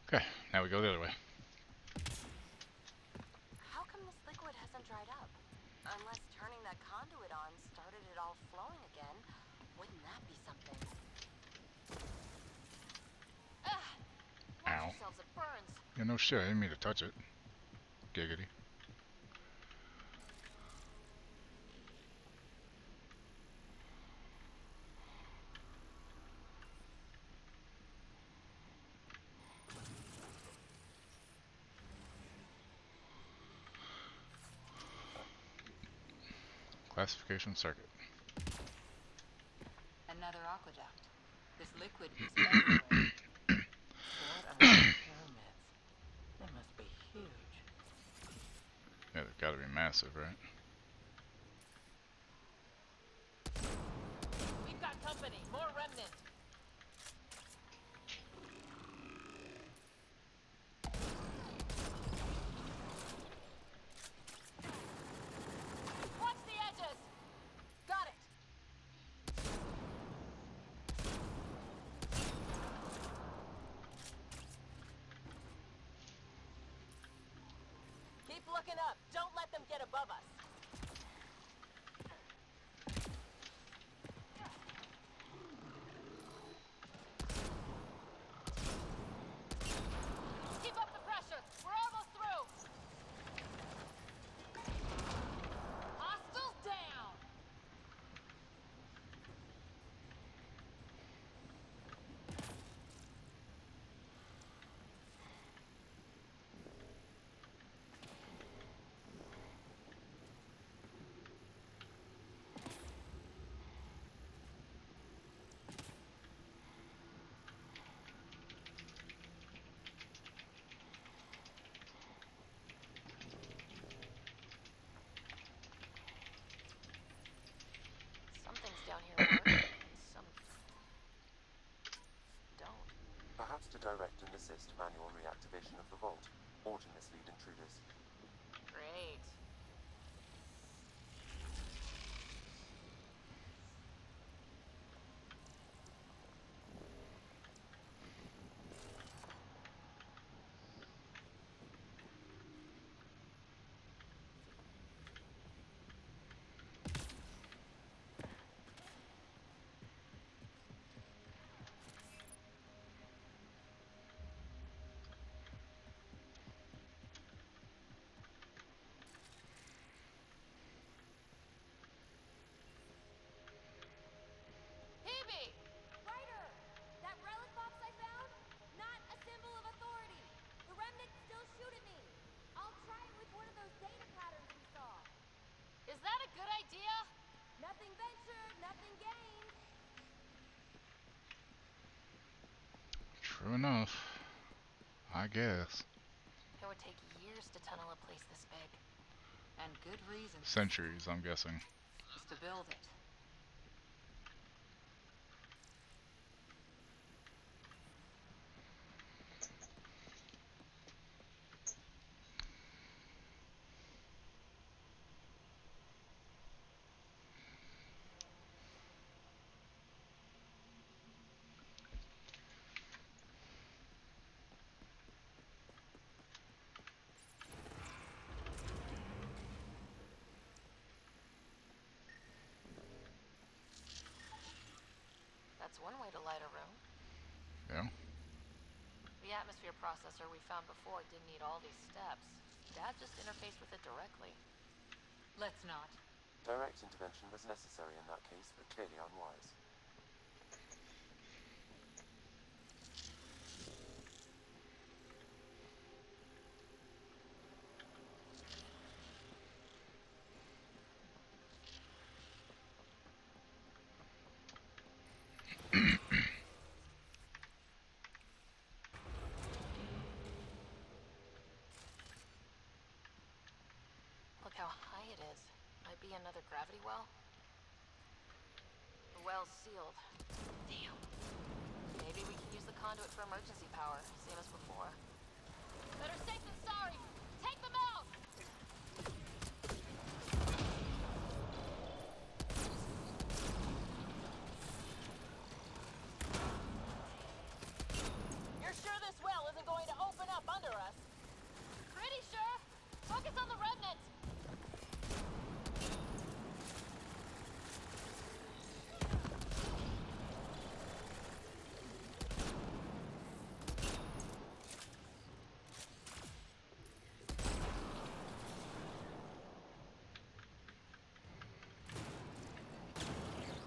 Okay, now we go the other way. How come this liquid hasn't dried up? Unless turning that conduit on started it all flowing again. Wouldn't that be something? Watch Ow. yourselves, it burns. Yeah, no shit, I didn't mean to touch it. Giggity. Classification circuit. Another aqueduct. This liquid is everywhere. What are these pyramids? They must be huge. Yeah, they've got to be massive, right? We've got company. More remnant. Watch the edges! Got it! Keep looking up. Don't let them get above us. Keep up the pressure! We're almost through! Hostiles down! Something's down here working, some don't. Perhaps to direct and assist manual reactivation of the vault, or to mislead intruders. Great. Hebe! Ryder! That relic box I found? Not a symbol of authority. The remnants still shoot at me. I'll try it with one of those data patterns we saw. Is that a good idea? Nothing ventured, nothing gained. True enough. I guess. It would take years to tunnel a place this big. And good reason. Centuries, I'm guessing. To build it. That's one way to light a room. Yeah. The atmosphere processor we found before didn't need all these steps. Dad just interfaced with it directly. Let's not. Direct intervention was necessary in that case, but clearly unwise. Look how high it is. Might be another gravity well. The well's sealed. Damn. Maybe we can use the conduit for emergency power, same as before. Better safe than sorry! Take them out! You're sure this well isn't going to open up under us? Pretty sure! Focus on the remnant!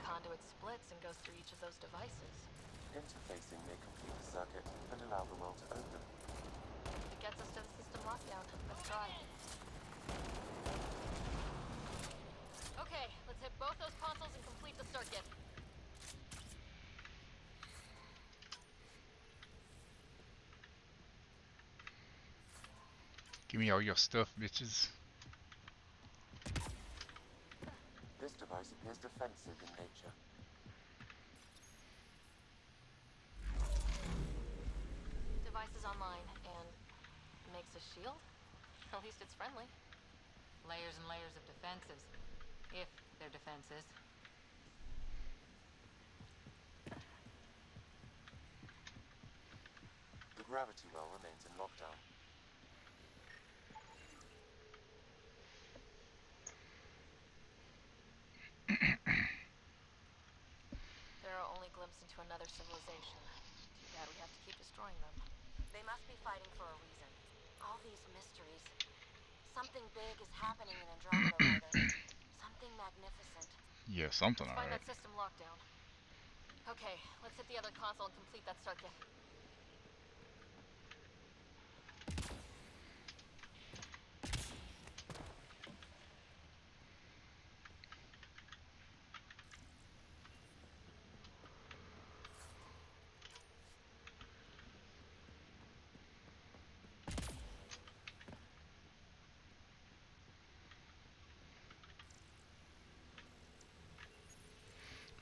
Conduit splits and goes through each of those devices. Interfacing may complete the circuit and allow the well to open. It gets us to the system lockdown. Let's try. Okay, let's hit both those consoles and complete the circuit. Give me all your stuff, bitches. This device appears defensive in nature. Device is online and makes a shield? At least it's friendly. Layers and layers of defenses. If they're defenses. The gravity well remains in lockdown. There are only glimpses into another civilization. Too bad we have to keep destroying them. They must be fighting for a reason. All these mysteries. Something big is happening in Andromeda, Ryder. Something magnificent. Yeah, something Let's find alright. that system lockdown. Okay, let's hit the other console and complete that circuit.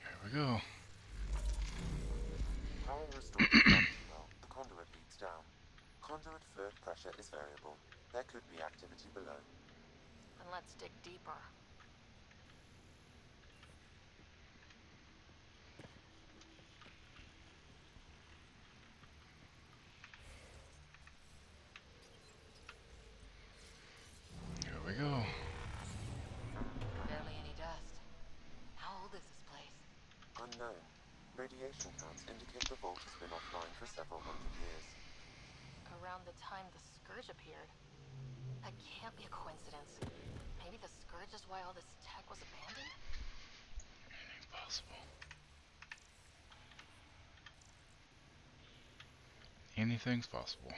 Here we go. Power restored to the gravity well, the conduit leads down. Conduit fluid pressure is variable. There could be activity below. Then let's dig deeper. Here we go. Barely any dust. How old is this place? Unknown. Radiation counts indicate the vault has been offline for several hundred years. Around the time the Scourge appeared. That can't be a coincidence. Maybe the Scourge is why all this tech was abandoned? Impossible. Anything's possible.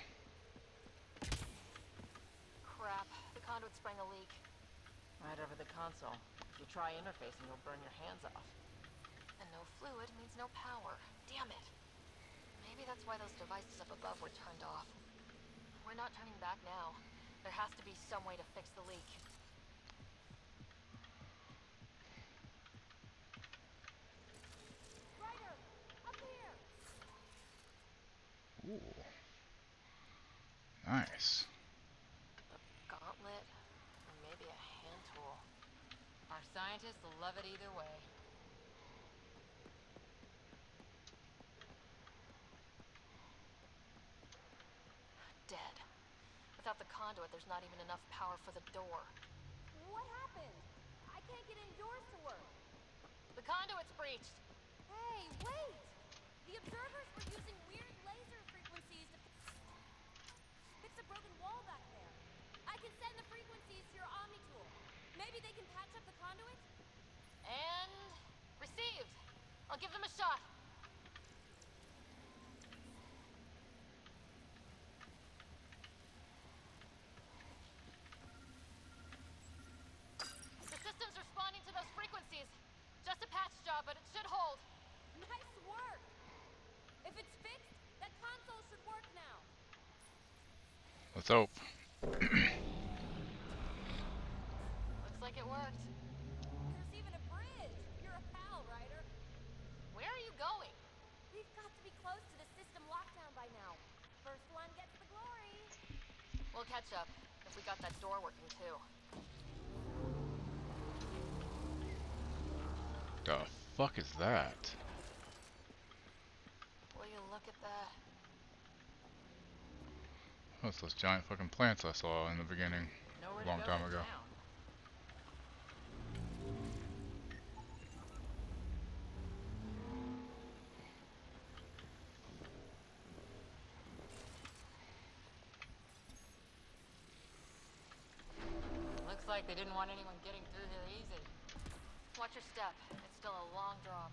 Crap, the conduit sprang a leak. Right over the console. If you try interfacing, you'll burn your hands off. And no fluid means no power. Damn it. Maybe that's why those devices up above were turned off. We're not turning back now. There has to be some way to fix the leak. Ryder, up here! Ooh. Nice. Gauntlet, or maybe a hand tool. Our scientists will love it either way. Dead. Without the conduit, there's not even enough power for the door. What happened? I can't get indoors to work. The conduit's breached. Hey, wait! The observers were using weird laser frequencies to fix a broken wall back there. I can send the frequencies to your Omni tool. Maybe they can patch up the conduit? And received. I'll give them a shot. The system's responding to those frequencies. Just a patch job, but it should hold. Nice work! If it's fixed, that console should work now. Let's hope. Looks like it worked. There's even a bridge. You're a pal, Ryder. Where are you going? We've got to be close to the system lockdown by now. First one gets the glory. We'll catch up if we got that door working too. The fuck is that? Will you look at that? What's those giant fucking plants I saw in the beginning Nowhere a long to go time but ago? down. Looks like they didn't want anyone getting through here easy. Watch your step. It's still a long drop.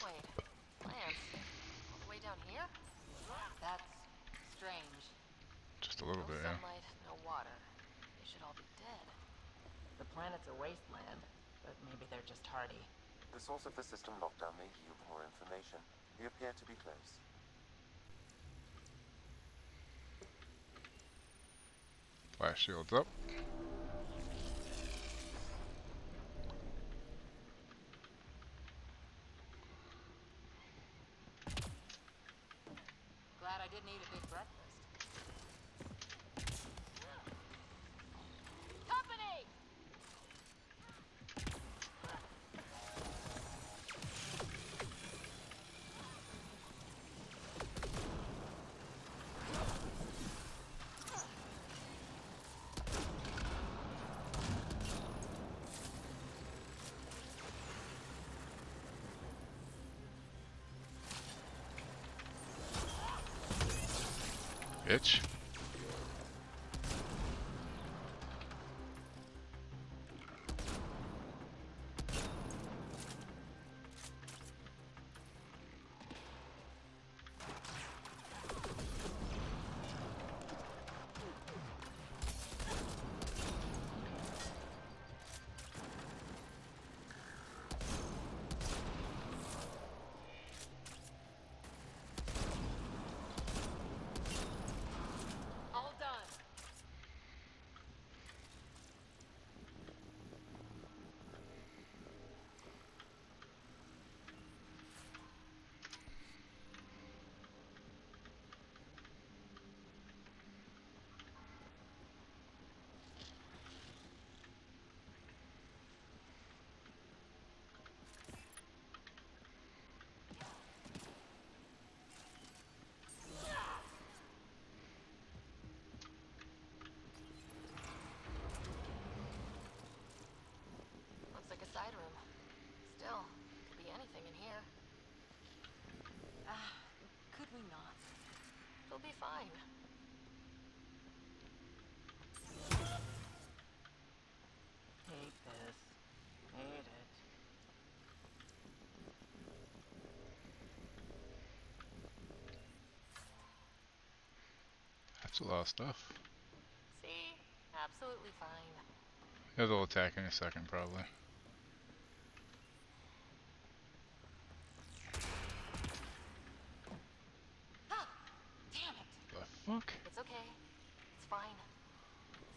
Wait, plants? All the way down here? That's strange. Just a little No bit, yeah. sunlight, no water. They should all be dead. The planet's a wasteland, but maybe they're just hardy. The source of the system lockdown may yield more information. We appear to be close. Flash shields up. Glad I didn't eat a big breakfast. Company! Bitch. Probably not. It'll be fine. Hate this. Hate it. That's a lot of stuff. See? Absolutely fine. Yeah, they'll attack in a second, probably. Ah! Damn it! The fuck? It's okay. It's fine.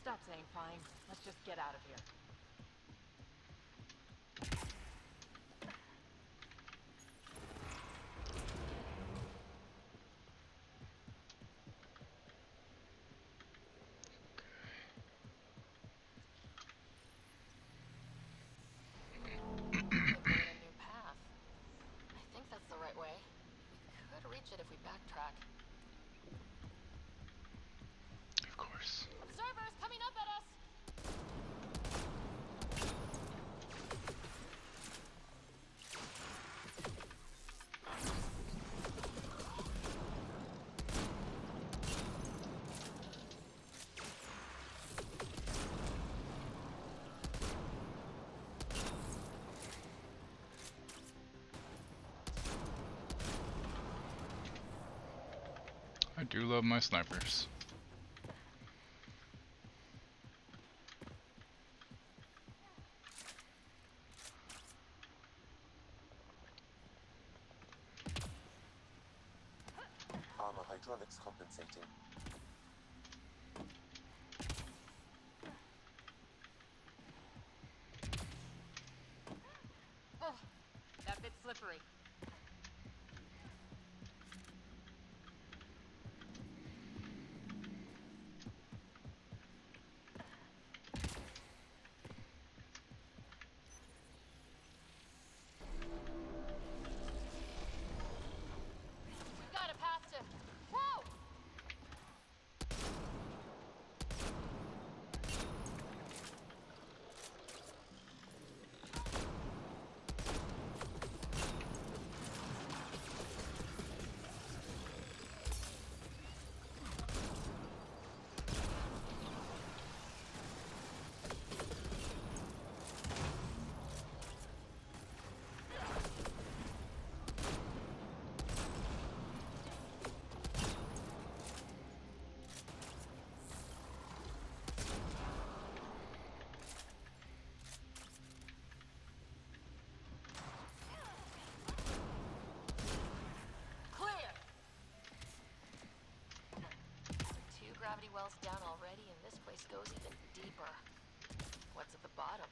Stop saying fine. Let's just get out of here. They've made a new path. I think that's the right way. We could reach it if we backtrack. Of course. Observers coming up at us! I do love my snipers. Armor hydraulics compensating. Oh, that bit's slippery. We've got a path to... Whoa! Clear! Two gravity wells down already, and this place goes even deeper. What's at the bottom?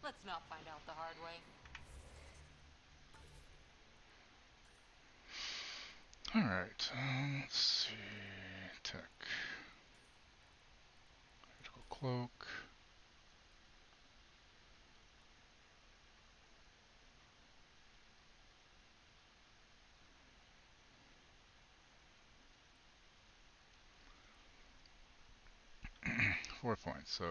Let's not find out the hard way. Alright, let's see. Tech. Critical cloak. Four points, so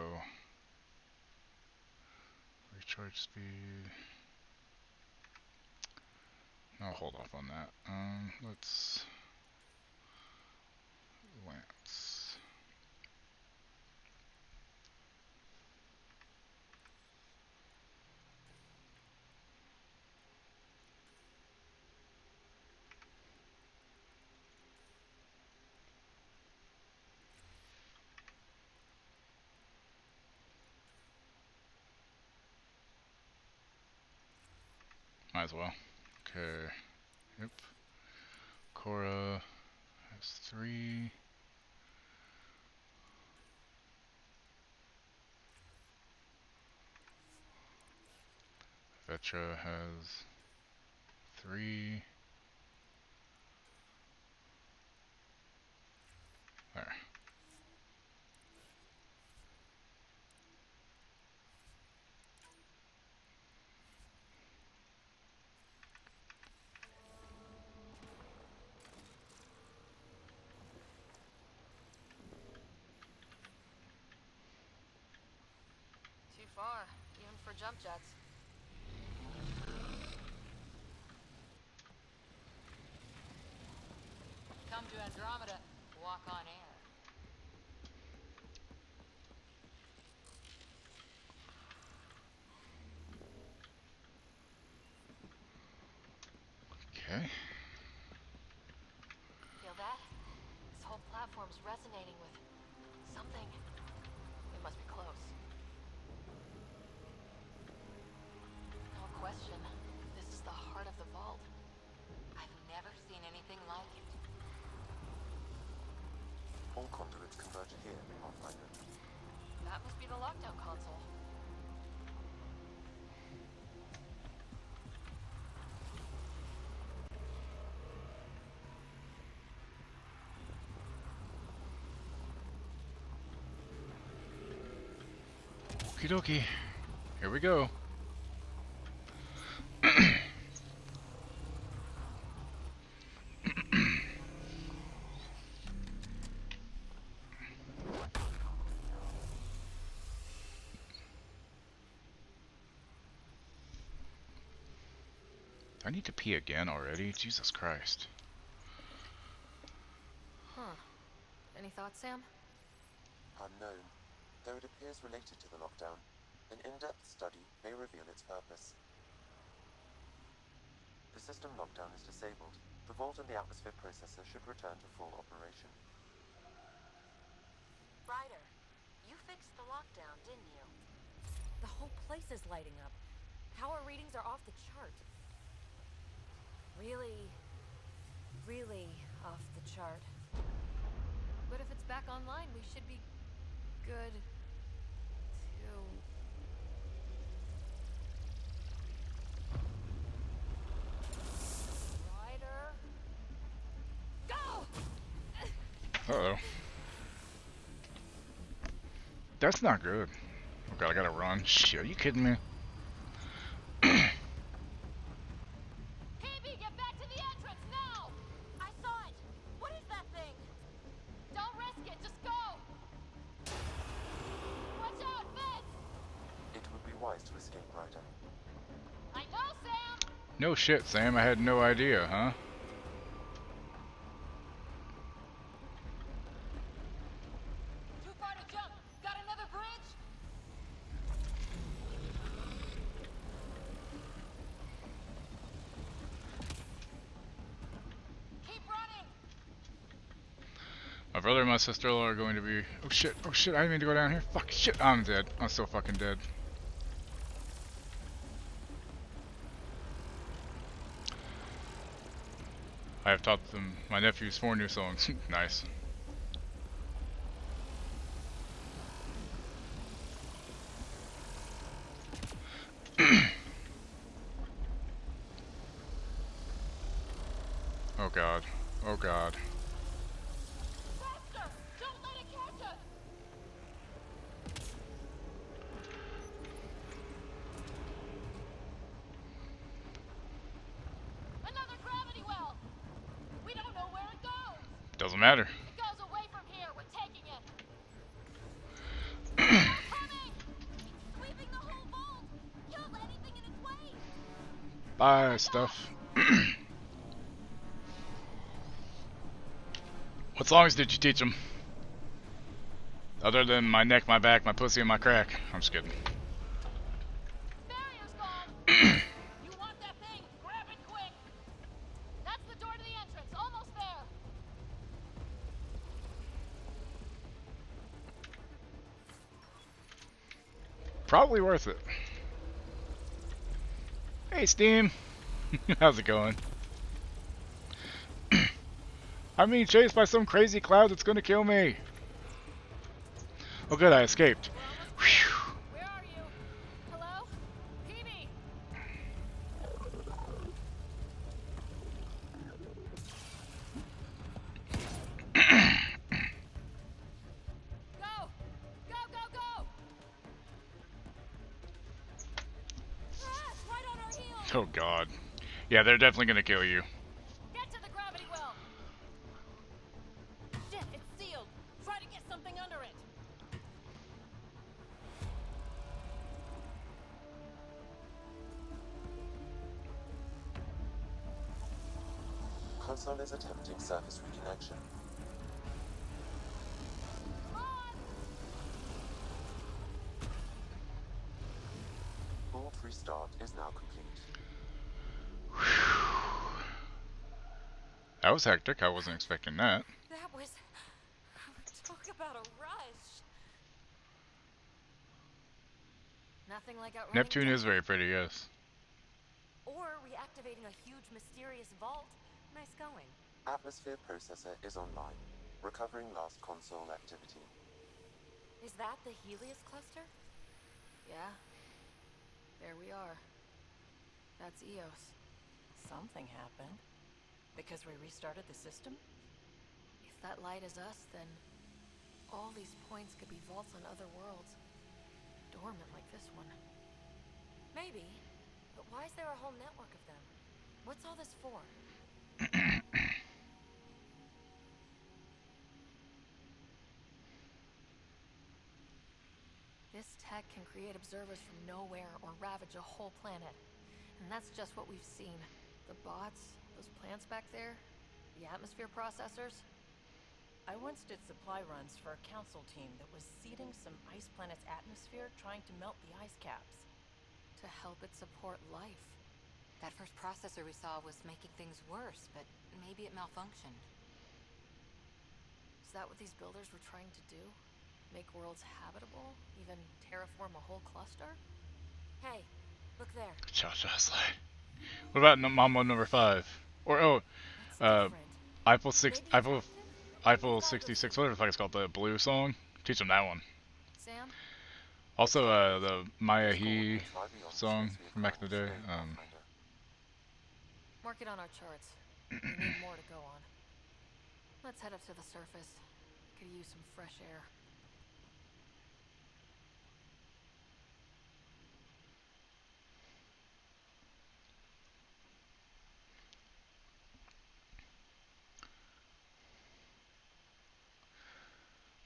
recharge speed. I'll hold off on that. Let's Lance. Might as well. Okay. Yep. Cora has 3. Vetra has 3. There. Too far, even for jump jets. come to Andromeda, walk on air. Okay. Feel that? This whole platform's resonating with something. It must be close. No question. This is the heart of the vault. I've never seen anything like it. All conduits converge here, Pathfinder. That must be the lockdown console. Okie dokie. Here we go. I need to pee again already? Jesus Christ. Huh. Any thoughts, Sam? Unknown. Though it appears related to the lockdown, an in-depth study may reveal its purpose. The system lockdown is disabled. The vault and the atmosphere processor should return to full operation. Ryder, you fixed the lockdown, didn't you? The whole place is lighting up. Power readings are off the chart. Really, really off the chart. But if it's back online, we should be good to... Ryder? Go! Uh-oh. That's not good. Oh god, I gotta run. Shit, are you kidding me? PB, get back to the entrance now! I saw it! What is that thing? Don't risk it, just go! Watch out, Vince! It would be wise to escape, Ryder. I know, Sam! No shit, Sam. I had no idea, huh? Too far to jump! Got another bridge? Keep running! My brother and my sister-in-law are going to be... Oh shit, I didn't mean to go down here. Fuck, shit, I'm dead. I'm so fucking dead. I have taught them, my nephews, 4 new songs. Nice. Oh god. Oh god. Faster! Don't let it catch us! Another gravity well! We don't know where it goes! Doesn't matter. It goes away from here. We're taking it. They're coming! Sweeping the whole vault! Kill anything in its way! Bye, stuff. What songs did you teach them? Other than my neck, my back, my pussy, and my crack. I'm just kidding. Barrier's gone! You want that thing? Grab it quick! That's the door to the entrance. Almost there. Probably worth it. Hey, Steam. How's it going? I'm being chased by some crazy cloud that's gonna kill me. Oh good, I escaped. Whew. Where are you? Hello? PB! Go! Go, go, go! Ah, it's right on our heels! Oh god. Yeah, they're definitely gonna kill you. Get to the gravity well! Shit, it's sealed! Try to get something under it! console is attempting surface reconnection. Board restart is now complete. That was hectic. I wasn't expecting that. That was... Talk about a rush. Nothing like outrunning Neptune is very pretty, yes. or reactivating a huge mysterious vault. Nice going. Atmosphere processor is online, recovering lost console activity. Is that the Helios cluster? Yeah. There we are. That's Eos. Something happened. Because we restarted the system? If that light is us, then all these points could be vaults on other worlds. Dormant like this one. Maybe. But why is there a whole network of them? What's all this for? This tech can create observers from nowhere or ravage a whole planet. And that's just what we've seen. The bots, those plants back there, the atmosphere processors. I once did supply runs for a council team that was seeding some ice planet's atmosphere, trying to melt the ice caps. To help it support life. That first processor we saw was making things worse, but maybe it malfunctioned. Is that what these builders were trying to do? Make worlds habitable? Even terraform a whole cluster? Hey, look there. What about Mambo number 5? Or Eiffel 66, whatever the fuck it's called, the blue song. Teach them that one. Sam? Also, the Maya He song from back in the day. Mark it on our charts. We need more to go on. Let's head up to the surface. Could use some fresh air.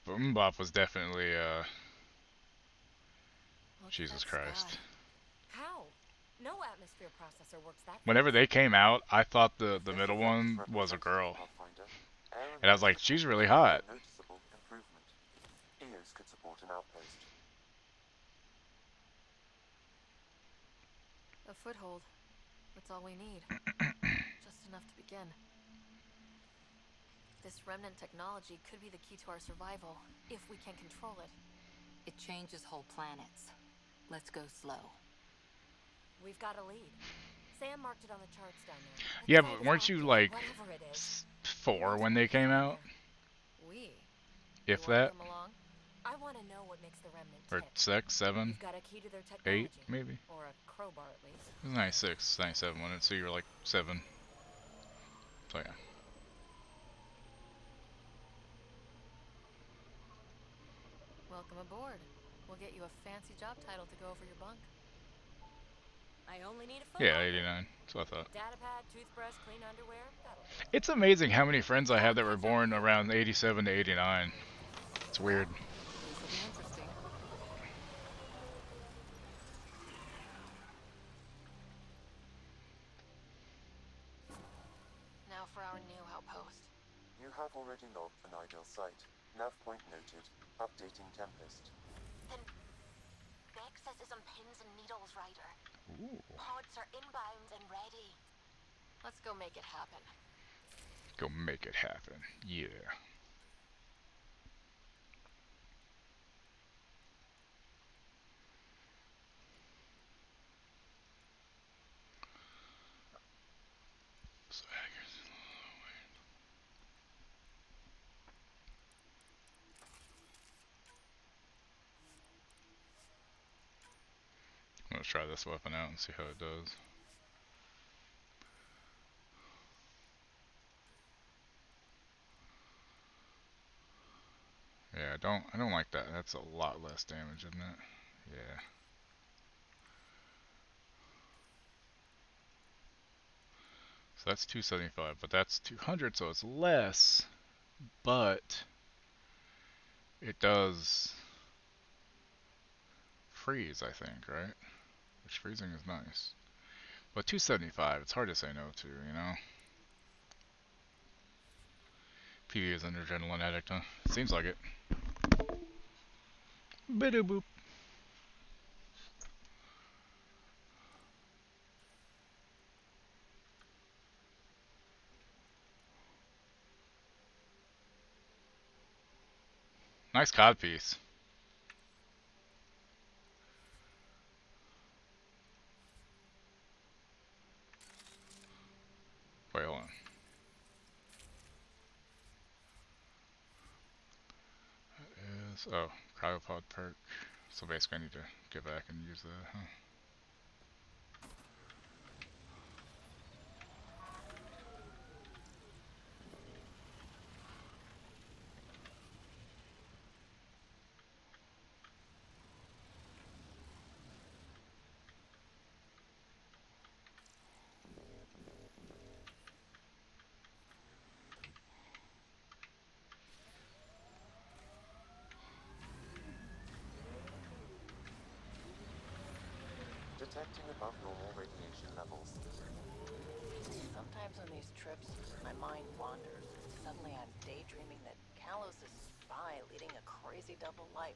Boom Bop was definitely, Jesus Christ. How? No atmosphere processor works that Whenever they came out, I thought the middle one was a girl. And I was like, she's really hot. Noticeable improvement. Eos could support an outpost. A foothold. That's all we need. Just enough to begin. This remnant technology could be the key to our survival, if we can control it. It changes whole planets. Let's go slow. We've got a lead. Sam marked it on the charts down there. Yeah, but weren't you like 4 when they came out? If that? I want to know what makes the remnant Or tick. 6, 7, You've got a key to their technology, 8, maybe? or a crowbar at least. It was 96, 97, wasn't it? So you were like 7. So yeah. Welcome aboard. We'll get you a fancy job title to go over your bunk. I only need a phone. Yeah, 89. That's what I thought. Data pad, toothbrush, clean underwear. It's amazing how many friends I have that were born around 87 to 89. It's weird. This will be interesting. Now for our new outpost. You have already logged an ideal site. Nav point noted. Updating Tempest. Then Nexus is on pins and needles, Ryder. Ooh. Pods are inbound and ready. Let's go make it happen. Go make it happen. Yeah. Let's try this weapon out and see how it does. Yeah, I don't like that. That's a lot less damage, isn't it? Yeah. So that's 275, but that's 200, so it's less. But it does freeze, I think, right? Which freezing is nice. But 275, it's hard to say no to, you know? PV is an adrenaline addict, huh? Seems like it. Bidoo boop. Nice codpiece. Wait, hold on. Oh, cryopod perk. So basically I need to get back and use that, huh? Detecting above normal radiation levels. Sometimes on these trips, my mind wanders. Suddenly I'm daydreaming that Kalos is a spy leading a crazy double life.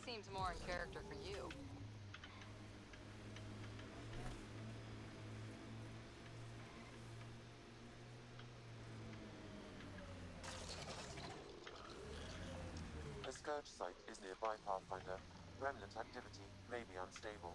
Seems more in character for you. A scourge site is nearby, Pathfinder. Remnant activity may be unstable.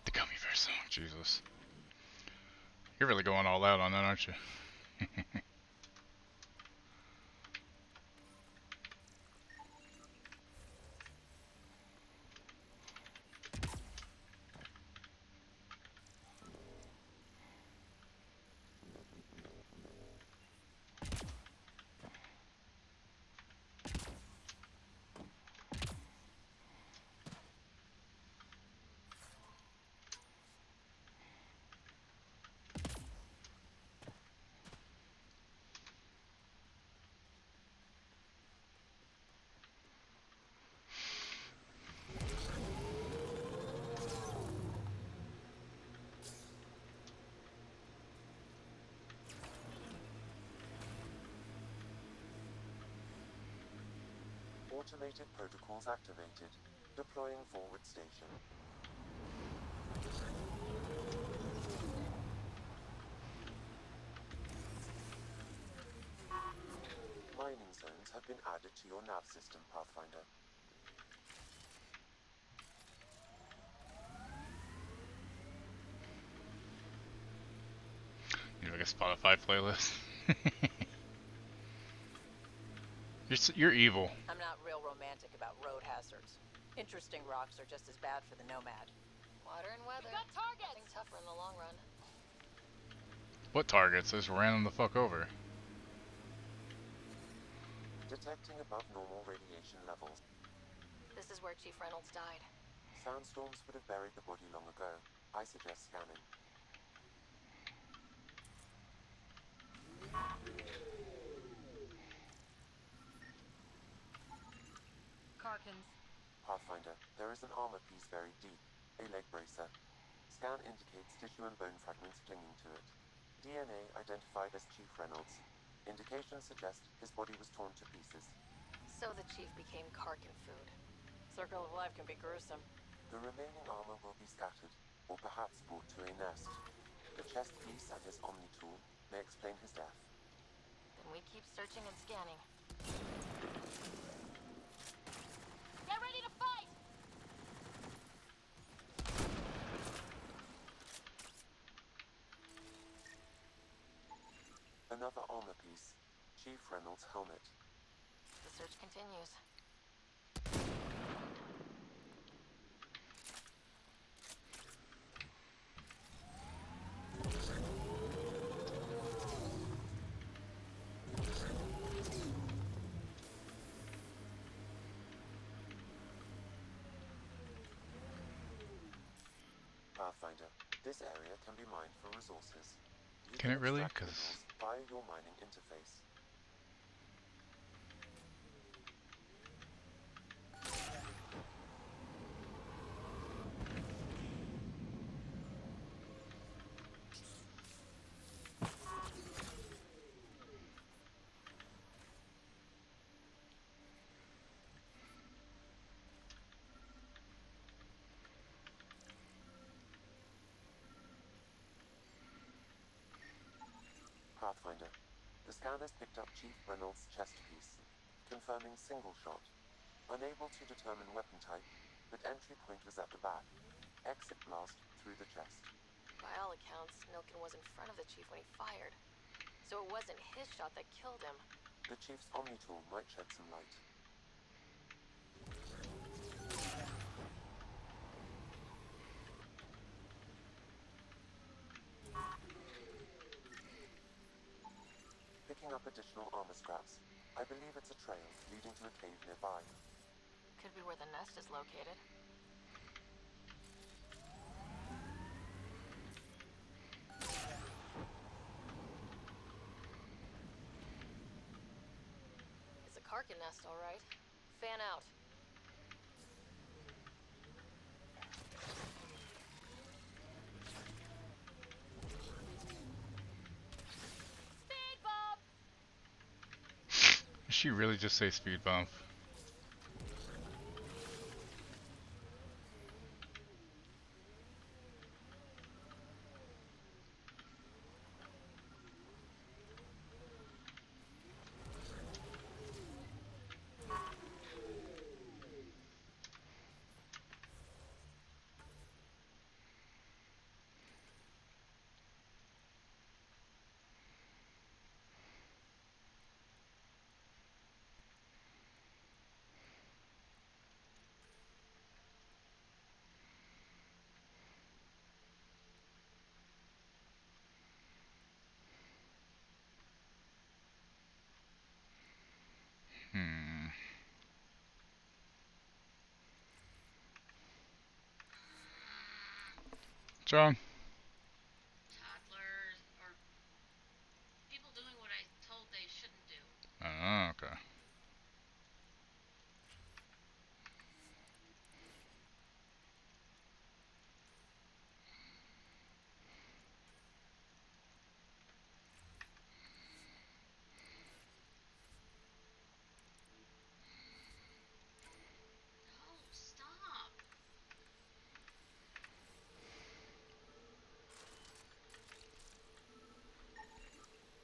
The gummy bear song, Jesus. You're really going all out on that, aren't you? Automated protocols activated. Deploying forward station. Mining zones have been added to your nav system, Pathfinder. You know, like a Spotify playlist. You're evil. I'm not real romantic about road hazards. Interesting rocks are just as bad for the nomad. Water and weather. Got targets. Nothing tougher in the long run. What targets? I just ran them the fuck over. Detecting above normal radiation levels. This is where Chief Reynolds died. Sandstorms would have buried the body long ago. I suggest scanning. Karkins. Pathfinder, there is an armor piece buried deep. A leg bracer. Scan indicates tissue and bone fragments clinging to it. DNA identified as Chief Reynolds. Indications suggest his body was torn to pieces. So the Chief became Karkin food. Circle of life can be gruesome. The remaining armor will be scattered, or perhaps brought to a nest. The chest piece and his Omni tool may explain his death. Then we keep searching and scanning. Get ready to fight! Another armor piece, Chief Reynolds' helmet. The search continues. Pathfinder, this area can be mined for resources. You Can it really? extract 'Cause minerals via your mining interface. Pathfinder, the scanners picked up Chief Reynolds' chest piece, confirming single shot. Unable to determine weapon type, but entry point was at the back. Exit blast through the chest. By all accounts, Milken was in front of the chief when he fired. So it wasn't his shot that killed him. The Chief's Omni tool might shed some light. Picking up additional armor scraps. I believe it's a trail leading to a cave nearby. Could be where the nest is located. It's a Karkin nest, all right. Fan out. Speed bump! did she really just say speed bump? John. Toddlers or people doing what I told they shouldn't do. Oh, okay. No, stop.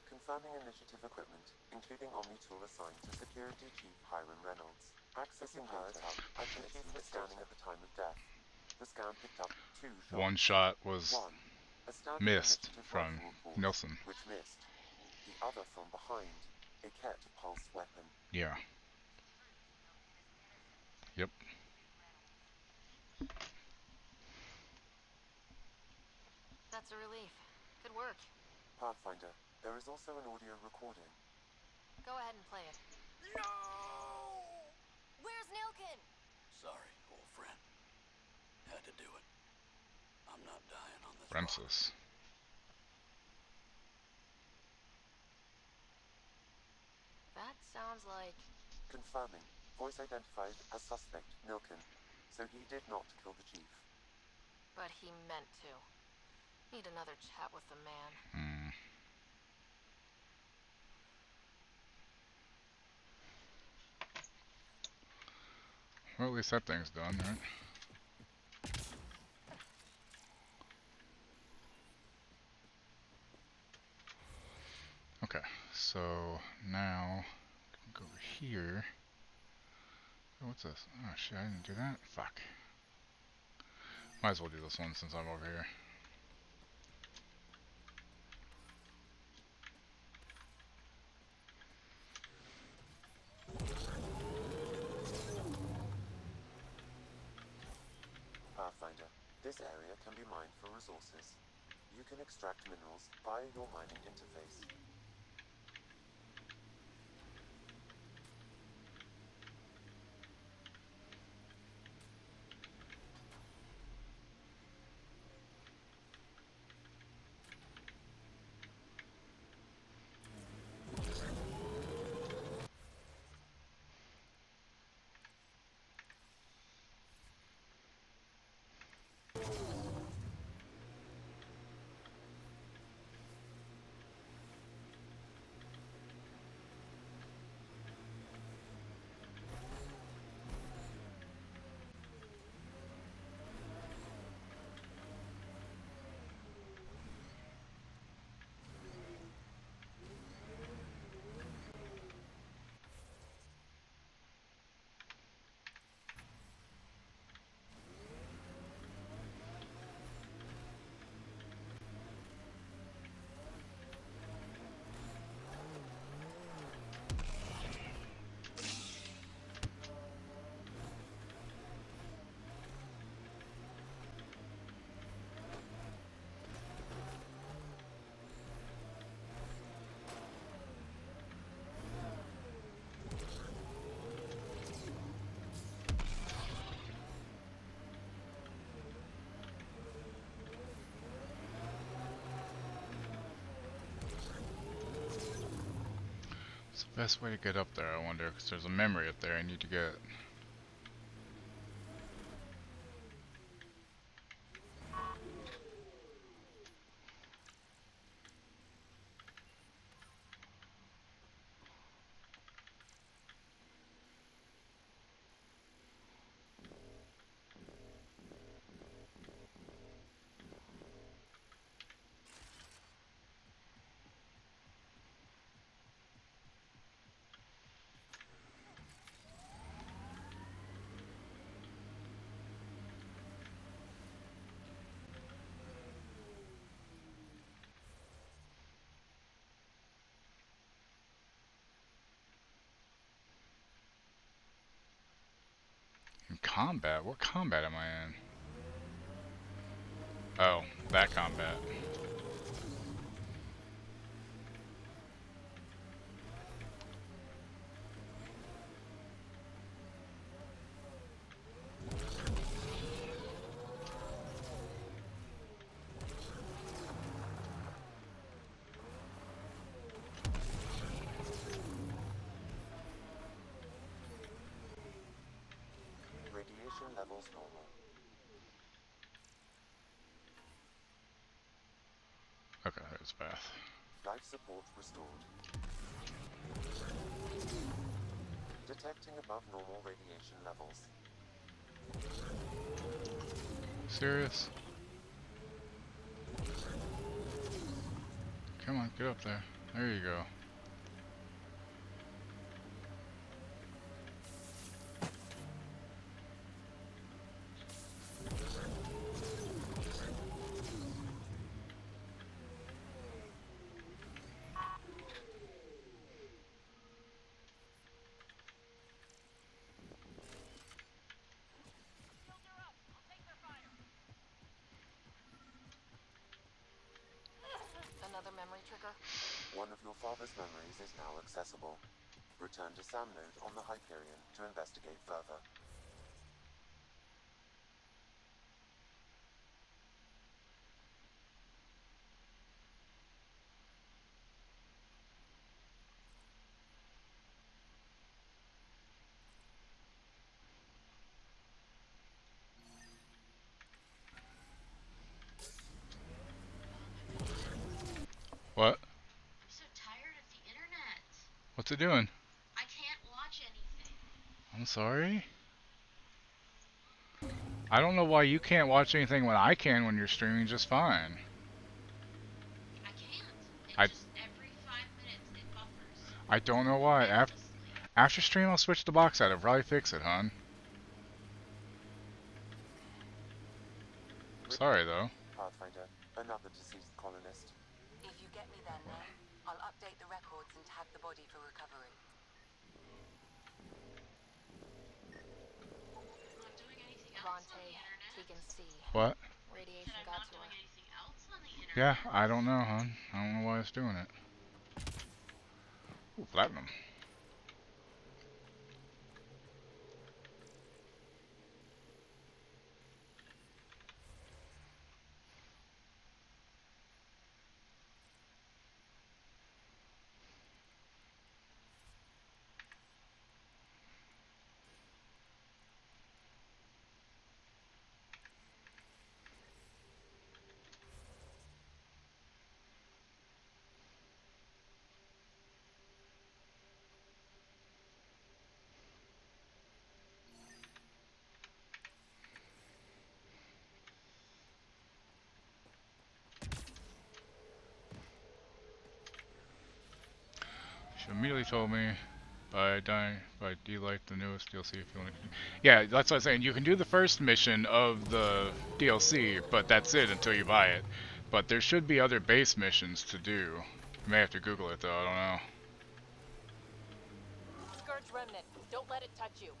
Confirming initiative equipment, including Omni tool assigned to Security Chief Hiram Reynolds. Accessing data, I can achieve the scanning at the time of death. The scan picked up 2 shots. One shot was One, a standard missed initiative from rifle report, Nilsson. which missed. The other from behind, a Ket pulse weapon. Yeah. Yep. That's a relief. Good work. Pathfinder, there is also an audio recording. Go ahead and play it. No! Where's Nilken? Sorry, old friend. Had to do it. I'm not dying on this Ramses. That sounds like... Confirming. Voice identified as suspect, Nilken. So he did not kill the chief. But he meant to. Need another chat with the man. Well, at least that thing's done, right? Okay, so now go over here. Oh, what's this? Oh shit, I didn't do that? Fuck. Might as well do this one since I'm over here. Pathfinder, this area can be mined for resources. You can extract minerals via your mining interface. What's the best way to get up there, I wonder? Because there's a memory up there I need to get. In combat? What combat am I in? Oh, that combat. Radiation levels normal. Okay, there's Beth. Life support restored. Detecting above normal radiation levels. Serious? Come on, get up there. There you go. Another memory trigger? One of your father's memories is now accessible. Return to Sam Node on the Hyperion to investigate further. What? I'm so tired of the internet. What's it doing? I can't watch anything. I'm sorry? I don't know why you can't watch anything when I can when you're streaming just fine. I can't. It I just every 5 minutes it buffers. I don't know why. After stream, I'll switch the box out. It'll probably fix it, hon. Sorry, though. Pathfinder, another deceased colonist. If you get me their name, I'll update the records and tag the body for recovery. I'm not doing anything else on the Levante, internet. Tegan C. What? Said Radiation I'm got not to doing her. anything else on the internet. Yeah, I don't know, hon. I don't know why it's doing it. Ooh, platinum. She immediately told me by D-Light the newest DLC if you want to. Yeah, that's what I'm saying. You can do the first mission of the DLC, but that's it until you buy it. But there should be other base missions to do. You may have to Google it though, I don't know. Scourge Remnant, don't let it touch you.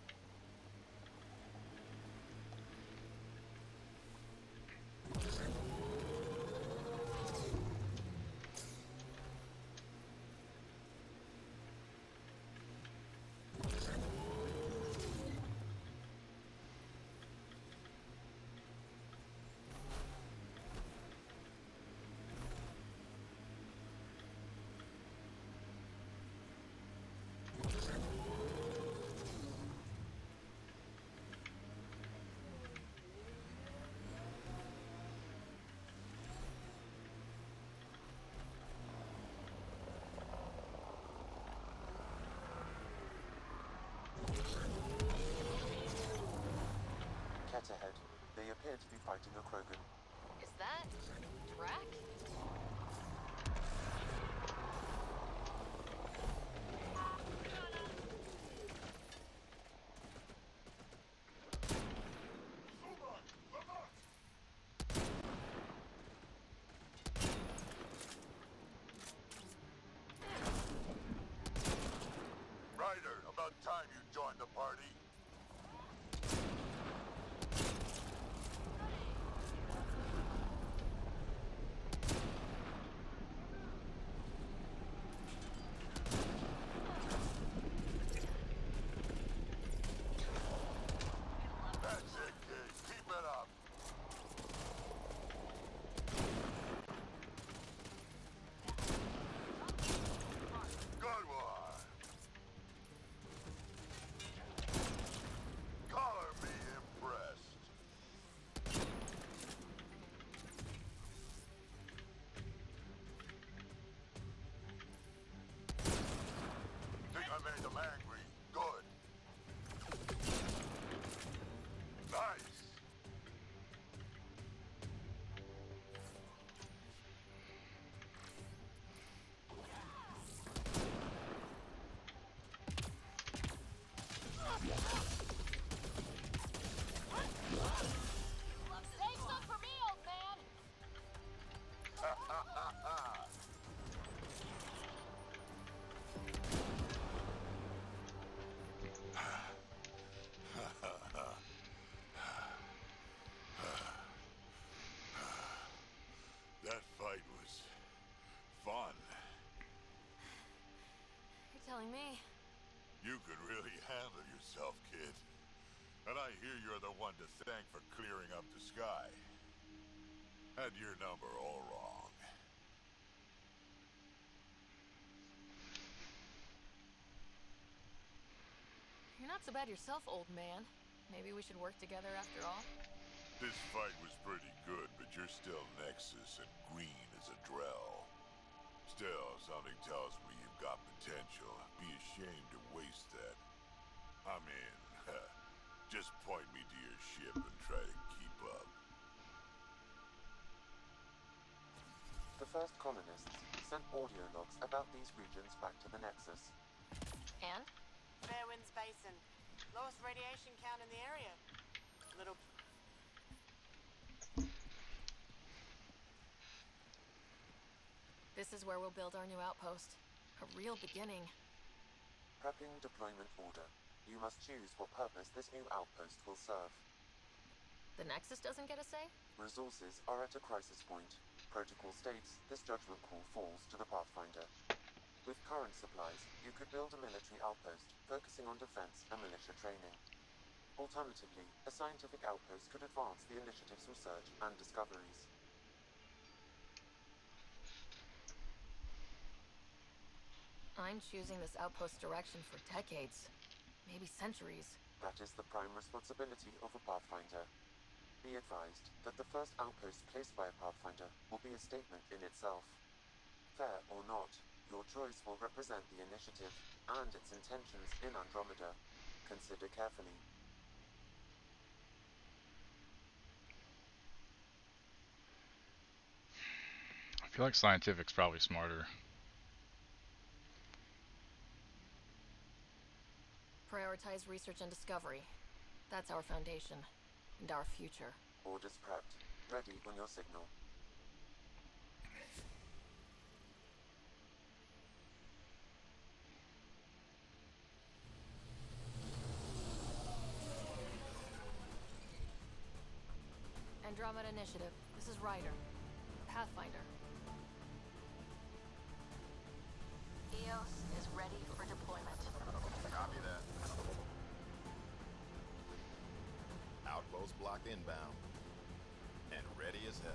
Cat ahead. They appear to be fighting a Krogan. Is that Drac? Ryder, about time you joined the party. That's it, kid. Keep it up. Good one. Color me impressed. Think I made them angry. Good. Nice. Save some for me, old man! Ha ha ha ha. That fight was fun. You're telling me. You could really handle yourself, kid. And I hear you're the one to thank for clearing up the sky. Had your number all wrong. You're not so bad yourself, old man. Maybe we should work together after all. This fight was pretty good, but you're still Nexus and green as a Drell. Still, something tells me you've got potential. Be ashamed to waste that. I'm in. Just point me to your ship and try to first colonists sent audio logs about these regions back to the Nexus. And? Fairwinds Basin. Lowest radiation count in the area. Little... This is where we'll build our new outpost. A real beginning. Prepping deployment order. You must choose what purpose this new outpost will serve. The Nexus doesn't get a say? Resources are at a crisis point. Protocol states this judgment call falls to the Pathfinder. With current supplies, you could build a military outpost, focusing on defense and militia training. Alternatively, a scientific outpost could advance the initiative's research and discoveries. I'm choosing this outpost's direction for decades, maybe centuries. That is the prime responsibility of a Pathfinder. Be advised that the first outpost placed by a Pathfinder will be a statement in itself. Fair or not, your choice will represent the initiative and its intentions in Andromeda. Consider carefully. I feel like scientific's probably smarter. Prioritize research and discovery. That's our foundation. And our future. Orders prepped. Ready on your signal. Andromeda Initiative. This is Ryder. Pathfinder. EOS is ready for deployment. Copy that. Outpost block inbound. And ready as hell.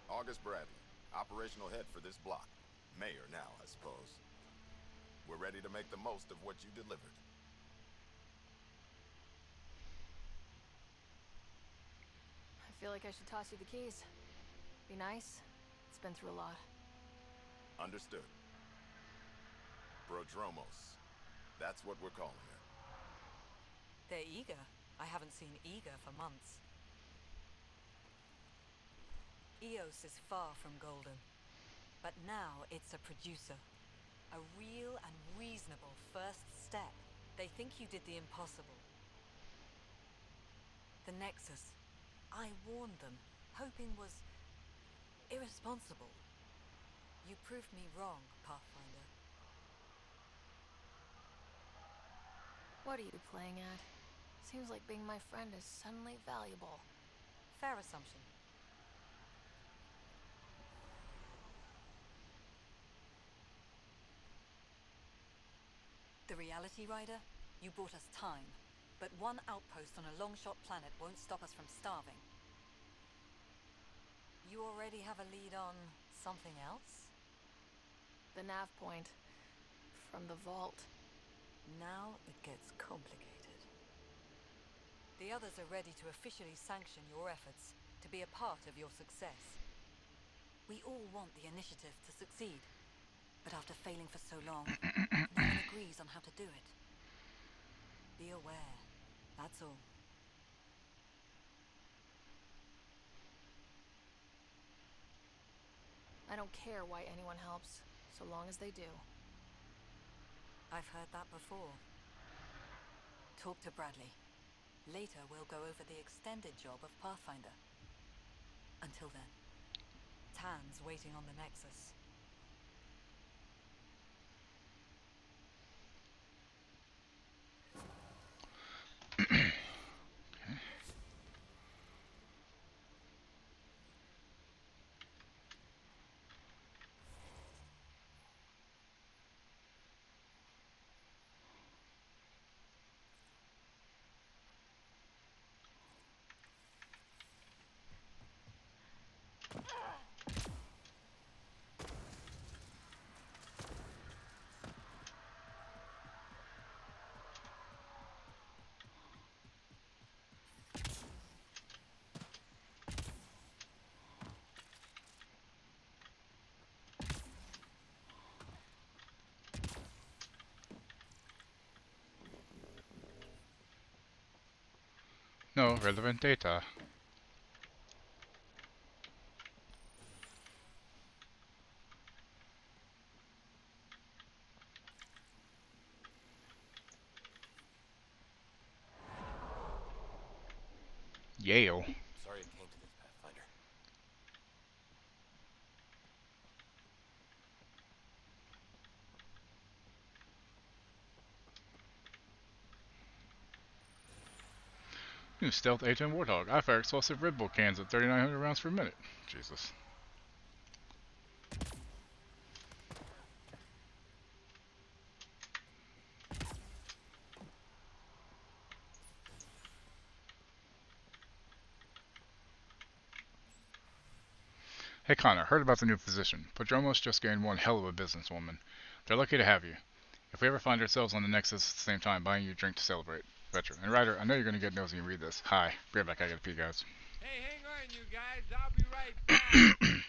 August Bradley, operational head for this block. Mayor now, I suppose. We're ready to make the most of what you delivered. I feel like I should toss you the keys. Be nice. It's been through a lot. Understood. Prodromos. That's what we're calling her. They're eager. I haven't seen eager for months. EOS is far from golden. But now it's a producer. A real and reasonable first step. They think you did the impossible. The Nexus. I warned them, hoping was irresponsible. You proved me wrong, Pathfinder. What are you playing at? Seems like being my friend is suddenly valuable. Fair assumption. The reality, Ryder? You bought us time. But one outpost on a long-shot planet won't stop us from starving. You already have a lead on something else? The nav point. From the vault. Now it gets complicated. The others are ready to officially sanction your efforts, to be a part of your success. We all want the initiative to succeed. But after failing for so long, no one agrees on how to do it. Be aware, that's all. I don't care why anyone helps, so long as they do. I've heard that before. Talk to Bradley. Later we'll go over the extended job of Pathfinder. Until then, Tan's waiting on the Nexus. No relevant data. Yale. Sorry it came to this, Pathfinder. New stealth agent Warthog. I fire explosive Red Bull cans at 3,900 rounds per minute. Jesus. Hey Connor, heard about the new position. Padromos just gained one hell of a businesswoman. They're lucky to have you. If we ever find ourselves on the Nexus at the same time, buying you a drink to celebrate. Retro. And Ryder, I know you're gonna get nosy and read this. Hi. Be right back, I gotta pee, guys. Hey, hang on, you guys. I'll be right back.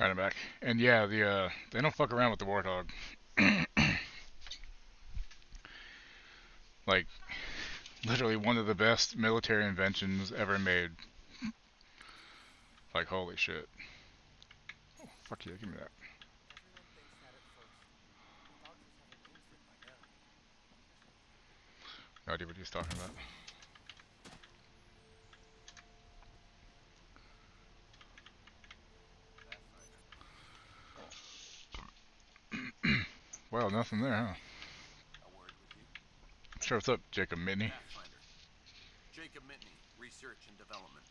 Alright, I'm back. And yeah, they don't fuck around with the Warthog. Like, Literally one of the best military inventions ever made. Like, holy shit. Oh, fuck yeah, give me that. Everyone thinks that at first. The doctors have a name for it by now. No idea what he's talking about. Well, nothing there, huh? A word with you? Sure, what's up, Jacob Mitney? Pathfinder. Jacob Mitney, Research and Development.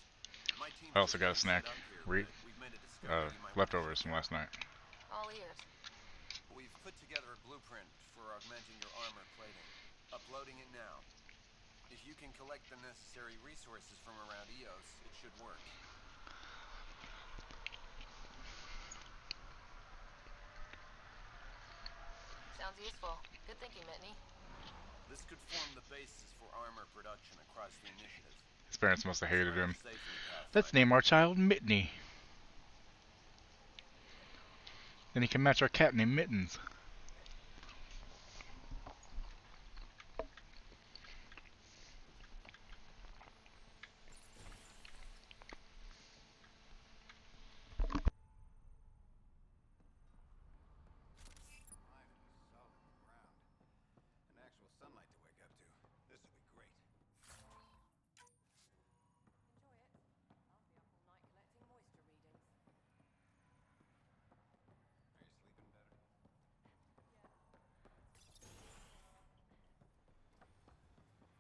My team I also just got a got snack. set up here, but we've made a discovery you might want to Leftovers check from out. last night. All ears. We've put together a blueprint for augmenting your armor plating. Uploading it now. If you can collect the necessary resources from around EOS, it should work. Sounds useful. Good thinking, Mitney. This could form the basis for armor production across the initiative. His parents must have hated Surrender him. safely, Let's Pathfinder. name our child Mitney. Then he can match our cat named Mittens. An actual sunlight to wake up to. This will be great. Enjoy it. I'll be up all night collecting moisture readings. Are you sleeping better?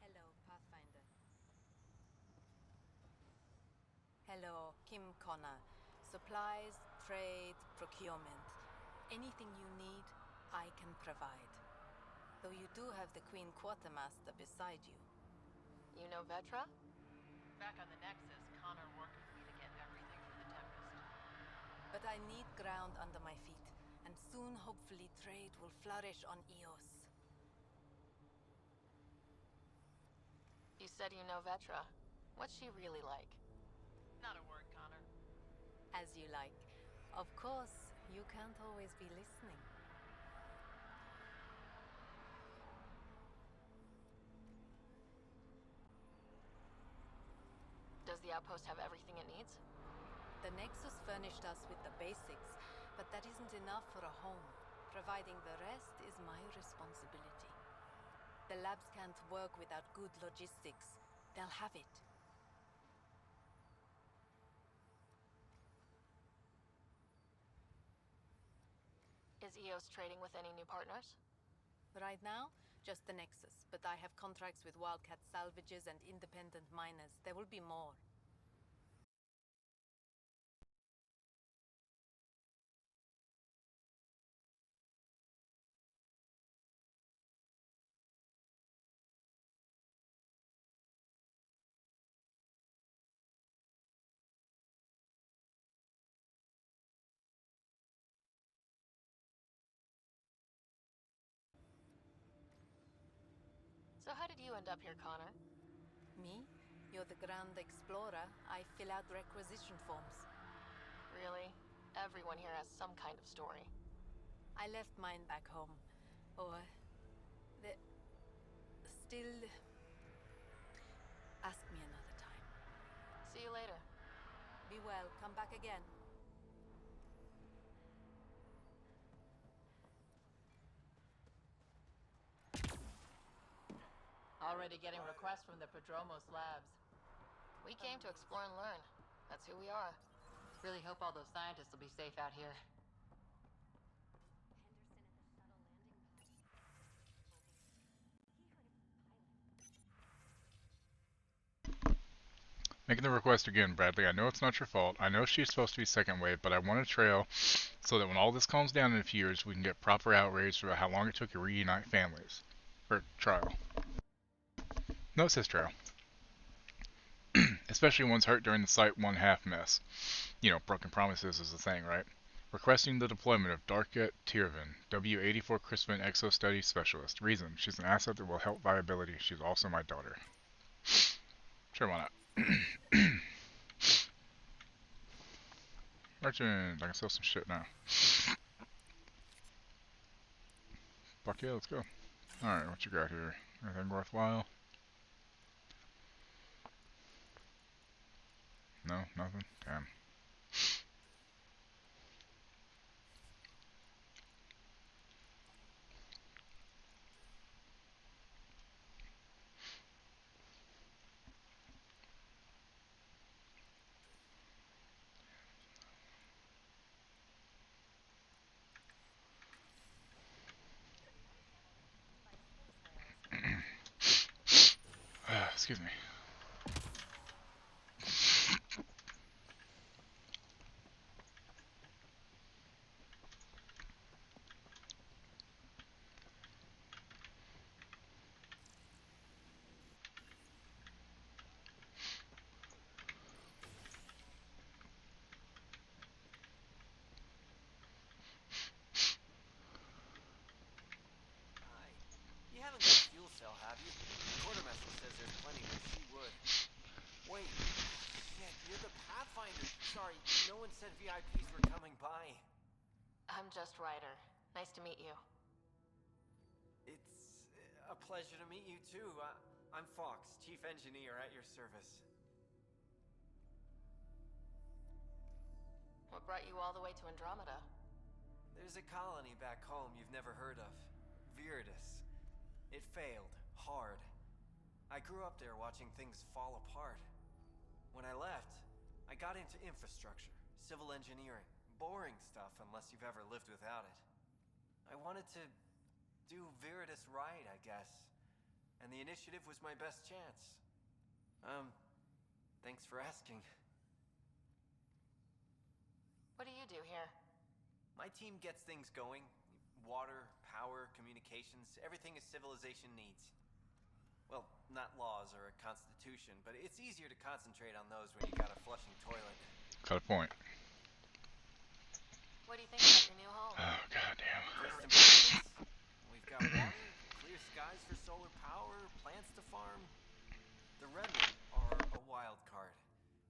Hello, Pathfinder. Hello, Kim Connor. Supplies, trade, procurement. Anything you need, I can provide. Though you do have the Queen Quartermaster beside you. You know Vetra? Back on the Nexus, Connor worked with me to get everything for the Tempest. But I need ground under my feet, and soon hopefully trade will flourish on Eos. You said you know Vetra. What's she really like? Not a word, Connor. As you like. Of course, you can't always be listening. Does the outpost have everything it needs? The Nexus furnished us with the basics, but that isn't enough for a home. Providing the rest is my responsibility. The labs can't work without good logistics. They'll have it. Is EOS trading with any new partners? Right now, just the Nexus, but I have contracts with Wildcat salvages and independent miners. There will be more. So how did you end up here, Connor? Me? You're the Grand Explorer. I fill out requisition forms. Really? Everyone here has some kind of story. I left mine back home. Or... the... still... Ask me another time. See you later. Be well. Come back again. Already getting requests from the Prodromos labs. We came to explore and learn. That's who we are. Really hope all those scientists will be safe out here. Making the request again, Bradley. I know it's not your fault. I know she's supposed to be second wave, but I want a trail so that when all this calms down in a few years, we can get proper outrage about how long it took to reunite families. Or trial. No, it says trail. Especially ones hurt during the Site 1/2 mess. You know, broken promises is the thing, right? Requesting the deployment of Darket Tirvin, W-84 Crispin Exo Study Specialist. Reason, she's an asset that will help viability. She's also my daughter. Sure, why not? Merchant, I can sell some shit now. Fuck yeah, let's go. Alright, what you got here? Anything worthwhile? No, nothing? Damn. Excuse me. You haven't got a fuel cell, have you? Quartermaster says there's plenty where she would. Wait. Shit, you're the Pathfinder. Sorry, no one said VIPs were coming by. I'm just Ryder. Nice to meet you. It's a pleasure to meet you, too. I'm Fox, Chief Engineer at your service. What brought you all the way to Andromeda? There's a colony back home you've never heard of. Viridis. It failed. Hard. I grew up there watching things fall apart. When I left, I got into infrastructure, civil engineering. Boring stuff unless you've ever lived without it. I wanted to do Viridis right, I guess. And the initiative was my best chance. Thanks for asking. What do you do here? My team gets things going. Water, power, communications, everything a civilization needs. Well, not laws or a constitution, but it's easier to concentrate on those when you got a flushing toilet. Got a point. What do you think about your new home? Oh, goddamn. First impressions? We've got water, clear skies for solar power, plants to farm. The Redwood are a wild card.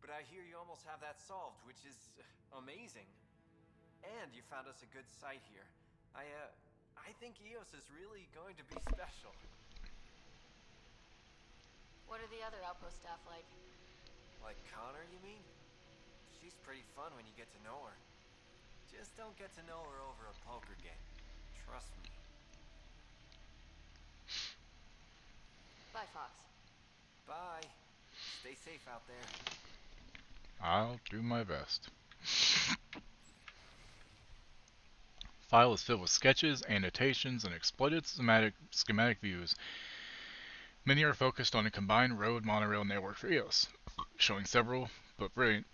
But I hear you almost have that solved, which is amazing. And you found us a good site here. I think EOS is really going to be special. What are the other outpost staff like? Like Connor, you mean? She's pretty fun when you get to know her. Just don't get to know her over a poker game. Trust me. Bye, Fox. Bye. Stay safe out there. I'll do my best. File is filled with sketches, annotations, and exploited schematic views. Many are focused on a combined road monorail network for EOS, showing several different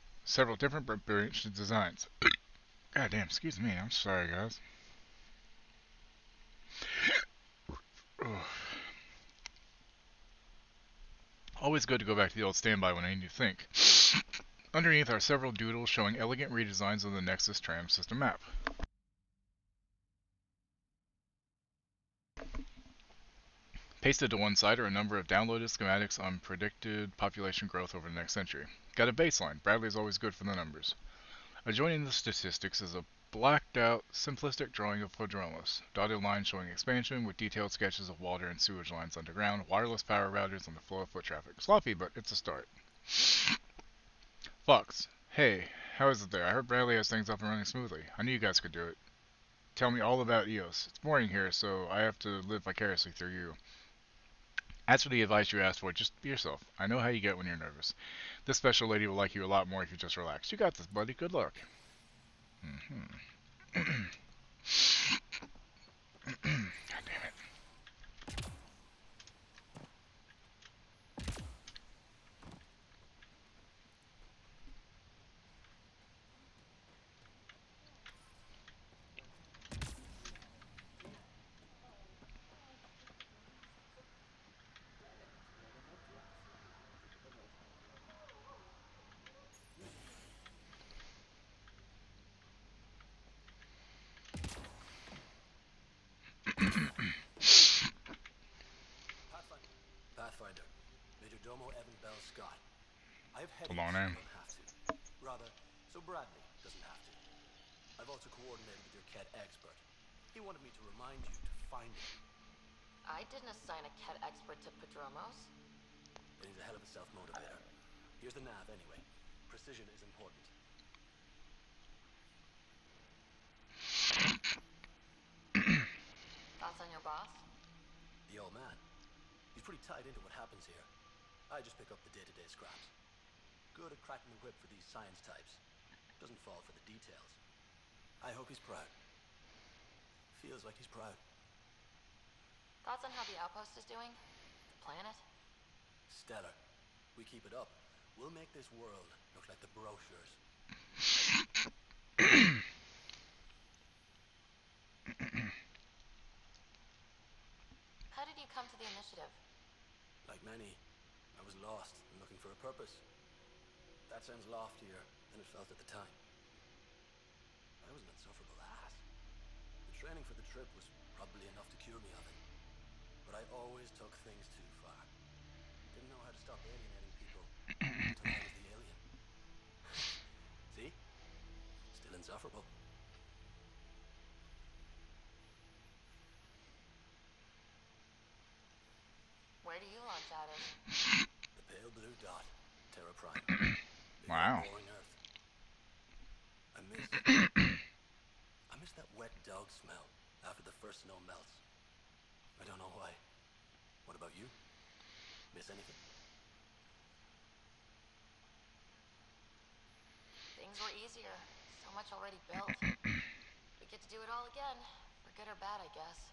but brilliant designs. God damn, excuse me, I'm sorry guys. Always good to go back to the old standby when I need to think. Underneath are several doodles showing elegant redesigns of the Nexus tram system map. Pasted to one side are a number of downloaded schematics on predicted population growth over the next century. Got a baseline. Bradley's always good for the numbers. Adjoining the statistics is a blacked out, simplistic drawing of Prodromos. Dotted lines showing expansion with detailed sketches of water and sewage lines underground, wireless power routers, and the flow of foot traffic. Sloppy, but it's a start. Fox. Hey, how is it there? I heard Bradley has things up and running smoothly. I knew you guys could do it. Tell me all about EOS. It's boring here, so I have to live vicariously through you. As for the advice you asked for, just be yourself. I know how you get when you're nervous. This special lady will like you a lot more if you just relax. You got this, buddy. Good luck. God damn it. Pathfinder. Major Domo Evan Bell Scott. I have It's a headaches, long so name. I don't have to. Rather, so Bradley doesn't have to. I've also coordinated with your Ket expert. He wanted me to remind you to find him. I didn't assign a Ket expert to Prodromos. And he's a hell of a self-motivator. Here's the nav, anyway. Precision is important. Thoughts on your boss? The old man. He's pretty tied into what happens here. I just pick up the day-to-day scraps. Good at cracking the whip for these science types. Doesn't fall for the details. I hope he's proud. Feels like he's proud. Thoughts on how the outpost is doing? The planet? Stellar. We keep it up. We'll make this world look like the brochures. How did you come to the initiative? Like many, I was lost and looking for a purpose. That sounds loftier than it felt at the time. I was an insufferable ass. The training for the trip was probably enough to cure me of it. But I always took things too far. Didn't know how to stop alienating people until I was the alien. See? Still insufferable. Where do you launch out of? The pale blue dot, Terra Prime. Wow. Boring Earth. I miss that wet dog smell after the first snow melts. I don't know why. What about you? Miss anything? Things were easier. So much already built. We get to do it all again. For good or bad, I guess.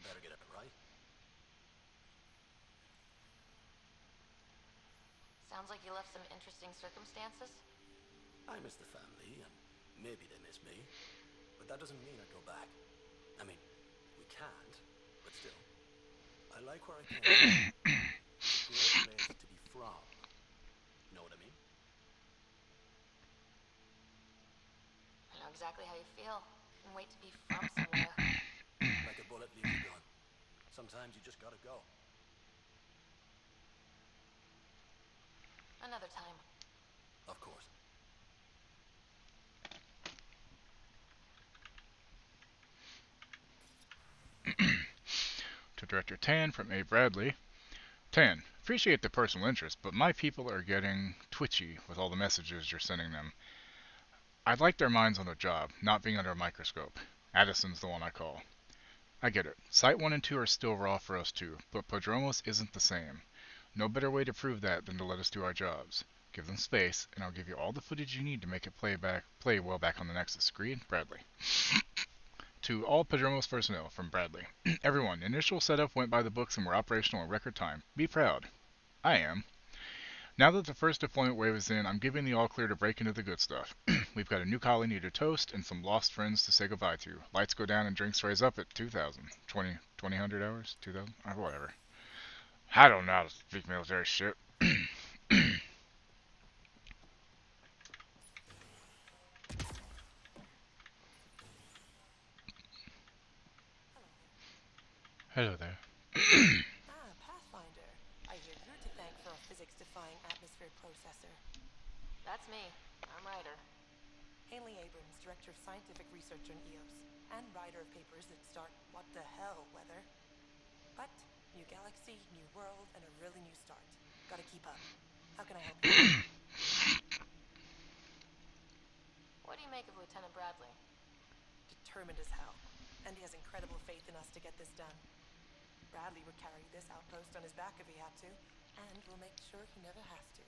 Better get it right. Sounds like you left some interesting circumstances. I miss the family, and maybe they miss me. But that doesn't mean I'd go back. I mean, we can't, but still. I like where I came from. It's a great place to be from. Know what I mean? I know exactly how you feel. Couldn't wait to be from somewhere. Like a bullet leaves a gun. Sometimes you just gotta go. Another time. Of course. To Director Tan from A. Bradley. Tan, appreciate the personal interest, but my people are getting twitchy with all the messages you're sending them. I'd like their minds on their job, not being under a microscope. Addison's the one I call. I get it. Site 1 and 2 are still raw for us too, but Podromos isn't the same. No better way to prove that than to let us do our jobs. Give them space, and I'll give you all the footage you need to make it play well back on the Nexus. Agreed? Bradley. To all Podromos personnel, from Bradley. Everyone, initial setup went by the books and we're operational in record time. Be proud. I am. Now that the first deployment wave is in, I'm giving the all clear to break into the good stuff. We've got a new colony to toast and some lost friends to say goodbye to. Lights go down and drinks rise up at 2,000. 2,000 hours? 2,000? Whatever. I don't know how to speak military shit. Hello there. Pathfinder. I hear you're to thank for a physics-defying atmosphere processor. That's me. I'm Ryder. Haley Abrams, Director of Scientific Research on EOS, and writer of papers that start what the hell weather. But, new galaxy, new world, and a really new start. Gotta keep up. How can I help you? What do you make of Lieutenant Bradley? Determined as hell. And he has incredible faith in us to get this done. Bradley would carry this outpost on his back if he had to, and we'll make sure he never has to.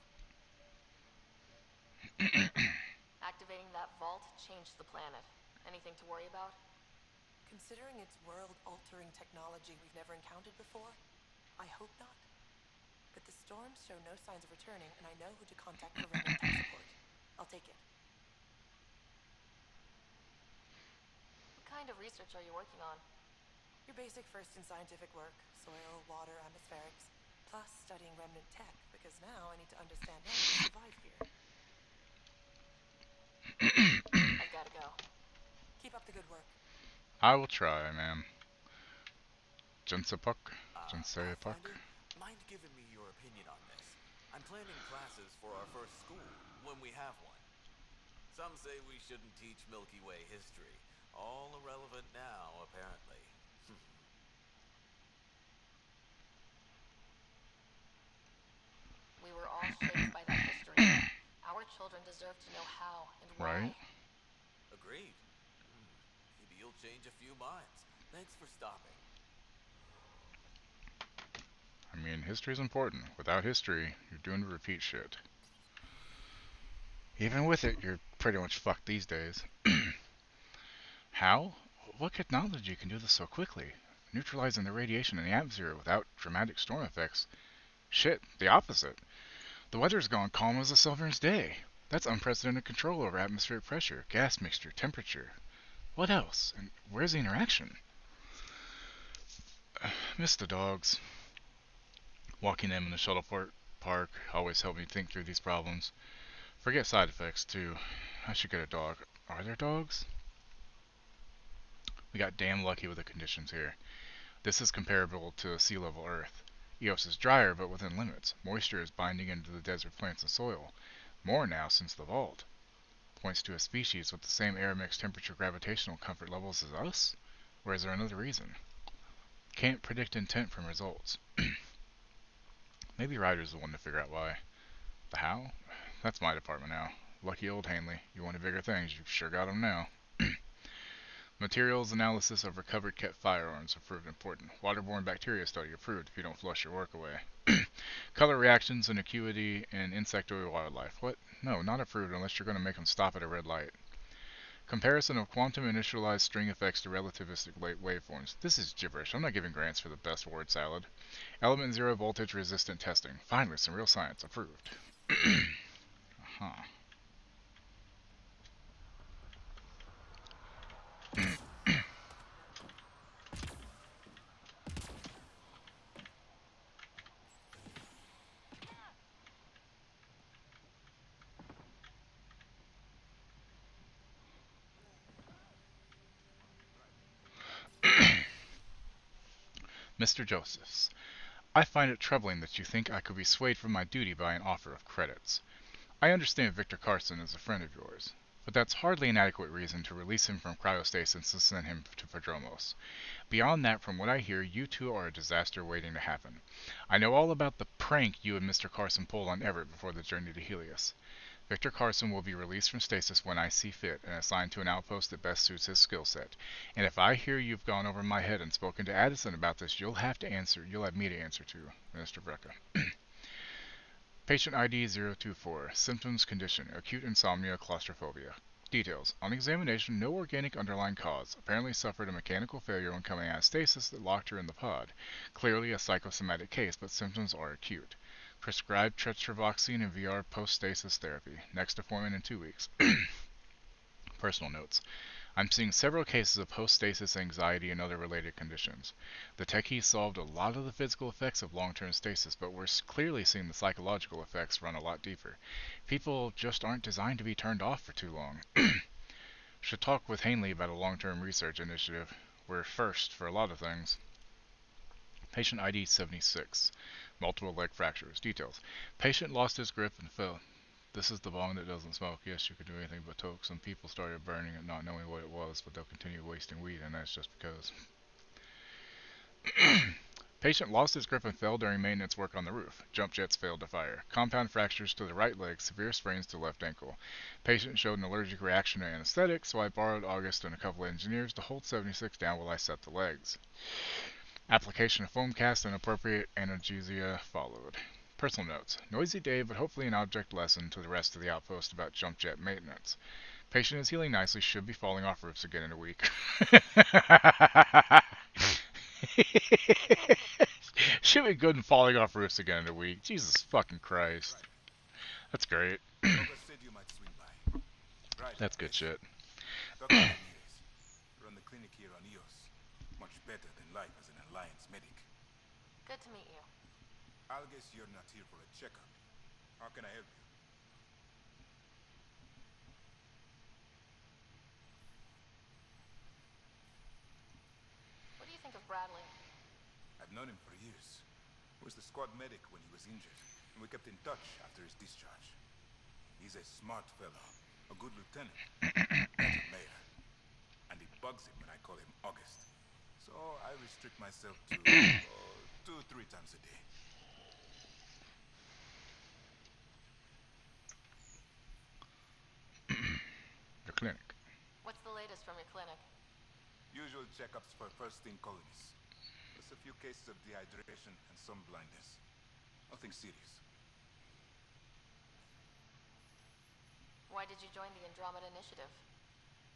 Activating that vault changed the planet. Anything to worry about? Considering it's world-altering technology we've never encountered before, I hope not. But the storms show no signs of returning, and I know who to contact for remnant tech support. I'll take it. What kind of research are you working on? Your basic first in scientific work, soil, water, atmospherics, plus studying remnant tech, because now I need to understand how to survive here. I've gotta go. Keep up the good work. I will try, ma'am. Jensepuck? Jensepuck? Mind giving me your opinion on this? I'm planning classes for our first school, when we have one. Some say we shouldn't teach Milky Way history. All irrelevant now, apparently. We were all shaped by that history. Our children deserve to know how and why. Right? Agreed. Maybe you'll change a few minds. Thanks for stopping. I mean, history's important. Without history, you're doomed to repeat shit. Even with it, you're pretty much fucked these days. How? What technology can do this so quickly? Neutralizing the radiation in the atmosphere without dramatic storm effects? Shit, the opposite. The weather's gone calm as a summer's day. That's unprecedented control over atmospheric pressure, gas mixture, temperature. What else? And where's the interaction? Miss the dogs. Walking them in the shuttle park always helped me think through these problems. Forget side effects, too. I should get a dog. Are there dogs? We got damn lucky with the conditions here. This is comparable to a sea level Earth. Eos is drier, but within limits. Moisture is binding into the desert plants and soil. More now since the vault. Points to a species with the same air mix temperature gravitational comfort levels as us? Or is there another reason? Can't predict intent from results. Maybe Ryder's the one to figure out why. The how? That's my department now. Lucky old Hanley. You wanted bigger things, you've sure got 'em now. Materials analysis of recovered kept firearms approved important. Waterborne bacteria study approved if you don't flush your work away. Color reactions and acuity in insectoid wildlife. What? No, not approved unless you're going to make them stop at a red light. Comparison of quantum initialized string effects to relativistic waveforms. This is gibberish. I'm not giving grants for the best word salad. Element zero voltage resistant testing. Finally, some real science approved. Uh-huh. Mr. Josephs, I find it troubling that you think I could be swayed from my duty by an offer of credits. I understand Victor Carson is a friend of yours, but that's hardly an adequate reason to release him from cryostasis and send him to Prodromos. Beyond that, from what I hear, you two are a disaster waiting to happen. I know all about the prank you and Mr. Carson pulled on Everett before the journey to Helios. Victor Carson will be released from stasis when I see fit and assigned to an outpost that best suits his skill set. And if I hear you've gone over my head and spoken to Addison about this, you'll have me to answer to, Minister Brecca. Patient ID 024. Symptoms condition. Acute insomnia, claustrophobia. Details. On examination, no organic underlying cause. Apparently suffered a mechanical failure when coming out of stasis that locked her in the pod. Clearly a psychosomatic case, but symptoms are acute. Prescribed tetrodotoxin and VR post-stasis therapy. Next appointment in 2 weeks. Personal notes. I'm seeing several cases of post-stasis anxiety and other related conditions. The techies solved a lot of the physical effects of long-term stasis, but we're clearly seeing the psychological effects run a lot deeper. People just aren't designed to be turned off for too long. Should talk with Hanley about a long-term research initiative. We're first for a lot of things. Patient ID 76. Multiple leg fractures. Details. Patient lost his grip and fell. This is the bong that doesn't smoke. Yes, you can do anything but toke. Some people started burning it not knowing what it was, but they'll continue wasting weed, and that's just because. Patient lost his grip and fell during maintenance work on the roof. Jump jets failed to fire. Compound fractures to the right leg, severe sprains to left ankle. Patient showed an allergic reaction to anesthetic, so I borrowed August and a couple of engineers to hold 76 down while I set the legs. Application of foam cast and appropriate analgesia followed. Personal notes. Noisy day, but hopefully an object lesson to the rest of the outpost about jump jet maintenance. Patient is healing nicely, should be falling off roofs again in a week. Should be good and falling off roofs again in a week. Jesus fucking Christ. That's great. That's good shit. Dr. Ramirez, run the clinic here on Eos. Much better than life as an Alliance medic. Good to meet you. I'll guess you're not here for a checkup. How can I help you? What do you think of Bradley? I've known him for years. He was the squad medic when he was injured, and we kept in touch after his discharge. He's a smart fellow, a good lieutenant, better mayor. And it bugs him when I call him August. So I restrict myself to 2-3 times a day. clinic. What's the latest from your clinic? Usual checkups for first-in colonies. Plus a few cases of dehydration and some blindness. Nothing serious. Why did you join the Andromeda Initiative?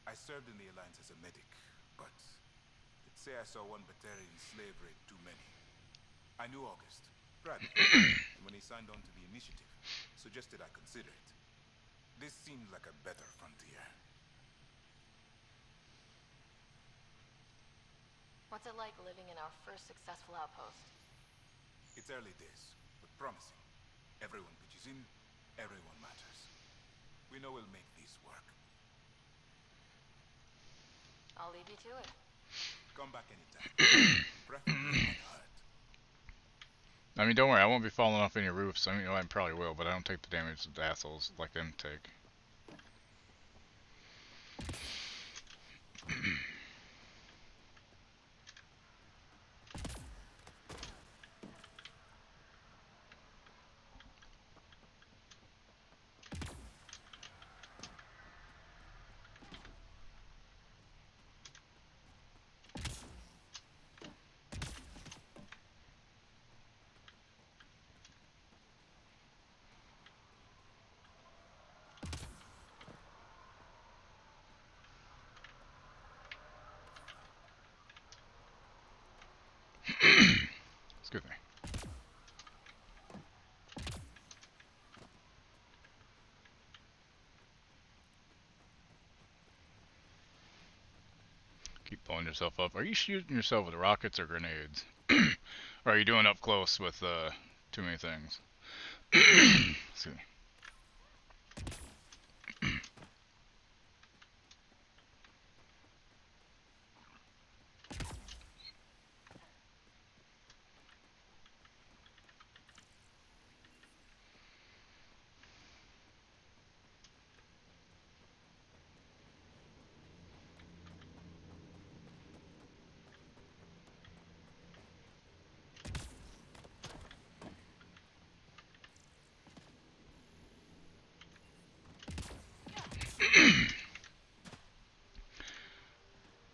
I served in the Alliance as a medic, but let's say I saw one Batarian slave raid too many. I knew August, privately, and when he signed on to the initiative, suggested I consider it. This seemed like a better frontier. What's it like living in our first successful outpost? It's early days, but promising. Everyone pitches in, everyone matters. We know we'll make this work. I'll leave you to it. Come back anytime. Preferably unhurt. I mean, don't worry, I won't be falling off any roofs. I mean, I probably will, but I don't take the damage that the assholes like them take. Excuse me. Keep blowing yourself up. Are you shooting yourself with rockets or grenades? Or are you doing up close with too many things? Excuse me.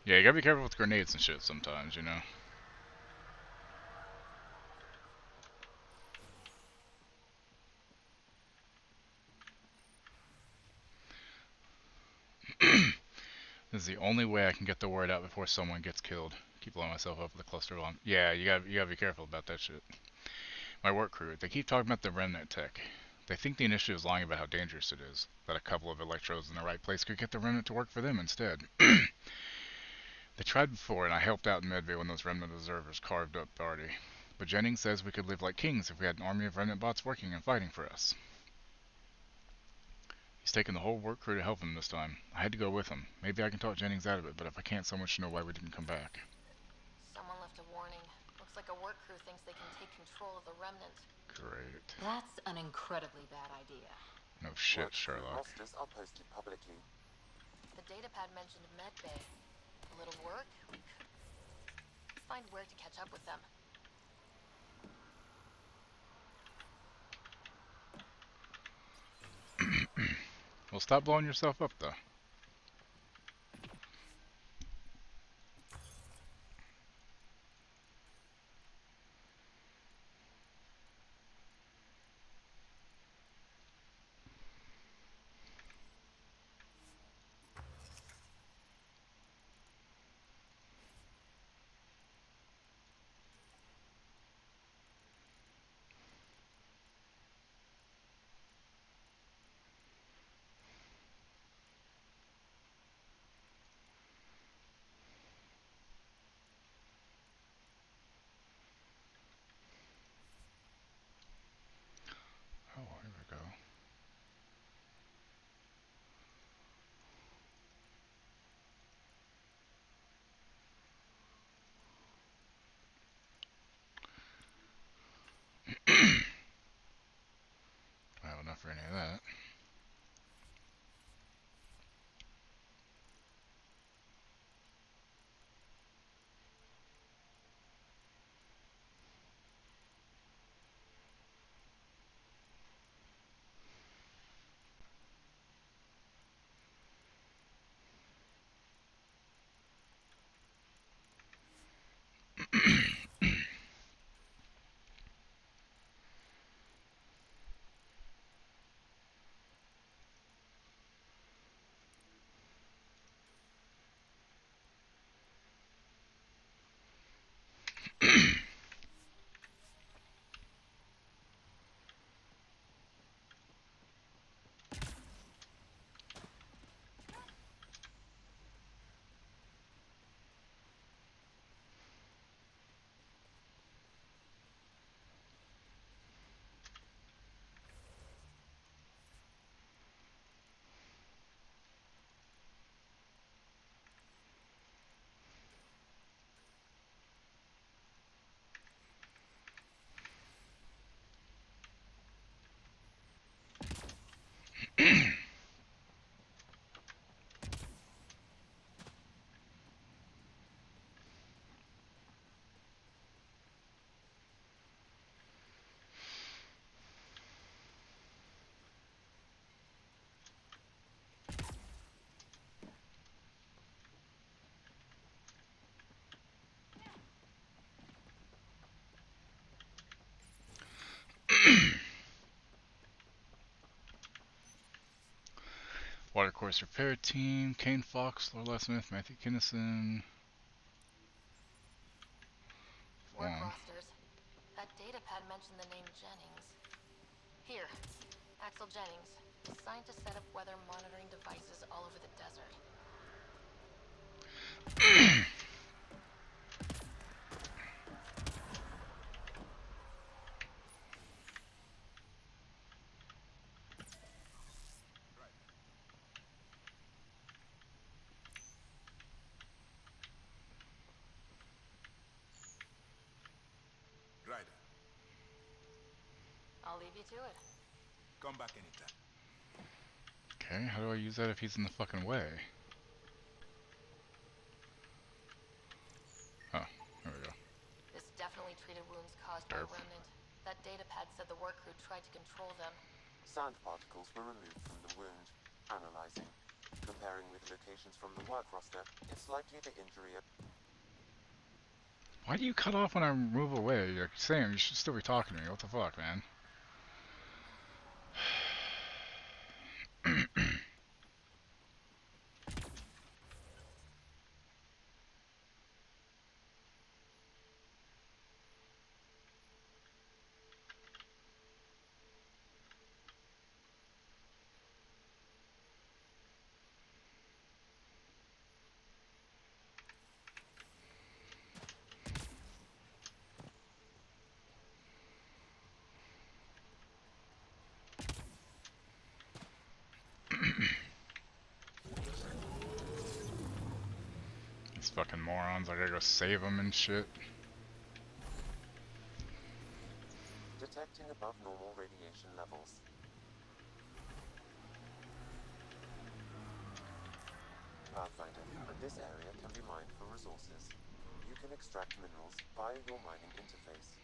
Yeah, you gotta be careful with grenades and shit sometimes, you know? This is the only way I can get the word out before someone gets killed. Keep blowing myself up with a cluster bomb. Yeah, you gotta be careful about that shit. My work crew, they keep talking about the remnant tech. They think the initiative is lying about how dangerous it is. That a couple of electrodes in the right place could get the remnant to work for them instead. They tried before, and I helped out in Medvay when those remnant observers carved up Barty. But Jennings says we could live like kings if we had an army of remnant bots working and fighting for us. He's taken the whole work crew to help him this time. I had to go with him. Maybe I can talk Jennings out of it, but if I can't, someone should know why we didn't come back. Someone left a warning. Looks like a work crew thinks they can take control of the remnant. Great. That's an incredibly bad idea. No shit, Work crew Sherlock. rosters are posted publicly. The datapad mentioned Medbay. A little work? We could find where to catch up with them. Well, stop blowing yourself up, though. Force Repair Team, Kane Fox, Lorelai Smith, Matthew Kinnison. Work rosters. That data pad mentioned the name Jennings. Here, Axel Jennings, assigned to set up weather monitoring devices all over the desert. Ryder, I'll leave you to it. come back anytime. Okay, how do I use that if he's in the fucking way? Oh, there we go. This definitely treated wounds caused by Remnant. That data pad said the work crew tried to control them. Sand particles were removed from the wound. Analyzing. Comparing with locations from the work roster, it's likely the injury... Why do you cut off when I move away? You're saying you should still be talking to me. What the fuck, man? These fucking morons, I gotta go save them and shit. Detecting above normal radiation levels. Pathfinder, and this area can be mined for resources. You can extract minerals via your mining interface.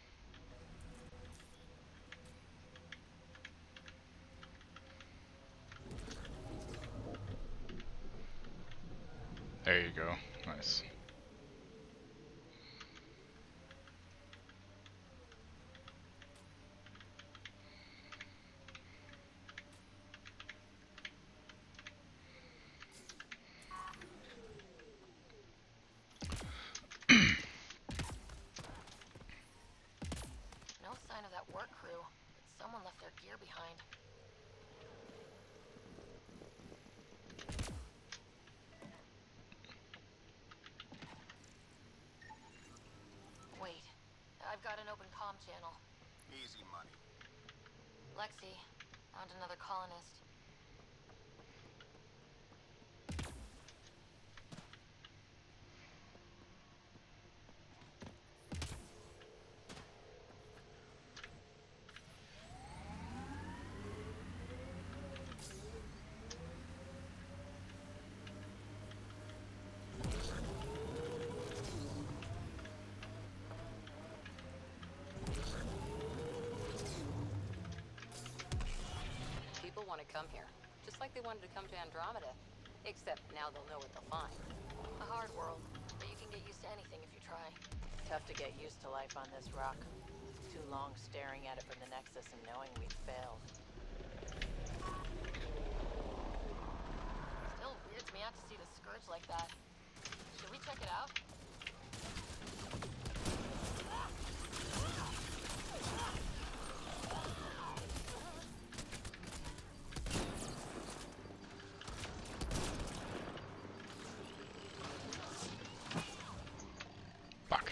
There you go. Nice. No sign of that work crew, but someone left their gear behind. Wait, I've got an open comm channel. Easy money. Lexi, found another colonist. People want to come here, just like they wanted to come to Andromeda. Except now they'll know what they'll find. A hard world, but you can get used to anything if you try. Tough to get used to life on this rock. Too long staring at it from the Nexus and knowing we'd failed. Still weirds me out to see the Scourge like that. Should we check it out? Fuck.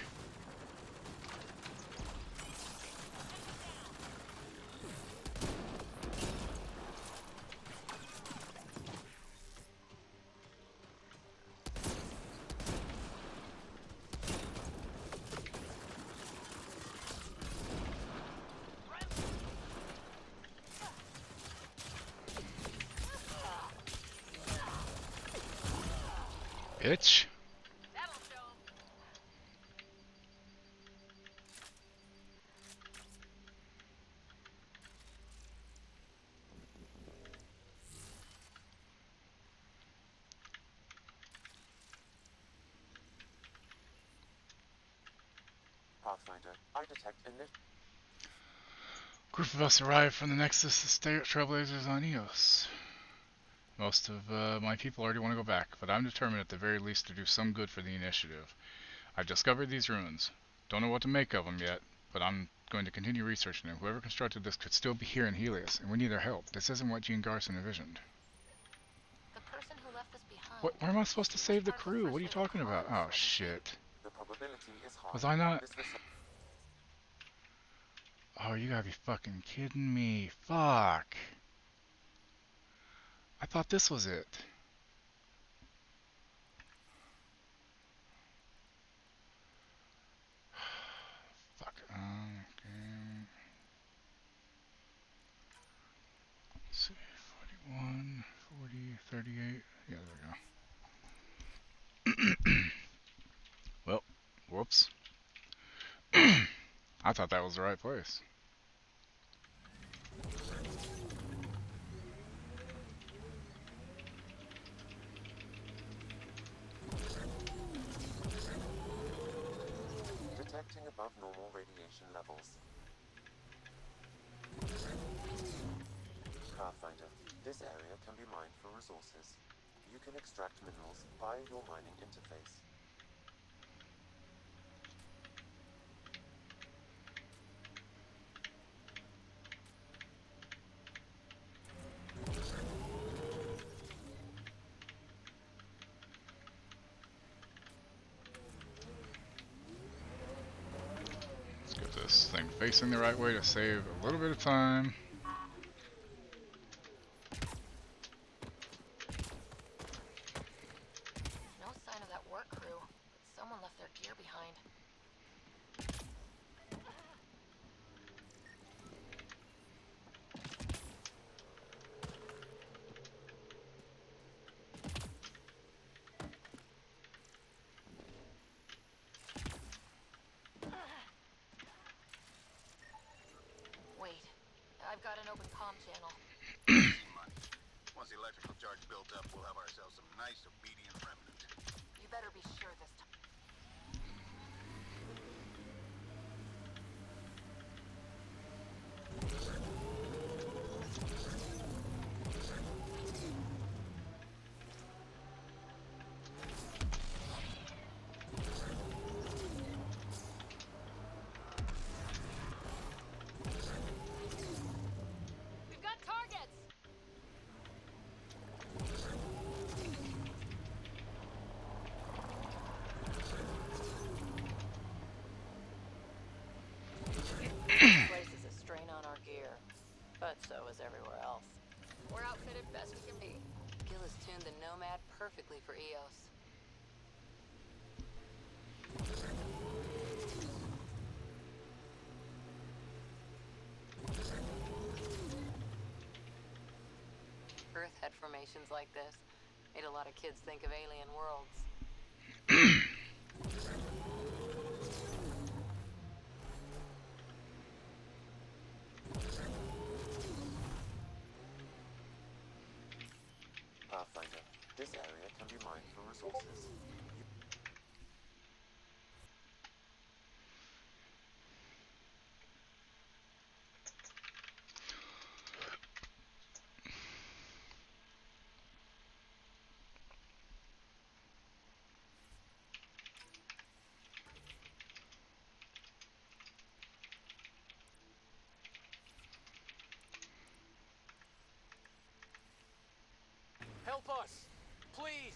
Bitch. Pathfinder, I detect initial... Group of us arrived from the Nexus to stay at Trailblazers on Eos. Most of my people already want to go back, but I'm determined at the very least to do some good for the initiative. I've discovered these ruins. Don't know what to make of them yet, but I'm going to continue researching them. Whoever constructed this could still be here in Helios, and we need their help. This isn't what Jean Garson envisioned. The person who left us behind. What? Where am I supposed to save the crew? What are you talking about? Oh, shit. The probability is high. Was I not? This Oh, you gotta be fucking kidding me. Fuck. I thought this was it. Fuck. Okay. Let's see. 41, 40, 38. Yeah, there we go. Well, whoops. I thought that was the right place. detecting above normal radiation levels. Pathfinder, this area can be mined for resources. You can extract minerals via your mining interface. Let's get this thing facing the right way to save a little bit of time. No sign of that work crew, but someone left their gear behind. Wait, I've got an open comm channel. Easy money. Once the electrical charge built up, we'll have ourselves some nice obedient remnant. You better be sure this time. We've got targets! This place is a strain on our gear, but so is everywhere else. We're outfitted best we can be. Gil has tuned the Nomad perfectly for EOS. Earth had formations like this. Made a lot of kids think of alien worlds. Pathfinder, this area can be mined for resources. Help us! Please!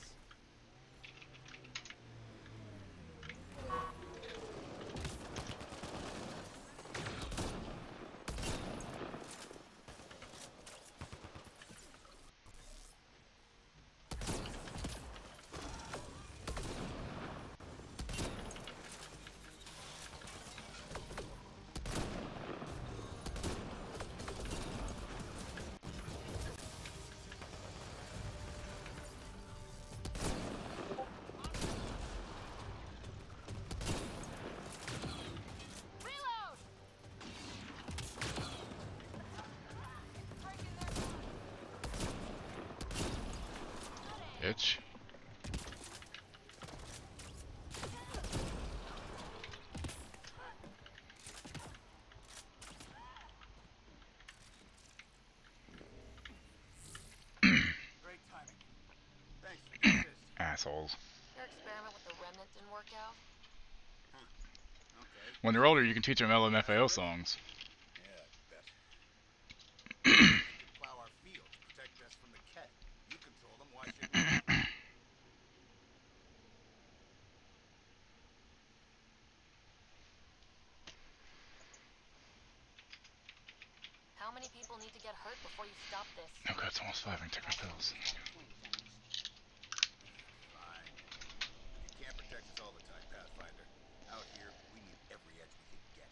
Assholes. Your experiment with the remnant didn't work out? Okay. When they're older, you can teach them LMFAO songs. Yeah, I bet. They could plow our fields, protect us from the Ket. You control them, why shouldn't we? How many people need to get hurt before you stop this? Oh god, it's almost 5. I can take my pills. Fine. You can't protect us all the time, Pathfinder. Out here, we need every edge we can get.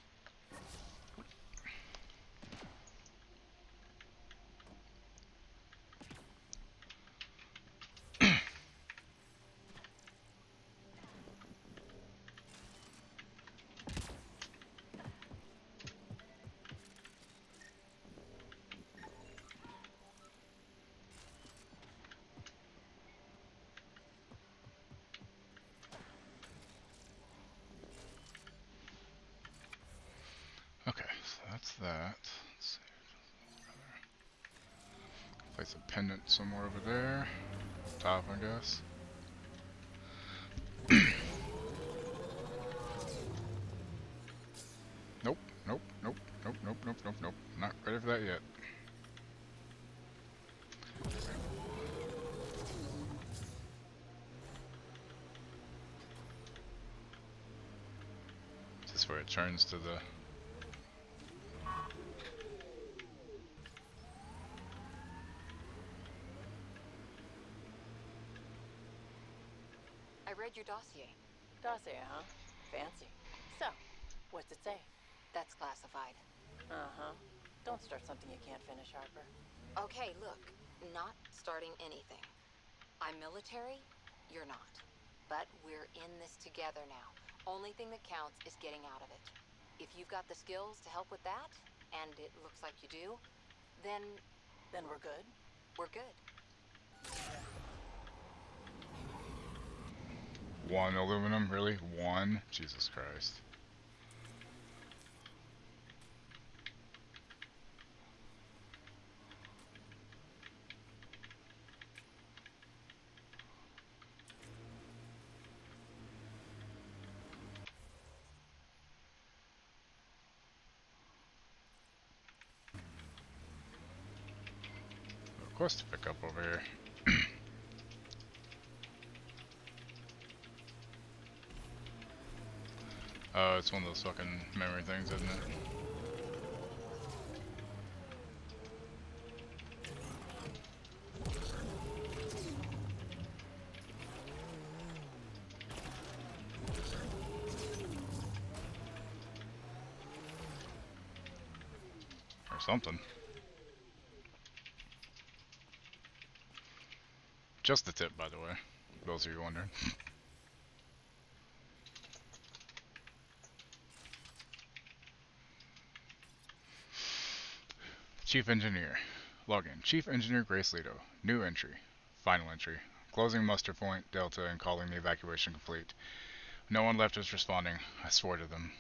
Okay, so that's that. Let's see. Place a pendant somewhere over there. Top, I guess. Nope, nope, nope, nope, nope, nope, nope, nope. Not ready for that yet. Is this where it turns to the... I read your dossier. Dossier, huh? Fancy. So, what's it say? That's classified. Uh-huh. Don't start something you can't finish, Harper. Okay, look. Not starting anything. I'm military, you're not. But we're in this together now. Only thing that counts is getting out of it. If you've got the skills to help with that, and it looks like you do, then... Then we're good? We're good. 1 aluminum? Really? 1? Jesus Christ. Quest to pick up over here. Oh, it's one of those fucking memory things, isn't it? Or something. Just the tip, by the way. Those of you wondering. Chief Engineer. Login. Chief Engineer Grace Leto. New entry. Final entry. Closing muster point, Delta, and calling the evacuation complete. No one left us responding. I swore to them.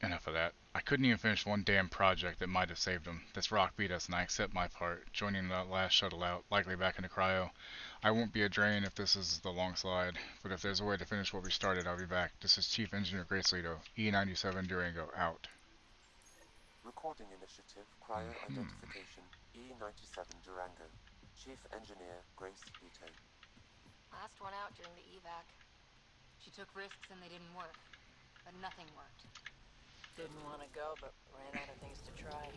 Enough of that. I couldn't even finish one damn project that might have saved them. This rock beat us, and I accept my part, joining the last shuttle out, likely back into cryo. I won't be a drain if this is the long slide, but if there's a way to finish what we started, I'll be back. This is Chief Engineer Grace Leto, E97 Durango, out. Recording Initiative, Cryo Identification, E97 Durango. Chief Engineer Grace Leto. Last one out during the evac. She took risks and they didn't work. But nothing worked. Didn't want to go, but ran out of things to try.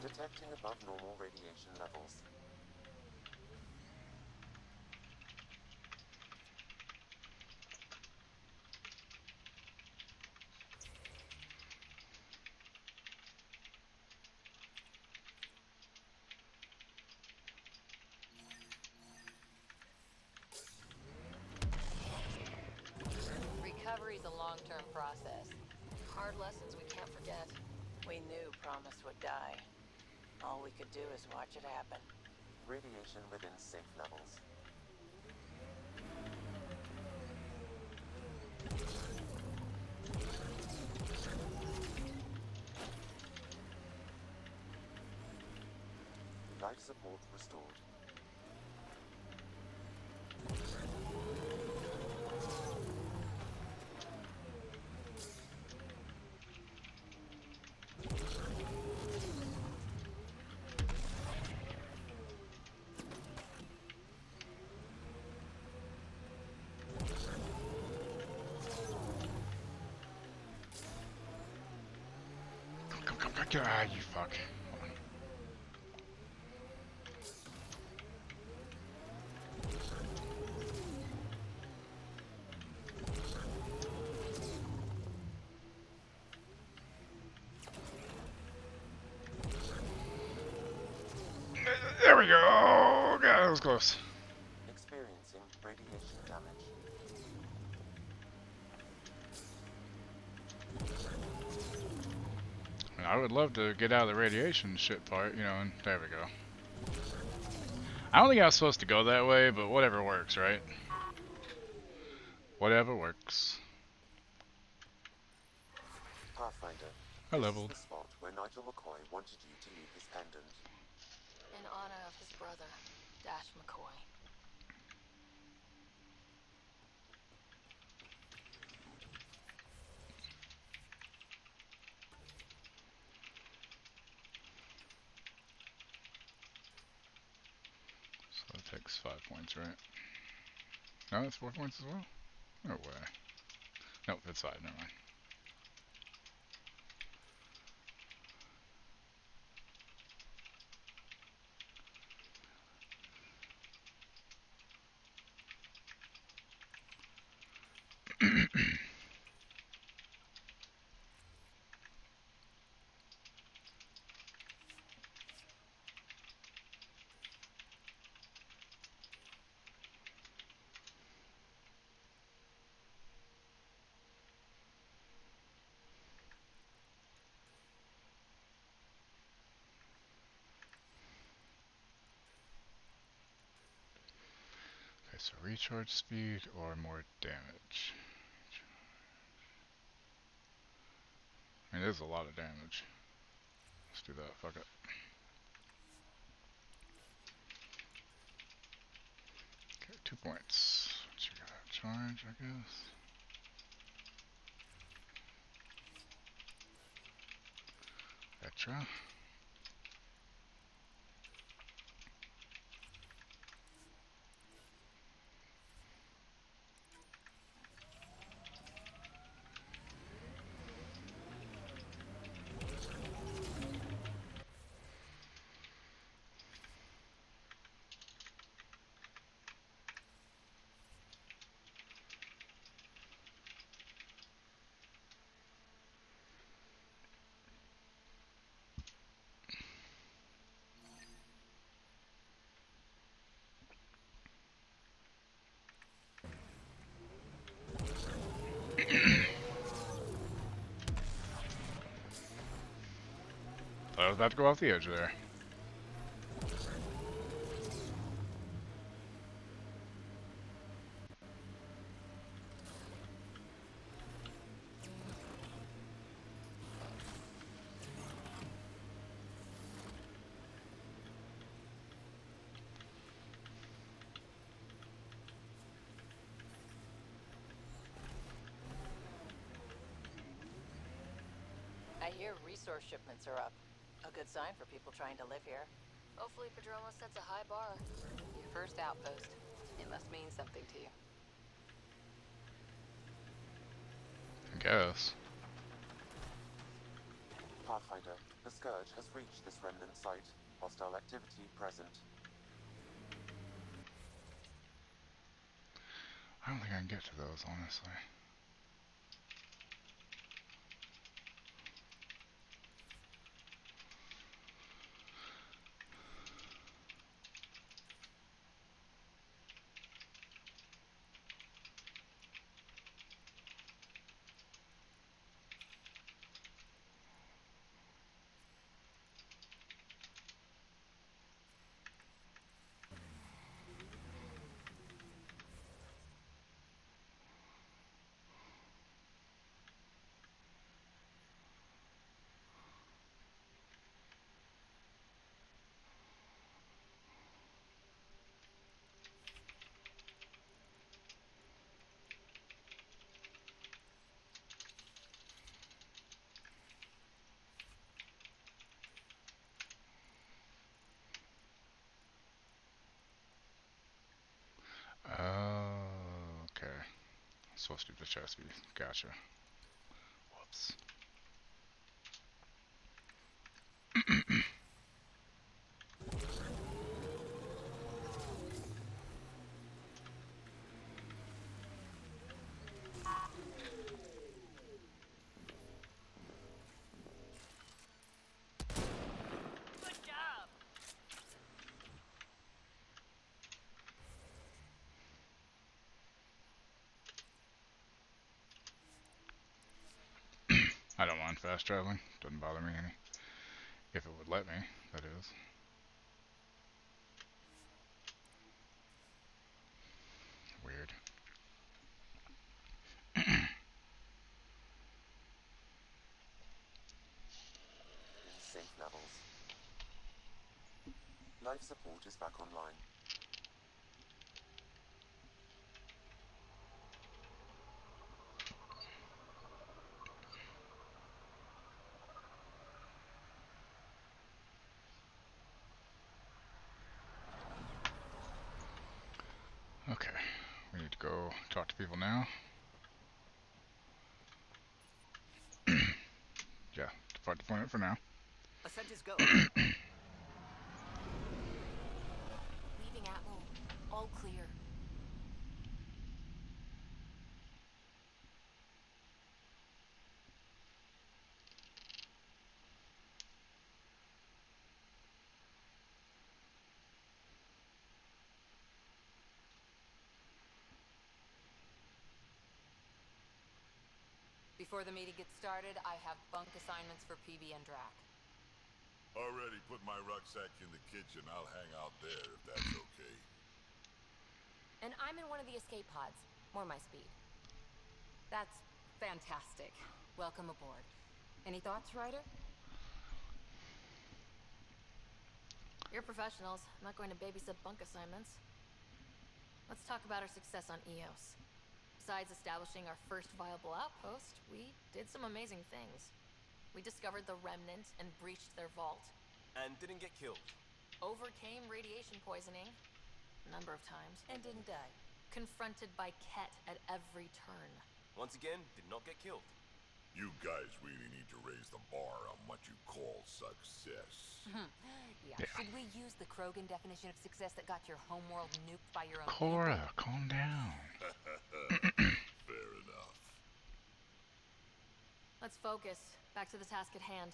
Detecting above normal radiation levels. Recovery's a long-term process. Hard lessons we can't forget. We knew Promise would die. All we could do is watch it happen. Radiation within safe levels. Life support restored. Come, ah, you fuck. There we go. Oh, God, that was close. Experiencing radiation damage. I would love to get out of the radiation shit part, you know, and there we go. I don't think I was supposed to go that way, but whatever works, right? Whatever works. Pathfinder, I this leveled. is the spot where Nigel McCoy wanted you to leave his pendant. In honor of his brother, Dash McCoy. So that takes 5 points, right? No, that's 4 points as well? No way. Nope, it's 5, never mind. Okay, so recharge speed or more damage. I mean, there's a lot of damage. Let's do that, fuck it. Okay, 2 points. What you got? Charge, I guess. Extra. I was about to go off the edge there. I hear resource shipments are up. A good sign for people trying to live here. Hopefully Padroma sets a high bar. Your first outpost. It must mean something to you. I guess. Pathfinder, the Scourge has reached this remnant site. Hostile activity present. I don't think I can get to those, honestly. supposed to be the chest piece. Gotcha. Whoops. Good job. I don't mind fast traveling. Doesn't bother me any. If it would let me, that is. Weird. Safe levels. Life support is back online. Okay, we need to go talk to people now. Yeah, depart deployment for now. Ascent is go. Leaving Atwell. All clear. Before the meeting gets started, I have bunk assignments for PB and Drac. Already put my rucksack in the kitchen. I'll hang out there if that's okay. And I'm in one of the escape pods. More my speed. That's fantastic. Welcome aboard. Any thoughts, Ryder? You're professionals. I'm not going to babysit bunk assignments. Let's talk about our success on EOS. Besides establishing our first viable outpost, we did some amazing things. We discovered the Remnant and breached their vault. And didn't get killed. Overcame radiation poisoning a number of times. And didn't die. Confronted by Ket at every turn. Once again, did not get killed. You guys really need to raise the bar on what you call success. Yeah. Should we use the Krogan definition of success that got your homeworld nuked by your own Cora, people? calm down. Fair enough. Let's focus. Back to the task at hand.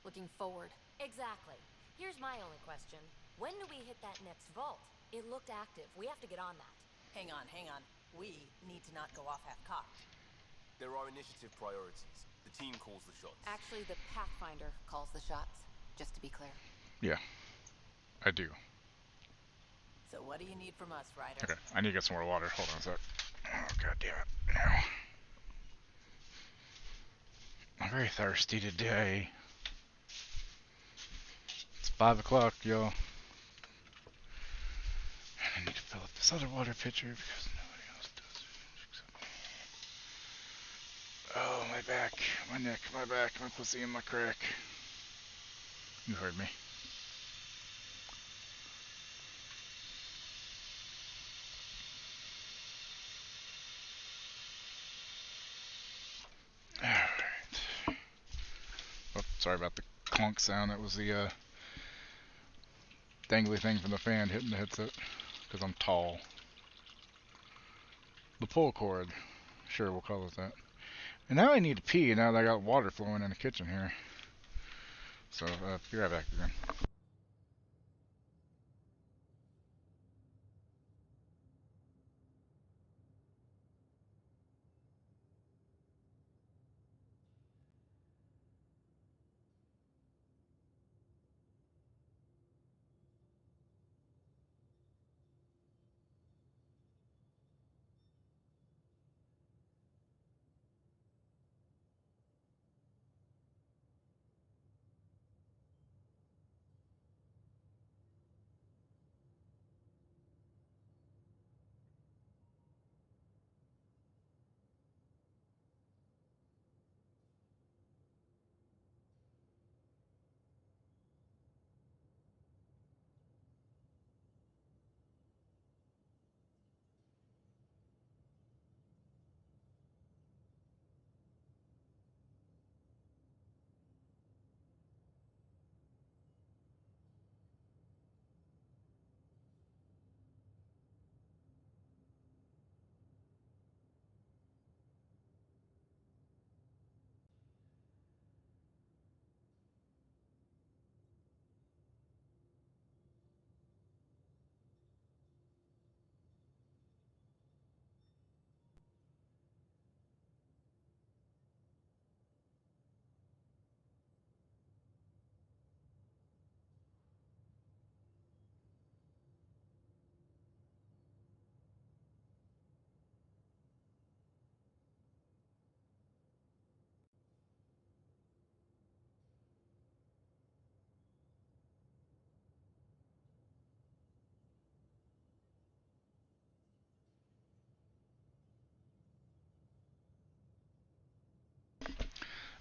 Looking forward. Exactly. Here's my only question. When do we hit that next vault? It looked active. We have to get on that. Hang on, hang on. We need to not go off half-cocked. There are initiative priorities. The team calls the shots. Actually, the Pathfinder calls the shots, just to be clear. Yeah, I do. So what do you need from us, Ryder? Okay, I need to get some more water. Hold on a sec. Oh, god damn it. Now. I'm very thirsty today. It's 5 o'clock, y'all. I need to fill up this other water pitcher because nobody else does it. Oh, my back, my neck, my back, my pussy, and my crack. You heard me. Alright. Oh, sorry about the clunk sound. That was the dangly thing from the fan hitting the headset. Because I'm tall. The pull cord. Sure, we'll call it that. And now I need to pee now that I got water flowing in the kitchen here. So, be right back again.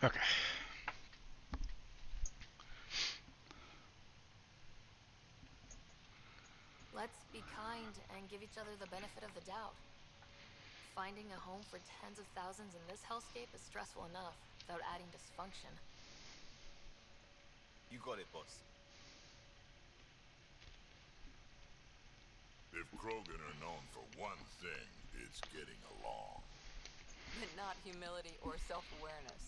Okay. Let's be kind and give each other the benefit of the doubt. Finding a home for tens of thousands in this hellscape is stressful enough without adding dysfunction. You got it, boss. If Krogan are known for one thing, it's getting along. But not humility or self-awareness.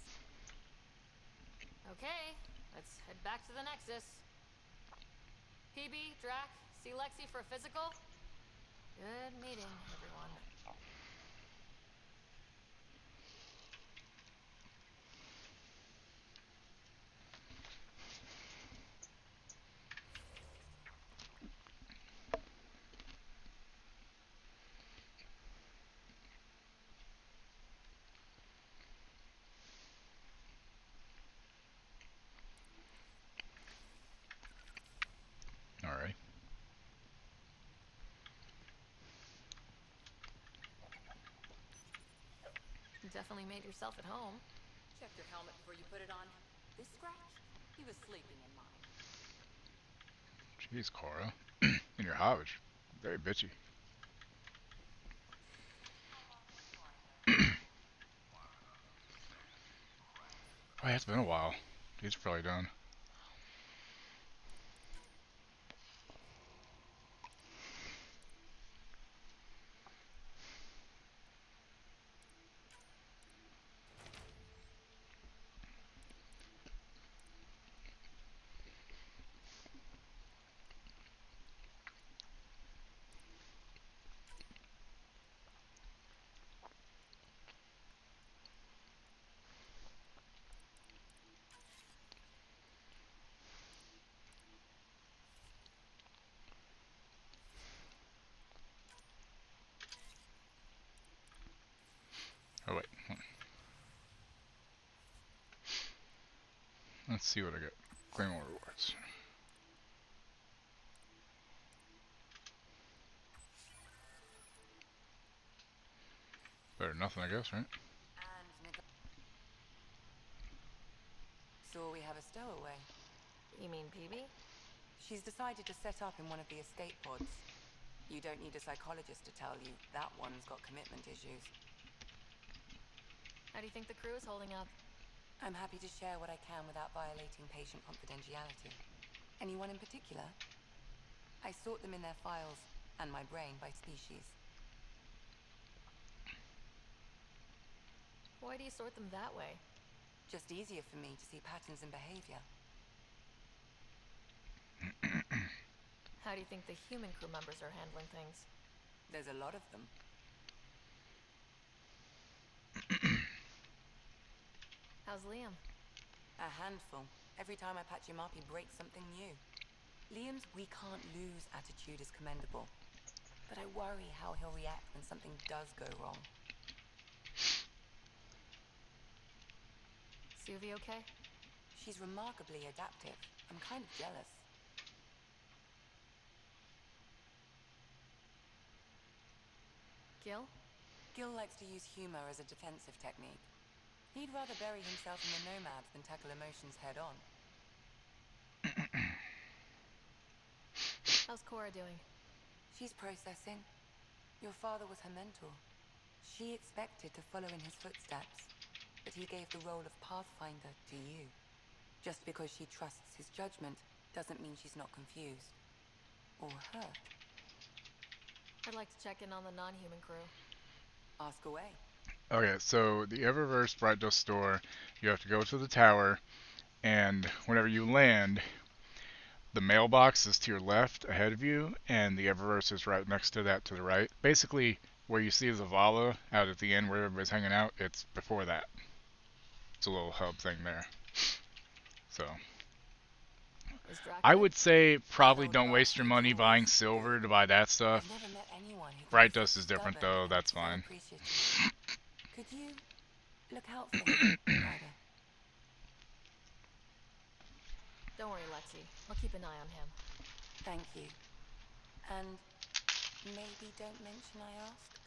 Okay, let's head back to the Nexus. PB, Drac, see Lexi for a physical? Good meeting, everyone. Alright. You definitely made yourself at home. Check your helmet before you put it on. This scratch? He was sleeping in mine. Jeez, Cora. And your Hodge. Very bitchy. Oh, yeah, it's been a while. He's probably done. Oh, wait. Let's see what I get. Claim all rewards. Better than nothing, I guess, right? So we have a stowaway. You mean PB? She's decided to set up in one of the escape pods. You don't need a psychologist to tell you that one's got commitment issues. How do you think the crew is holding up? I'm happy to share what I can without violating patient confidentiality. Anyone in particular? I sort them in their files and my brain by species. Why do you sort them that way? Just easier for me to see patterns in behavior. How do you think the human crew members are handling things? There's a lot of them. How's Liam? A handful. Every time I patch him up, he breaks something new. Liam's we can't lose attitude is commendable. But I worry how he'll react when something does go wrong. Suvi okay? She's remarkably adaptive. I'm kind of jealous. Gil? Gil likes to use humor as a defensive technique. He'd rather bury himself in the Nomad than tackle emotions head on. How's Cora doing? She's processing. Your father was her mentor. She expected to follow in his footsteps, but he gave the role of Pathfinder to you. Just because she trusts his judgment doesn't mean she's not confused. Or hurt. I'd like to check in on the non-human crew. Ask away. Okay, so the Eververse Bright Dust store, you have to go to the tower, and whenever you land, the mailbox is to your left ahead of you, and the Eververse is right next to that to the right. Basically, where you see Zavala out at the end where everybody's hanging out, it's before that. It's a little hub thing there. So, I would say probably don't waste your money buying silver to buy that stuff. I've never met anyone who Bright Dust is different though, that's fine. Could you look out for him, Ryder? Don't worry, Lexi. I'll keep an eye on him. Thank you. And maybe don't mention I asked?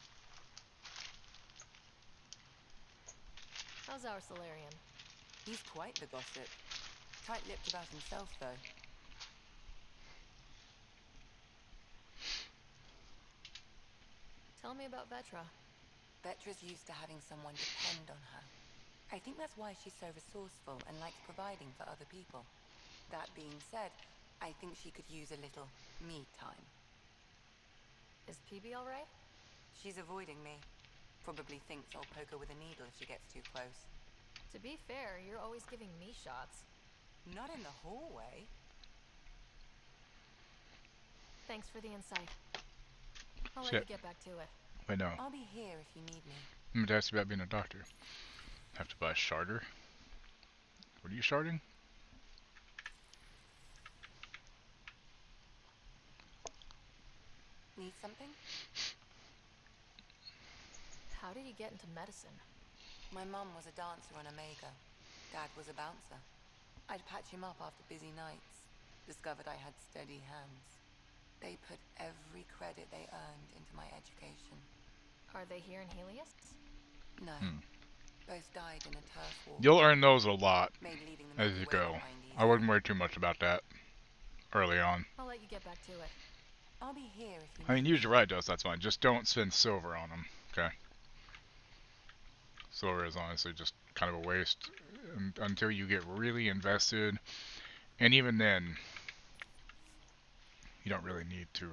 How's our Solarian? He's quite the gossip. Tight-lipped about himself, though. Tell me about Vetra. Vetra's used to having someone depend on her. I think that's why she's so resourceful and likes providing for other people. That being said, I think she could use a little me time. Is PB all right? She's avoiding me. Probably thinks I'll poke her with a needle if she gets too close. To be fair, you're always giving me shots. Not in the hallway. Thanks for the insight. I'll let Shit. you get back to it. Wait, no. I'll be here if you need me. I'm gonna ask you about being a doctor. Have to buy a sharder? What are you sharding? Need something? How did you get into medicine? My mum was a dancer on Omega. Dad was a bouncer. I'd patch him up after busy nights. Discovered I had steady hands. They put every credit they earned into my education. Are they here in Helios? No. Both died in a turf war. You'll earn those a lot Made leaving the as Milky you Way go. behind easy. I wouldn't worry too much about that early on. I'll let you get back to it. I'll be here if you I mean, need use me. your ride dose, that's fine. Just don't spend silver on them, okay? Silver is honestly just kind of a waste until you get really invested. And even then, you don't really need to,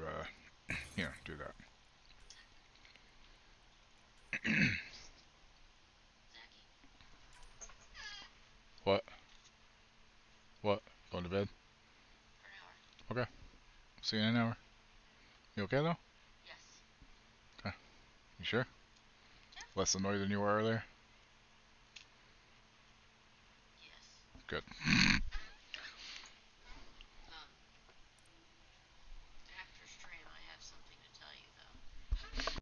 do that. What? What? Going to bed? For an hour. Okay. See you in an hour. You okay though? Yes. Okay. You sure? Yeah. Less annoyed than you were earlier? Yes. Good. After stream, I have something to tell you, though.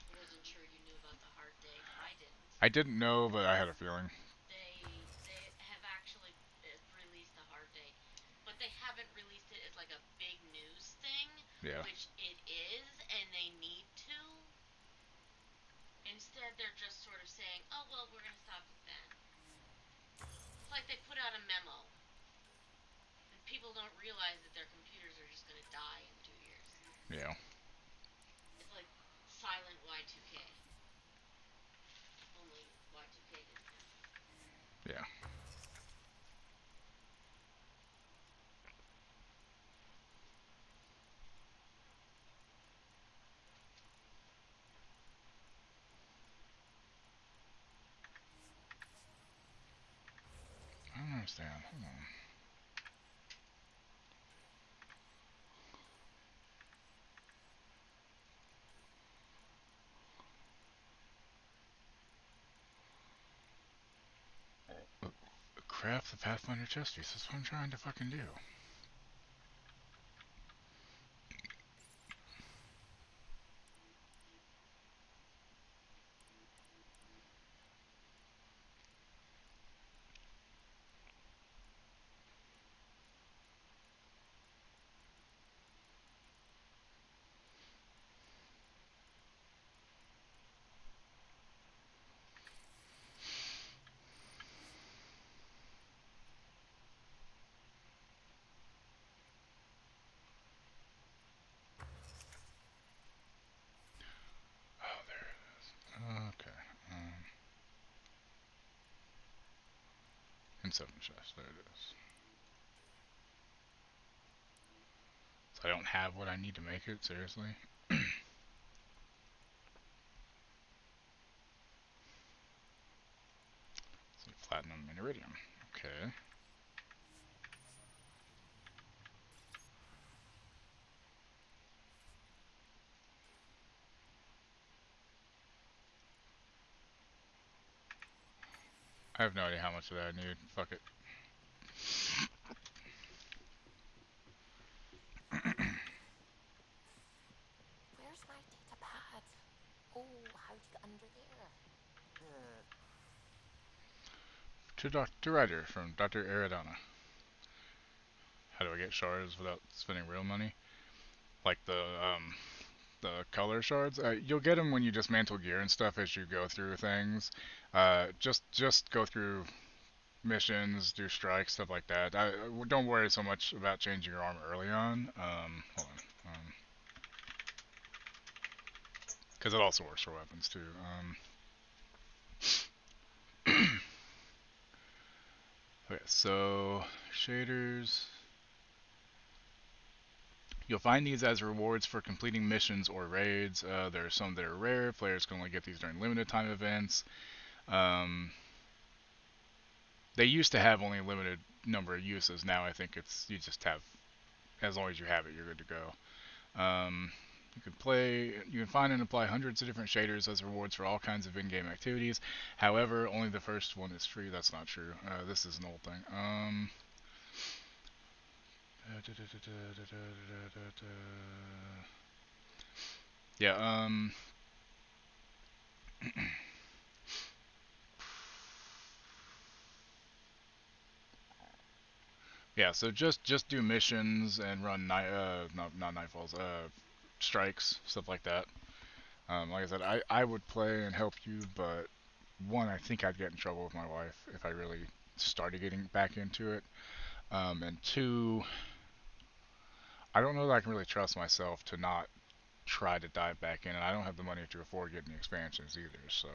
I wasn't sure you knew about the hard date. I didn't. I didn't know, but I had a feeling. They have actually released the hard date, but they haven't released it as like a big news thing, Yeah. which it is, and they need to. Instead, they're just sort of saying, "Oh well, we're gonna stop it then." It's like they put out a memo, and people don't realize that their computers are just gonna die in 2 years. Yeah. It's like silent Y2K. Only Y2K didn't happen. Yeah. I don't understand. Hold on. Craft the Pathfinder chest piece. That's what I'm trying to fucking do. 27 chest. There it is. So I don't have what I need to make it, seriously. So platinum and iridium. Okay. I have no idea how much of that I need. Fuck it. Where's my data pad? Oh, how'd you get under there? To Dr. Ryder from Dr. Aradana. How do I get shards without spending real money? Like the color shards. You'll get them when you dismantle gear and stuff as you go through things. Just go through missions, do strikes, stuff like that. Don't worry so much about changing your armor early on. Hold on. Because it also works for weapons too. Okay, so shaders. You'll find these as rewards for completing missions or raids. There are some that are rare. Players can only get these during limited time events. They used to have only a limited number of uses. Now I think it's you just have, as long as you have it, you're good to go. You can find and apply hundreds of different shaders as rewards for all kinds of in-game activities. However, only the first one is free. That's not true. This is an old thing. Yeah, yeah, so just do missions and run not nightfalls, strikes, stuff like that. Like I said, I would play and help you, but one, I think I'd get in trouble with my wife if I really started getting back into it. And two, I don't know that I can really trust myself to not try to dive back in, and I don't have the money to afford getting the expansions either, so.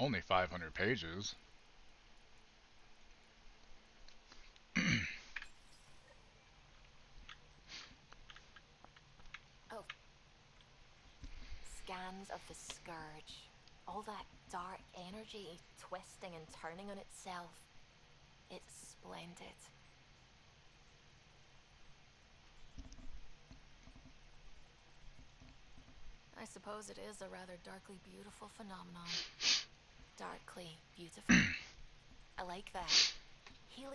Only 500 pages. Oh. Scans of the Scourge. All that dark energy twisting and turning on itself. It's splendid. I suppose it is a rather darkly beautiful phenomenon. Darkly beautiful. I like that.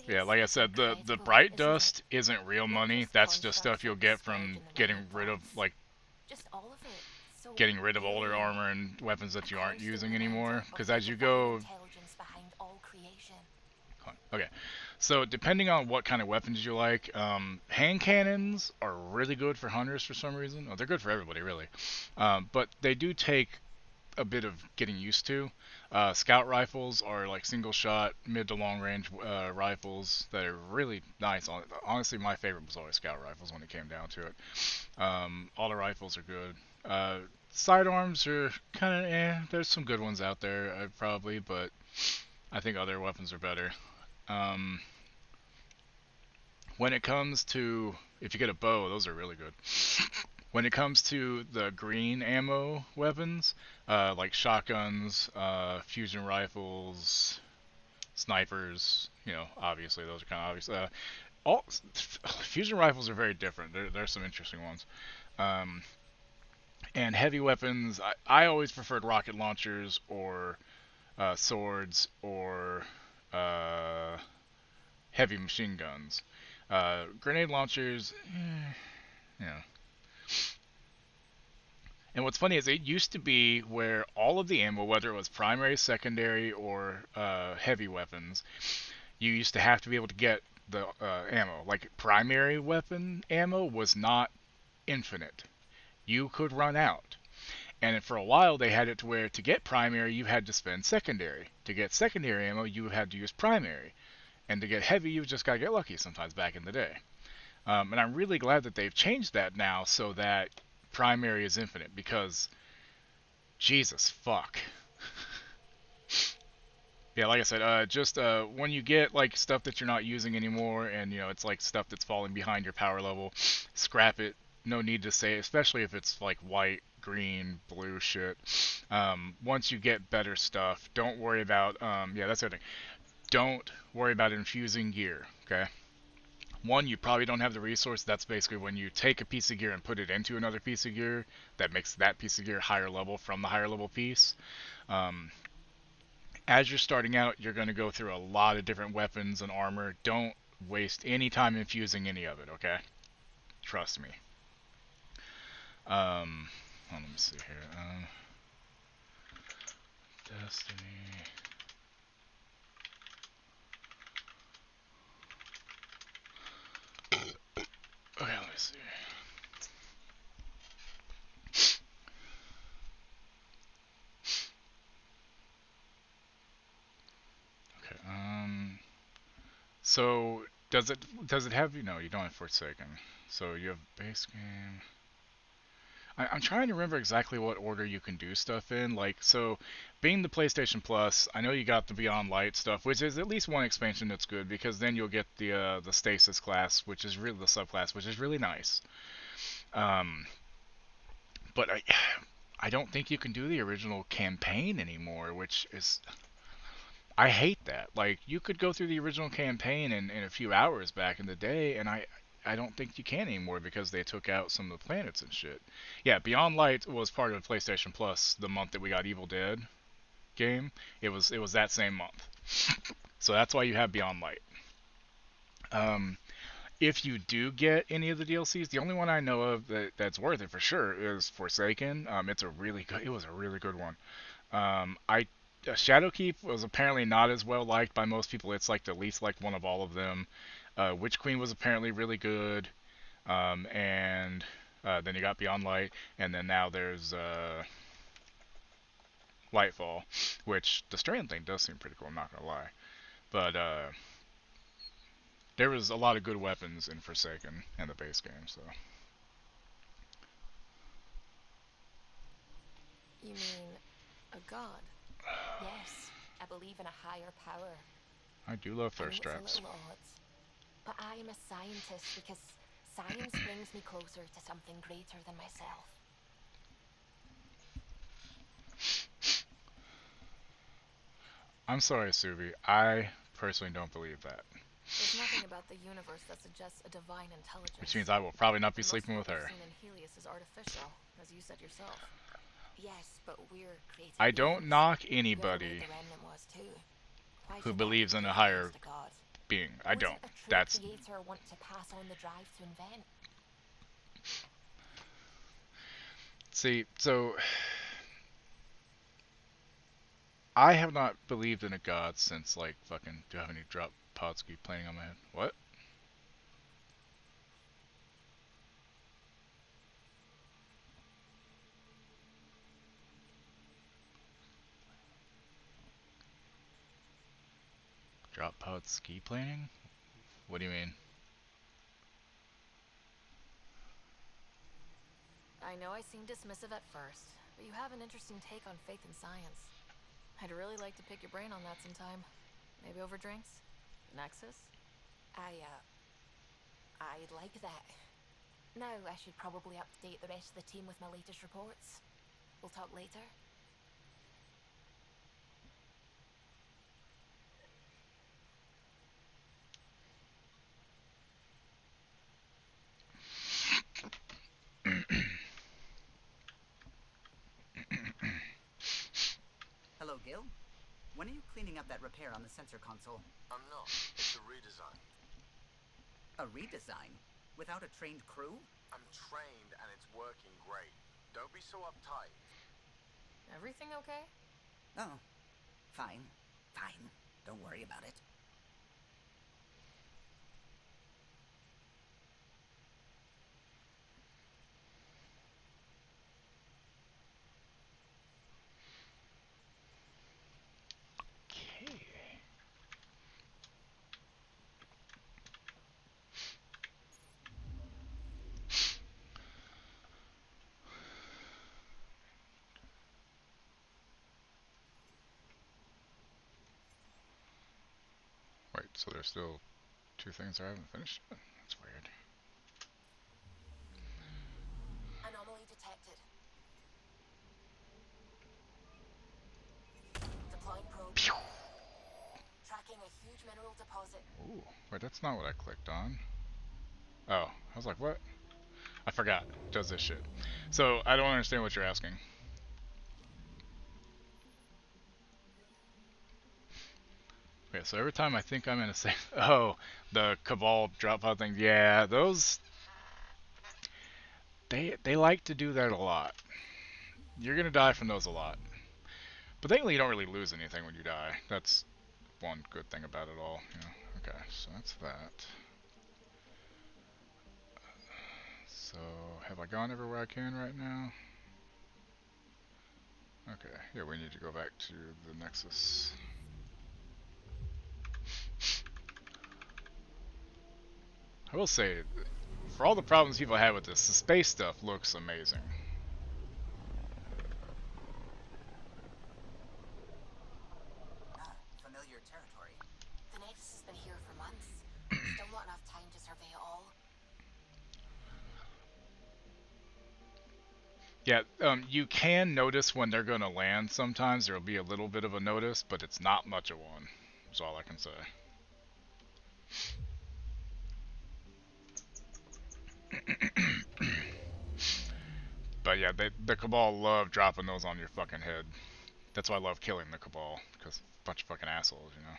Yeah, like I said, the bright dust isn't real money. That's just stuff you'll get from getting rid of, like, just all of it. So getting rid of older armor and weapons that you aren't using anymore. Because as you go... Okay, so depending on what kind of weapons you like, hand cannons are really good for hunters for some reason. Oh, they're good for everybody, really. But they do take a bit of getting used to. Scout rifles are like single shot, mid to long range rifles that are really nice. Honestly, my favorite was always scout rifles when it came down to it. Auto rifles are good. Sidearms are kind of There's some good ones out there, probably, but I think other weapons are better. When it comes to, if you get a bow, those are really good. When it comes to the green ammo weapons, like shotguns, fusion rifles, snipers, obviously those are kind of obvious. All fusion rifles are very different. There's some interesting ones. And heavy weapons, I always preferred rocket launchers or swords or heavy machine guns. Grenade launchers, And what's funny is it used to be where all of the ammo, whether it was primary, secondary, or heavy weapons, you used to have to be able to get the ammo. Like primary weapon ammo was not infinite. You could run out. And for a while they had it to where to get primary you had to spend secondary. To get secondary ammo you had to use primary. And to get heavy you just gotta get lucky sometimes back in the day. And I'm really glad that they've changed that now so that primary is infinite because Jesus fuck. Yeah, like I said, just when you get like stuff that you're not using anymore, and you know it's like stuff that's falling behind your power level, scrap it. No need to say, especially if it's like white, green, blue shit. Once you get better stuff, don't worry about. Yeah, that's the other thing. Don't worry about infusing gear. Okay. One, you probably don't have the resource. That's basically when you take a piece of gear and put it into another piece of gear that makes that piece of gear higher level from the higher level piece. As you're starting out, you're going to go through a lot of different weapons and armor. Don't waste any time infusing any of it, okay? Trust me. Let me see here. Destiny. Okay, let me see. Okay, so does it have, you know, you don't have Forsaken. So you have base game. I'm trying to remember exactly what order you can do stuff in. Like, so, being the PlayStation Plus, I know you got the Beyond Light stuff, which is at least one expansion that's good, because then you'll get the Stasis class, which is really the subclass, which is really nice. But I don't think you can do the original campaign anymore, which is... I hate that. Like, you could go through the original campaign in a few hours back in the day, and I don't think you can anymore because they took out some of the planets and shit. Yeah, Beyond Light was part of PlayStation Plus the month that we got Evil Dead game. It was that same month. So that's why you have Beyond Light. If you do get any of the DLCs, the only one I know of that's worth it for sure is Forsaken. It was a really good one. Shadowkeep was apparently not as well liked by most people. It's like the least liked one of all of them. Witch Queen was apparently really good. And then you got Beyond Light, and then now there's Lightfall, which the Strand thing does seem pretty cool, I'm not gonna lie. But there was a lot of good weapons in Forsaken and the base game, so. You mean a god? Yes, I believe in a higher power. I do love I know thirst it's a traps. little odd, but I am a scientist because science brings me closer to something greater than myself. I'm sorry, Subi. I personally don't believe that. There's nothing about the universe that suggests a divine intelligence. Which means I will probably not be And most sleeping of with what her. we've seen in Helios is artificial, as you said yourself. Yes, but we're created I don't beings. knock Whoever anybody made the remnant was too. Why who should that believes in be a higher against a god? being. I don't. Wouldn't a true That's... creator want to pass on the drive to invent? See, so... I have not believed in a god since, like, fucking... Do I have any drop pod ski planning on my head? What? Drop pod ski planning? What do you mean? I know I seem dismissive at first, but you have an interesting take on faith and science. I'd really like to pick your brain on that sometime. Maybe over drinks? Nexus? I'd like that. Now I should probably update the rest of the team with my latest reports. We'll talk later. Hello, Gil. When are you cleaning up that repair on the sensor console? No, it's a redesign. A redesign? Without a trained crew? I'm trained and it's working great. Don't be so uptight. Everything okay? Oh, fine. Fine. Don't worry about it. Okay. Wait, so there's still 2 things I haven't finished yet? That's weird. Anomaly detected. Deploying probe. Tracking a huge mineral deposit. Ooh, wait, that's not what I clicked on. Oh, I was like, what? I forgot. It does this shit. So, I don't understand what you're asking. Okay, so every time I think I'm in a safe... Oh, the Cabal drop pod thing. Yeah, those... They like to do that a lot. You're gonna die from those a lot. But thankfully you don't really lose anything when you die. That's one good thing about it all. You know? Okay, so that's that. So, have I gone everywhere I can right now? Okay, yeah, we need to go back to the Nexus. I will say, for all the problems people have with this, the space stuff looks amazing. Familiar territory. The Nexus has been here for months. Still not enough time to survey it all. Yeah, you can notice when they're going to land sometimes. There'll be a little bit of a notice, but it's not much of one. That's all I can say. But yeah, the Cabal love dropping those on your fucking head. That's why I love killing the Cabal, because a bunch of fucking assholes, you know?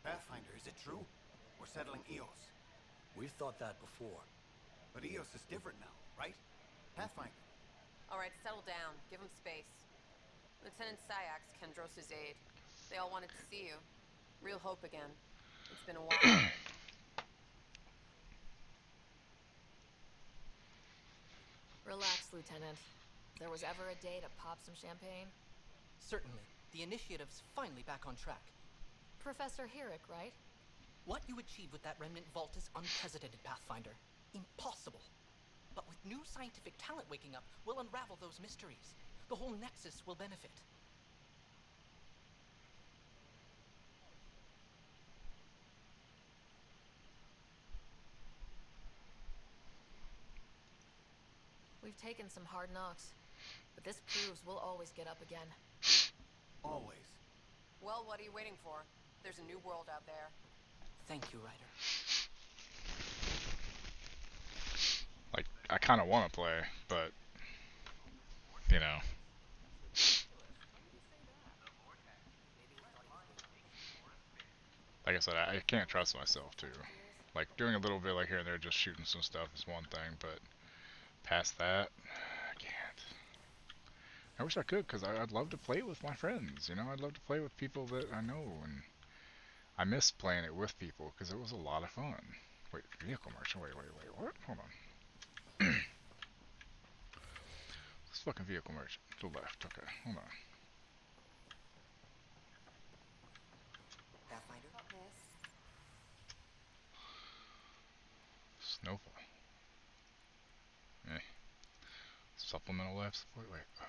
Pathfinder, is it true? We're settling Eos. We've thought that before. But Eos is different now, right? Pathfinder. All right, settle down. Give him space. Lieutenant Syax, Kendros' aide. They all wanted to see you. Real hope again. It's been a while. Relax, Lieutenant. If there was ever a day to pop some champagne. Certainly. The initiative's finally back on track. Professor Herrick, right? What you achieved with that remnant vault is unprecedented, Pathfinder. Impossible. But with new scientific talent waking up, we'll unravel those mysteries. The whole Nexus will benefit. We've taken some hard knocks, but this proves we'll always get up again. Always. Well, what are you waiting for? There's a new world out there. Thank you, Ryder. Like, I kind of want to play, but, you know. Like I said, I can't trust myself, too. Like, doing a little bit like here and there, just shooting some stuff is one thing, but past that, I can't. I wish I could, because I'd love to play with my friends, you know? I'd love to play with people that I know, and I miss playing it with people, because it was a lot of fun. Wait, vehicle merchant? Wait, what? Hold on. This fucking vehicle merchant. To the left, okay, hold on. Pathfinder? Snowfall. Eh. Supplemental life support? Wait. Oh.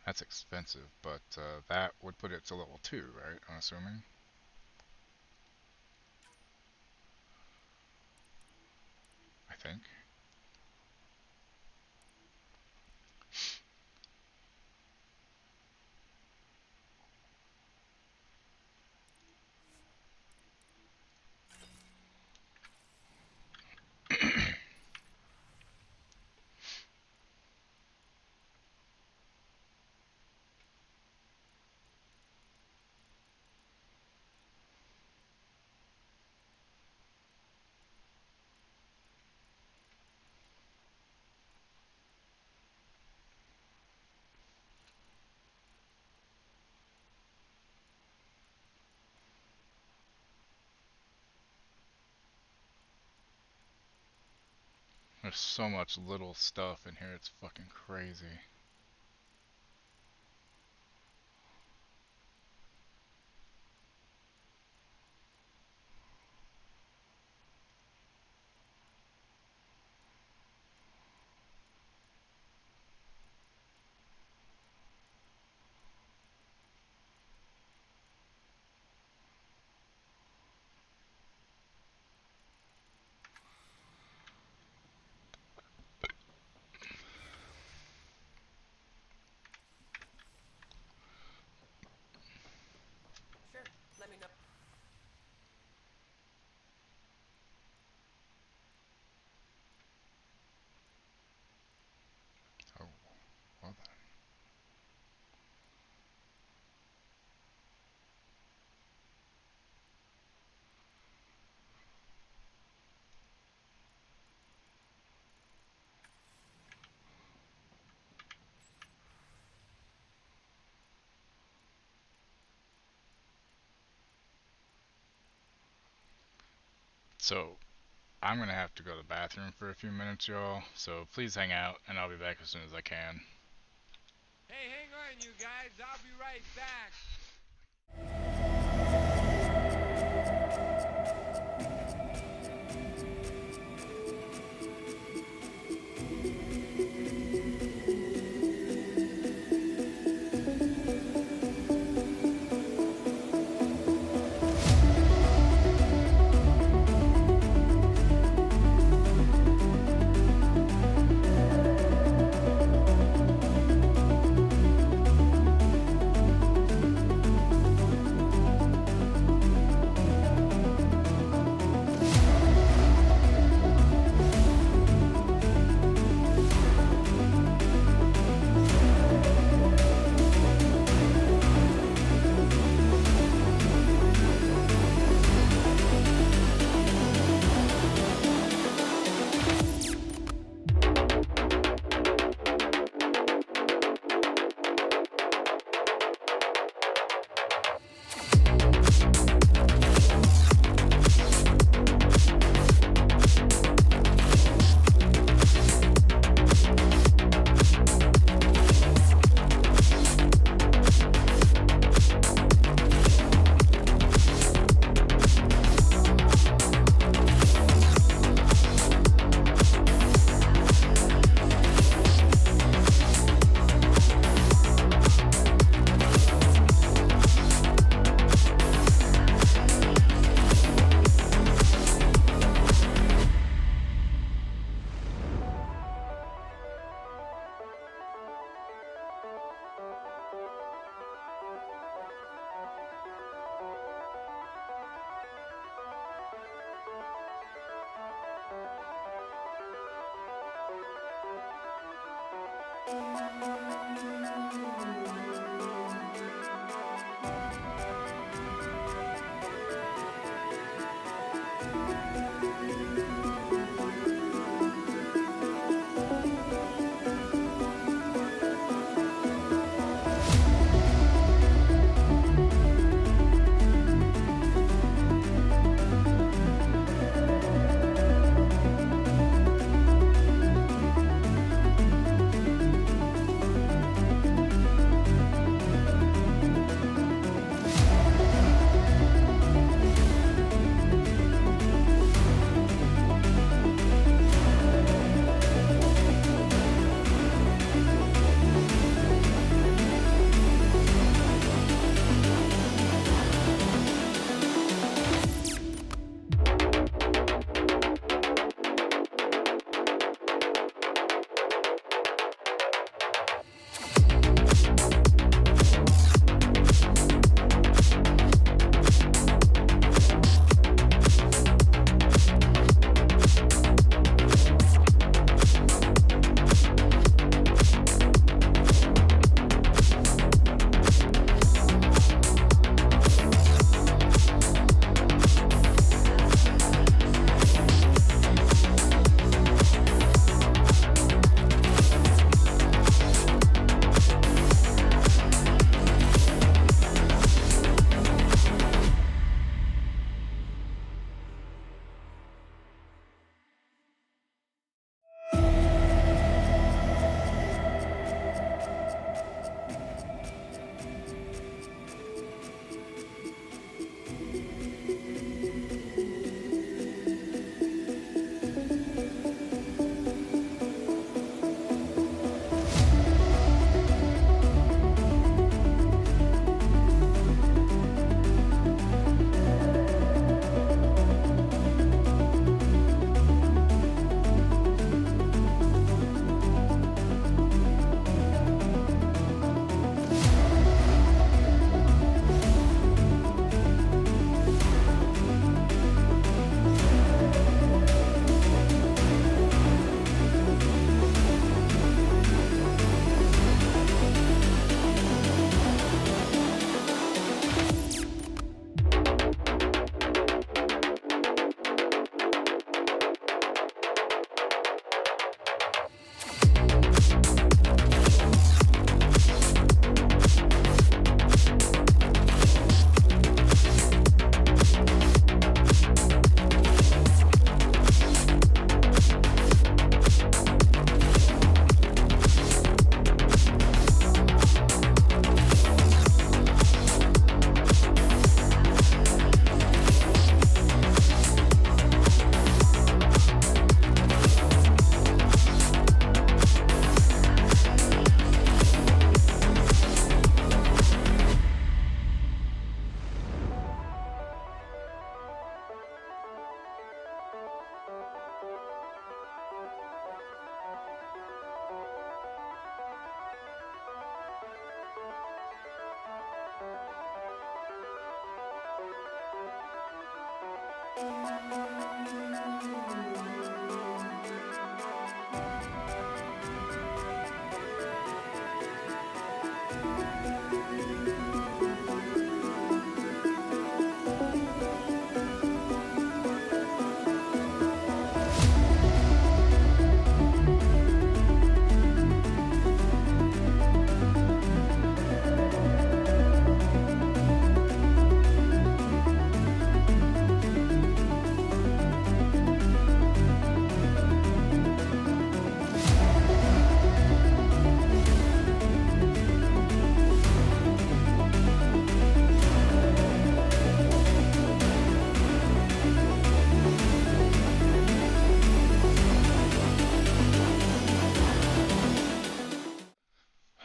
That's expensive, but that would put it to level 2, right? I'm assuming. I think. There's so much little stuff in here, it's fucking crazy. Sure, let me know. Oh, well then. So, I'm gonna have to go to the bathroom for a few minutes, y'all. So please hang out, and I'll be back as soon as I can. Hey, hang on, you guys. I'll be right back.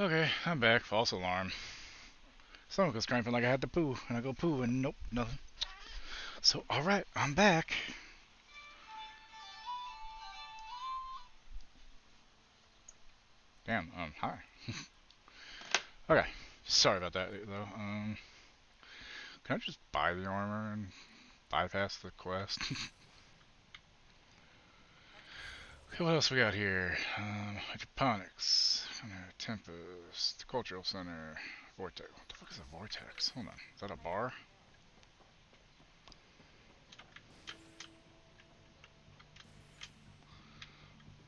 Okay, I'm back. False alarm. Stomach was cramping like I had to poo, and I go poo, and nope, nothing. So, alright, I'm back. Damn, hi. Okay, sorry about that, though. Can I just buy the armor and bypass the quest? Okay, what else we got here? Hydroponics, Tempest, Cultural Center, Vortex. What the fuck is a Vortex? Hold on, is that a bar?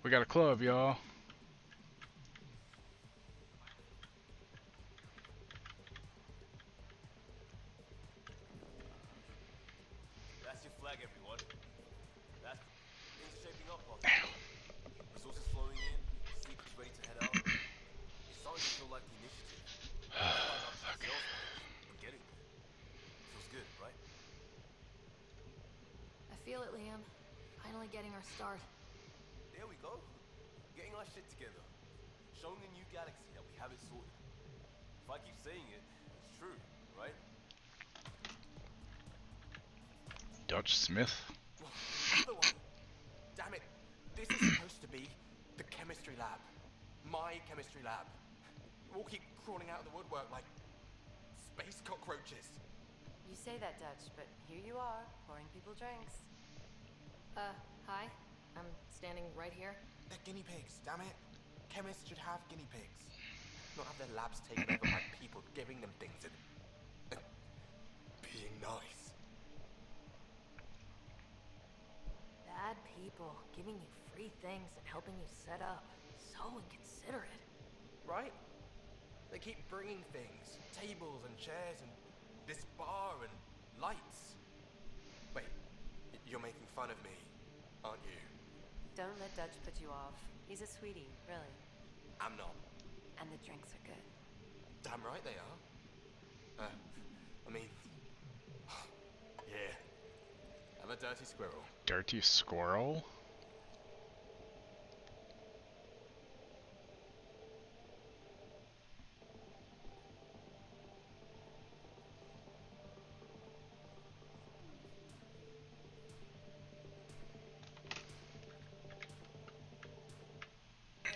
We got a club, y'all. That's your flag, everyone. That's things are shaping up, Arthur. Resources flowing in, sleepers ready to head out. It's starting to feel like the initiative. Not quite up to the sales pitch, but getting there. Feels good, right? I feel it, Liam. Finally getting our start. There we go. Getting our shit together. Showing a new galaxy that we have it sorted. If I keep saying it, it's true, right? Dutch Smith. Another one! Damn it! This is supposed to be the chemistry lab. My chemistry lab. You all keep crawling out of the woodwork like space cockroaches. You say that, Dutch, but here you are, pouring people drinks. Hi. I'm standing right here. They're guinea pigs, damn it. Chemists should have guinea pigs. Not have their labs taken over by people giving them things and being nice. Bad people giving you free things and helping you set up. So inconsiderate. Right? They keep bringing things. Tables and chairs and this bar and lights. Wait, you're making fun of me, aren't you? Don't let Dutch put you off. He's a sweetie, really. I'm not. And the drinks are good. Damn right they are. I mean... yeah. I'm a dirty squirrel. Dirty squirrel?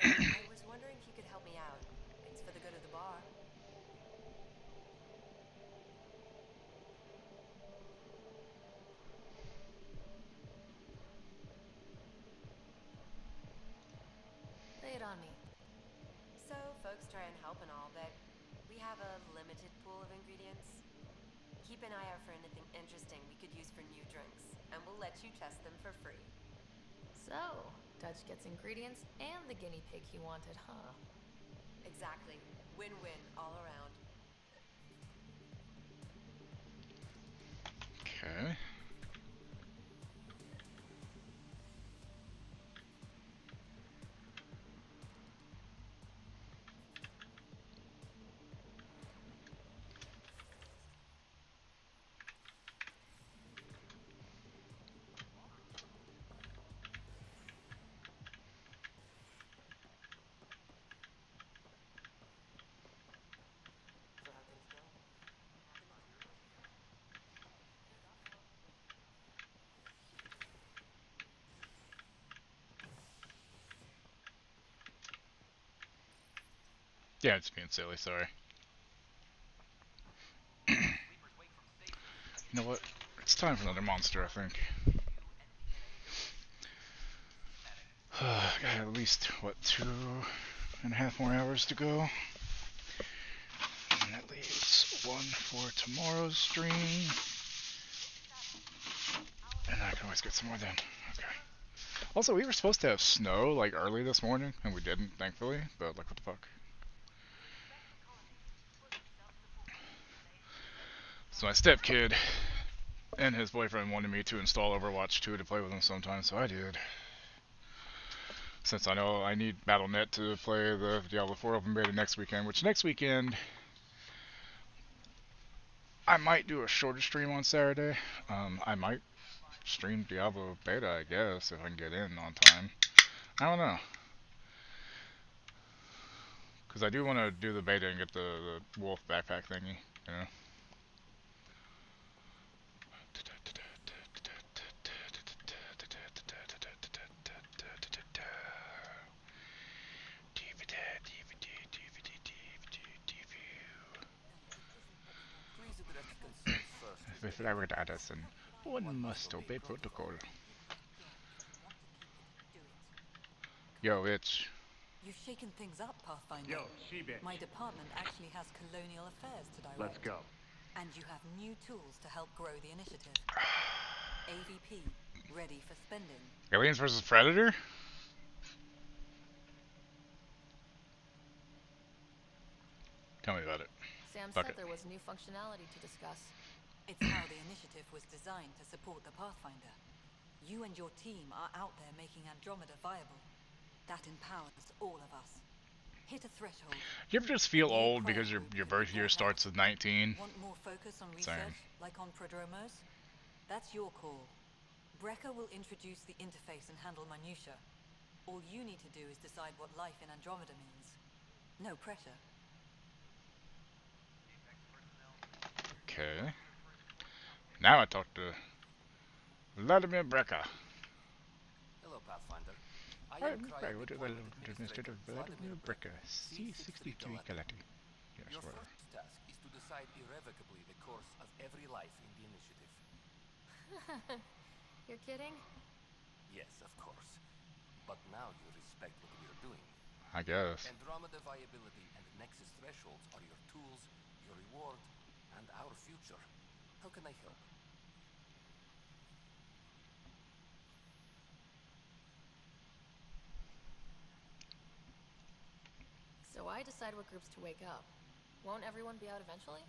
I was wondering if you could help me out. It's for the good of the bar. Lay it on me. So, folks try and help and all, but we have a limited pool of ingredients. Keep an eye out for anything interesting we could use for new drinks, and we'll let you test them for free. So, Dutch gets ingredients and the guinea pig he wanted, huh? Exactly. Win-win all around. Okay. Yeah, it's being silly, sorry. You know what? It's time for another monster, I think. Got at least, what, 2.5 more hours to go. And that leaves 1 for tomorrow's stream. And I can always get some more then. Okay. Also, we were supposed to have snow, like, early this morning, and we didn't, thankfully. But, like, what the fuck? So my stepkid and his boyfriend wanted me to install Overwatch 2 to play with them sometime, so I did. Since I know I need Battle.net to play the Diablo 4 open beta next weekend, which next weekend I might do a shorter stream on Saturday. I might stream Diablo beta, I guess, if I can get in on time. I don't know. Because I do want to do the beta and get the wolf backpack thingy, you know? Please address concerns first. If I were to add us, one must obey protocol. Yo, it's... You've shaken things up, Pathfinder. Yo, she-bitch. My department actually has colonial affairs to direct. Let's go. And you have new tools to help grow the initiative. AVP, ready for spending. Aliens versus Predator? Tell me about it. Sam Fuck said it. there was new functionality to discuss. It's how the initiative was designed to support the Pathfinder. You and your team are out there making Andromeda viable. That empowers all of us. Hit a threshold. You ever just feel old because your birth year starts with 19? Want more focus on research, Same. like on Prodromos? That's your call. Brecker will introduce the interface and handle minutia. All you need to do is decide what life in Andromeda means. No pressure. Okay. Now I talk to Vladimir Brecker. Hello, Pathfinder. I I'm am Brecker, Cryo Administrator Vladimir Brecker, C63 Galati. Yes, Your whatever. first task is to decide irrevocably the course of every life in the initiative. You're kidding? Yes, of course. But now you respect what we are doing. I guess. Andromeda viability and Nexus thresholds are your tools, your reward, and our future. How can I help? So I decide what groups to wake up. Won't everyone be out eventually?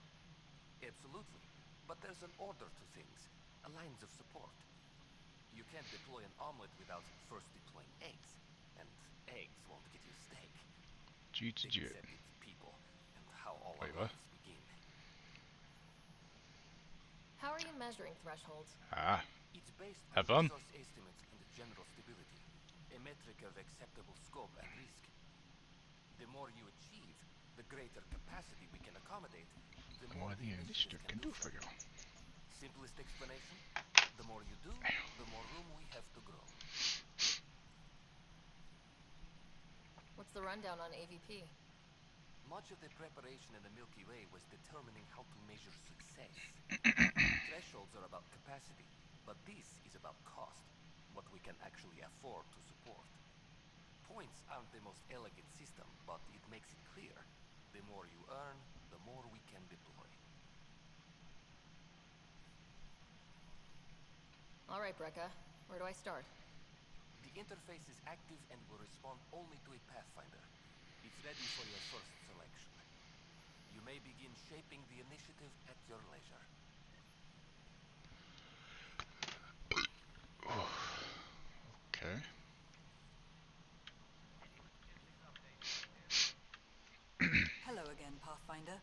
Absolutely. But there's an order to things, a lines of support. You can't deploy an omelet without first deploying eggs, and eggs won't get you steak. GTG. Except it's people, and how all Wait, our what? lives begin. How are you measuring thresholds? Ah. It's based Have on fun. resource estimates and general stability, a metric of acceptable scope and risk. The more you achieve, the greater capacity we can accommodate, the more the initiative can do for you. Simplest explanation, the more you do, the more room we have to grow. What's the rundown on AVP? Much of the preparation in the Milky Way was determining how to measure success. Thresholds are about capacity, but this is about cost, what we can actually afford to support. Points aren't the most elegant system, but it makes it clear. The more you earn, the more we can deploy. All right, Brecca. Where do I start? The interface is active and will respond only to a Pathfinder. It's ready for your first selection. You may begin shaping the initiative at your leisure. Okay. Hello again, Pathfinder.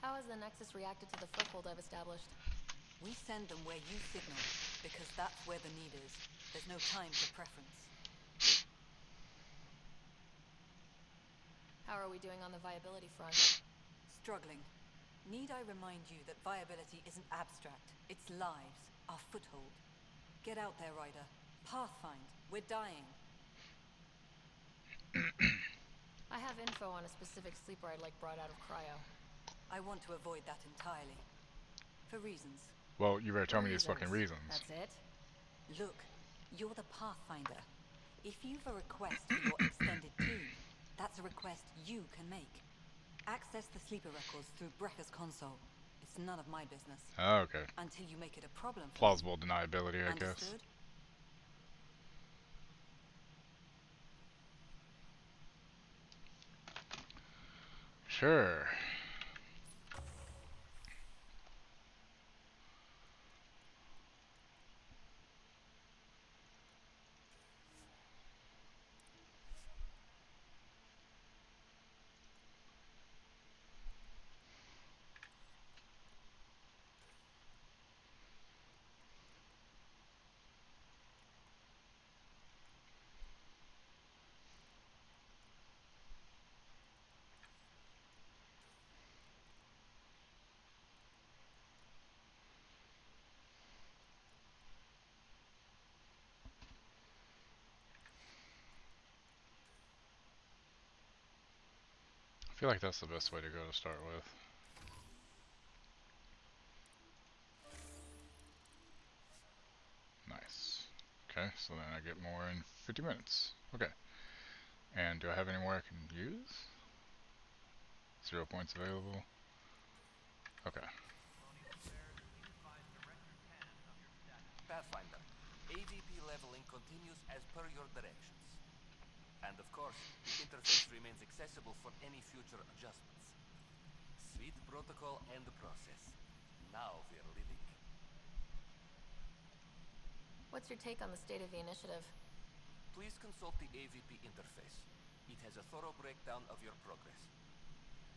How has the Nexus reacted to the foothold I've established? We send them where you signal, because that's where the need is. There's no time for preference. How are we doing on the viability front? Struggling. Need I remind you that viability isn't abstract, it's lives, our foothold. Get out there, Ryder. Pathfind. We're dying. I have info on a specific sleeper I'd like brought out of cryo. I want to avoid that entirely. For reasons. Well, you better tell me these Reasons. fucking reasons. That's it? Look, you're the Pathfinder. If you've a request for your extended team, that's a request you can make. Access the sleeper records through Brecker's console. It's none of my business. Oh, okay. Until you make it a problem for Plausible me. deniability, I guess. Understood? Sure. I feel like that's the best way to go to start with. Nice. Okay, so then I get more in 50 minutes. Okay. And do I have any more I can use? 0 points available. Okay. Pathfinder, AVP leveling continues as per your directions. And of course, the interface remains accessible for any future adjustments. Sweet protocol and process. Now we're living. What's your take on the state of the initiative? Please consult the AVP interface. It has a thorough breakdown of your progress.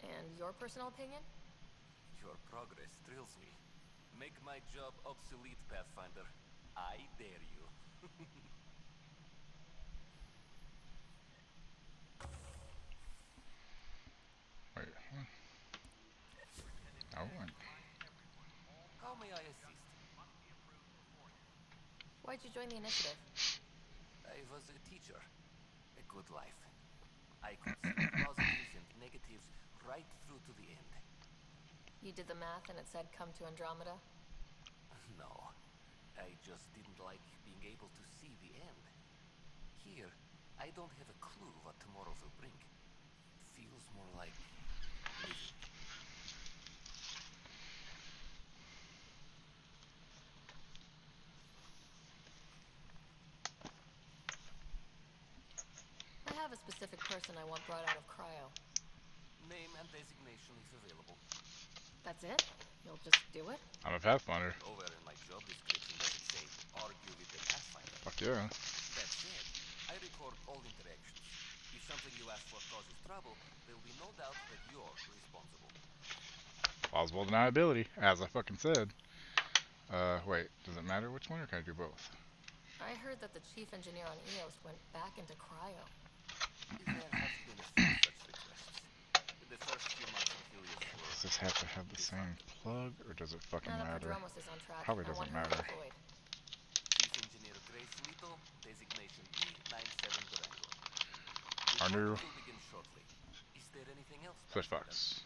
And your personal opinion? Your progress thrills me. Make my job obsolete, Pathfinder. I dare you. Wait, what? Oh, How may I assist? Why'd you join the initiative? I was a teacher. A good life. I could see the positives and negatives right through to the end. You did the math and it said come to Andromeda? No. I just didn't like being able to see the end. Here, I don't have a clue what tomorrow will bring. It feels more like living. I have a specific person I want brought out of cryo. Name and designation if available. That's it? You'll just do it? I'm a Pathfinder. Nowhere in my job description does it say argue with the Pathfinder. Fuck yeah. That said, I record all interactions. If something you ask for causes trouble, there will be no doubt that you're responsible. Plausible deniability, as I fucking said. Wait, does it matter which one, or can I do both? I heard that the chief engineer on EOS went back into cryo. There have been a few such requests. The first few months of Helios were... Does this have to have the same plug, or does it fucking Now that matter? Prodromos is on track, Probably I want doesn't her matter. deployed. Chief Engineer Grace Lito, designation E97 Durango. Our new Will begin shortly. Is there anything else? Switchbox.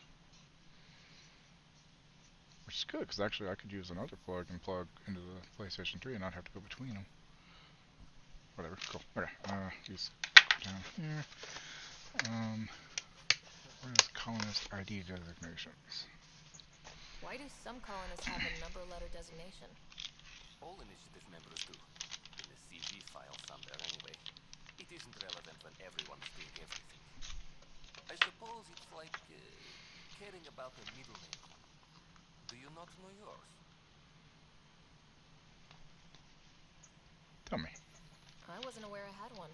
Which is good, because actually I could use another plug and plug into the PlayStation 3 and not have to go between them. Whatever, cool. Okay, these down here. Where's colonist ID designations? Why do some colonists have a number letter designation? All initiative members do. In the CV file somewhere anyway. It isn't relevant when everyone's doing everything. I suppose it's like caring about a middle name. Do you not know yours? Tell me. I wasn't aware I had one.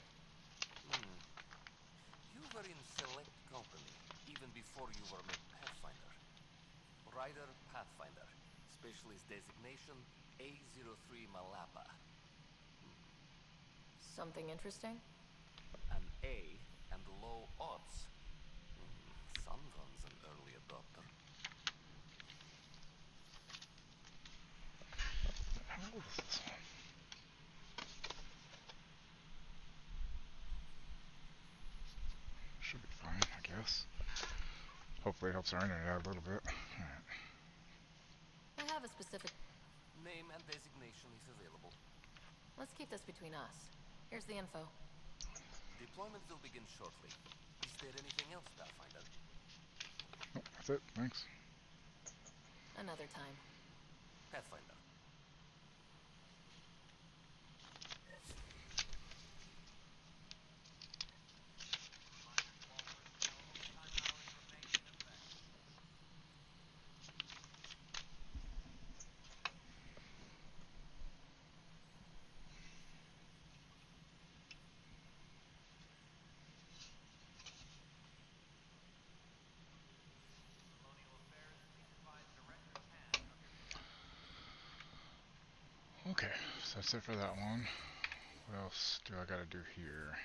You were in select company, even before you were made Pathfinder. Rider Pathfinder. Specialist designation A03 Malapa. Something interesting? An A and low odds. Someone's an early adopter. How old is this one? Should be fine, I guess. Hopefully it helps our internet out a little bit. specific? Name and designation is available. Let's keep this between us. Here's the info. Deployment will begin shortly. Is there anything else, Pathfinder? Oh, that's it. Thanks. Another time. Pathfinder. Okay, so that's it for that one. What else do I gotta do here?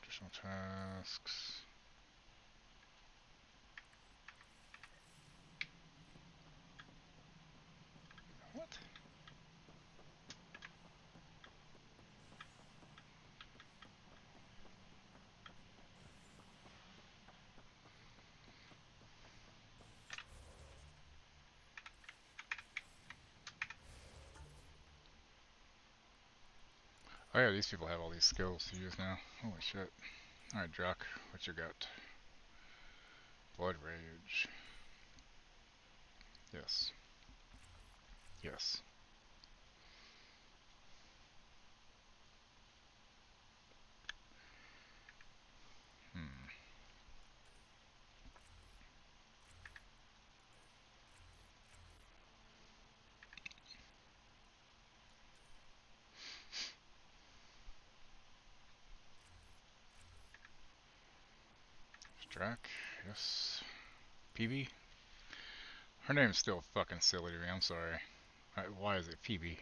Additional tasks. What? Oh yeah, these people have all these skills to use now. Holy shit. Alright, Druck, what you got? Blood Rage. Yes. Yes. Hmm. Drac, yes. PB? Her name's still fucking silly to me, I'm sorry. Why is it PB?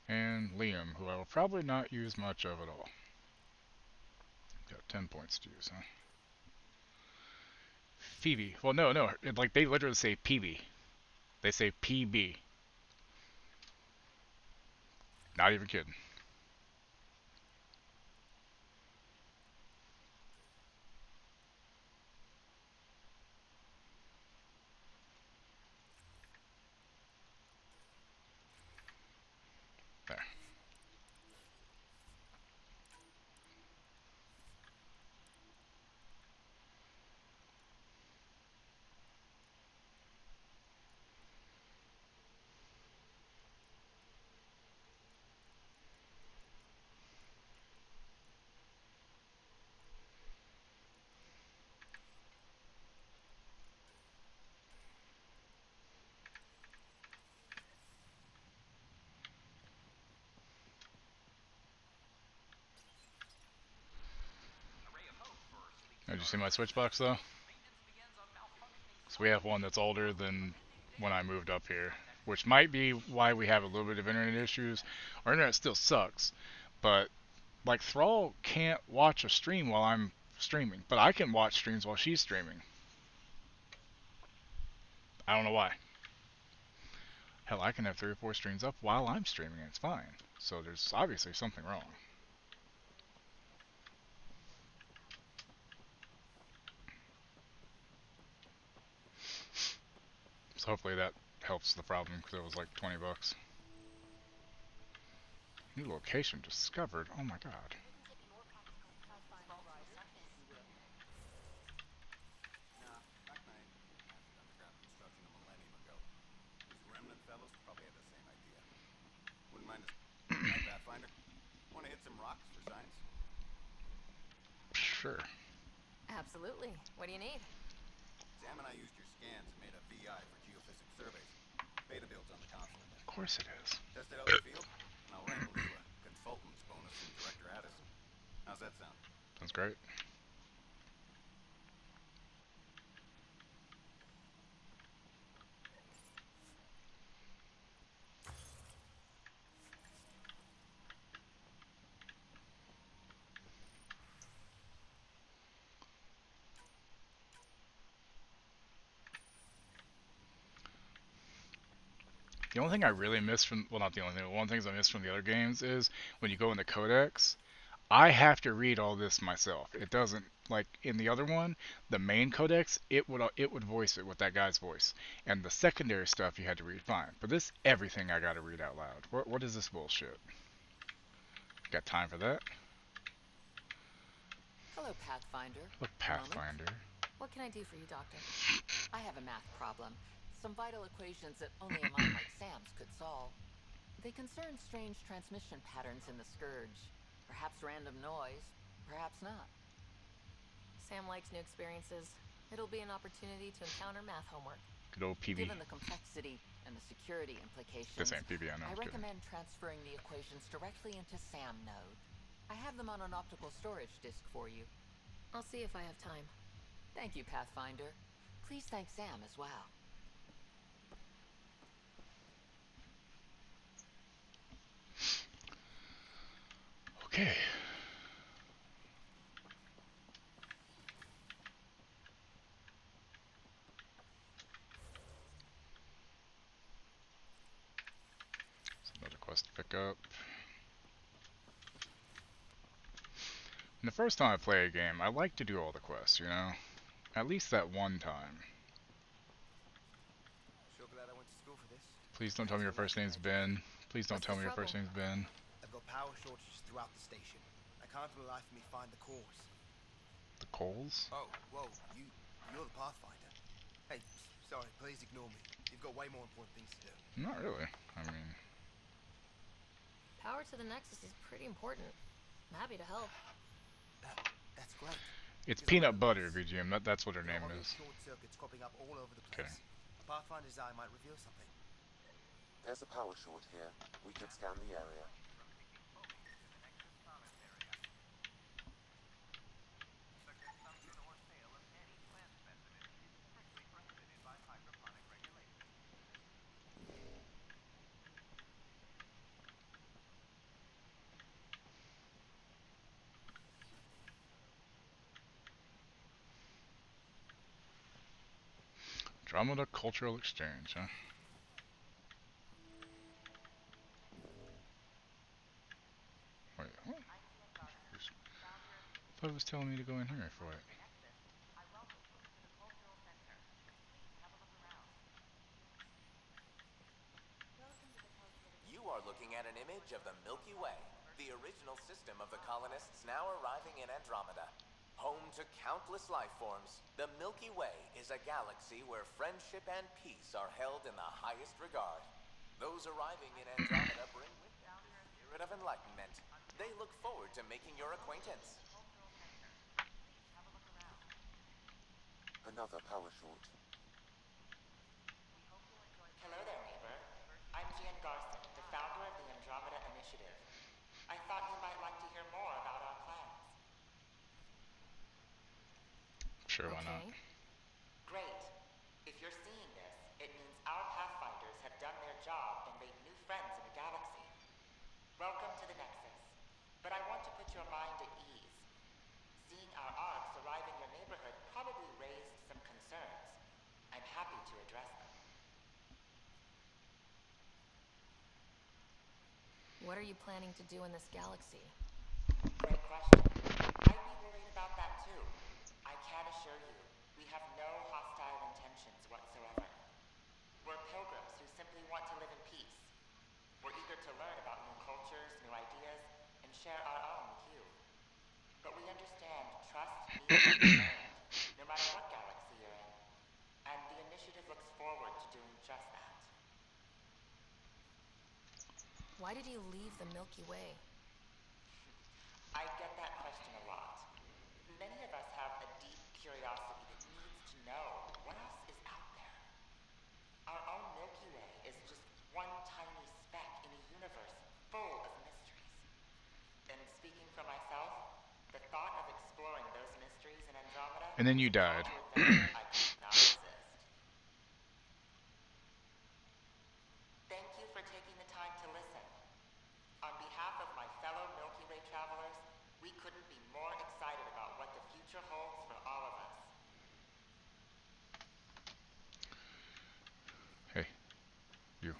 And Liam, who I will probably not use much of at all. Got 10 points to use, huh? Phoebe. Well, no. Like, they literally say PB. They say PB. Not even kidding. There. Did you see my switch box though? So we have one that's older than when I moved up here, which might be why we have a little bit of internet issues. Our internet still sucks, but like Thrall can't watch a stream while I'm streaming, but I can watch streams while she's streaming. I don't know why. Hell, I can have 3 or 4 streams up while I'm streaming and it's fine. So there's obviously something wrong. So hopefully that helps the problem, because it was like 20 bucks. New location discovered. Oh my god. Nah, back night. Massive underground construction a millennium ago. These remnant fellows probably had the same idea. Wouldn't mind us. Hi, Pathfinder. Want to hit some rocks for science? Sure. Absolutely. What do you need? Sam and I used your scans and made a VI for geophysics surveys. Beta builds on the console. Of course it is. Tested out the field, and I'll wrangle you a consultant's bonus from Director Addison. How's that sound? Sounds great. The only thing I really miss from, well, not the only thing, but one of the things I miss from the other games is when you go in the codex, I have to read all this myself. It doesn't, like in the other one, the main codex, it would voice it with that guy's voice, and the secondary stuff you had to read fine. But this, everything I got to read out loud. What is this bullshit? Got time for that? Hello, Pathfinder. Look, A moment? Pathfinder. What can I do for you, Doctor? I have a math problem. Some vital equations that only a mind like Sam's could solve. They concern strange transmission patterns in the Scourge. Perhaps random noise, perhaps not. Sam likes new experiences. It'll be an opportunity to encounter math homework. Good old PB. Given the complexity and the security implications, This ain't PB, I know. I recommend transferring the equations directly into SAM node. I have them on an optical storage disk for you. I'll see if I have time. Thank you, Pathfinder. Please thank Sam as well. Okay. Another quest to pick up. And the first time I play a game, I like to do all the quests, you know? At least that one time. Sure glad I went to school for this. Please don't tell me your first name's Ben. Please don't What's tell the me your trouble? first name's Ben. I've got power shortages throughout the station. I can't for the life of me find the cause. The Coles? Oh, whoa, you're the Pathfinder. Hey, sorry, please ignore me. You've got way more important things to do. Not really. I mean, Power to the Nexus is pretty important. I'm happy to help. That's great. it's Peanut Butter, VGM. That's what her name Obvious is. short circuits cropping up all over the Okay. place. A Pathfinder's eye might reveal something. There's a power short here. We could scan the area. Andromeda Cultural Exchange, huh? Wait, what? I thought it was telling me to go in here for it. You are looking at an image of the Milky Way, the original system of the colonists now arriving in Andromeda. Home to countless life forms, the Milky Way is a galaxy where friendship and peace are held in the highest regard. Those arriving in Andromeda bring with them the spirit of enlightenment. They look forward to making your acquaintance. Another power short. Hello there, neighbor. I'm Gian Garson, the founder of the Andromeda Initiative. I thought you might like to hear more about our plans. Sure, why not? Great. If you're seeing this, it means our Pathfinders have done their job and made new friends in the galaxy. Welcome to the Nexus. But I want to put your mind at ease. Seeing our arcs arrive in your neighborhood probably raised some concerns. I'm happy to address them. What are you planning to do in this galaxy? Great question. I'd be worried about that too. I can assure you, we have no hostile intentions whatsoever. We're pilgrims who simply want to live in peace. We're eager to learn about new cultures, new ideas, and share our own with you. But we understand trust needs to be earned, no matter what galaxy you're in. And the initiative looks forward to doing just that. Why did you leave the Milky Way? I get that question a lot. Many of us have a deep curiosity that needs to know what else is out there. Our own Milky Way is just one tiny speck in a universe full of mysteries. And speaking for myself, the thought of exploring those mysteries in Andromeda And then you is a call died. to adventure I could not resist. Thank you for taking the time to listen. On behalf of my fellow Milky Way travelers, we couldn't be more excited about what the future holds for all of us. Hey, you.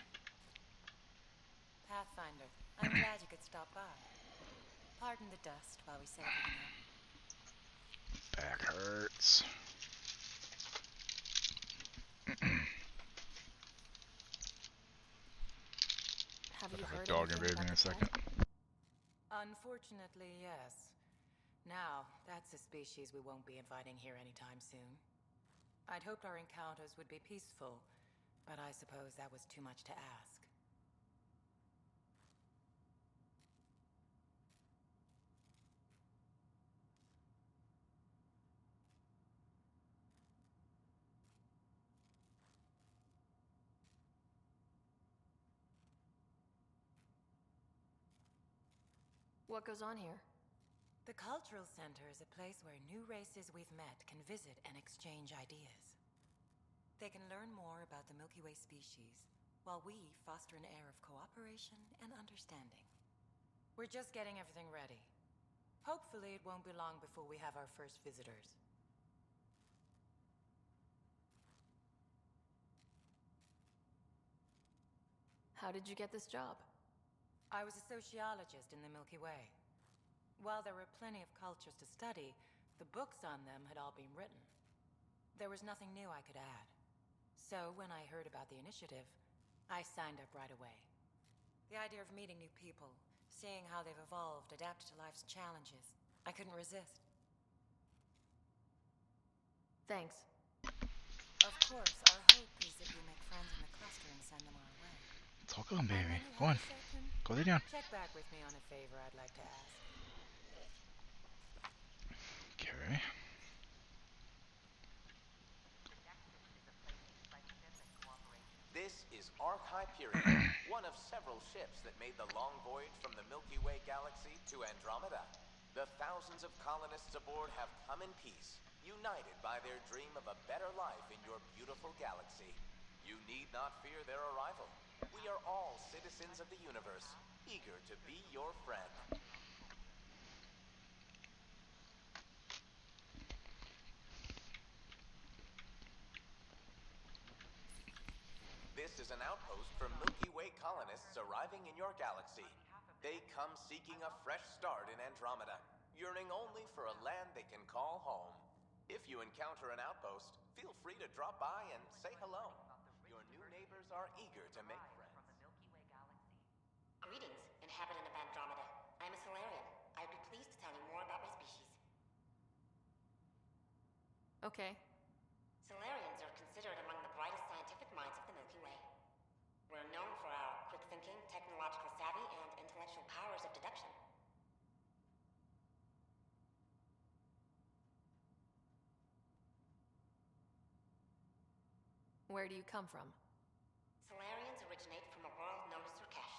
stop by. Pardon the dust while we set everything up. Back hurts. Have you Have a heard dog anything invade me about in a the second. cat? Unfortunately, yes. Now, that's a species we won't be inviting here anytime soon. I'd hoped our encounters would be peaceful, but I suppose that was too much to ask. What goes on here? The Cultural Center is a place where new races we've met can visit and exchange ideas. They can learn more about the Milky Way species, while we foster an air of cooperation and understanding. We're just getting everything ready. Hopefully it won't be long before we have our first visitors. How did you get this job? I was a sociologist in the Milky Way. While there were plenty of cultures to study, the books on them had all been written. There was nothing new I could add. So when I heard about the initiative, I signed up right away. The idea of meeting new people, seeing how they've evolved, adapted to life's challenges, I couldn't resist. Thanks. Of course, our hope is that you'll make friends in the cluster and send them our way. Talk on, And baby. when you Go have on. a second, Go lay down. check back with me on a favor I'd like to ask. Okay. This is Ark Hyperion, one of several ships that made the long voyage from the Milky Way galaxy to Andromeda. The thousands of colonists aboard have come in peace, united by their dream of a better life in your beautiful galaxy. You need not fear their arrival. We are all citizens of the universe, eager to be your friend. This is an outpost for Milky Way colonists arriving in your galaxy. They come seeking a fresh start in Andromeda, yearning only for a land they can call home. If you encounter an outpost, feel free to drop by and say hello. Your new neighbors are eager to make friends. Greetings, inhabitant of Andromeda. I'm a Solarian. I'd be pleased to tell you more about my species. Okay. Solarians are considered among the brightest scientific minds of the Milky Way. We're known for our quick thinking, technological savvy, and intellectual powers of deduction. Where do you come from? Solarians originate from a world known as Surkesh.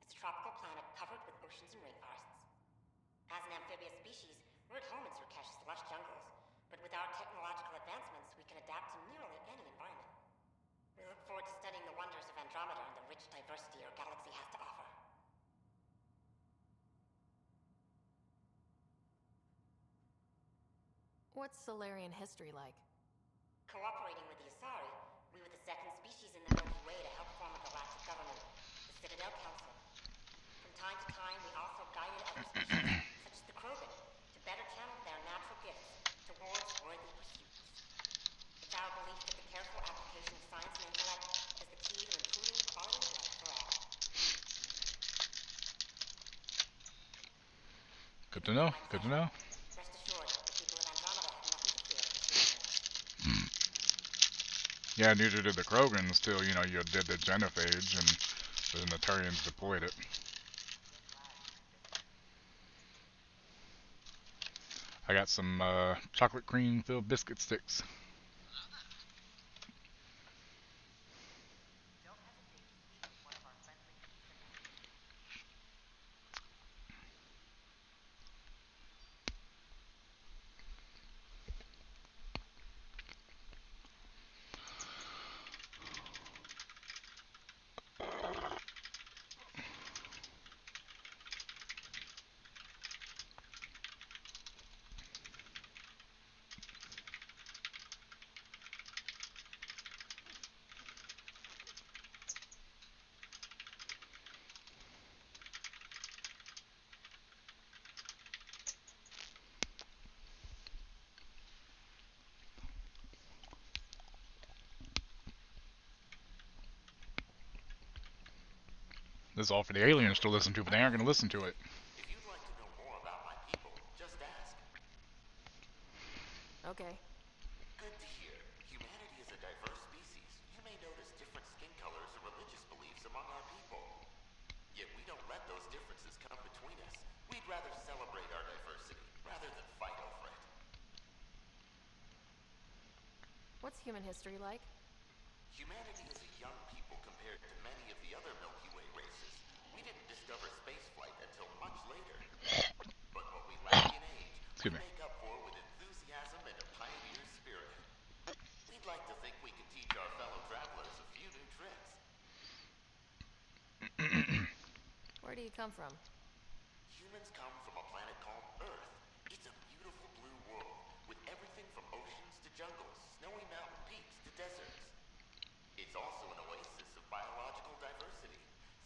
It's a tropical planet covered with oceans and rainforests. As an amphibious species, we're at home in Surkesh's lush jungles, but with our technological advancements, we can adapt to nearly any environment. We look forward to studying the wonders of Andromeda and the rich diversity our galaxy has to offer. What's Solarian history like? Cooperating with the Asari, we were the second species in the Milky Way to help form a galactic government, the Citadel Council. From time to time, we also guided other species, such as the Krogan, to better channel their natural gifts towards worthy pursuits. It's our belief that the careful application of science and intellect is the key to improving the quality of life for all. Good to know. Good to know. Rest assured, the people of Andromeda have nothing to fear from Solarians. Yeah, neither did the Krogans till, you did the genophage and the Naturians deployed it. I got some chocolate cream filled biscuit sticks. This is all for the aliens to listen to, but they aren't going to listen to it. If you'd like to know more about my people, just ask. Okay. Good to hear. Humanity is a diverse species. You may notice different skin colors or religious beliefs among our people. Yet we don't let those differences come between us. We'd rather celebrate our diversity rather than fight over it. What's human history like? Humanity is a young people compared to many of the other Milky Way races. We didn't discover spaceflight until much later. But what we lack in age, we make up for with enthusiasm and a pioneer spirit. We'd like to think we can teach our fellow travelers a few new tricks. Where do you come from? Humans come from a planet called Earth. It's a beautiful blue world with everything from oceans to jungles, snowy mountain peaks to deserts. It's also an oasis of biological diversity.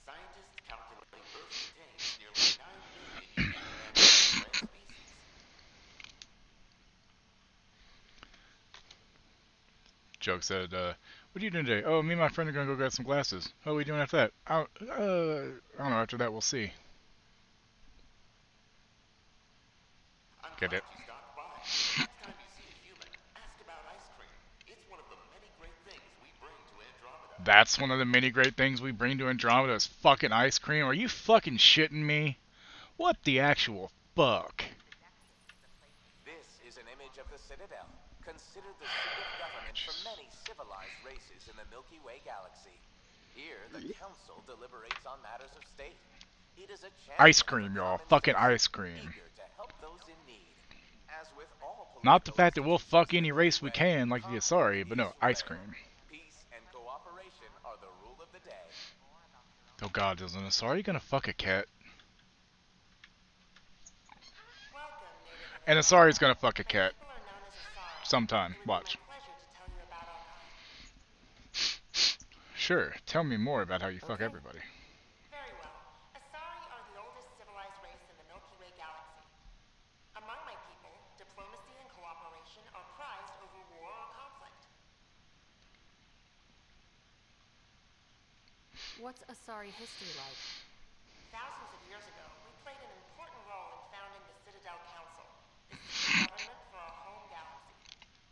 Scientists calculate Earth contains nearly 9 million unique mammal and plant species. Joke said, what are you doing today? Oh, me and my friend are going to go get some glasses. What are we doing after that? I don't know. After that, we'll see. I'm Get glad it? you stopped by. Next time you see a human, ask about ice cream. It's one of the many great things we bring to Andromeda. That's one of the many great things we bring to Andromeda is fucking ice cream. Are you fucking shitting me? What the actual fuck? This is an image of the Citadel, considered the seat of government for many civilized races in the Milky Way galaxy. Here, the Council deliberates on matters of state. It is a Ice champion of the cream, y'all. common Fucking citizen, ice cream. eager to help those in need. As with all Not the political fact that we'll institutions fuck in any the Milky race we Way, can, like the Asari, but no, ice cream. peace and cooperation are the rule of the day. Oh god, is an Asari gonna fuck a cat? Welcome, native of An Andromeda. Asari's gonna fuck a My cat. people are known as Asari. Sometime. It would be my Watch. pleasure to tell you about our kind. Sure, tell me more about how you fuck Okay. everybody. Very well. Asari are the oldest civilized race in the Milky Way galaxy. Among my people, diplomacy and cooperation are prized over war or conflict. What's Asari history like? Thousands of years ago, we played an important role in founding the Citadel Council, the seat of government for our home galaxy.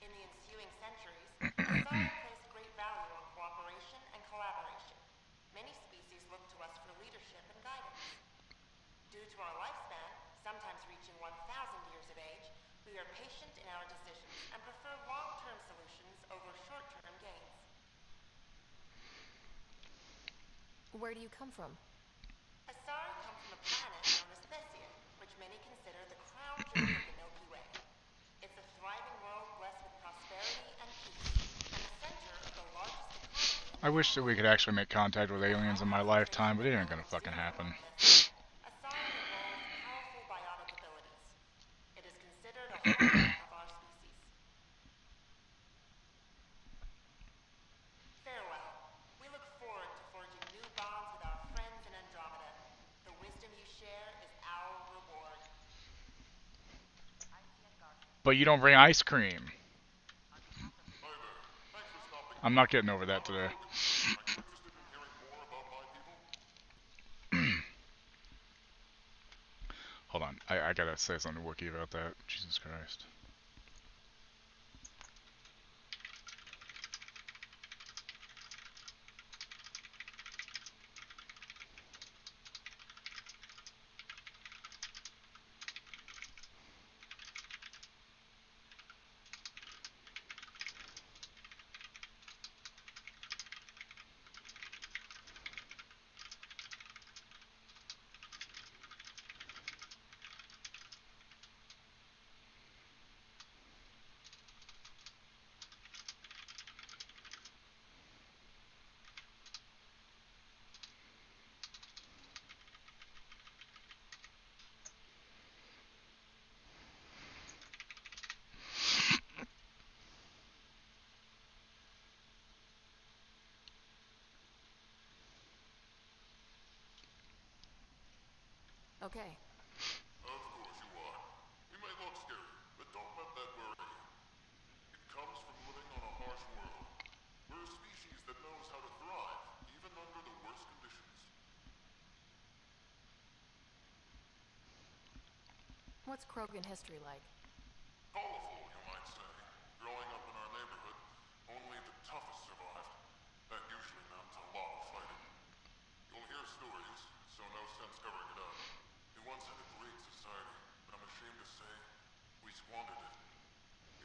In the ensuing centuries, Asari placed great value on cooperation and collaboration. Many species look to us for leadership and guidance. Due to our lifespan, sometimes reaching 1,000 years of age, we are patient in our decisions and prefer long-term solutions over short-term gains. Where do you come from? Asari come from a planet known as Thesia, which many consider the crown jewel of the Milky Way. It's a thriving world blessed with prosperity and peace, and the center of the largest economy in I wish that we could actually make contact with aliens in my lifetime, but it ain't gonna fucking happen. Asari evolved powerful biotic abilities. It is considered a hallmark of our species. Farewell. We look forward to forging new bonds with our friends in Andromeda. The wisdom you share is our reward. But you don't bring ice cream. Hi there. Thanks for stopping I'm by. not getting over that today. Are you interested in hearing more about my people? Hold on, I gotta say something to Wookiee about that. Jesus Christ. Okay. Of course you are. You may look scary, but don't let that worry you. It comes from living on a harsh world. We're a species that knows how to thrive, even under the worst conditions. What's Krogan history like? Colorful, you might say. Growing up in our neighborhood, only the toughest survived. That usually meant a lot of fighting. You'll hear stories, so no sense covering it up. We once had a great society, but I'm ashamed to say, we squandered it.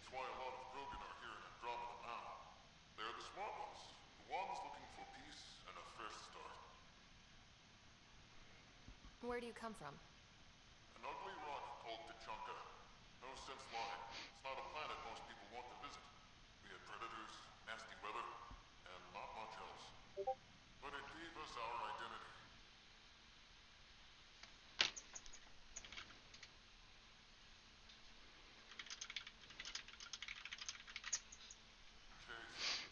It's why a lot of Krogan are here in Andromeda now. They're the smart ones, the ones looking for peace and a fresh start. Where do you come from? An ugly rock called Tachanka. No sense lying. It's not a planet most people want to visit. We had predators, nasty weather, and not much else. But it gave us our identity. Chase.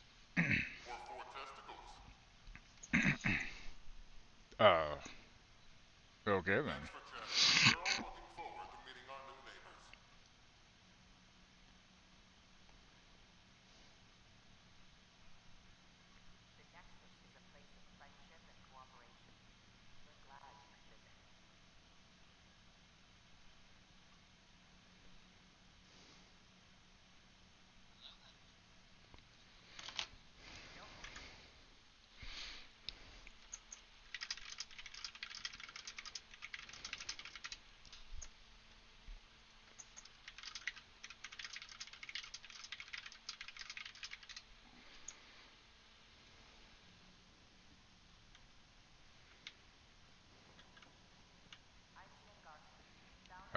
Or four testicles. Okay then. Thanks for chatting. We're all looking forward to meeting our new neighbors. The Nexus is a place of friendship and cooperation. We're glad you could visit.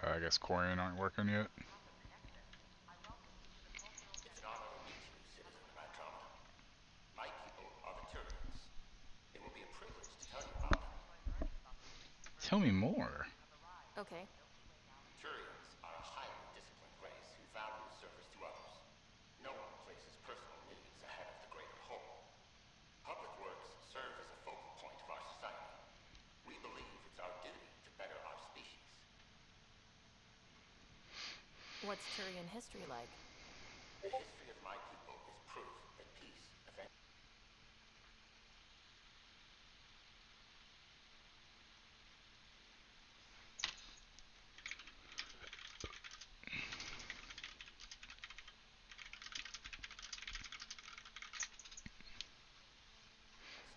I guess Quarian aren't working yet. It's an honor to meet you, citizen of Andromeda. My people are the Turians. It will be a privilege to tell you about them. Tell me more. Okay. Turians are a highly disciplined race who value service to others. No one places personal needs ahead of the greater whole. Public works serve as a focal point of our society. We believe it's our duty to better our species. What's Turian history like? The history of my people is proof that peace eventually.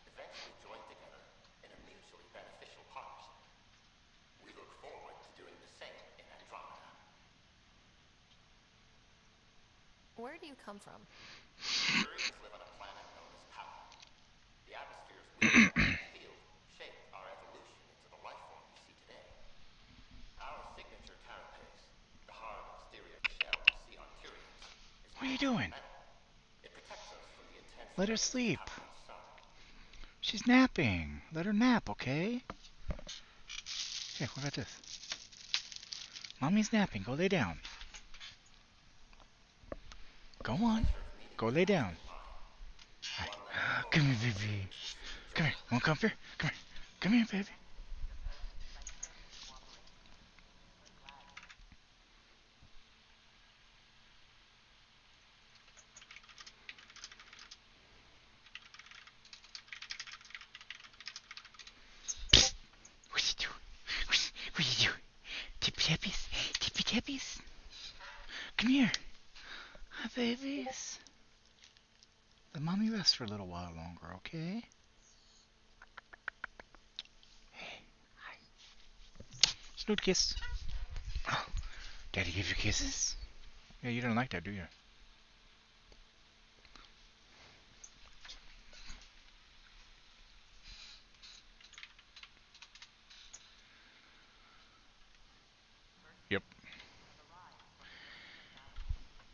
Eventually join together in a mutually beneficial partnership. We look forward to doing the same in Andromeda. Where do you come from? Turians live on a planet known as Power. The atmospheres we built in the field shaped our evolution into the life form you see today. Our signature carapace, the hard exterior shell you see on Turians, is What are you made from doing? metal. It protects us from the intense Let her rays of sleep. Power's sun. She's napping. Let her nap, okay? Here, what about this? Mommy's napping. Go lay down. Go on. Go lay down. Hi. Come here, baby. Come here. Want to come here? Come here. Come here, baby. What you doing? What you doing? Tippy tappies? Tippy tappies? Come here. Hi, babies. Let mommy rest for a little while longer, okay? Hey, hi. Snoot kiss. Oh, Daddy give you kisses? Yeah, you don't like that, do you? Yep.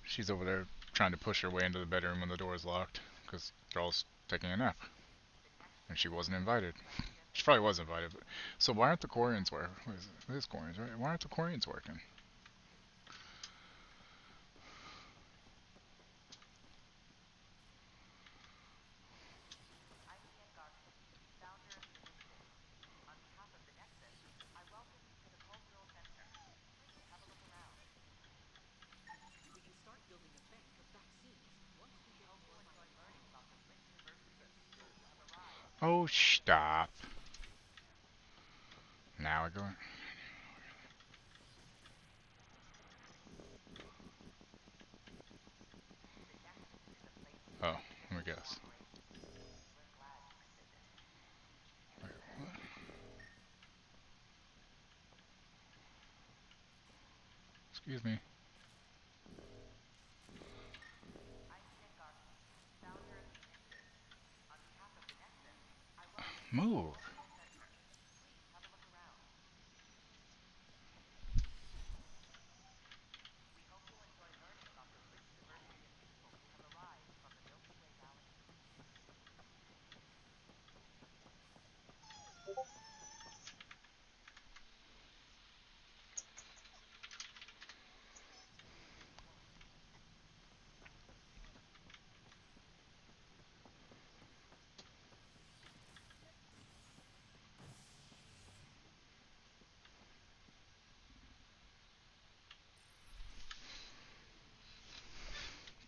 She's over there trying to push her way into the bedroom when the door is locked because Charles taking a nap. And she wasn't invited. She probably was invited, but so why aren't the Quarians working? It is Quarians, right? Why aren't the Quarians working? We can start building a bank of vaccines once we get Oh, stop. Now I go. me guess. Wait, what? Excuse me. Move.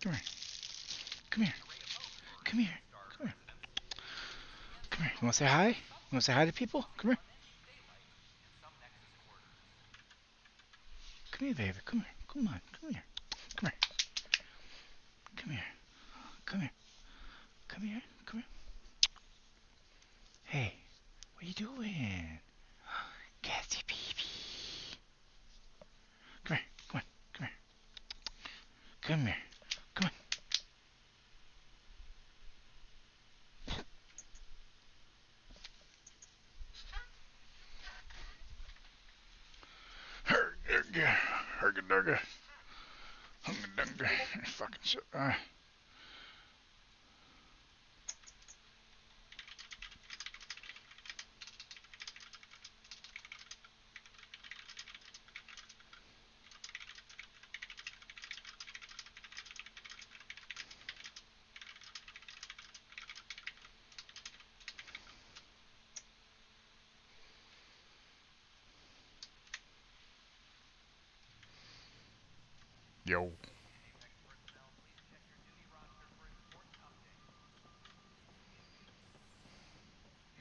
Come here. Come here. Come here. Come here. Come here. You want to say hi? You want to say hi to people? Come here. Come here, baby. Come here. Come on. Come here. Come here. Come here. Come here. Come here. Come here. Hey, what are you doing? Catty baby. Come here. Come on. Come here. Come here. Come on. Herga-durga. Hunga-dunga. Fucking shit. Yo.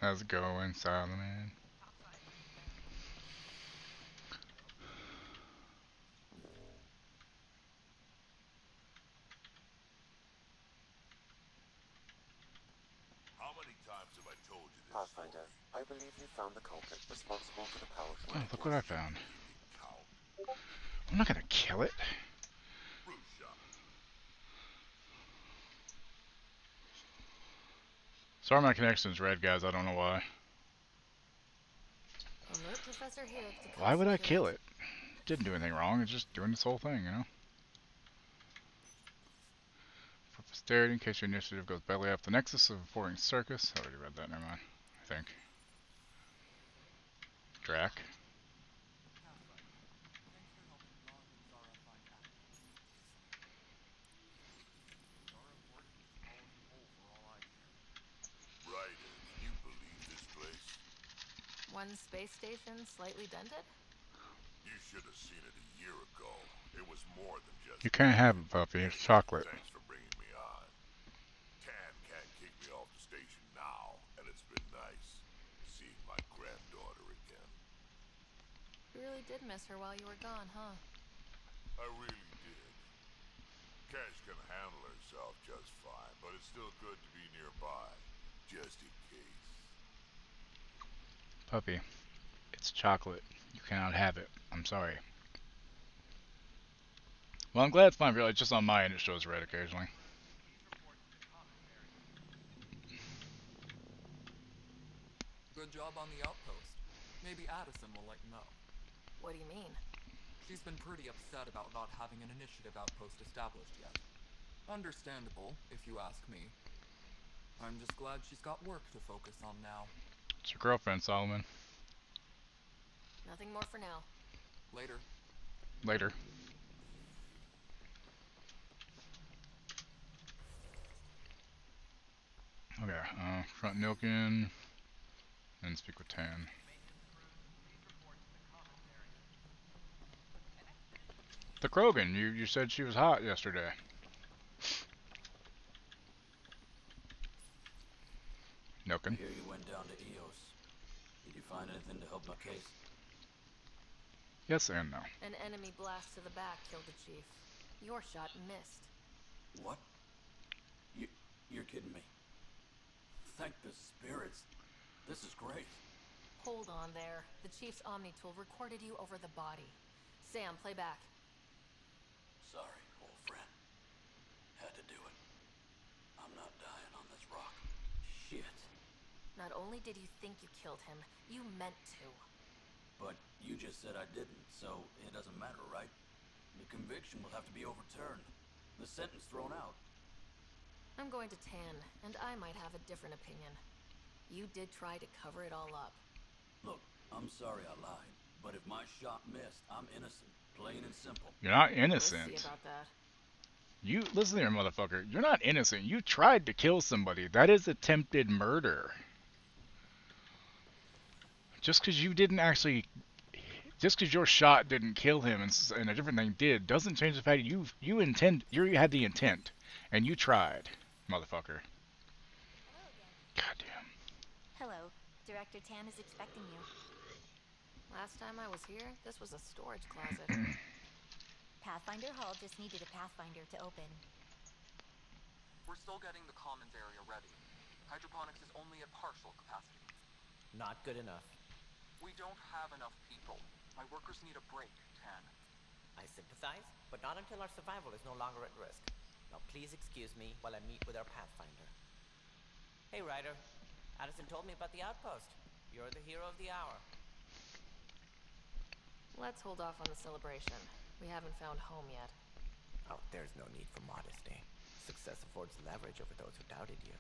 How's it going, Solomon? How many times have I told you this? Pathfinder, I believe you found the culprit responsible for the power Oh, shortage. look what I found. I'm not gonna kill it. Sorry my connection's red, guys. I don't know why. Alert Professor Hirsch to come Why would I secure kill it? Didn't do anything wrong. It's just doing this whole thing, you know? For posterity, in case your initiative goes belly up. The Nexus of Reporting Circus. I already read that, never mind. I think. Drac. Ryder, can you believe this place? One space station slightly dented? You should have seen it a year ago. It was more than just... You can't have it, puppy. It's chocolate. Thanks for bringing me on. Tan can't kick me off the station now, and it's been nice seeing my granddaughter again. You really did miss her while you were gone, huh? I really did. Cash can handle herself just fine, but it's still good to be nearby, just in case. Puppy. It's chocolate. You cannot have it. I'm sorry. Well, I'm glad it's fine. Really, just on my end it shows red occasionally. Good job on the outpost. Maybe Addison will let you know. What do you mean? She's been pretty upset about not having an initiative outpost established yet. Understandable, if you ask me. I'm just glad she's got work to focus on now. It's your girlfriend, Solomon. Nothing more for now. Later. Later. Okay, front Nilkin, and speak with Tan. The Krogan, you said she was hot yesterday. Nilkin. I hear you went down to EOS. Did you find anything to help my case? Yes and no. An enemy blast to the back killed the chief. Your shot missed. What? You're kidding me. Thank the spirits. This is great. Hold on there. The Chief's Omni tool recorded you over the body. Sam, play back. Sorry, old friend. Had to do it. I'm not dying on this rock. Shit. Not only did you think you killed him, you meant to. But you just said I didn't, so it doesn't matter, right? The conviction will have to be overturned. The sentence thrown out. I'm going to Tan, and I might have a different opinion. You did try to cover it all up. Look, I'm sorry I lied, but if my shot missed, I'm innocent. Plain and simple. You're not We'll innocent. see about that. You listen here, motherfucker. You're not innocent. You tried to kill somebody. That is attempted murder. Just because you didn't actually, just because your shot didn't kill him and a different thing did, doesn't change the fact you had the intent, and you tried, motherfucker. Hello again. Goddamn. Hello. Director Tan is expecting you. Last time I was here, this was a storage closet. Pathfinder Hall just needed a Pathfinder to open. We're still getting the commons area ready. Hydroponics is only at partial capacity. Not good enough. We don't have enough people. My workers need a break, Tan. I sympathize, but not until our survival is no longer at risk. Now please excuse me while I meet with our Pathfinder. Hey, Ryder. Addison told me about the outpost. You're the hero of the hour. Let's hold off on the celebration. We haven't found home yet. Oh, there's no need for modesty. Success affords leverage over those who doubted you.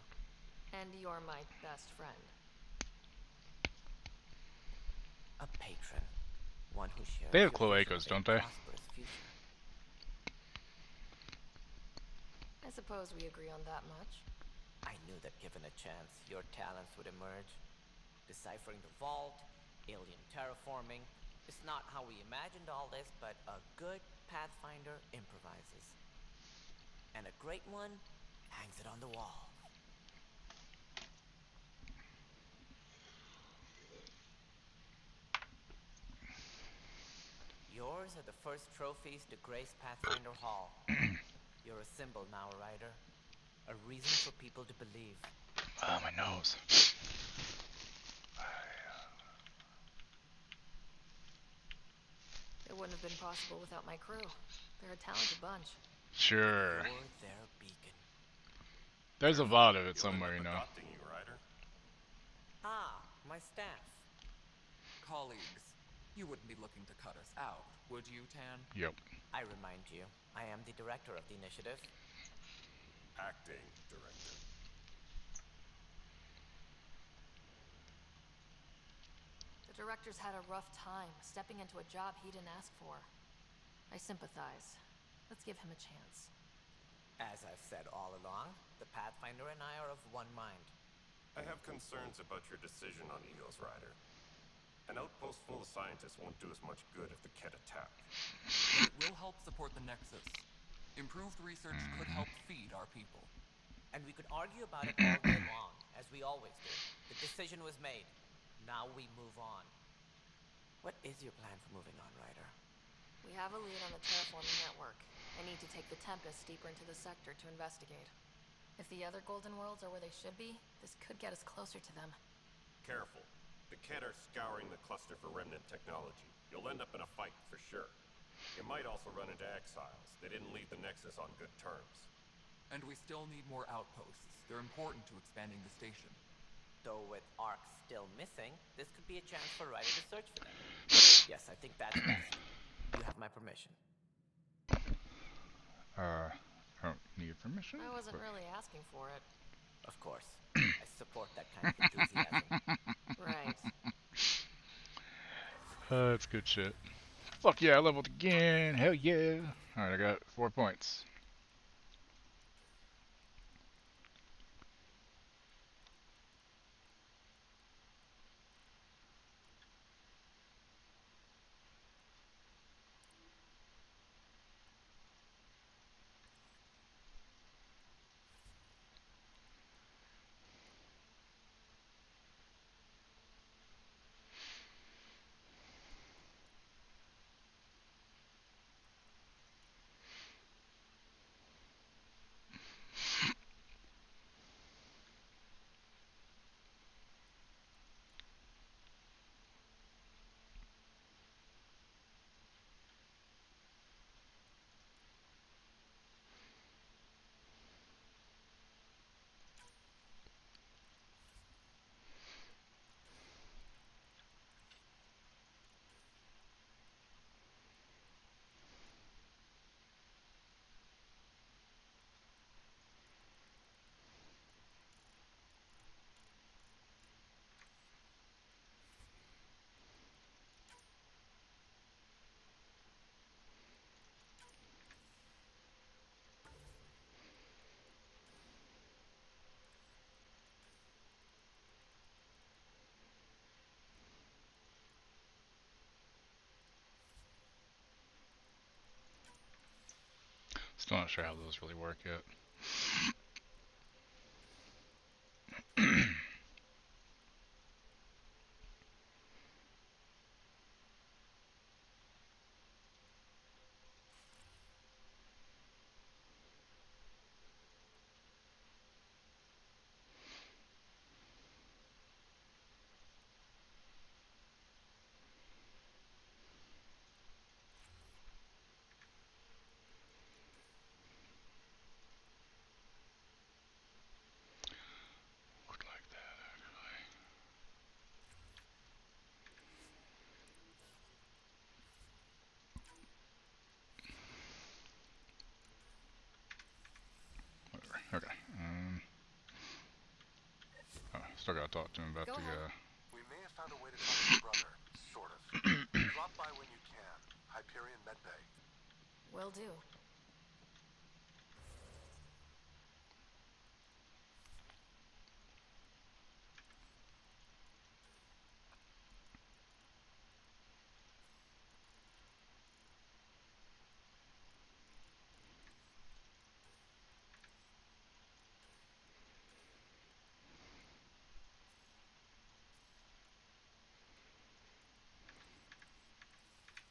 And you're my best friend. A patron. One who shares They have your vision cloacas, of a don't they? prosperous future. I suppose we agree on that much. I knew that given a chance, your talents would emerge. Deciphering the vault, alien terraforming. It's not how we imagined all this, but a good Pathfinder improvises. And a great one hangs it on the wall. Yours are the first trophies to grace Pathfinder Hall. You're a symbol now, Ryder. A reason for people to believe. Oh, my nose. It wouldn't have been possible without my crew. They're a talented bunch. Sure. You're their beacon. There's a lot of it somewhere, you know. Adopting you, Ryder. Ah, my staff. Colleagues, you wouldn't be looking to cut us out, would you, Tan? Yep. I remind you, I am the director of the initiative. Acting director. The director's had a rough time stepping into a job he didn't ask for. I sympathize. Let's give him a chance. As I've said all along, the Pathfinder and I are of one mind. I have concerns about your decision on Eos, Ryder. An outpost full of scientists won't do as much good if the Kett attack. But it will help support the Nexus. Improved research could help feed our people. And we could argue about it all day long, as we always do. The decision was made. Now we move on. What is your plan for moving on, Ryder? We have a lead on the terraforming network. I need to take the Tempest deeper into the sector to investigate. If the other Golden Worlds are where they should be, this could get us closer to them. Careful. The Kett are scouring the cluster for remnant technology. You'll end up in a fight for sure. You might also run into exiles. They didn't leave the Nexus on good terms. And we still need more outposts. They're important to expanding the station. Though with Ark still missing, this could be a chance for Ryder to search for them. Yes, I think that's best. You have my permission. I don't need permission. I wasn't but- really asking for it. Of course. I support that kind of enthusiasm. Right. That's good shit. Fuck yeah, I leveled again. Hell yeah. Alright, I got 4 points. Still not sure how those really work yet. Looked like that actually. Whatever. Okay. Oh, still gotta talk to him about Go the. ahead. We may have found a way to talk to your brother, sort of. Drop by when you can. Hyperion Medbay. Will do.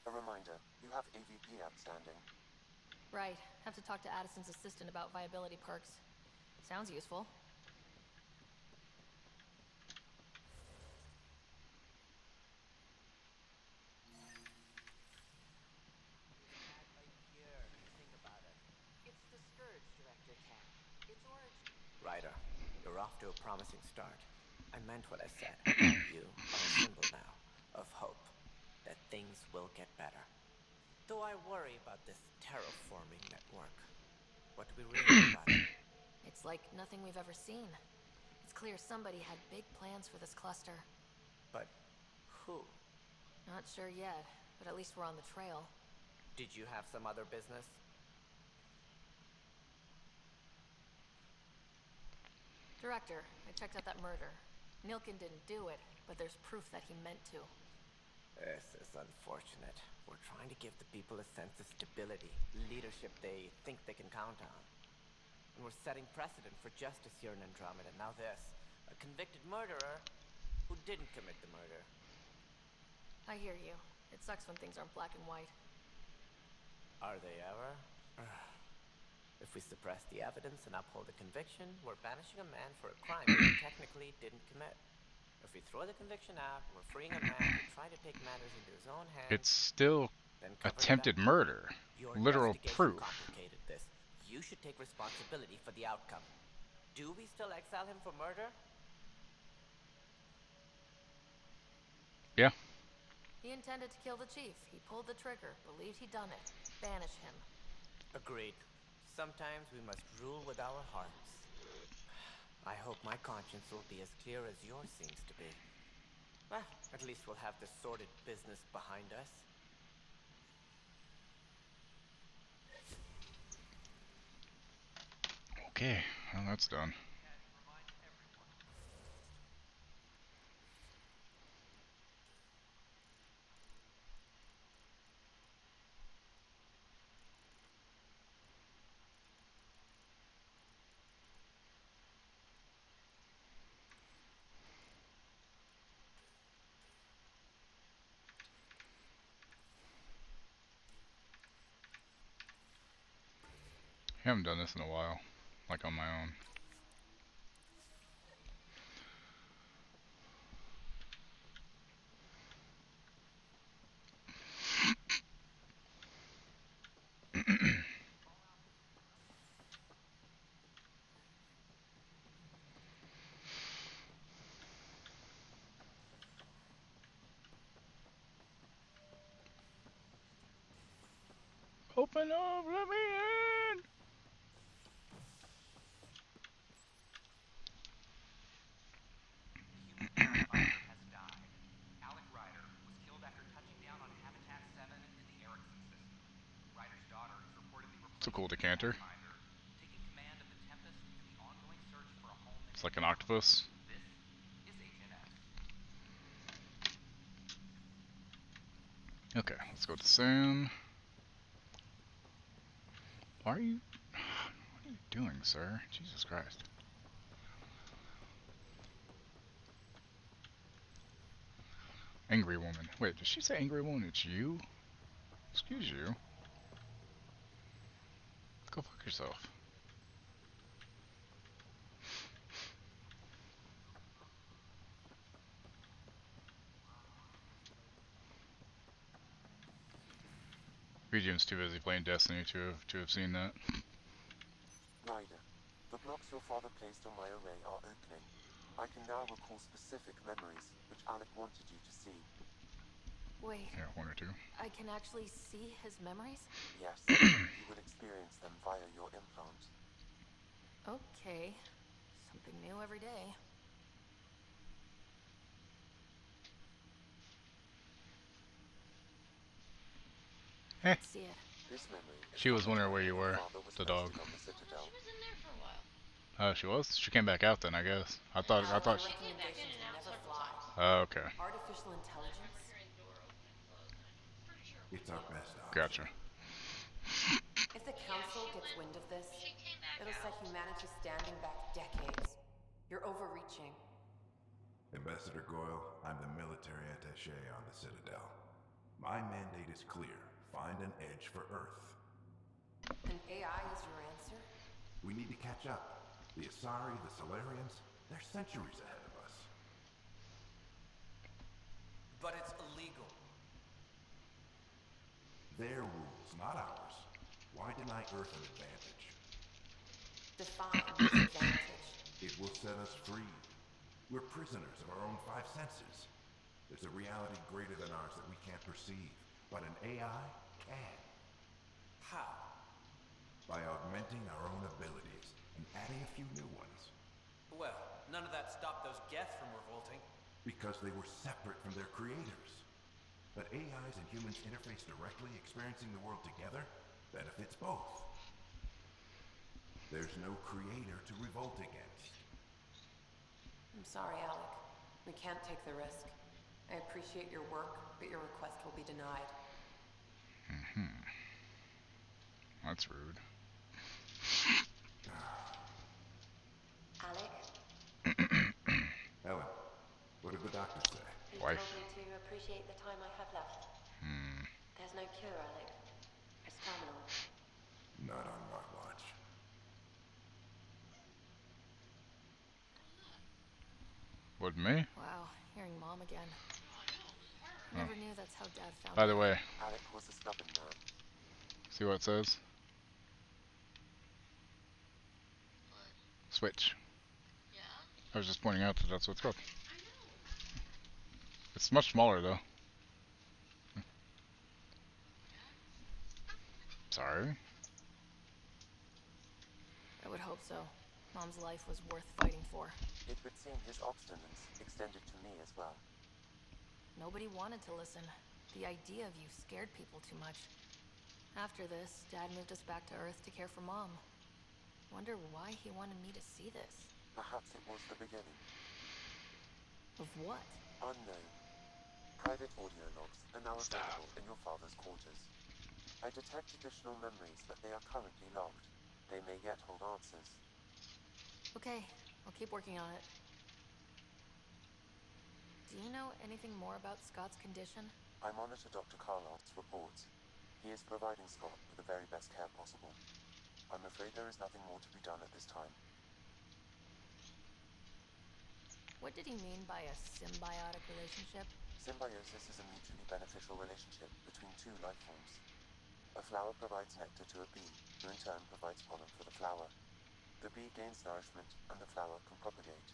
A reminder, you have AVP outstanding. Right. Have to talk to Addison's assistant about viability perks. Sounds useful. Right here. Think about it. It's the Scourge, Director Cam. Its origin. Ryder, you're off to a promising start. I meant what I said. You are a symbol now of hope that things will get better. Though I worry about this terraforming network. What do we really know about it? It's like nothing we've ever seen. It's clear somebody had big plans for this cluster. But who? Not sure yet, but at least we're on the trail. Did you have some other business? Director, I checked out that murder. Nilkin didn't do it, but there's proof that he meant to. This is unfortunate. We're trying to give the people a sense of stability, leadership they think they can count on. And we're setting precedent for justice here in Andromeda. Now this, a convicted murderer who didn't commit the murder. I hear you. It sucks when things aren't black and white. Are they ever? If we suppress the evidence and uphold the conviction, we're banishing a man for a crime he technically didn't commit. If we throw the conviction out, we're freeing a man who tried to take matters into his own hands. It's still then covered it attempted up. murder. Your Literal investigation proof. complicated this. You should take responsibility for the outcome. Do we still exile him for murder? Yeah. He intended to kill the chief. He pulled the trigger, believed he'd done it. Banish him. Agreed. Sometimes we must rule with our hearts. I hope my conscience will be as clear as yours seems to be. Well, at least we'll have the sordid business behind us. Okay, well that's done. I haven't done this in a while, like on my own. Open up, let me in! Human Pathfinder has died. Alec Ryder was killed after touching down on Habitat 7 in the Erickson system. Ryder's daughter is reportedly It's a cool replacing decanter. Pathfinder, taking command of the Tempest and the ongoing search for a home in It's like an octopus. This is HNS. Okay, let's go to Sam. Why are you... What are you doing, sir? Jesus Christ. Angry woman. Wait, did she say angry woman? It's you? Excuse you. Go fuck yourself. BGM's too busy playing Destiny to have seen that. Ryder, the blocks your father placed on my array are opening. I can now recall specific memories, which Alec wanted you to see. Wait. Yeah, one or two. I can actually see his memories? Yes, you will experience them via your implant. Okay. Something new every day. Let's see it. This memory She was wondering where you were, the dog. on the Citadel. She was in there for a while. Oh, she was? She came back out then, I guess. I thought Alex, she... your recommendations will never fly. Oh, okay. Artificial intelligence? It's our best option. Gotcha. If the Council gets wind of this, it'll set humanity standing back decades. You're overreaching. Ambassador Goyle, I'm the military attaché on the Citadel. My mandate is clear. Find an edge for Earth. And AI is your answer? We need to catch up. The Asari, the Solarians, they're centuries ahead of us. But it's illegal. Their rules, not ours. Why deny Earth an advantage? Define disadvantage. It will set us free. We're prisoners of our own five senses. There's a reality greater than ours that we can't perceive, but an AI can. How? By augmenting our own abilities and adding a few new ones. Well, none of that stopped those Geth from revolting. Because they were separate from their creators. But AIs and humans interface directly, experiencing the world together, benefits both. There's no creator to revolt against. I'm sorry, Alec. We can't take the risk. I appreciate your work, but your request will be denied. That's rude. Alec? Ellen, what did the doctor say? He Wife. told me to appreciate the time I have left. There's no cure, Alec. It's terminal. Not on my watch. What, me? Wow, hearing Mom again. Never knew that's how Dad found By the out. way, Alec was a stubborn man. see what it says? Switch. Yeah? I was just pointing out that that's what it's called. It's much smaller though. Sorry. I would hope so. Mom's life was worth fighting for. It would seem his obstinance extended to me as well. Nobody wanted to listen. The idea of you scared people too much. After this, Dad moved us back to Earth to care for Mom. Wonder why he wanted me to see this. Perhaps it was the beginning. Of what? Unknown. Private audio logs are now available in your father's quarters. I detect additional memories, but they are currently logged. They may yet hold answers. Okay, I'll keep working on it. Do you know anything more about Scott's condition? I monitor Dr. Carlott's reports. He is providing Scott with the very best care possible. I'm afraid there is nothing more to be done at this time. What did he mean by a symbiotic relationship? Symbiosis is a mutually beneficial relationship between two life forms. A flower provides nectar to a bee, who in turn provides pollen for the flower. The bee gains nourishment, and the flower can propagate.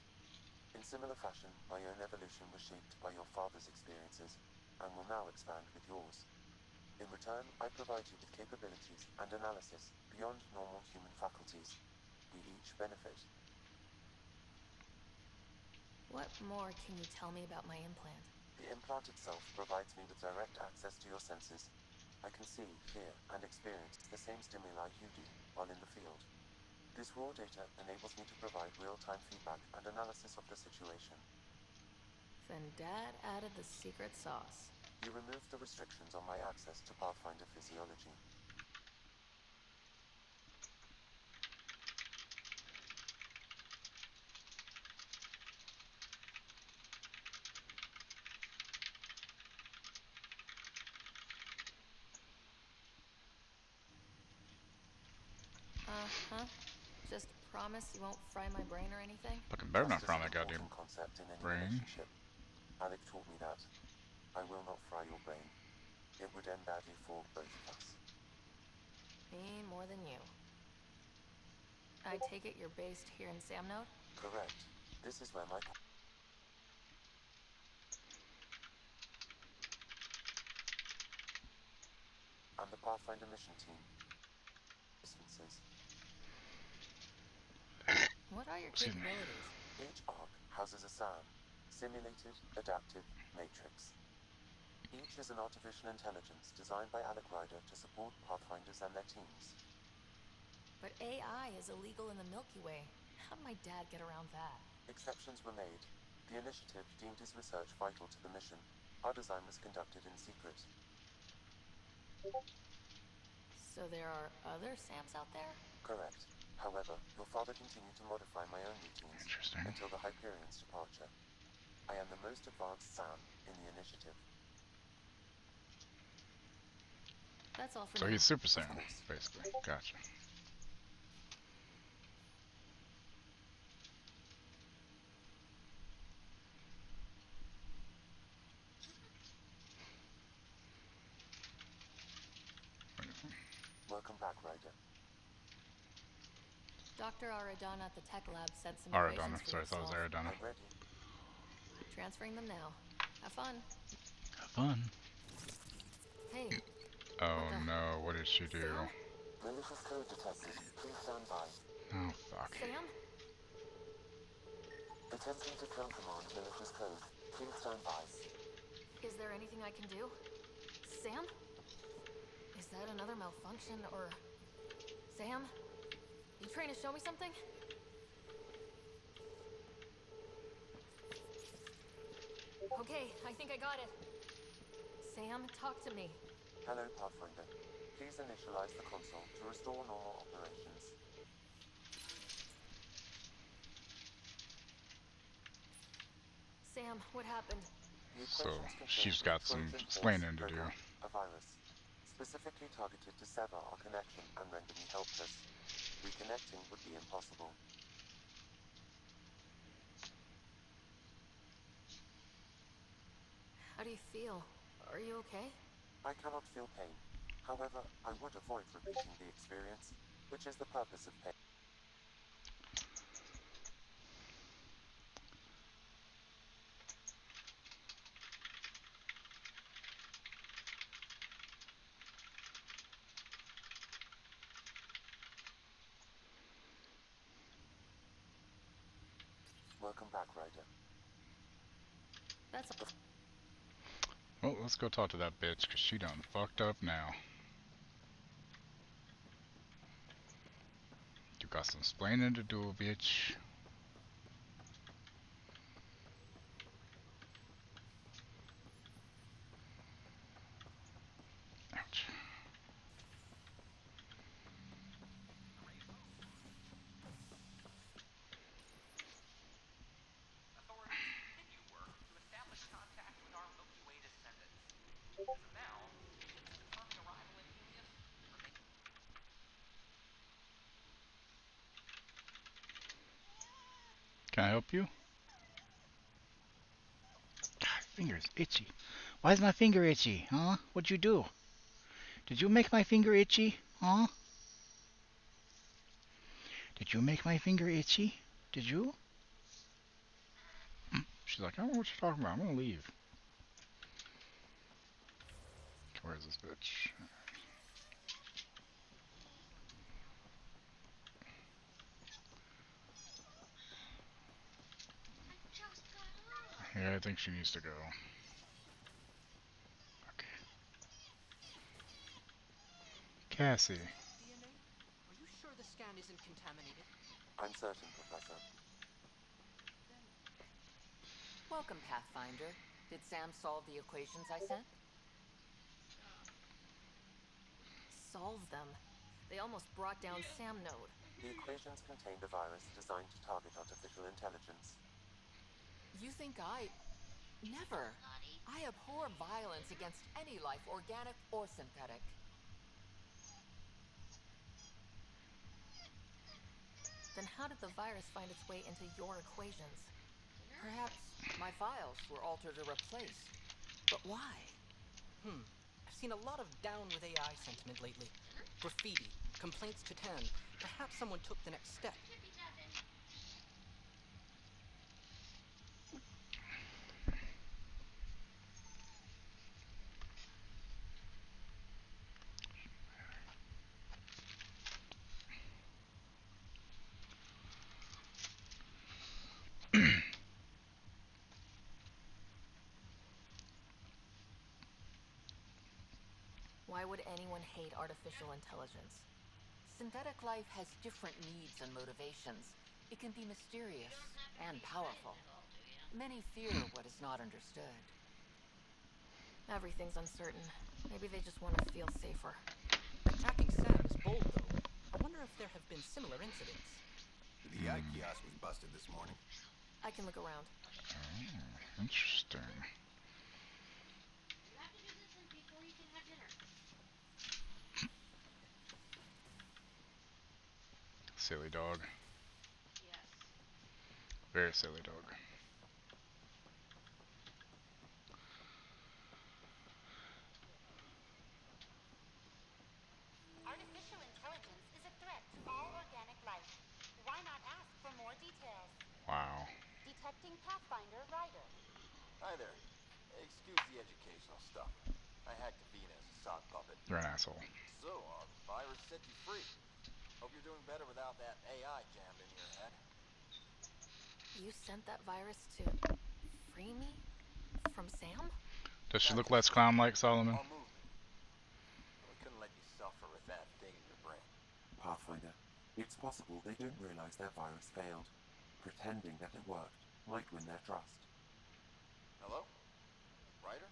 In similar fashion, my own evolution was shaped by your father's experiences, and will now expand with yours. In return, I provide you with capabilities and analysis beyond normal human faculties. We each benefit. What more can you tell me about my implant? The implant itself provides me with direct access to your senses. I can see, hear, and experience the same stimuli you do while in the field. This raw data enables me to provide real-time feedback and analysis of the situation. Then Dad added the secret sauce. You removed the restrictions on my access to Pathfinder physiology. huh? Just promise you won't fry my brain or anything? Fucking better not Justice fry is my an goddamn important concept in any brain. relationship. Alec taught me that. I will not fry your brain. It would end badly for both of us. Me more than you. I take it you're based here in Samnode? Correct. This is where my... and the Pathfinder mission team. Distances. What are your capabilities? Each arc houses a SAM, Simulated Adaptive Matrix. Each is an artificial intelligence designed by Alec Ryder to support Pathfinders and their teams. But AI is illegal in the Milky Way. How'd my dad get around that? Exceptions were made. The initiative deemed his research vital to the mission. Our design was conducted in secret. So there are other SAMs out there? Correct. However, your father continued to modify my own routines until the Hyperion's departure. I am the most advanced SAM in the initiative. That's all for So now. he's Super Saiyan, basically. Gotcha. Welcome back, Ryder. Dr. Aradana at the tech lab sent some Aradana. equations for Sorry, I you to thought it was solve. Aradana. I'm ready. Transferring them now. Have fun. Have fun. Hey. Oh no, what did she do? Sam? Malicious code detected. Please stand by. Oh fuck. Sam? Attempting to countermand malicious code. Please stand by. Is there anything I can do? Sam? Is that another malfunction, or... Sam? You trying to show me something? Okay, I think I got it. Sam, talk to me. Hello, Pathfinder. Please initialize the console to restore normal operations. Sam, what happened? So she's got some explaining to do. A virus, specifically targeted to sever our connection and render me helpless. Reconnecting would be impossible. How do you feel? Are you okay? I cannot feel pain. However, I would avoid repeating the experience, which is the purpose of pain. Welcome back, Ryder. That's... Well, let's go talk to that bitch, cause she done fucked up now. You got some explaining to do, bitch. Ouch. Authorities continue work to establish contact with our Milky Way descendants. As of now, agents confirming arrival in Helios remain... Can I help you? God, finger's itchy. Why is my finger itchy? Huh? What'd you do? Did you make my finger itchy? Huh? Did you make my finger itchy? Did you? She's like, I don't know what you're talking about. I'm gonna leave. Where's this bitch? Yeah, I think she needs to go. Okay. Cassie. DNA? Are you sure the scan isn't contaminated? I'm certain, Professor. Welcome, Pathfinder. Did Sam solve the equations I sent? Solve them. They almost brought down Samnode. The equations contained a virus designed to target artificial intelligence. You think I... Never. I abhor violence against any life, organic or synthetic. how did the virus find its way into your equations? Perhaps my files were altered or replaced. But why? I've seen a lot of down with AI sentiment lately. Graffiti, complaints to 10. Perhaps someone took the next step. Why would anyone hate artificial intelligence? Synthetic life has different needs and motivations. It can be mysterious and powerful. Many fear what is not understood. Everything's uncertain. Maybe they just want to feel safer. Attacking Sam is bold, though. I wonder if there have been similar incidents. The eye kiosk was busted this morning. I can look around. Oh, interesting. Silly dog. Very silly dog. Artificial intelligence is a threat to all organic life. Why not ask for more details? Wow. Detecting Pathfinder Rider. Hi there. Excuse the educational stuff. I hacked Avina as a sock puppet. You're an asshole. So, our virus set you free. Hope you're doing better without that AI jammed into your head. You sent that virus to free me? From Sam? Does she look less clown-like, Solomon? Our movement. We couldn't let you suffer with that thing in your brain. Pathfinder, it's possible they don't realize their virus failed. Pretending that it worked might win their trust. Hello? Ryder?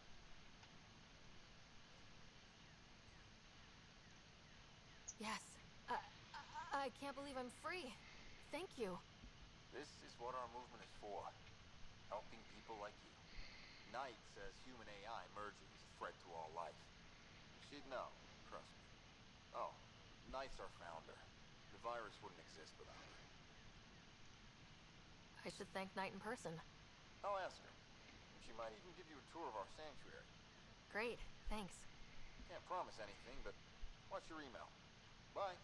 Yes. I can't believe I'm free. Thank you. This is what our movement is for. Helping people like you. Knight says human AI merging is a threat to all life. She'd know, trust me. Oh, Knight's our founder. The virus wouldn't exist without her. I should thank Knight in person. I'll ask her. She might even give you a tour of our sanctuary. Great, thanks. Can't promise anything, but what's your email? Bye.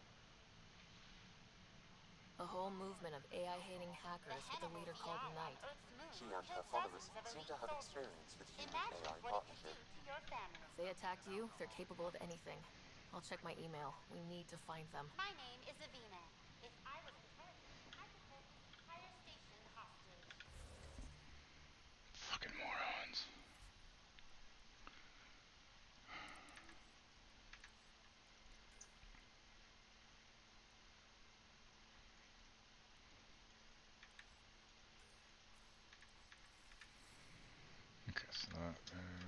A whole movement of AI-hating hackers with a leader called Knight. She and her followers seem to have experience with human-AI partnership. If they attacked you, they're capable of anything. I'll check my email. We need to find them. My name is Avina. If I was intelligent, I could hold this entire station hostage. Fucking morons. Okay, so that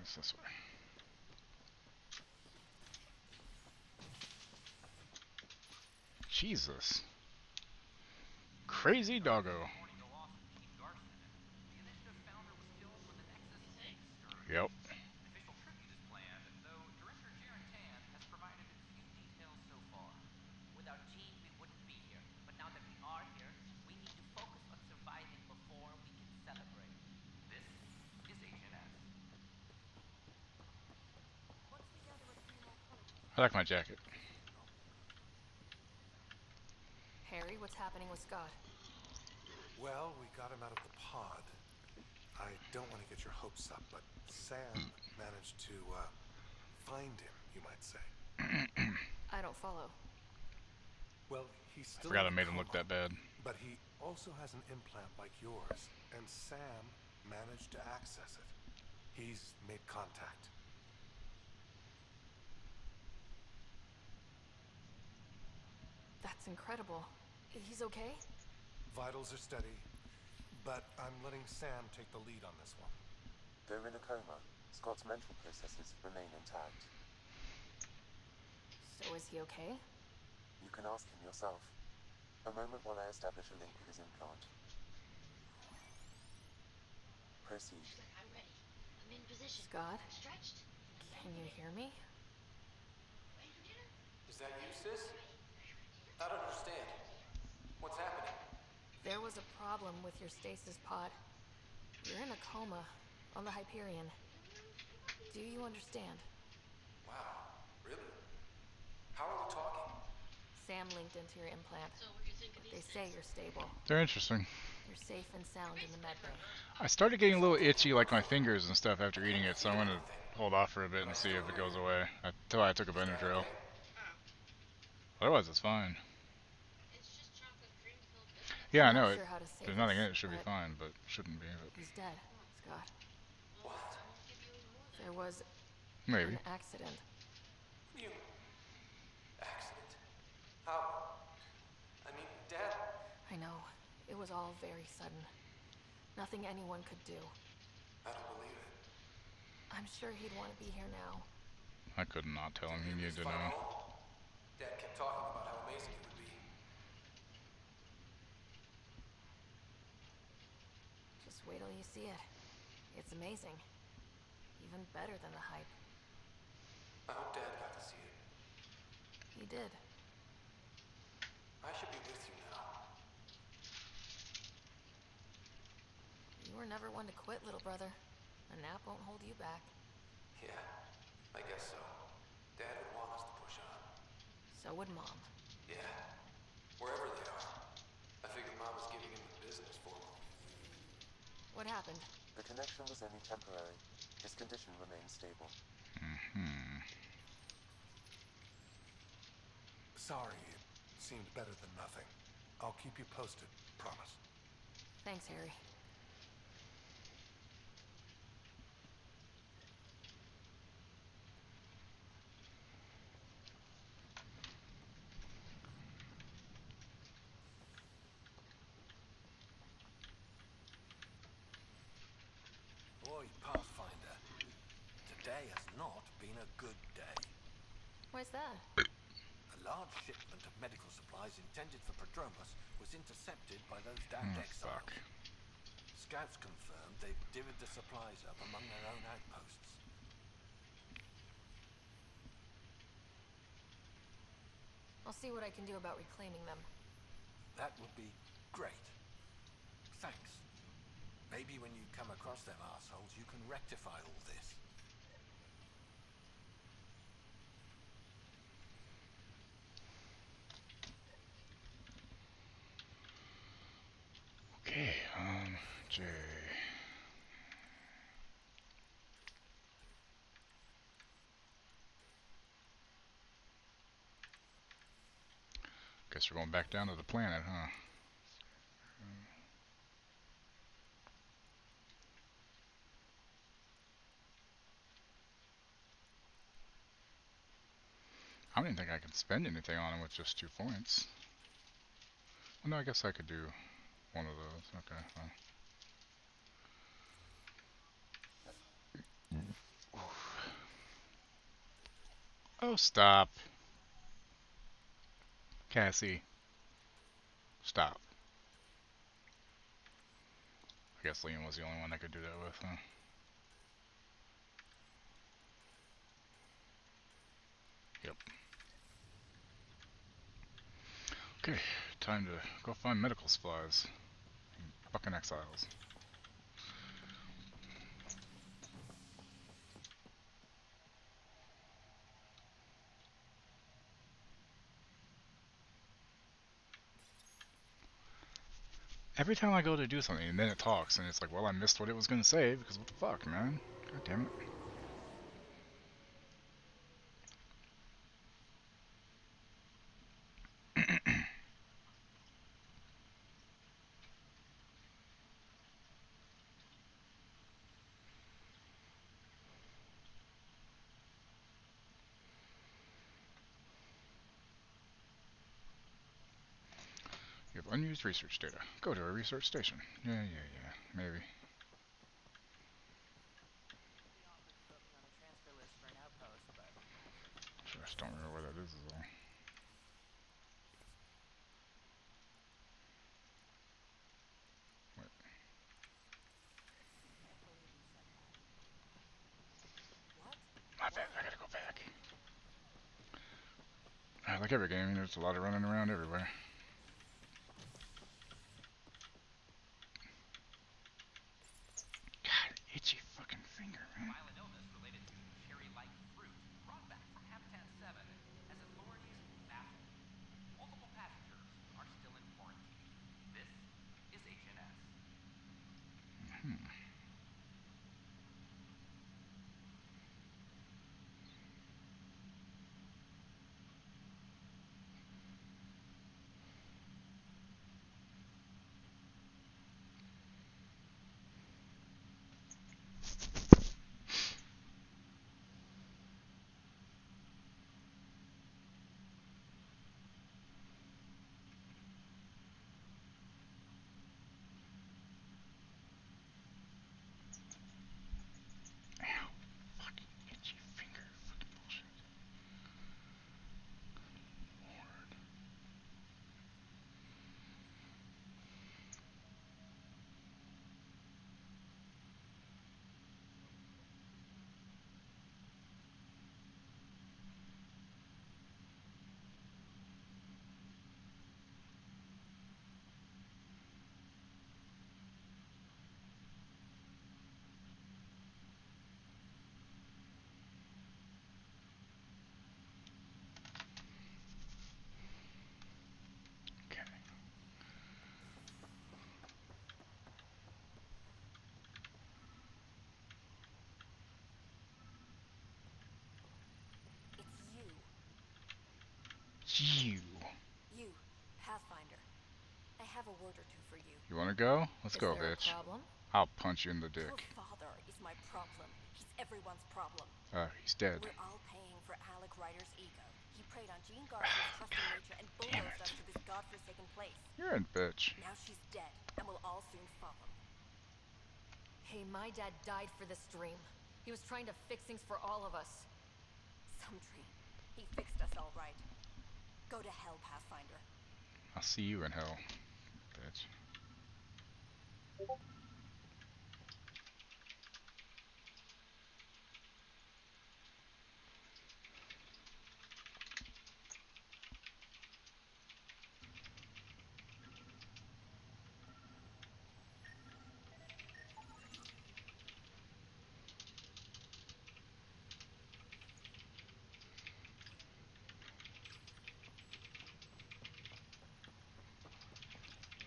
is this way. Jesus. Crazy doggo. Yep. An official tribute is planned, though Director Jaren Tan has provided few details so far. Without Jean, we wouldn't be here. But now that we are here, we need to focus on surviving before we can celebrate. This is HNS. I like my jacket. Harry, what's happening with Scott? Well, we got him out of the pod. I don't want to get your hopes up, but Sam managed to, find him, you might say. I don't follow. Well, he's still Forgot I in made him coma, look that bad. but he also has an implant like yours, and Sam managed to access it. He's made contact. That's incredible. He's okay? Vitals are steady, but I'm letting Sam take the lead on this one. Though in a coma, Scott's mental processes remain intact. So is he okay? You can ask him yourself. A moment while I establish a link with his implant. Proceed. I'm ready. I'm in position. Scott? Stretched. Can you hear me? Ready for dinner? Is that you, sis? I don't understand. What's happening? There was a problem with your stasis pod. You're in a coma on the Hyperion. Do you understand? Wow, really? How are we talking? Sam linked into your implant. But they say you're stable. They're interesting. You're safe and sound in the medbay. I started getting a little itchy, like my fingers and stuff, after eating it, so I'm gonna hold off for a bit and see if it goes away until I took a Benadryl. Otherwise, it's fine. Yeah, I I'm know not it. sure how to say There's nothing in this, it. It should be but fine, but shouldn't be. But he's dead, Scott. What? There was maybe. an accident. You... accident? How? I mean, Dad... I know. It was all very sudden. Nothing anyone could do. I don't believe it. I'm sure he'd want to be here now. I could not tell him. He needed to Find know. home? Dad kept talking about how amazing it would be. Just wait till you see it. It's amazing. Even better than the hype. I hope Dad got to see it. He did. I should be with you now. You were never one to quit, little brother. A nap won't hold you back. Yeah, I guess so. Dad would want us to push on. So would Mom. Yeah, wherever they are. I figure Mom was giving him the business for him. What happened? The connection was only temporary. His condition remains stable. Sorry, it seemed better than nothing. I'll keep you posted, promise. Thanks, Harry. Boy, Pathfinder, today has not been a good day. Why's that? A large shipment of medical supplies intended for Prodromus was intercepted by those damned exiles. Fuck. Scouts confirmed they've divvied the supplies up among their own outposts. I'll see what I can do about reclaiming them. That would be great. Thanks. Maybe when you come across them assholes, you can rectify all this. Okay, Jay. Guess we're going back down to the planet, huh? I don't even think I can spend anything on him with just 2 points. Well, no, I guess I could do one of those. Okay, fine. Oh, stop. Cassie. Stop. I guess Liam was the only one I could do that with, huh? Yep. Okay, time to go find medical supplies. Fucking exiles. Every time I go to do something and then it talks and it's like, well, I missed what it was gonna say because what the fuck, man? God damn it. You have unused research data. Go to a research station. Yeah, maybe. Just don't remember where that is though. Wait. My bad, I gotta go back. Like every game, there's a lot of running around everywhere. You. You, Pathfinder. I have a word or two for you. You wanna go? Let's Is go, there a bitch. problem? I'll punch you in the Your dick. father is my problem. He's everyone's problem. He's dead. We're all paying for Alec Ryder's ego. He preyed on Jean Garson's trusting nature and bulldozed us to this godforsaken place. You're a bitch. Now she's dead, and we'll all soon follow. Hey, my dad died for this dream. He was trying to fix things for all of us. Some dream. He fixed us all right. Go to hell, Pathfinder. I'll see you in hell, bitch.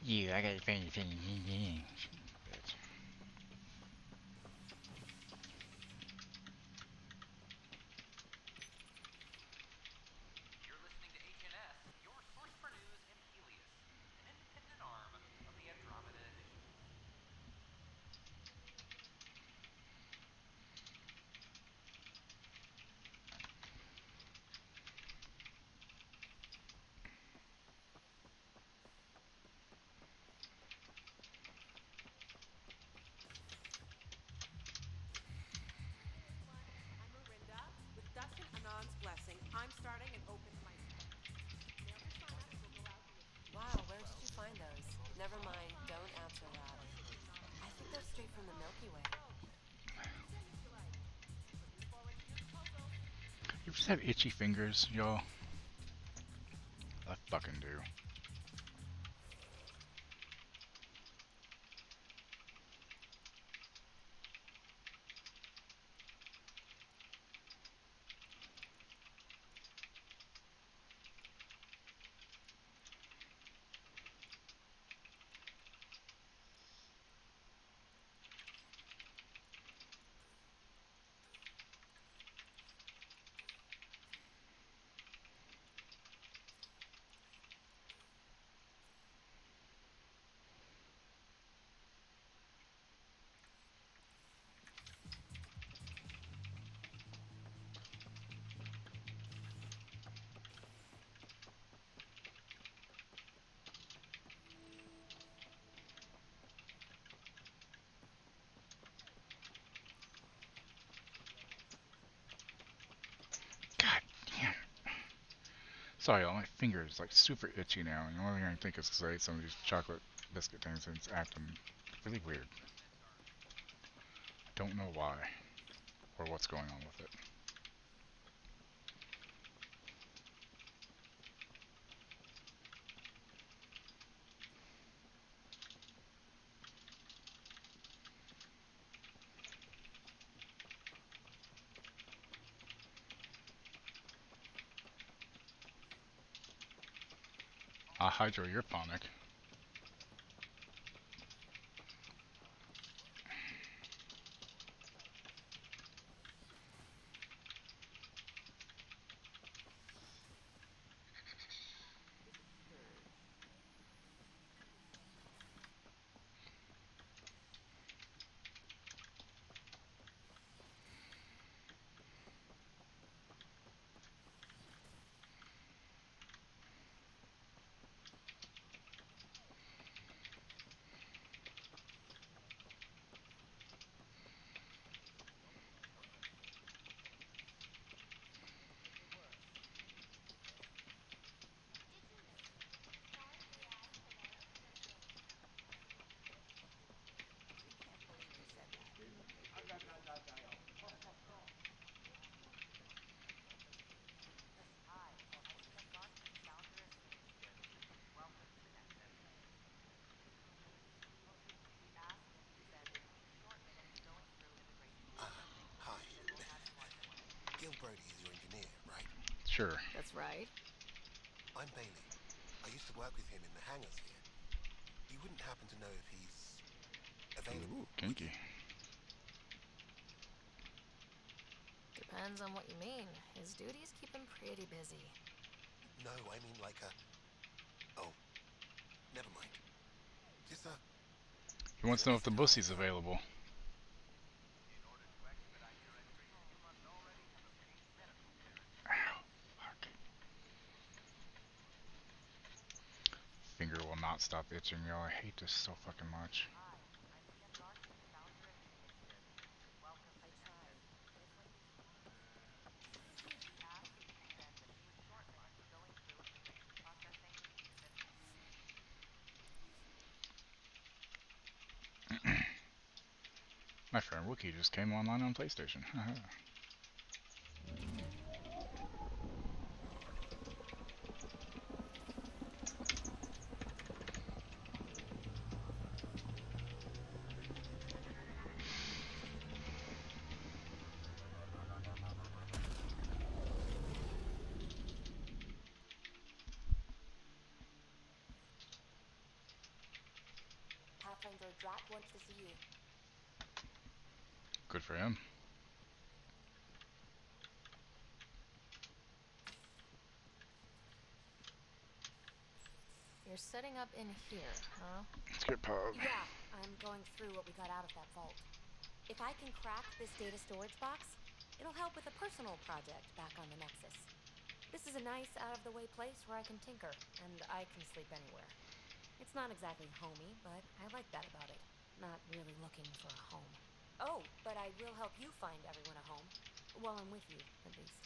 You, I gotta find you. Bitch. You're listening to HNS, your source for news in Helios, an independent arm of the Andromeda Initiative. I'm Marinda. With Dustin Anand's blessing, I'm starting an open mic. Wow, where did you find those? Never mind, don't answer that. I think they're straight from the Milky Way. You just have itchy fingers, y'all? I fucking do. God damn. Sorry, all my fingers like super itchy now, and the only thing I can think is because I ate some of these chocolate biscuit things and it's acting really weird. Don't know why or what's going on with it. Hydroponic. Hi, I see that Garson, founder of the initiative. Welcome to the Nexus. We ask that you spend a few short minutes going through immigration processing. Hi. Then we'll have you on your way. Gil Brody is your engineer, right? Sure. That's right. I'm Bailey. I used to work with him in the hangars here. You wouldn't happen to know if he's available? Ooh, kinky. Depends on what you mean. His duties keep him pretty busy. No, I mean like a... Oh, never mind. Just a... He wants to know if the bussy's available. Ow, fuck. Finger will not stop itching, y'all. I hate this so fucking much. My friend Wookie just came online on PlayStation. Pathfinder Drat wants to see you. Good for him. You're setting up in here, huh? Let's get Pog. Yeah, I'm going through what we got out of that vault. If I can crack this data storage box, it'll help with a personal project back on the Nexus. This is a nice, out-of-the-way place where I can tinker, and I can sleep anywhere. It's not exactly homey, but I like that about it. Not really looking for a home. Oh, but I will help you find everyone a home. While I'm with you, at least.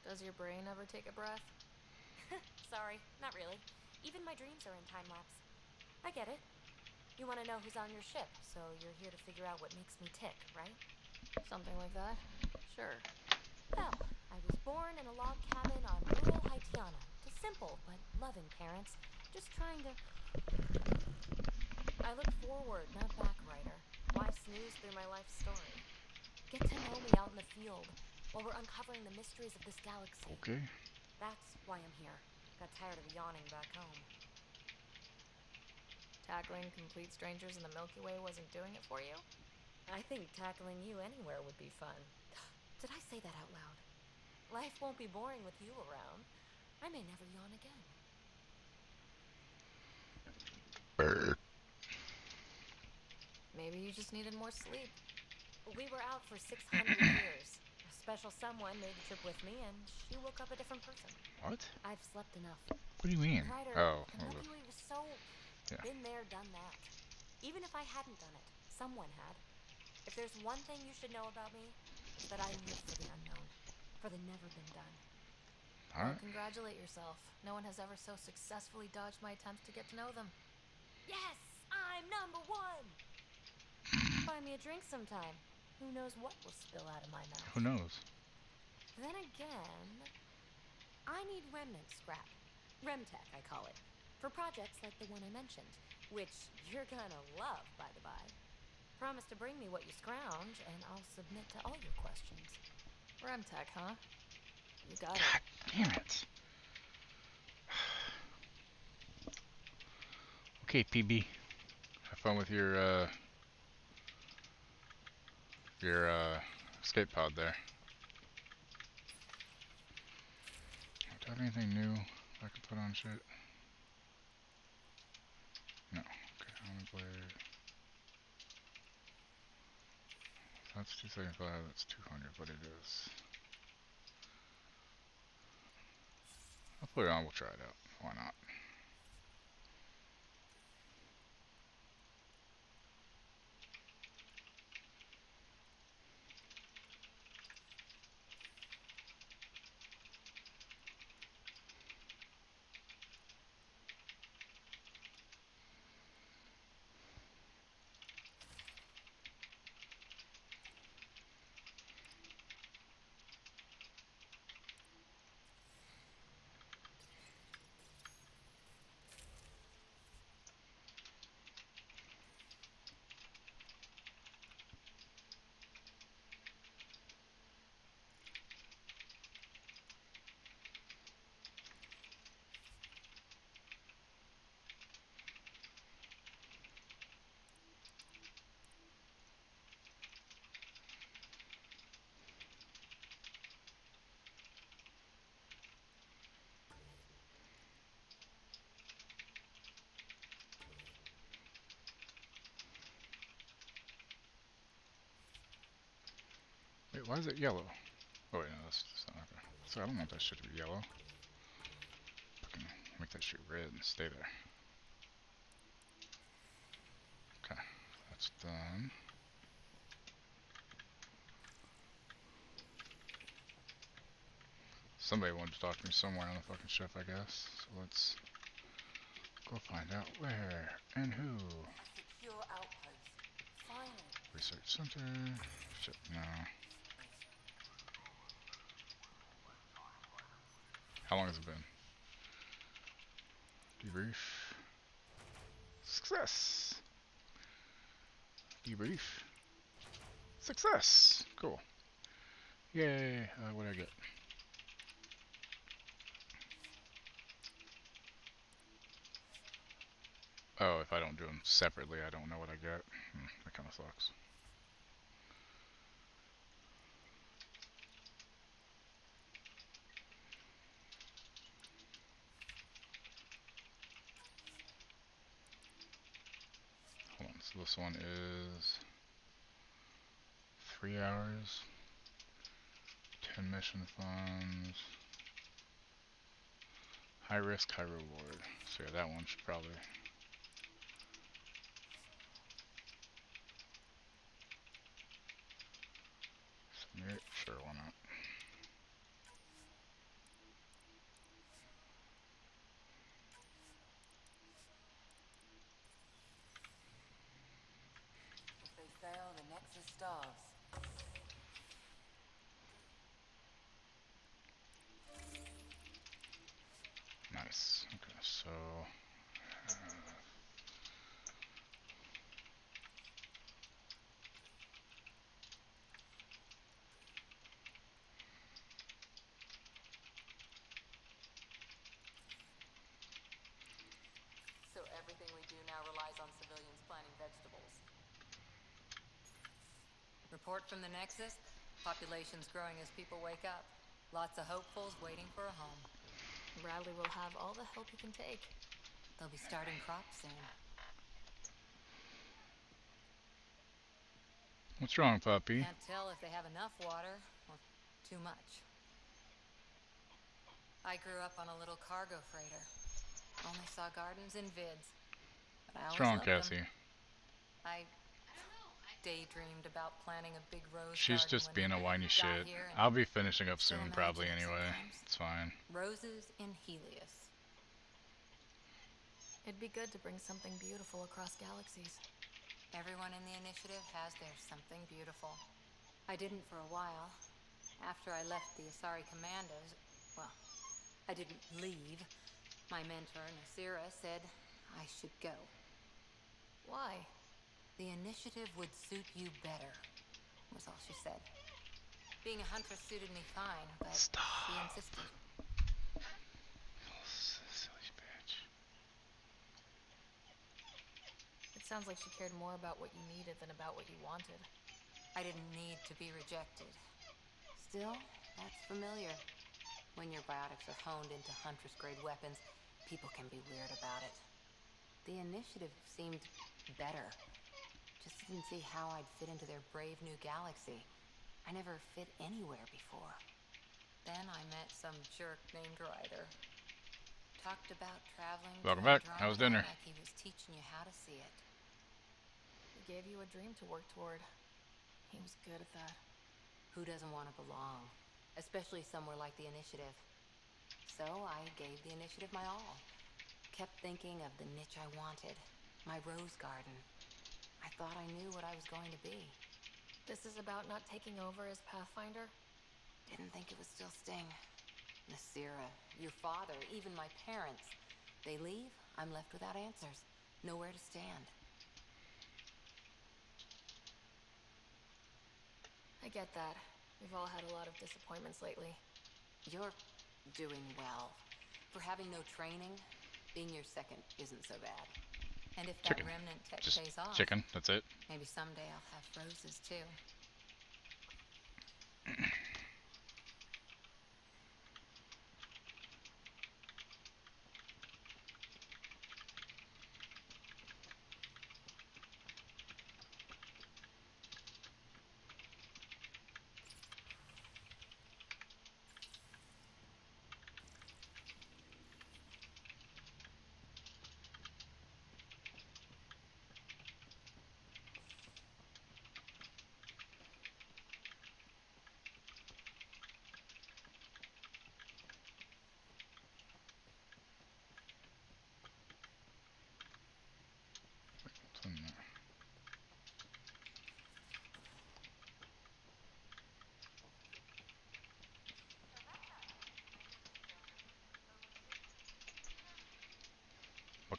Does your brain ever take a breath? Sorry, not really. Even my dreams are in time-lapse. I get it. You want to know who's on your ship, so you're here to figure out what makes me tick, right? Something like that? Sure. Well, I was born in a log cabin on rural Haitiana to simple but loving parents, just trying to... I look forward, not back, writer. Why snooze through my life story? Get to know me out in the field while we're uncovering the mysteries of this galaxy. Okay. That's why I'm here. Got tired of yawning back home. Tackling complete strangers in the Milky Way wasn't doing it for you? I think tackling you anywhere would be fun. Did I say that out loud? Life won't be boring with you around. I may never yawn again. Maybe you just needed more sleep. We were out for 600 years. A special someone made the trip with me, and she woke up a different person. What? I've slept enough. What do you mean? Ryder, Oh. the Milky Way was so... Yeah. Been there, done that. Even if I hadn't done it, someone had. If there's one thing you should know about me, it's that I live for the unknown. For the never been done. Well, congratulate yourself. No one has ever so successfully dodged my attempts to get to know them. Yes! I'm number one! Buy me a drink sometime. Who knows what will spill out of my mouth. Who knows? Then again, I need remnant scrap. Remtech, I call it. For projects like the one I mentioned. Which you're gonna love, by the by. Promise to bring me what you scrounge, and I'll submit to all your questions. Remtech, huh? You got God it. damn it. Okay, PB. Have fun with your escape pod there. Do I have anything new I can put on shit? No. Okay, Helmet Blade. That's 275, that's 200, but it is. I'll put it on, we'll try it out. Why not? Wait, why is it yellow? Oh wait, no, that's not okay. So I don't want that shit to be yellow. Fucking make that shit red and stay there. Okay, that's done. Somebody wanted to talk to me somewhere on the fucking ship, I guess. So let's go find out where and who. A secure outpost. Finally. Research center. Shit, no. How long has it been? Debrief. Success! Debrief. Success! Cool. Yay! What did I get? Oh, if I don't do them separately, I don't know what I get. That kind of sucks. Hold on, so this one is 3 hours, 10 mission funds, high risk, high reward. So yeah, that one should probably... submit? Sure, why not? If they fail, the Nexus starves. Nice. Okay, so... So everything we do now relies on civilians planting vegetables. Report from the Nexus. Population's growing as people wake up. Lots of hopefuls waiting for a home. Bradley will have all the help he can take. They'll be starting crops soon. What's wrong, puppy? Can't tell if they have enough water or too much. I grew up on a little cargo freighter. Only saw gardens in vids. But I What's always wrong, loved Cassie? them. I daydreamed about planting a big rose She's garden just when being a we whiny got shit. here, and I'll be finishing up still soon, imagine probably, it anyway. sometimes. It's fine. Roses in Helios. It'd be good to bring something beautiful across galaxies. Everyone in the initiative has their something beautiful. I didn't for a while. After I left the Asari Commandos, well, I didn't leave. My mentor, Nasira, said I should go. Why? The initiative would suit you better, was all she said. Being a huntress suited me fine, but she insisted. Silly bitch. It sounds like she cared more about what you needed than about what you wanted. I didn't need to be rejected. Still, that's familiar. When your biotics are honed into Huntress-grade weapons, people can be weird about it. The initiative seemed better. Just didn't see how I'd fit into their brave new galaxy. I never fit anywhere before. Then I met some jerk named Ryder. Talked about traveling Welcome to back. How was Andromeda dinner? like he was teaching you how to see it. He gave you a dream to work toward. He was good at that. Who doesn't want to belong? Especially somewhere like the Initiative. So I gave the Initiative my all. Kept thinking of the niche I wanted. My rose garden. I thought I knew what I was going to be. This is about not taking over as Pathfinder? Didn't think it would still sting. Nasira, your father, even my parents. They leave, I'm left without answers. Nowhere to stand. I get that. We've all had a lot of disappointments lately. You're doing well. For having no training, being your second isn't so bad. And if that Chicken. remnant tech Just pays off, chicken, that's it. maybe someday I'll have roses too.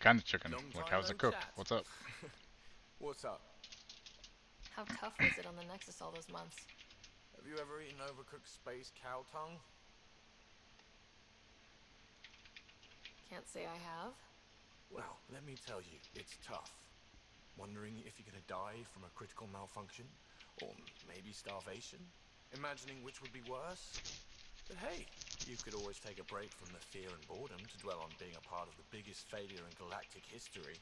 kind of chicken? Long Like, time how's no it cooked? chat. What's up? What's up? How tough was it on the Nexus all those months? Have you ever eaten overcooked space cow tongue? Can't say I have. Well, let me tell you, it's tough. Wondering if you're gonna die from a critical malfunction? Or maybe starvation? Imagining which would be worse? But hey, you could always take a break from the fear and boredom to dwell on being a part of the biggest failure in galactic history.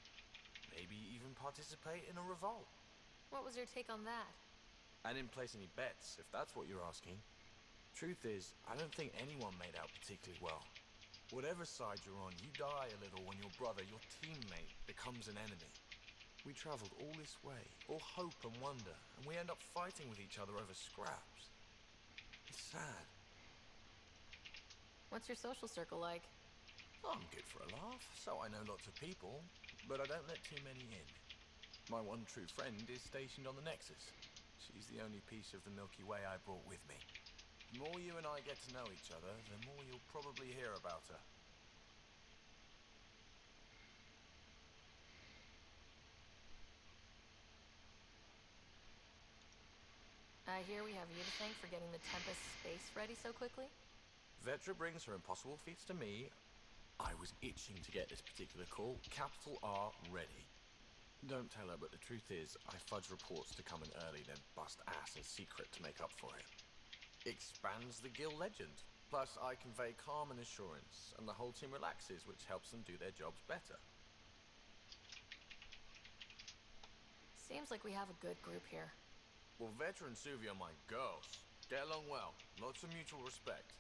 Maybe even participate in a revolt. What was your take on that? I didn't place any bets, if that's what you're asking. Truth is, I don't think anyone made out particularly well. Whatever side you're on, you die a little when your brother, your teammate, becomes an enemy. We traveled all this way, all hope and wonder, and we end up fighting with each other over scraps. It's sad. What's your social circle like? I'm good for a laugh, so I know lots of people, but I don't let too many in. My one true friend is stationed on the Nexus. She's the only piece of the Milky Way I brought with me. The more you and I get to know each other, the more you'll probably hear about her. I hear we have you to thank for getting the Tempest space ready so quickly? Vetra brings her impossible feats to me. I was itching to get this particular call, capital R, ready. Don't tell her, but the truth is, I fudge reports to come in early, then bust ass in secret to make up for it. Expands the guild legend. Plus, I convey calm and assurance, and the whole team relaxes, which helps them do their jobs better. Seems like we have a good group here. Well, Vetra and Suvi are my girls. Get along well. Lots of mutual respect.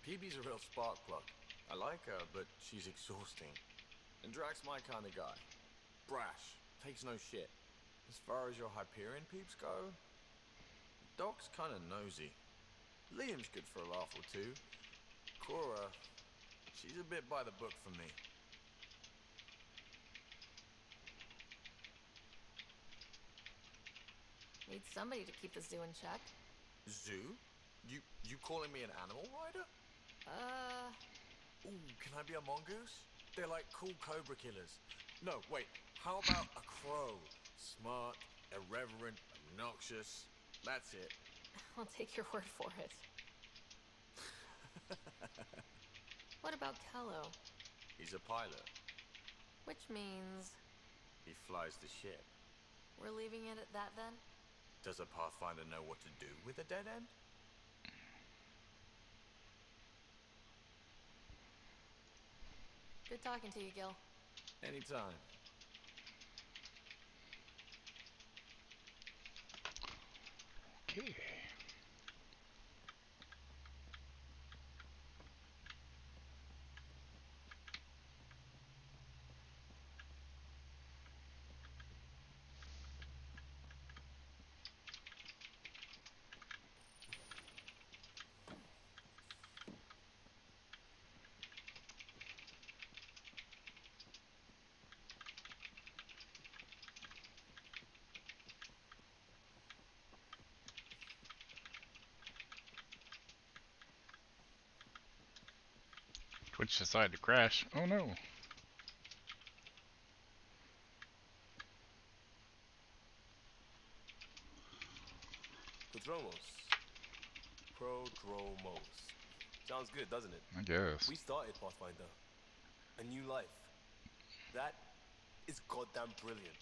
PB's a real spark plug. I like her, but she's exhausting. And Drax's my kind of guy. Brash. Takes no shit. As far as your Hyperion peeps go, Doc's kind of nosy. Liam's good for a laugh or two. Cora, she's a bit by the book for me. Need somebody to keep the zoo in check. Zoo? You calling me an animal rider? Ooh, can I be a mongoose? They're like cool cobra killers. No, wait, how about a crow? Smart, irreverent, obnoxious. That's it. I'll take your word for it. What about Kello? He's a pilot. Which means... He flies the ship. we're leaving it at that then? Does a Pathfinder know what to do with a dead end? Good talking to you, Gil. Anytime. Okay. Twitch decided to crash. Oh no. Prodromos. Sounds good, doesn't it? I guess. We started Pathfinder. A new life. That is goddamn brilliant.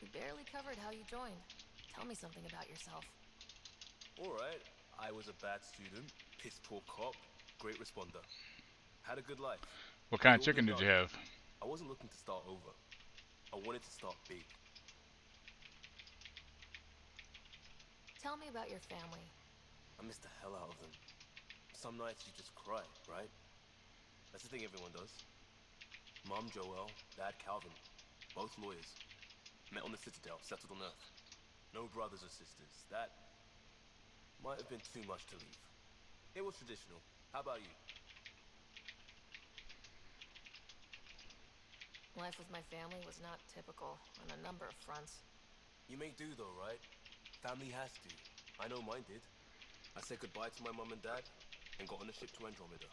We barely covered how you joined. Tell me something about yourself. Alright, I was a bad student, piss poor cop, great responder. Had a good life. What kind of It's all chicken been did you done. have? I wasn't looking to start over. I wanted to start big. Tell me about your family. I missed the hell out of them. Some nights you just cry, right? That's the thing everyone does. Mom Joelle, Dad Calvin, both lawyers. Met on the Citadel, settled on Earth. No brothers or sisters. That might have been too much to leave. It was traditional. How about you? Life with my family was not typical on a number of fronts. You may do though, right? Family has to. I know mine did. I said goodbye to my mom and dad and got on a ship to Andromeda.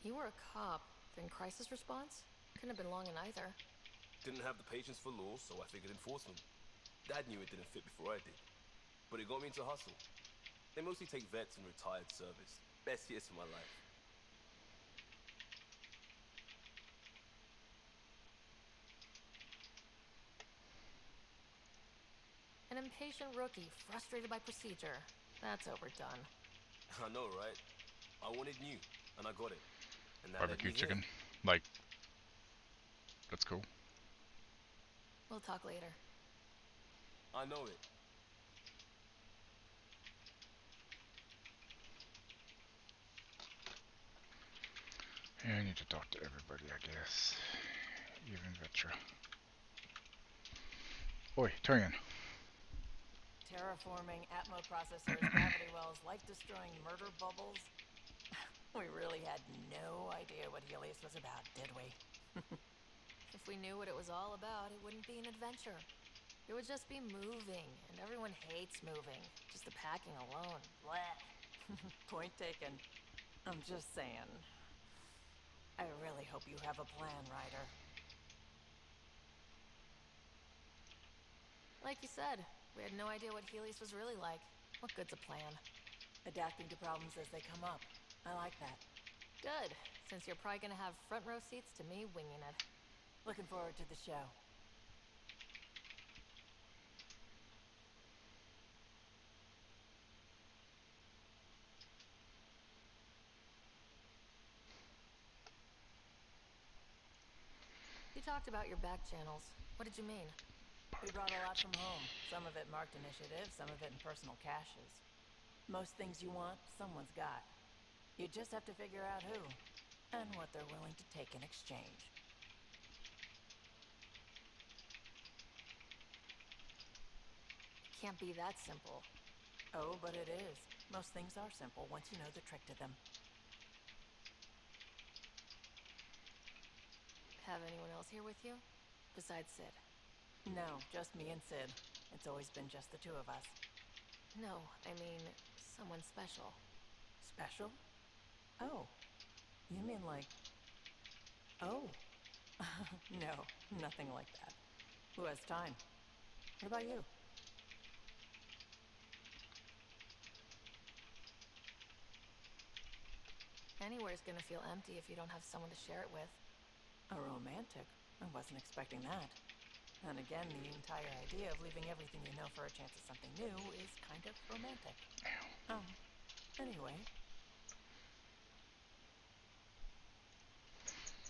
You were a cop, then crisis response? Couldn't have been long in either. Didn't have the patience for law, so I figured enforcement. Dad knew it didn't fit before I did, but it got me into hustle. They mostly take vets and retired service. Best years of my life. An impatient rookie, frustrated by procedure. That's overdone. I know, right? I wanted new, and I got it. And that led Barbecue me here. chicken. Like, that's cool. We'll talk later. I know it. Yeah, I need to talk to everybody, I guess. Even Vetra. Oi, Turian. Terraforming, atmo processors, gravity wells, life-destroying murder bubbles. We really had no idea what Helios was about, did we? If we knew what it was all about, it wouldn't be an adventure. It would just be moving, and everyone hates moving. Just the packing alone. Blech. Point taken. I'm just saying. I really hope you have a plan, Ryder. Like you said, we had no idea what Helios was really like. What good's a plan? Adapting to problems as they come up. I like that. Good, since you're probably gonna have front row seats to me winging it. Looking forward to the show. You talked about your back channels. What did you mean? We brought a lot from home. Some of it marked initiative, some of it in personal caches. Most things you want, someone's got. You just have to figure out who, and what they're willing to take in exchange. Can't be that simple. Oh, but it is. Most things are simple once you know the trick to them. Have anyone else here with you? Besides Sid? No, just me and Sid. It's always been just the two of us. No, I mean, someone special. Special? Oh. You mean like... Oh. No, nothing like that. Who has time? What about you? Anywhere's gonna feel empty if you don't have someone to share it with. A romantic? I wasn't expecting that. And again, the entire idea of leaving everything you know for a chance at something new is kind of romantic. Anyway.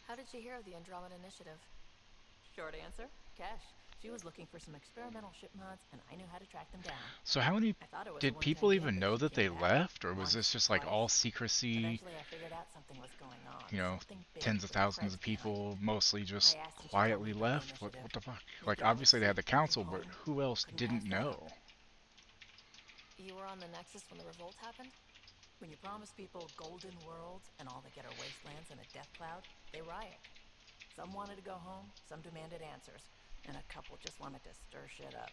How did you hear of the Andromeda Initiative? Short answer, Cash. She was looking for some experimental ship mods, and I knew how to track them down. So how many did people even know that they left, or was this just like all secrecy? Eventually, I figured out something was going on. You know, tens of thousands of people mostly just quietly left. What the fuck? Like obviously they had the council, but who else didn't know? You were on the Nexus when the revolt happened? When you promise people golden worlds and all they get are wastelands and a death cloud, they riot. Some wanted to go home, some demanded answers, and a couple just wanted to stir shit up.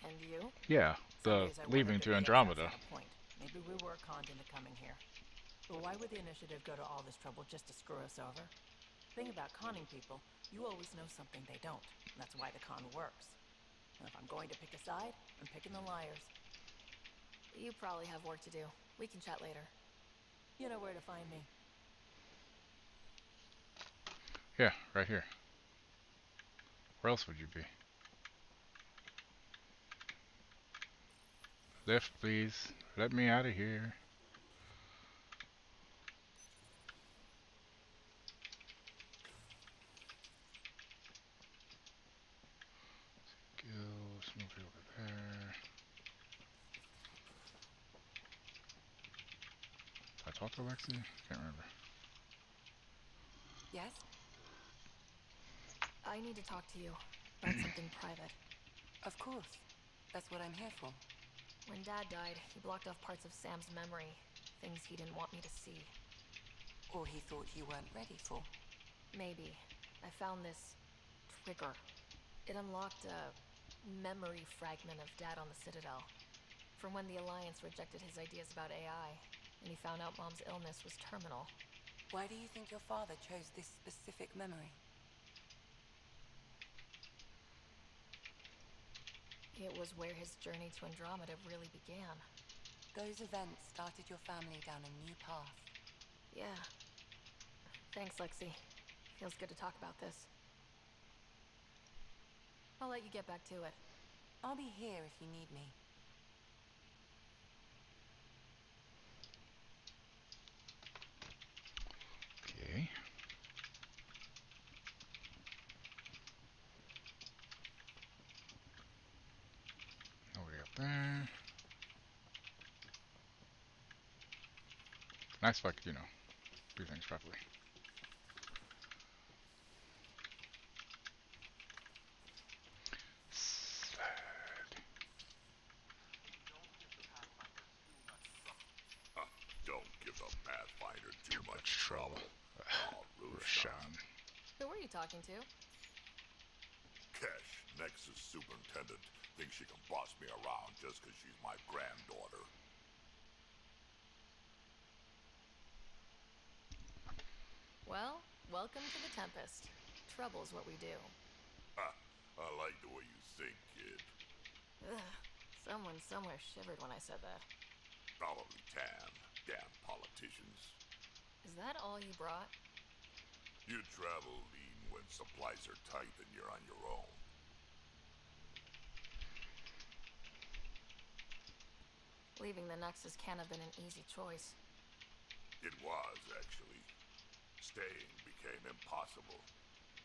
And you? Yeah, the leaving to Andromeda. Maybe we were conned into coming here. But why would the initiative go to all this trouble just to screw us over? Thing about conning people, you always know something they don't. And that's why the con works. And if I'm going to pick a side, I'm picking the liars. You probably have work to do. We can chat later. You know where to find me. Yeah, right here. Where else would you be? Lift, please. Let me out of here. Smoky over there. Did I talk to Lexi? Can't remember. Yes? I need to talk to you about something private. Of course. That's what I'm here for. When Dad died, he blocked off parts of Sam's memory. Things he didn't want me to see. Or he thought you weren't ready for. Maybe. I found this trigger. It unlocked a memory fragment of Dad on the Citadel. From when the Alliance rejected his ideas about AI, and he found out Mom's illness was terminal. Why do you think your father chose this specific memory? It was where his journey to Andromeda really began. Those events started your family down a new path. Yeah. Thanks, Lexi. Feels good to talk about this. I'll let you get back to it. I'll be here if you need me. Okay. Nobody up there. Nice if I could, do things properly. Don't give the Pathfinder too much trouble. Oh, Roshan. Who were you talking to? Kesh, Nexus Superintendent, thinks she can boss me around just because she's my granddaughter. Well, welcome to the Tempest. Trouble's what we do. I like the way you think, kid. Ugh, someone somewhere shivered when I said that. Probably Tan. Damn politicians. Is that all you brought? You travel lean when supplies are tight and you're on your own. Leaving the Nexus can't have been an easy choice. It was, actually. Staying became impossible.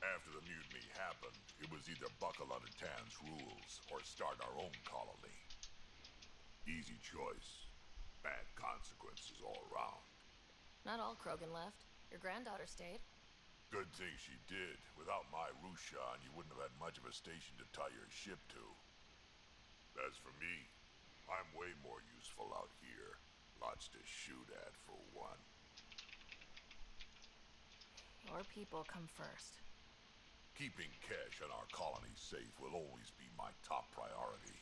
After the mutiny happened, it was either buckle under Tan's rules or start our own colony. Easy choice. Bad consequences all around. Not all Krogan left. Your granddaughter stayed. Good thing she did. Without my Rushan, you wouldn't have had much of a station to tie your ship to. As for me, I'm way more useful out here. Lots to shoot at, for one. Your people come first. Keeping Kesh and our colony safe will always be my top priority.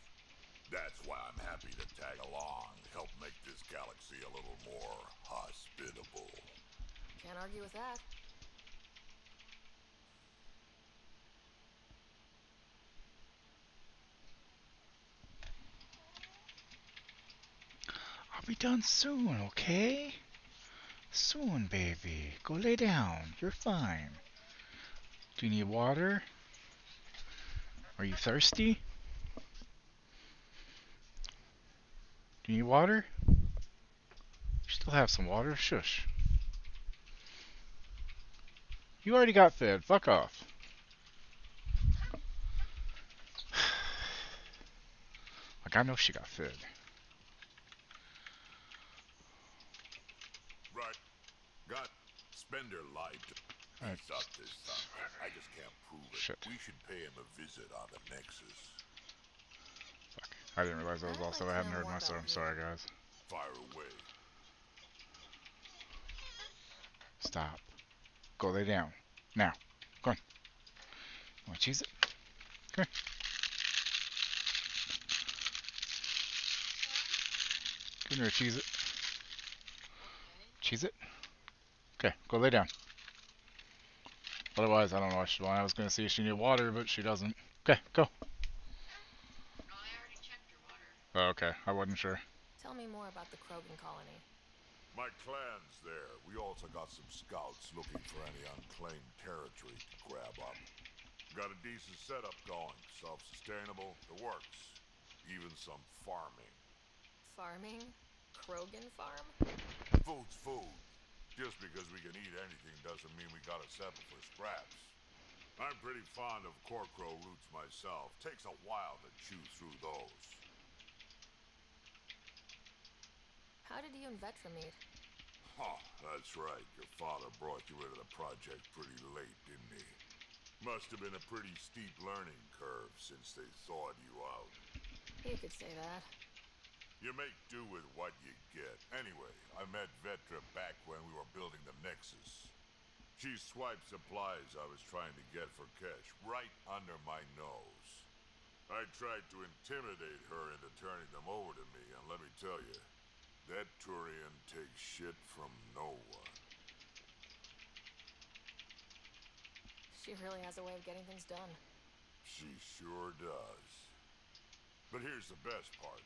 That's why I'm happy to tag along, help make this galaxy a little more hospitable. Can't argue with that. I'll be done soon, okay? Soon, baby. Go lay down. You're fine. Do you need water? Are you thirsty? Do you need water? You still have some water? Shush. You already got fed. Fuck off. Like, I know she got fed. Right. Got Spender lied to piece up this something. I just can't prove it. Shit. We should pay him a visit on the Nexus. Fuck. I didn't realize that was all stuff I hadn't heard myself. I'm sorry, guys. Fire away. Stop. Go lay down. Now. Go on. You want to cheese it? Come here. Come here, cheese it. Cheese it? Okay, go lay down. Otherwise, I don't know why I was going to see if she needed water, but she doesn't. Okay, go. Oh, okay, I wasn't sure. Tell me more about the Krogan colony. My clan's there. We also got some scouts looking for any unclaimed territory to grab up. Got a decent setup going. Self-sustainable. The works. Even some farming. Farming? Krogan farm? Food's food. Just because we can eat anything doesn't mean we gotta settle for scraps. I'm pretty fond of Corcrow roots myself. Takes a while to chew through those. How did you and Vetra meet? Huh, that's right. Your father brought you into the project pretty late, didn't he? Must have been a pretty steep learning curve since they thawed you out. You could say that. You make do with what you get. Anyway, I met Vetra back when we were building the Nexus. She swiped supplies I was trying to get for Kesh right under my nose. I tried to intimidate her into turning them over to me, and let me tell you, that Turian takes shit from no one. She really has a way of getting things done. She sure does. But here's the best part.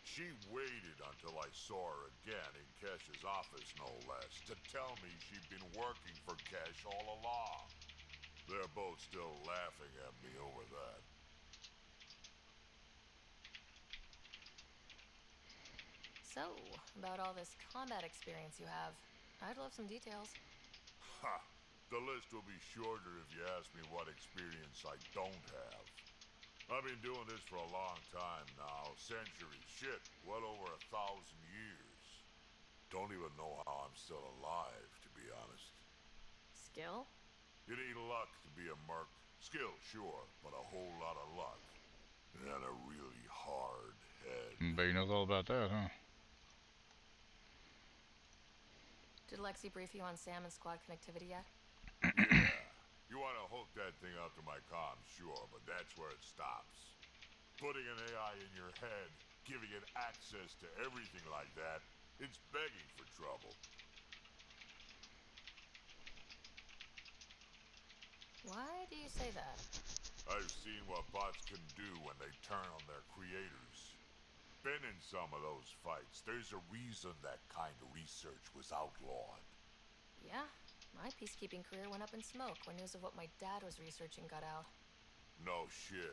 She waited until I saw her again in Kesh's office, no less, to tell me she'd been working for Kesh all along. They're both still laughing at me over that. So, about all this combat experience you have, I'd love some details. Ha! The list will be shorter if you ask me what experience I don't have. I've been doing this for a long time now, centuries, shit, well over 1,000 years. Don't even know how I'm still alive, to be honest. Skill? You need luck to be a merc. Skill, sure, but a whole lot of luck. And a really hard head. Bet he knows all about that, huh? Did Lexi brief you on Sam and squad connectivity yet? Yeah. You want to hook that thing up to my comms, sure, but that's where it stops. Putting an AI in your head, giving it access to everything like that, it's begging for trouble. Why do you say that? I've seen what bots can do when they turn on their creators. Been in some of those fights. There's a reason that kind of research was outlawed. Yeah, my peacekeeping career went up in smoke when news of what my dad was researching got out. No shit.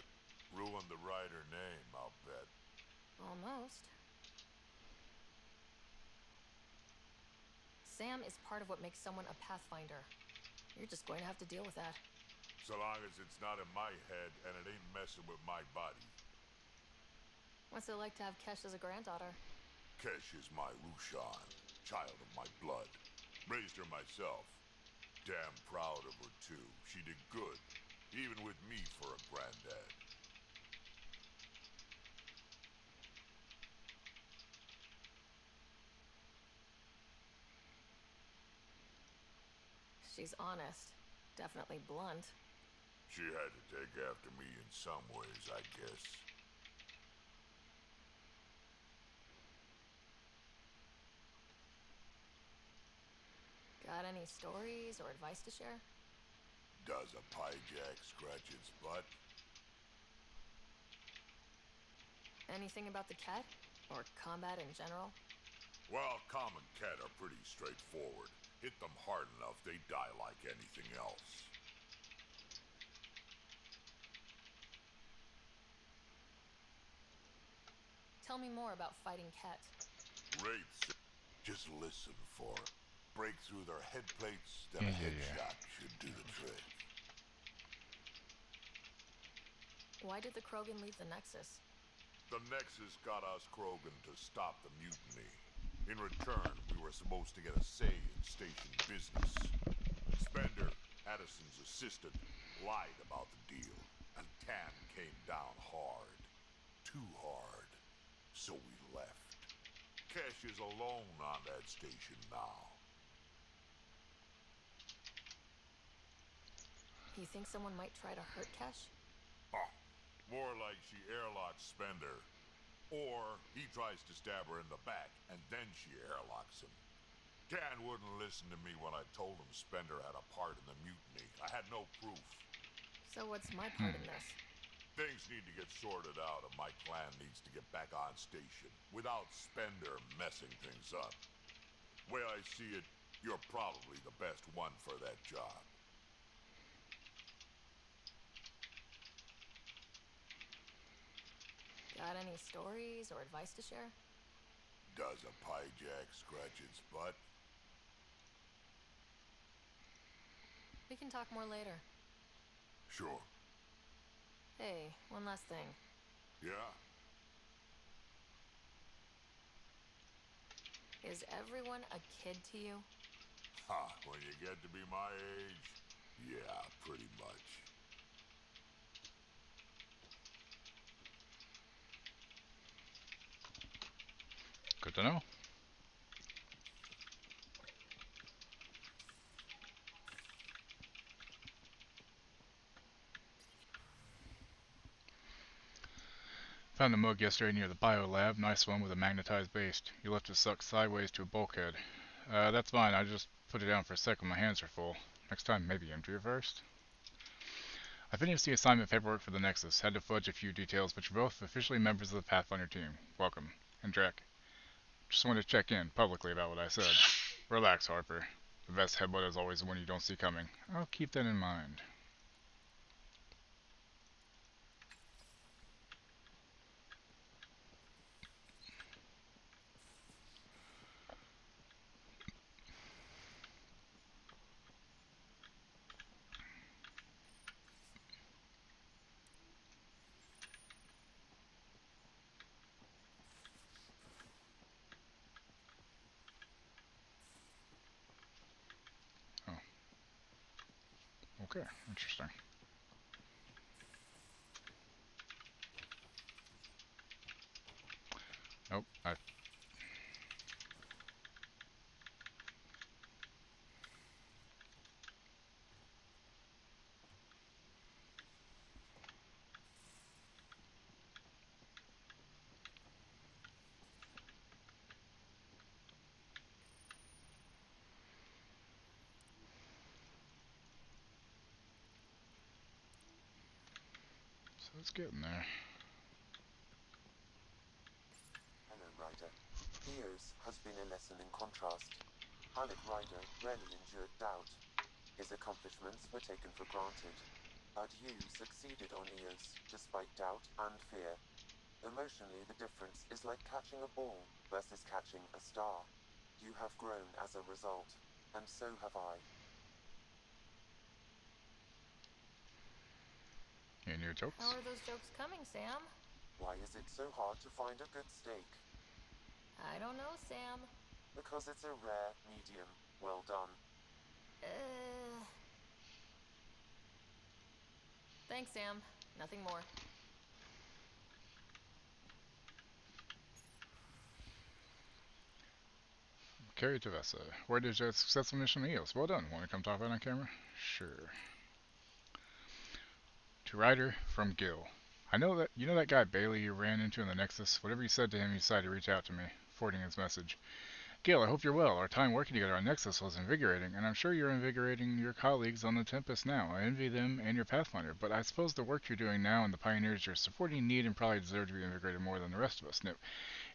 Ruined the writer name, I'll bet. Almost. Sam is part of what makes someone a Pathfinder. You're just going to have to deal with that. So long as it's not in my head and it ain't messing with my body. What's it like to have Kesh as a granddaughter? Kesh is my Rushan, child of my blood. Raised her myself. Damn proud of her, too. She did good, even with me for a granddad. She's honest. Definitely blunt. She had to take after me in some ways, I guess. Got any stories or advice to share? Does a piejack scratch its butt? Anything about the Ket? Or combat in general? Well, common Ket are pretty straightforward. Hit them hard enough, they die like anything else. Tell me more about fighting Ket. Wraiths, just listen for it. Break through their head plates, then a headshot should do the trick. Why did the Krogan leave the Nexus? The Nexus got us Krogan to stop the mutiny. In return, we were supposed to get a say in station business. Spender, Addison's assistant, lied about the deal, and Tan came down hard. Too hard. So we left. Kesh is alone on that station now. You think someone might try to hurt Kesh? Oh, more like she airlocks Spender. Or he tries to stab her in the back, and then she airlocks him. Dan wouldn't listen to me when I told him Spender had a part in the mutiny. I had no proof. So what's my part in this? Things need to get sorted out, and my clan needs to get back on station without Spender messing things up. Way I see it, you're probably the best one for that job. Got any stories or advice to share? Does a piejack scratch its butt? We can talk more later. Sure. Hey, one last thing. Yeah? Is everyone a kid to you? Ha, when you get to be my age, yeah, pretty much. Good to know. Found a mug yesterday near the bio lab. Nice one with a magnetized base. You left it sucked sideways to a bulkhead. That's fine. I just put it down for a second. My hands are full. Next time, maybe empty it first. I finished the assignment paperwork for the Nexus. Had to fudge a few details, but you're both officially members of the Pathfinder team. Welcome. And Drek. Just wanted to check in publicly about what I said. Relax, Harper. The best headbutt is always the one you don't see coming. I'll keep that in mind. Oh. Okay, interesting. Nope, so it's getting there. Hello, Ryder. Eos has been a lesson in contrast. Alec Ryder rarely endured doubt. His accomplishments were taken for granted. But you succeeded on Eos, despite doubt and fear. Emotionally, the difference is like catching a ball versus catching a star. You have grown as a result, and so have I. Any new jokes? How are those jokes coming, Sam? Why is it so hard to find a good steak? I don't know, Sam. Because it's a rare medium. Well done. Thanks, Sam. Nothing more. Carry to Vesa. Where did you successful mission on Eos? Well done. Want to come talk about it on camera? Sure. To Ryder from Gil. You know that guy Bailey you ran into in the Nexus? Whatever you said to him, he decided to reach out to me, forwarding his message. Gil, I hope you're well. Our time working together on Nexus was invigorating, and I'm sure you're invigorating your colleagues on the Tempest now. I envy them and your Pathfinder, but I suppose the work you're doing now and the pioneers you're supporting need and probably deserve to be invigorated more than the rest of us. No,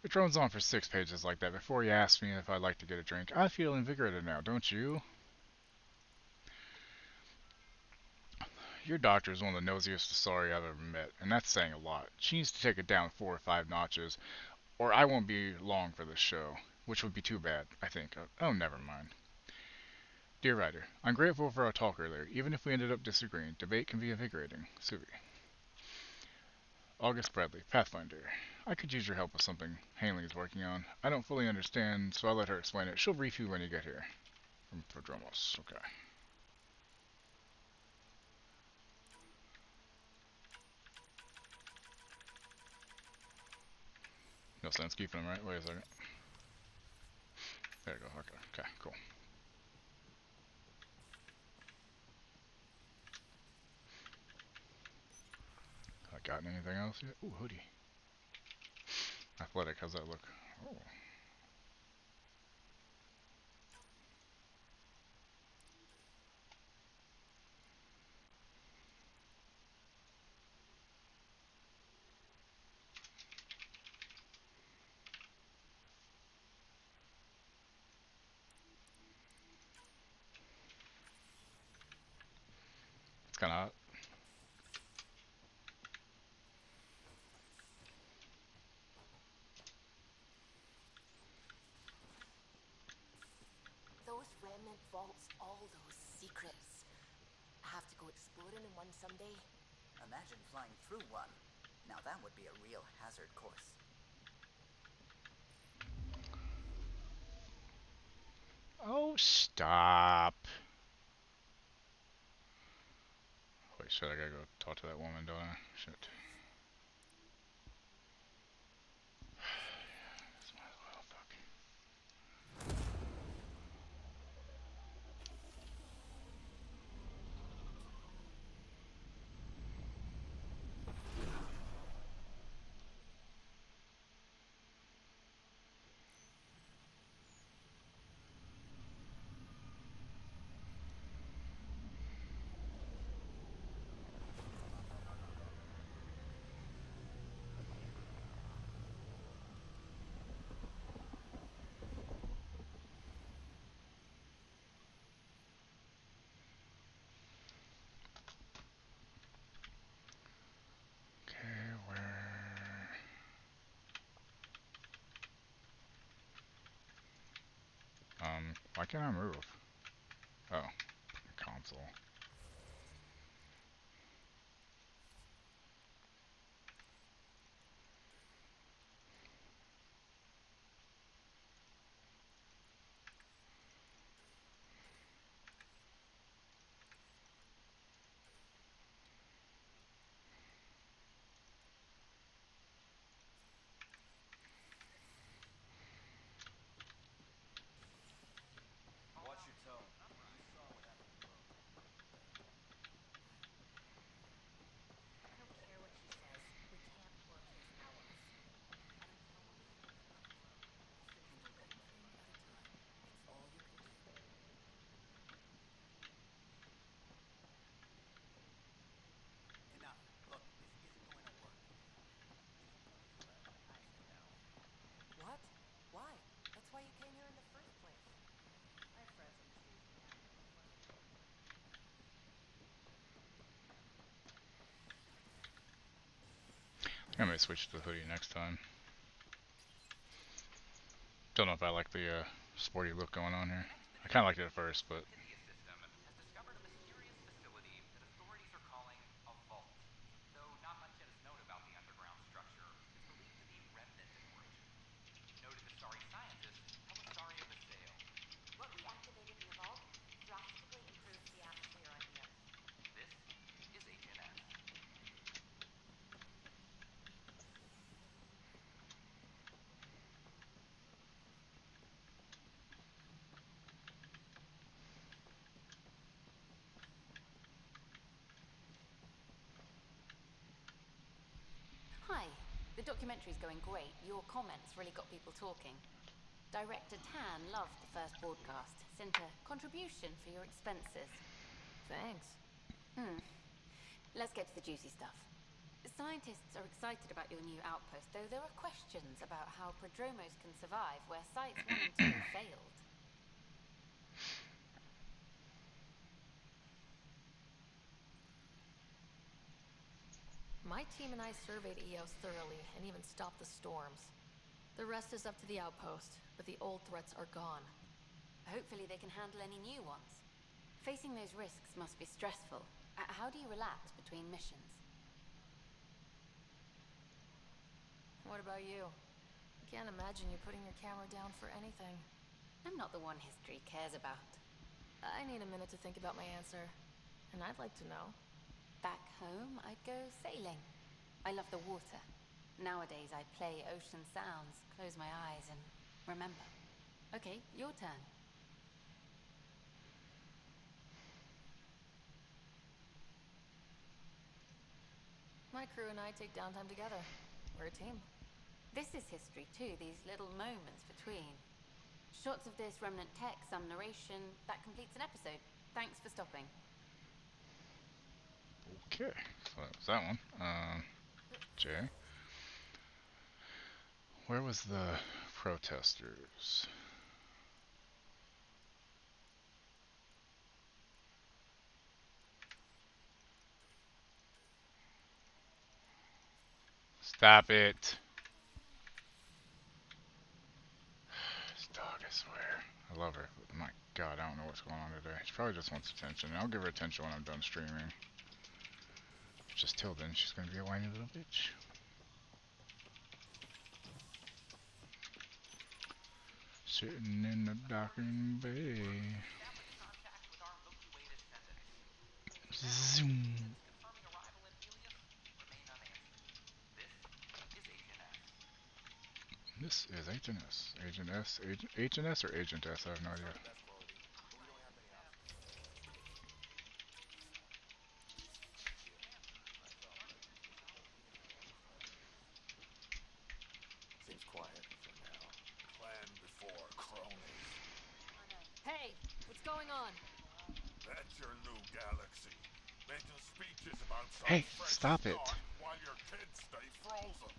it drones on for 6 pages like that before you ask me if I'd like to get a drink. I feel invigorated now, don't you? Your doctor is one of the nosiest sorry I've ever met, and that's saying a lot. She needs to take it down 4 or 5 notches, or I won't be long for this show, which would be too bad, I think. Oh, never mind. Dear Ryder, I'm grateful for our talk earlier. Even if we ended up disagreeing, debate can be invigorating. Suvi. August Bradley, Pathfinder. I could use your help with something Hanley is working on. I don't fully understand, so I'll let her explain it. She'll brief you when you get here. From Prodromos. Okay. No sense keeping them, right? Wait a second. There you go. Okay. Okay, cool. Have I gotten anything else yet? Ooh, hoodie. Athletic, how's that look? Oh. It's kind of hot. Those remnant vaults, all those secrets. I have to go exploring in one someday. Imagine flying through one. Now that would be a real hazard course. Oh, stop. Wait, shit, I gotta go talk to that woman, don't I? Shit. This might as well, fuck. can I move? Oh, console. Watch your tone. You saw what happened to Bo. I don't care what she says. We can't work his hours. I don't care what he says. Handle one thing at a time. It's all you can do. Enough. Look, this isn't going to work. I stay down. What? Why? That's why you came here in the first place. I have friends on the streets in town. No fun for me. I might switch to the hoodie next time. Don't know if I like the sporty look going on here. I kind of liked it at first, but Pythia system has discovered a mysterious facility that authorities are calling a vault. Though not much yet is known about the underground structure, it's believed to be remnant in origin. Noted Asari scientist Helisario Basale. What we activated in the vault drastically improves the atmosphere on Eos. This is HNS. Hi. The documentary's going great. Your comments really got people talking. Director Tan loved the first broadcast. Sent a contribution for your expenses. Thanks. Let's get to the juicy stuff. Scientists are excited about your new outpost, though there are questions about how prodromos can survive where Sites 1 and 2 failed. My team and I surveyed EOS thoroughly and even stopped the storms. The rest is up to the outpost, but the old threats are gone. Hopefully they can handle any new ones. Facing those risks must be stressful. How do you relax between missions? What about you? I can't imagine you putting your camera down for anything. I'm not the one history cares about. I need a minute to think about my answer, and I'd like to know. Back home, I'd go sailing. I love the water. Nowadays, I play ocean sounds, close my eyes, and remember. Okay, your turn. My crew and I take downtime together. We're a team. This is history too, these little moments between. Shots of this remnant tech, some narration. That completes an episode. Thanks for stopping. okay. So that was that one. Jay. Where was the protesters? Stop it. This dog, I swear. I love her, but my god, I don't know what's going on today. She probably just wants attention. I'll give her attention when I'm done streaming. Just till then, she's gonna be a whiny little bitch. Sitting in the docking bay. Established contact with our Milky Way descendants. Zoom. Questions confirming arrival in Helios remain unanswered. This is HNS. This is HNS. Agent S. Agent S or Agent S? I have no idea. Best quality, but we don't have many options. Seems quiet for now. Plan before cronies. Hey, what's going on? That's your new galaxy. Making speeches about some Hey, fresh stop it. start while your kids stay frozen.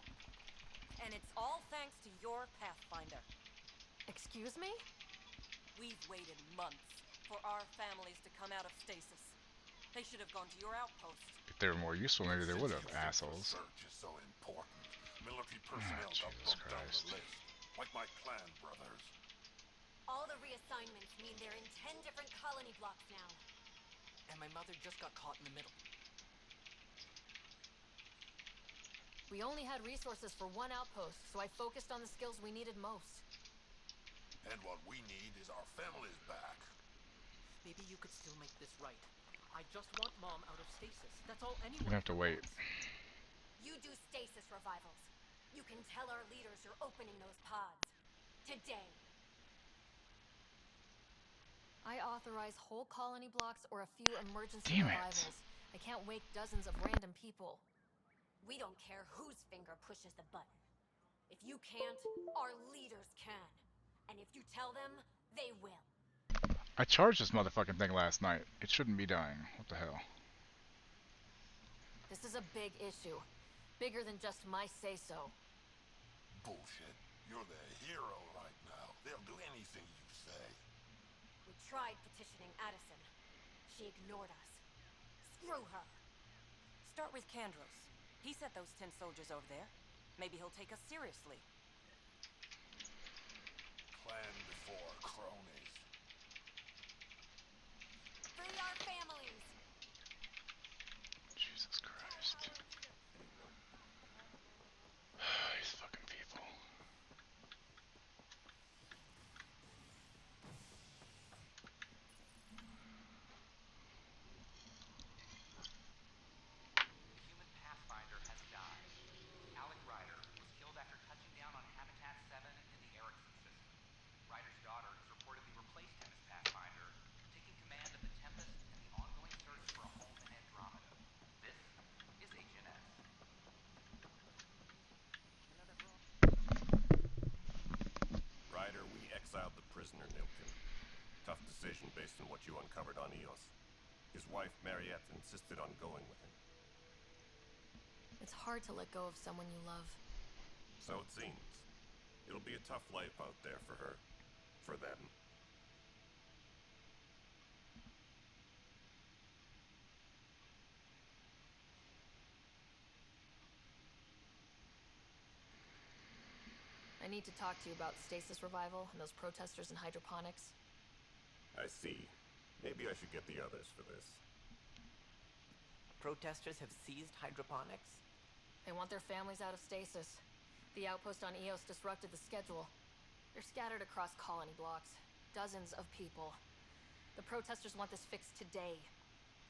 And it's all thanks to your Pathfinder. Excuse me? We've waited months for our families to come out of stasis. They should have gone to your outpost. If they were more useful, maybe they would have, Since assholes. research is so important, military personnel got Jesus bumped down Christ. the list, like my clan brothers. All the reassignments mean they're in 10 different colony blocks now. And my mother just got caught in the middle. We only had resources for one outpost, so I focused on the skills we needed most. And what we need is our families back. Maybe you could still make this right. I just want Mom out of stasis. That's all We're anyone gonna have to wait. wants. You do stasis revivals. You can tell our leaders you're opening those pods. Today. I authorize whole colony blocks or a few emergency Damn it. revivals. I can't wake dozens of random people. We don't care whose finger pushes the button. If you can't, our leaders can. And if you tell them, they will. I charged this motherfucking thing last night. It shouldn't be dying. What the hell? This is a big issue. Bigger than just my say-so. Bullshit. You're the hero right now. They'll do anything you say. We tried petitioning Addison. She ignored us. Screw her. Start with Kandros. He sent those 10 soldiers over there. Maybe he'll take us seriously. Clan before cronies. Free our families! Jesus Christ. These fucking people. The human Pathfinder has died. Alec Ryder was killed after touching down on Habitat 7 in the Erickson system. Ryder's daughter has reportedly replaced him as Pathfinder, taking command of the Tempest and the ongoing search for a home in Andromeda. This is HNS. Ryder, we exiled the prisoner Nilkin. Tough decision based on what you uncovered on Eos. His wife, Mariette, insisted on going with him. It's hard to let go of someone you love. So it seems. It'll be a tough life out there for her. For them. I need to talk to you about stasis revival and those protesters in hydroponics. I see. Maybe I should get the others for this. Protesters have seized hydroponics? They want their families out of stasis. The outpost on Eos disrupted the schedule. They're scattered across colony blocks. Dozens of people. The protesters want this fixed today.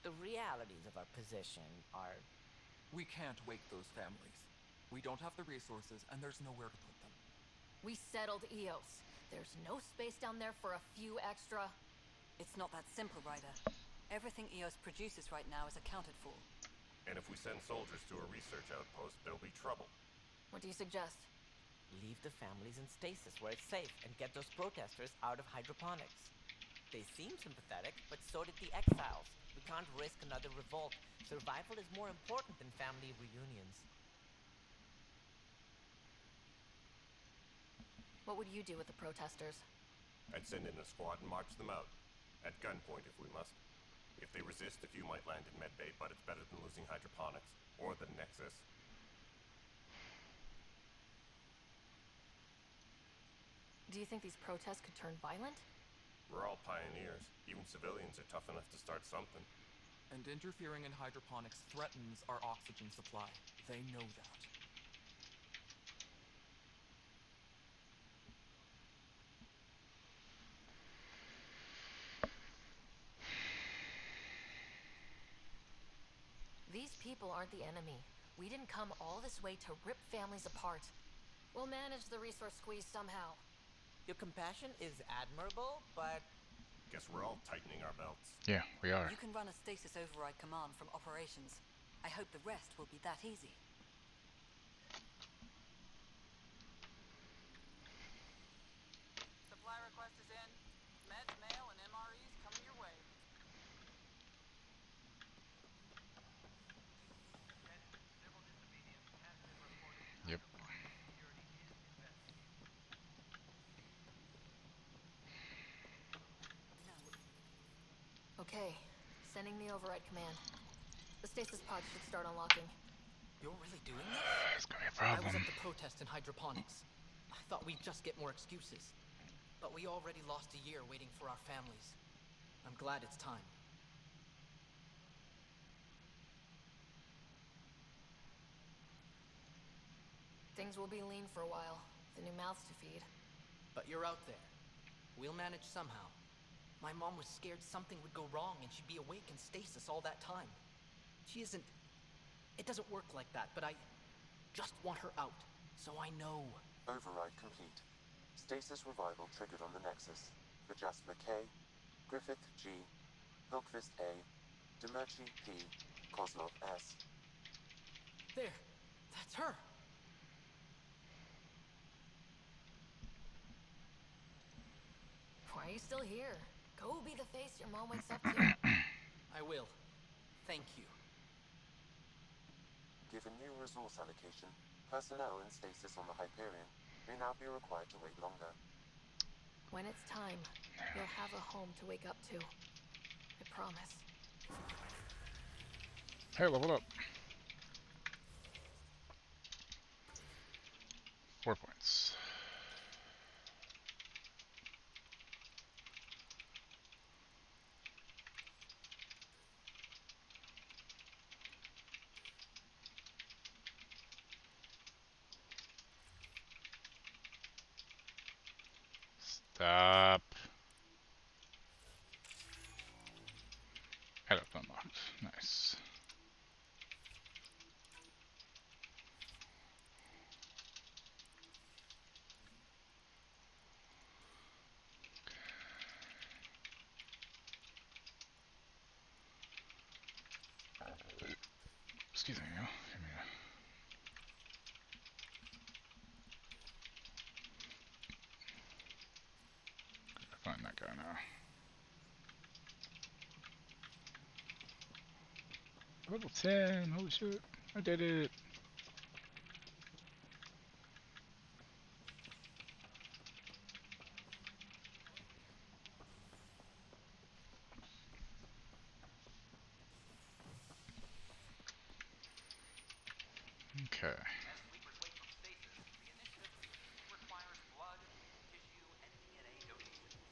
The realities of our position are... We can't wake those families. We don't have the resources, and there's nowhere to put them. We settled Eos. There's no space down there for a few extra... It's not that simple, Ryder. Everything Eos produces right now is accounted for. And if we send soldiers to a research outpost, there'll be trouble. What do you suggest? Leave the families in stasis where it's safe and get those protesters out of hydroponics. They seem sympathetic, but so did the exiles. We can't risk another revolt. Survival is more important than family reunions. What would you do with the protesters? I'd send in a squad and march them out. At gunpoint if we must. If they resist, a few might land in medbay, but it's better than losing hydroponics. Or the Nexus. Do you think these protests could turn violent? We're all pioneers. Even civilians are tough enough to start something. And interfering in hydroponics threatens our oxygen supply. They know that. These people aren't the enemy. We didn't come all this way to rip families apart. We'll manage the resource squeeze somehow. Your compassion is admirable, but... Guess we're all tightening our belts. Yeah, we are. You can run a stasis override command from operations. I hope the rest will be that easy. Supply request is in. Meds, mail, and MREs coming your way. Yep. Okay, sending the override command. The stasis pod should start unlocking. You're really doing this? It's gonna be a I was problem. at the protest in hydroponics. I thought we'd just get more excuses. But we already lost a year waiting for our families. I'm glad it's time. Things will be lean for a while. The new mouths to feed. But you're out there. We'll manage somehow. My mom was scared something would go wrong and she'd be awake in stasis all that time. She isn't... It doesn't work like that, but I just want her out, so I know. Override complete. Stasis revival triggered on the Nexus. Vajasma K, Griffith G, Hilkvist A, Demerchi P, Kozlov S. There! That's her! Why are you still here? Go be the face your mom wakes up to. I will. Thank you. Given new resource allocation, personnel in stasis on the Hyperion may now be required to wait longer. When it's time, you'll have a home to wake up to. I promise. Hey, leveled up. 4 points. Stop. Head-up unlocked. Nice. Excuse me, yo. Give me a... Find that guy now. Level 10, holy shit. I did it. Okay. As sleepers wake from stasis, the initiative usually requires blood, tissue, and DNA donations.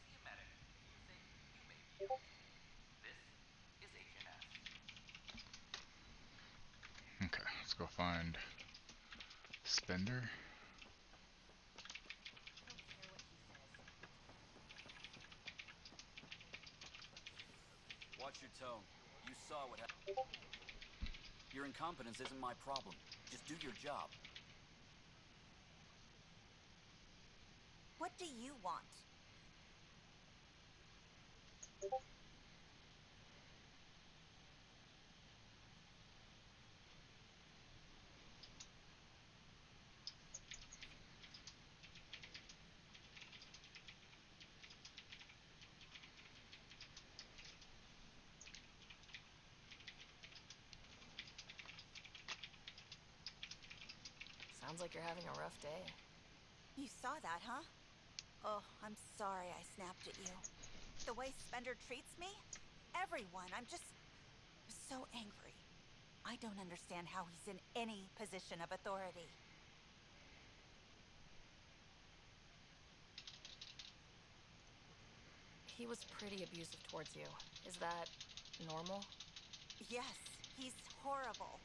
See a medic for the sake you may be used. This is Agent S. Okay, let's go find Spender. Watch your tone. You saw what happened. Your incompetence isn't my problem. Just do your job. What do you want? Sounds like you're having a rough day. You saw that, huh? Oh, I'm sorry I snapped at you. The way Spender treats me? Everyone, I'm just so angry. I don't understand how he's in any position of authority. He was pretty abusive towards you. Is that normal? Yes, he's horrible.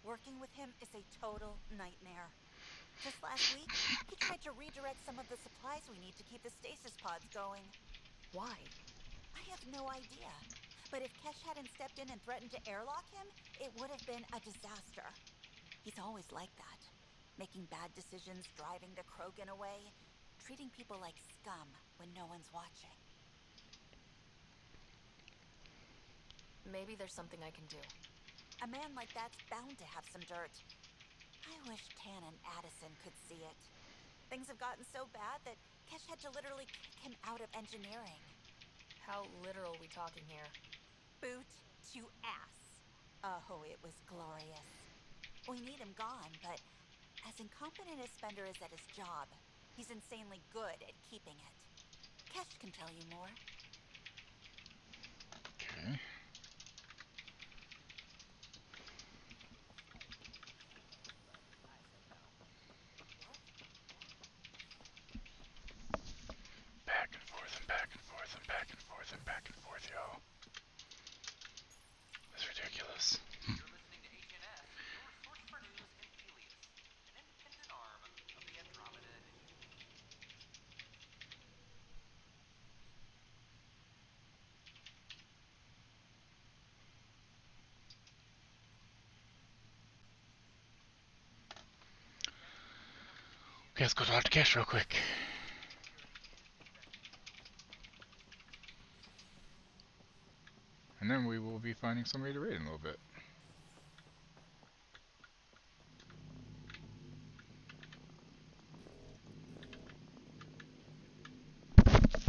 Working with him is a total nightmare. Just last week, he tried to redirect some of the supplies we need to keep the stasis pods going. Why? I have no idea. But if Kesh hadn't stepped in and threatened to airlock him, it would have been a disaster. He's always like that. Making bad decisions, driving the Krogan away, treating people like scum when no one's watching. Maybe there's something I can do. A man like that's bound to have some dirt. I wish Tan and Addison could see it. Things have gotten so bad that Kesh had to literally kick him out of engineering. How literal we talking here? Boot to ass. Oh, it was glorious. We need him gone, but as incompetent as Spender is at his job, he's insanely good at keeping it. Kesh can tell you more. Okay. Okay, let's go talk to Cash real quick. And then we will be finding somebody to raid in a little bit.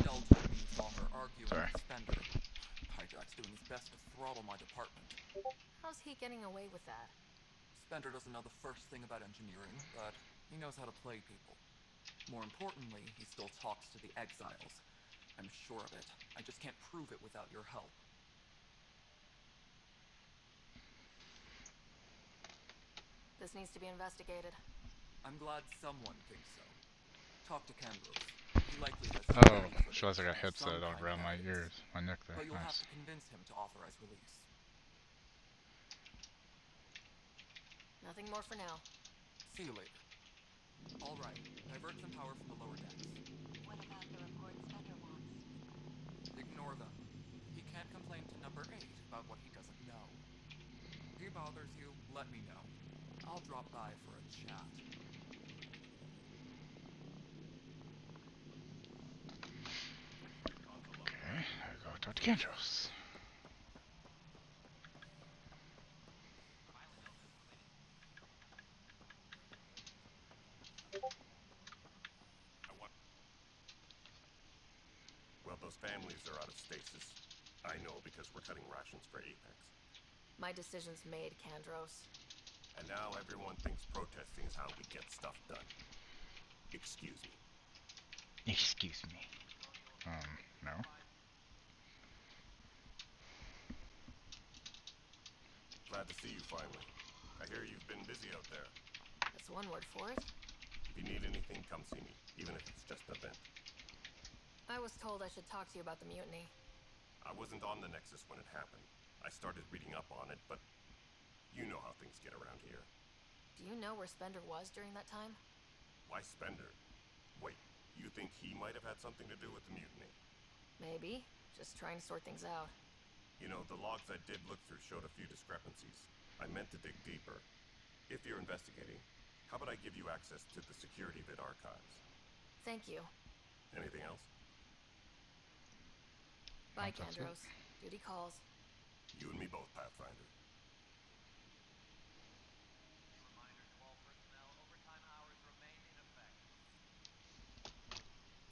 Delta and me saw her arguing with Spender. Hijack's doing his best to throttle my department. How's he getting away with that? Spender doesn't know the first thing about engineering, but he knows how to play people. More importantly, he still talks to the exiles. I'm sure of it. I just can't prove it without your help. This needs to be investigated. I'm glad someone thinks so. Talk to Candros. He likely has Oh, security footage she has like a and headset some kind around of my evidence. ears, my neck there. But you'll have Nice. to convince him to authorize release. Nothing more for now. See you later. All right, divert some power from the lower decks. What about the report Spender wants? Ignore them. He can't complain to number 8 about what he doesn't know. If he bothers you, let me know. I'll drop by for a chat. Okay, I go talk to Candros. Well, those families are out of stasis. I know because we're cutting rations for Apex. My decision's made, Candros. And now everyone thinks protesting is how we get stuff done. Excuse me. Excuse me. No. Glad to see you finally. I hear you've been busy out there. That's one word for it. If you need anything, come see me, even if it's just an event. I was told I should talk to you about the mutiny. I wasn't on the Nexus when it happened. I started reading up on it, but you know how things get around here. Do you know where Spender was during that time? Why Spender? Wait, you think he might have had something to do with the mutiny? Maybe. Just trying to sort things out. You know, the logs I did look through showed a few discrepancies. I meant to dig deeper. If you're investigating, how about I give you access to the security vid archives? Thank you. Anything else? Bye, Candros. Duty calls. You and me both, Pathfinder.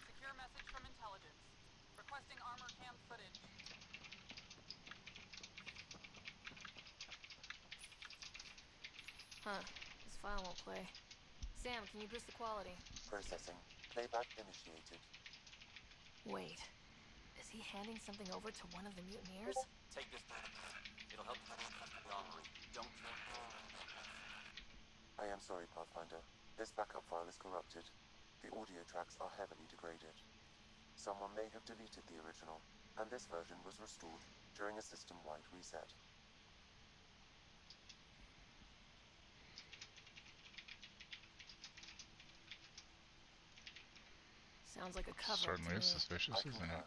Secure message from intelligence. Requesting armor cam footage. Huh. This file won't play. Sam, can you boost the quality? Processing. Playback initiated. Wait. Is he handing something over to one of the mutineers? Take this back. It'll help you the armory. Don't I am sorry, Pathfinder. This backup file is corrupted. The audio tracks are heavily degraded. Someone may have deleted the original, and this version was restored during a system-wide reset. Sounds like a cover-up Certainly to is me. suspicious, isn't it?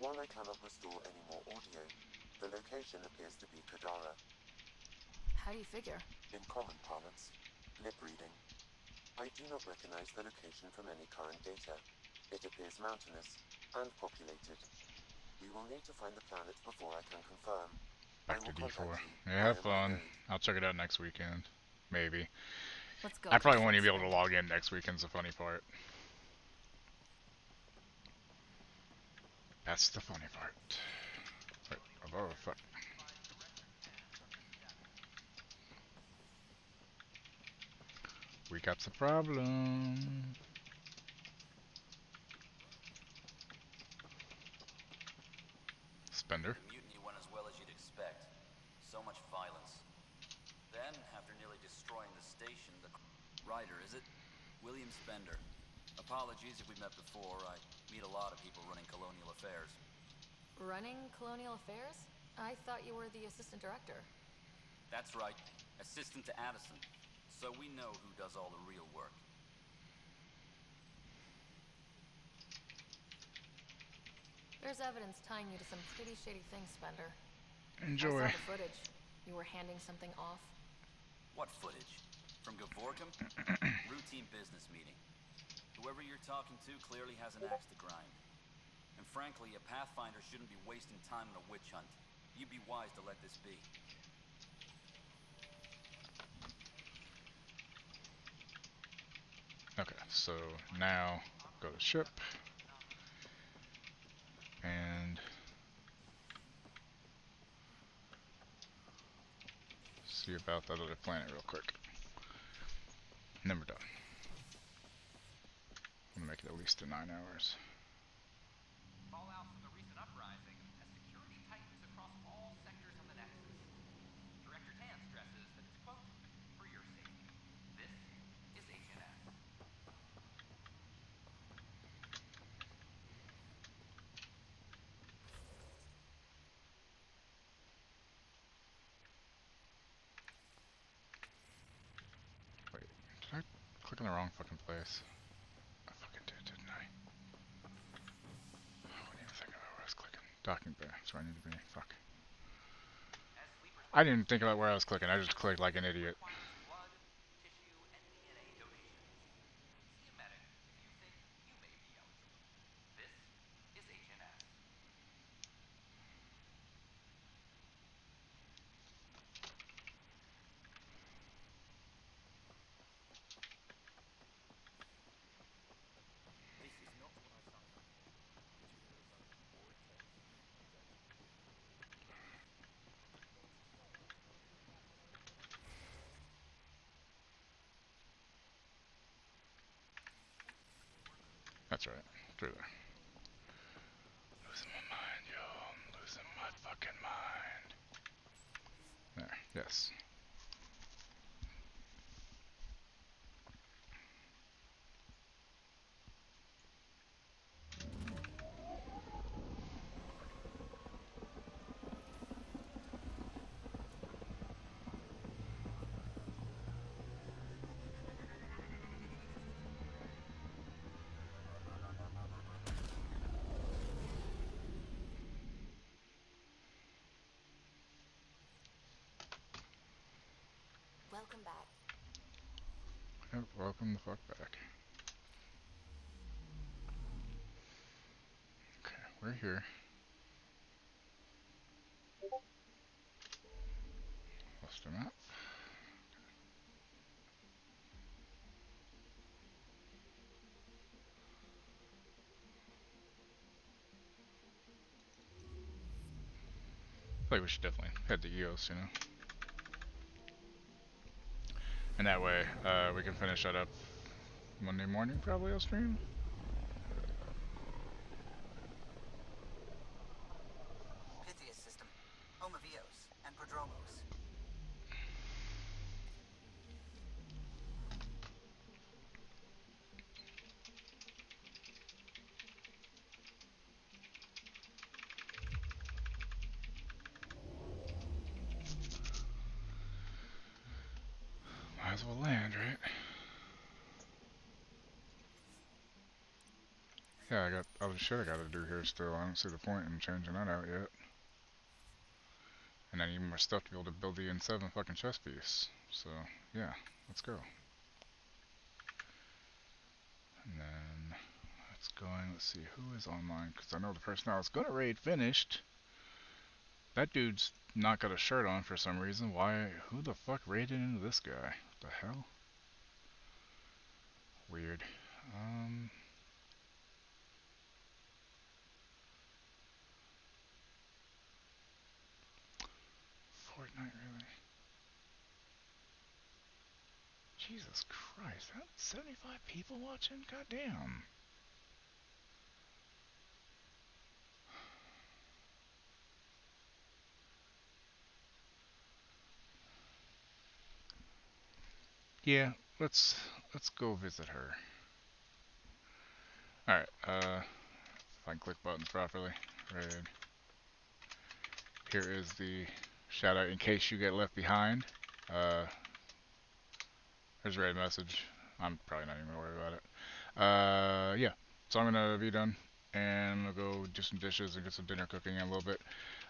While I cannot restore any more audio, the location appears to be Kadara. How do you figure? In common parlance, lip reading. I do not recognize the location from any current data. It appears mountainous and populated. We will need to find the planet before I can confirm. Back I to will D4. contact you Yeah, have via my fun. node. I'll check it out next weekend. Maybe. Let's go. I probably won't even be able to log in next weekend's the funny part. That's the funny part. Wait, oh, fuck. We got the problem. Spender. The mutiny went as well as you'd expect. So much violence. Then, after nearly destroying the station, the Ryder, is it? William Spender. Apologies if we've met before. I meet a lot of people running colonial affairs. Running Colonial Affairs? I thought you were the assistant director. That's right. Assistant to Addison. So we know who does all the real work. There's evidence tying you to some pretty shady things, Spender. Enjoy. I saw the footage. You were handing something off. What footage? From Gavorkum? Routine business meeting. Whoever you're talking to clearly has an axe to grind. And frankly, a Pathfinder shouldn't be wasting time on a witch hunt. You'd be wise to let this be. Okay, so now go to ship and see about that other planet real quick. And then we're done. I'm gonna make it at least to 9 hours. Fallout from the recent uprising has security titans across all sectors of the Nexus. Director Tan stresses that it's, quote, for your safety. This is Agent S. Wait, did I click on the wrong fucking place? I fucking did, didn't I? I wasn't even thinking about where I was clicking. Docking bay, that's where I need to be. Fuck. I didn't think about where I was clicking, I just clicked like an idiot. Blood, tissue, and DNA donations. See a medic if you think you may be eligible. This is Agent S. This is not what I signed up for. Did you hear about the vortex injection? That's right, through there. Losing my mind, yo. I'm losing my fucking mind. There, yes. Welcome back. Yep, welcome the fuck back. Okay, we're here. Lost a map. I feel like we should definitely head to EOS, you know? And that way, we can finish that up Monday morning, probably, I'll stream. Pythias system, home of Eos and Prodromos. Might as well land, right? Yeah, I got other shit I gotta do here still. I don't see the point in changing that out yet. And I need more stuff to be able to build the N7 fucking chess piece. So, yeah, let's go. And then, let's see who is online, because I know the person I was gonna raid finished. That dude's not got a shirt on for some reason. Why? Who the fuck raided into this guy? What the hell? Weird. Fortnite, really? Jesus Christ, 75 people watching? Goddamn. Yeah, let's go visit her. Alright, if I can click buttons properly. Raid. Here is the shout out in case you get left behind. Here's a raid message. I'm probably not even gonna worry about it. Yeah. So I'm gonna be done and I'll go do some dishes and get some dinner cooking in a little bit.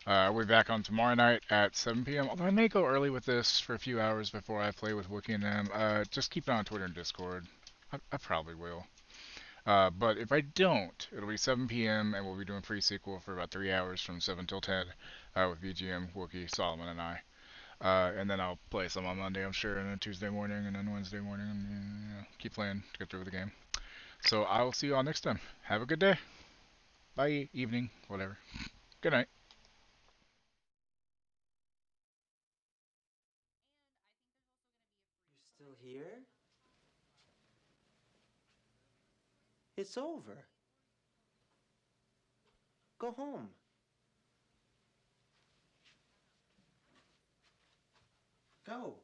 We'll be back on tomorrow night at 7 p.m. Although I may go early with this for a few hours before I play with Wookie and them. Just keep it on Twitter and Discord. I probably will. But if I don't, it'll be 7 p.m. and we'll be doing pre-sequel for about 3 hours from 7 till 10 with VGM, Wookie, Solomon, and I. And then I'll play some on Monday, I'm sure, and then Tuesday morning, and then Wednesday morning, and keep playing to get through the game. So I will see you all next time. Have a good day. Bye, evening, whatever. Good night. You're still here? It's over. Go home. Go.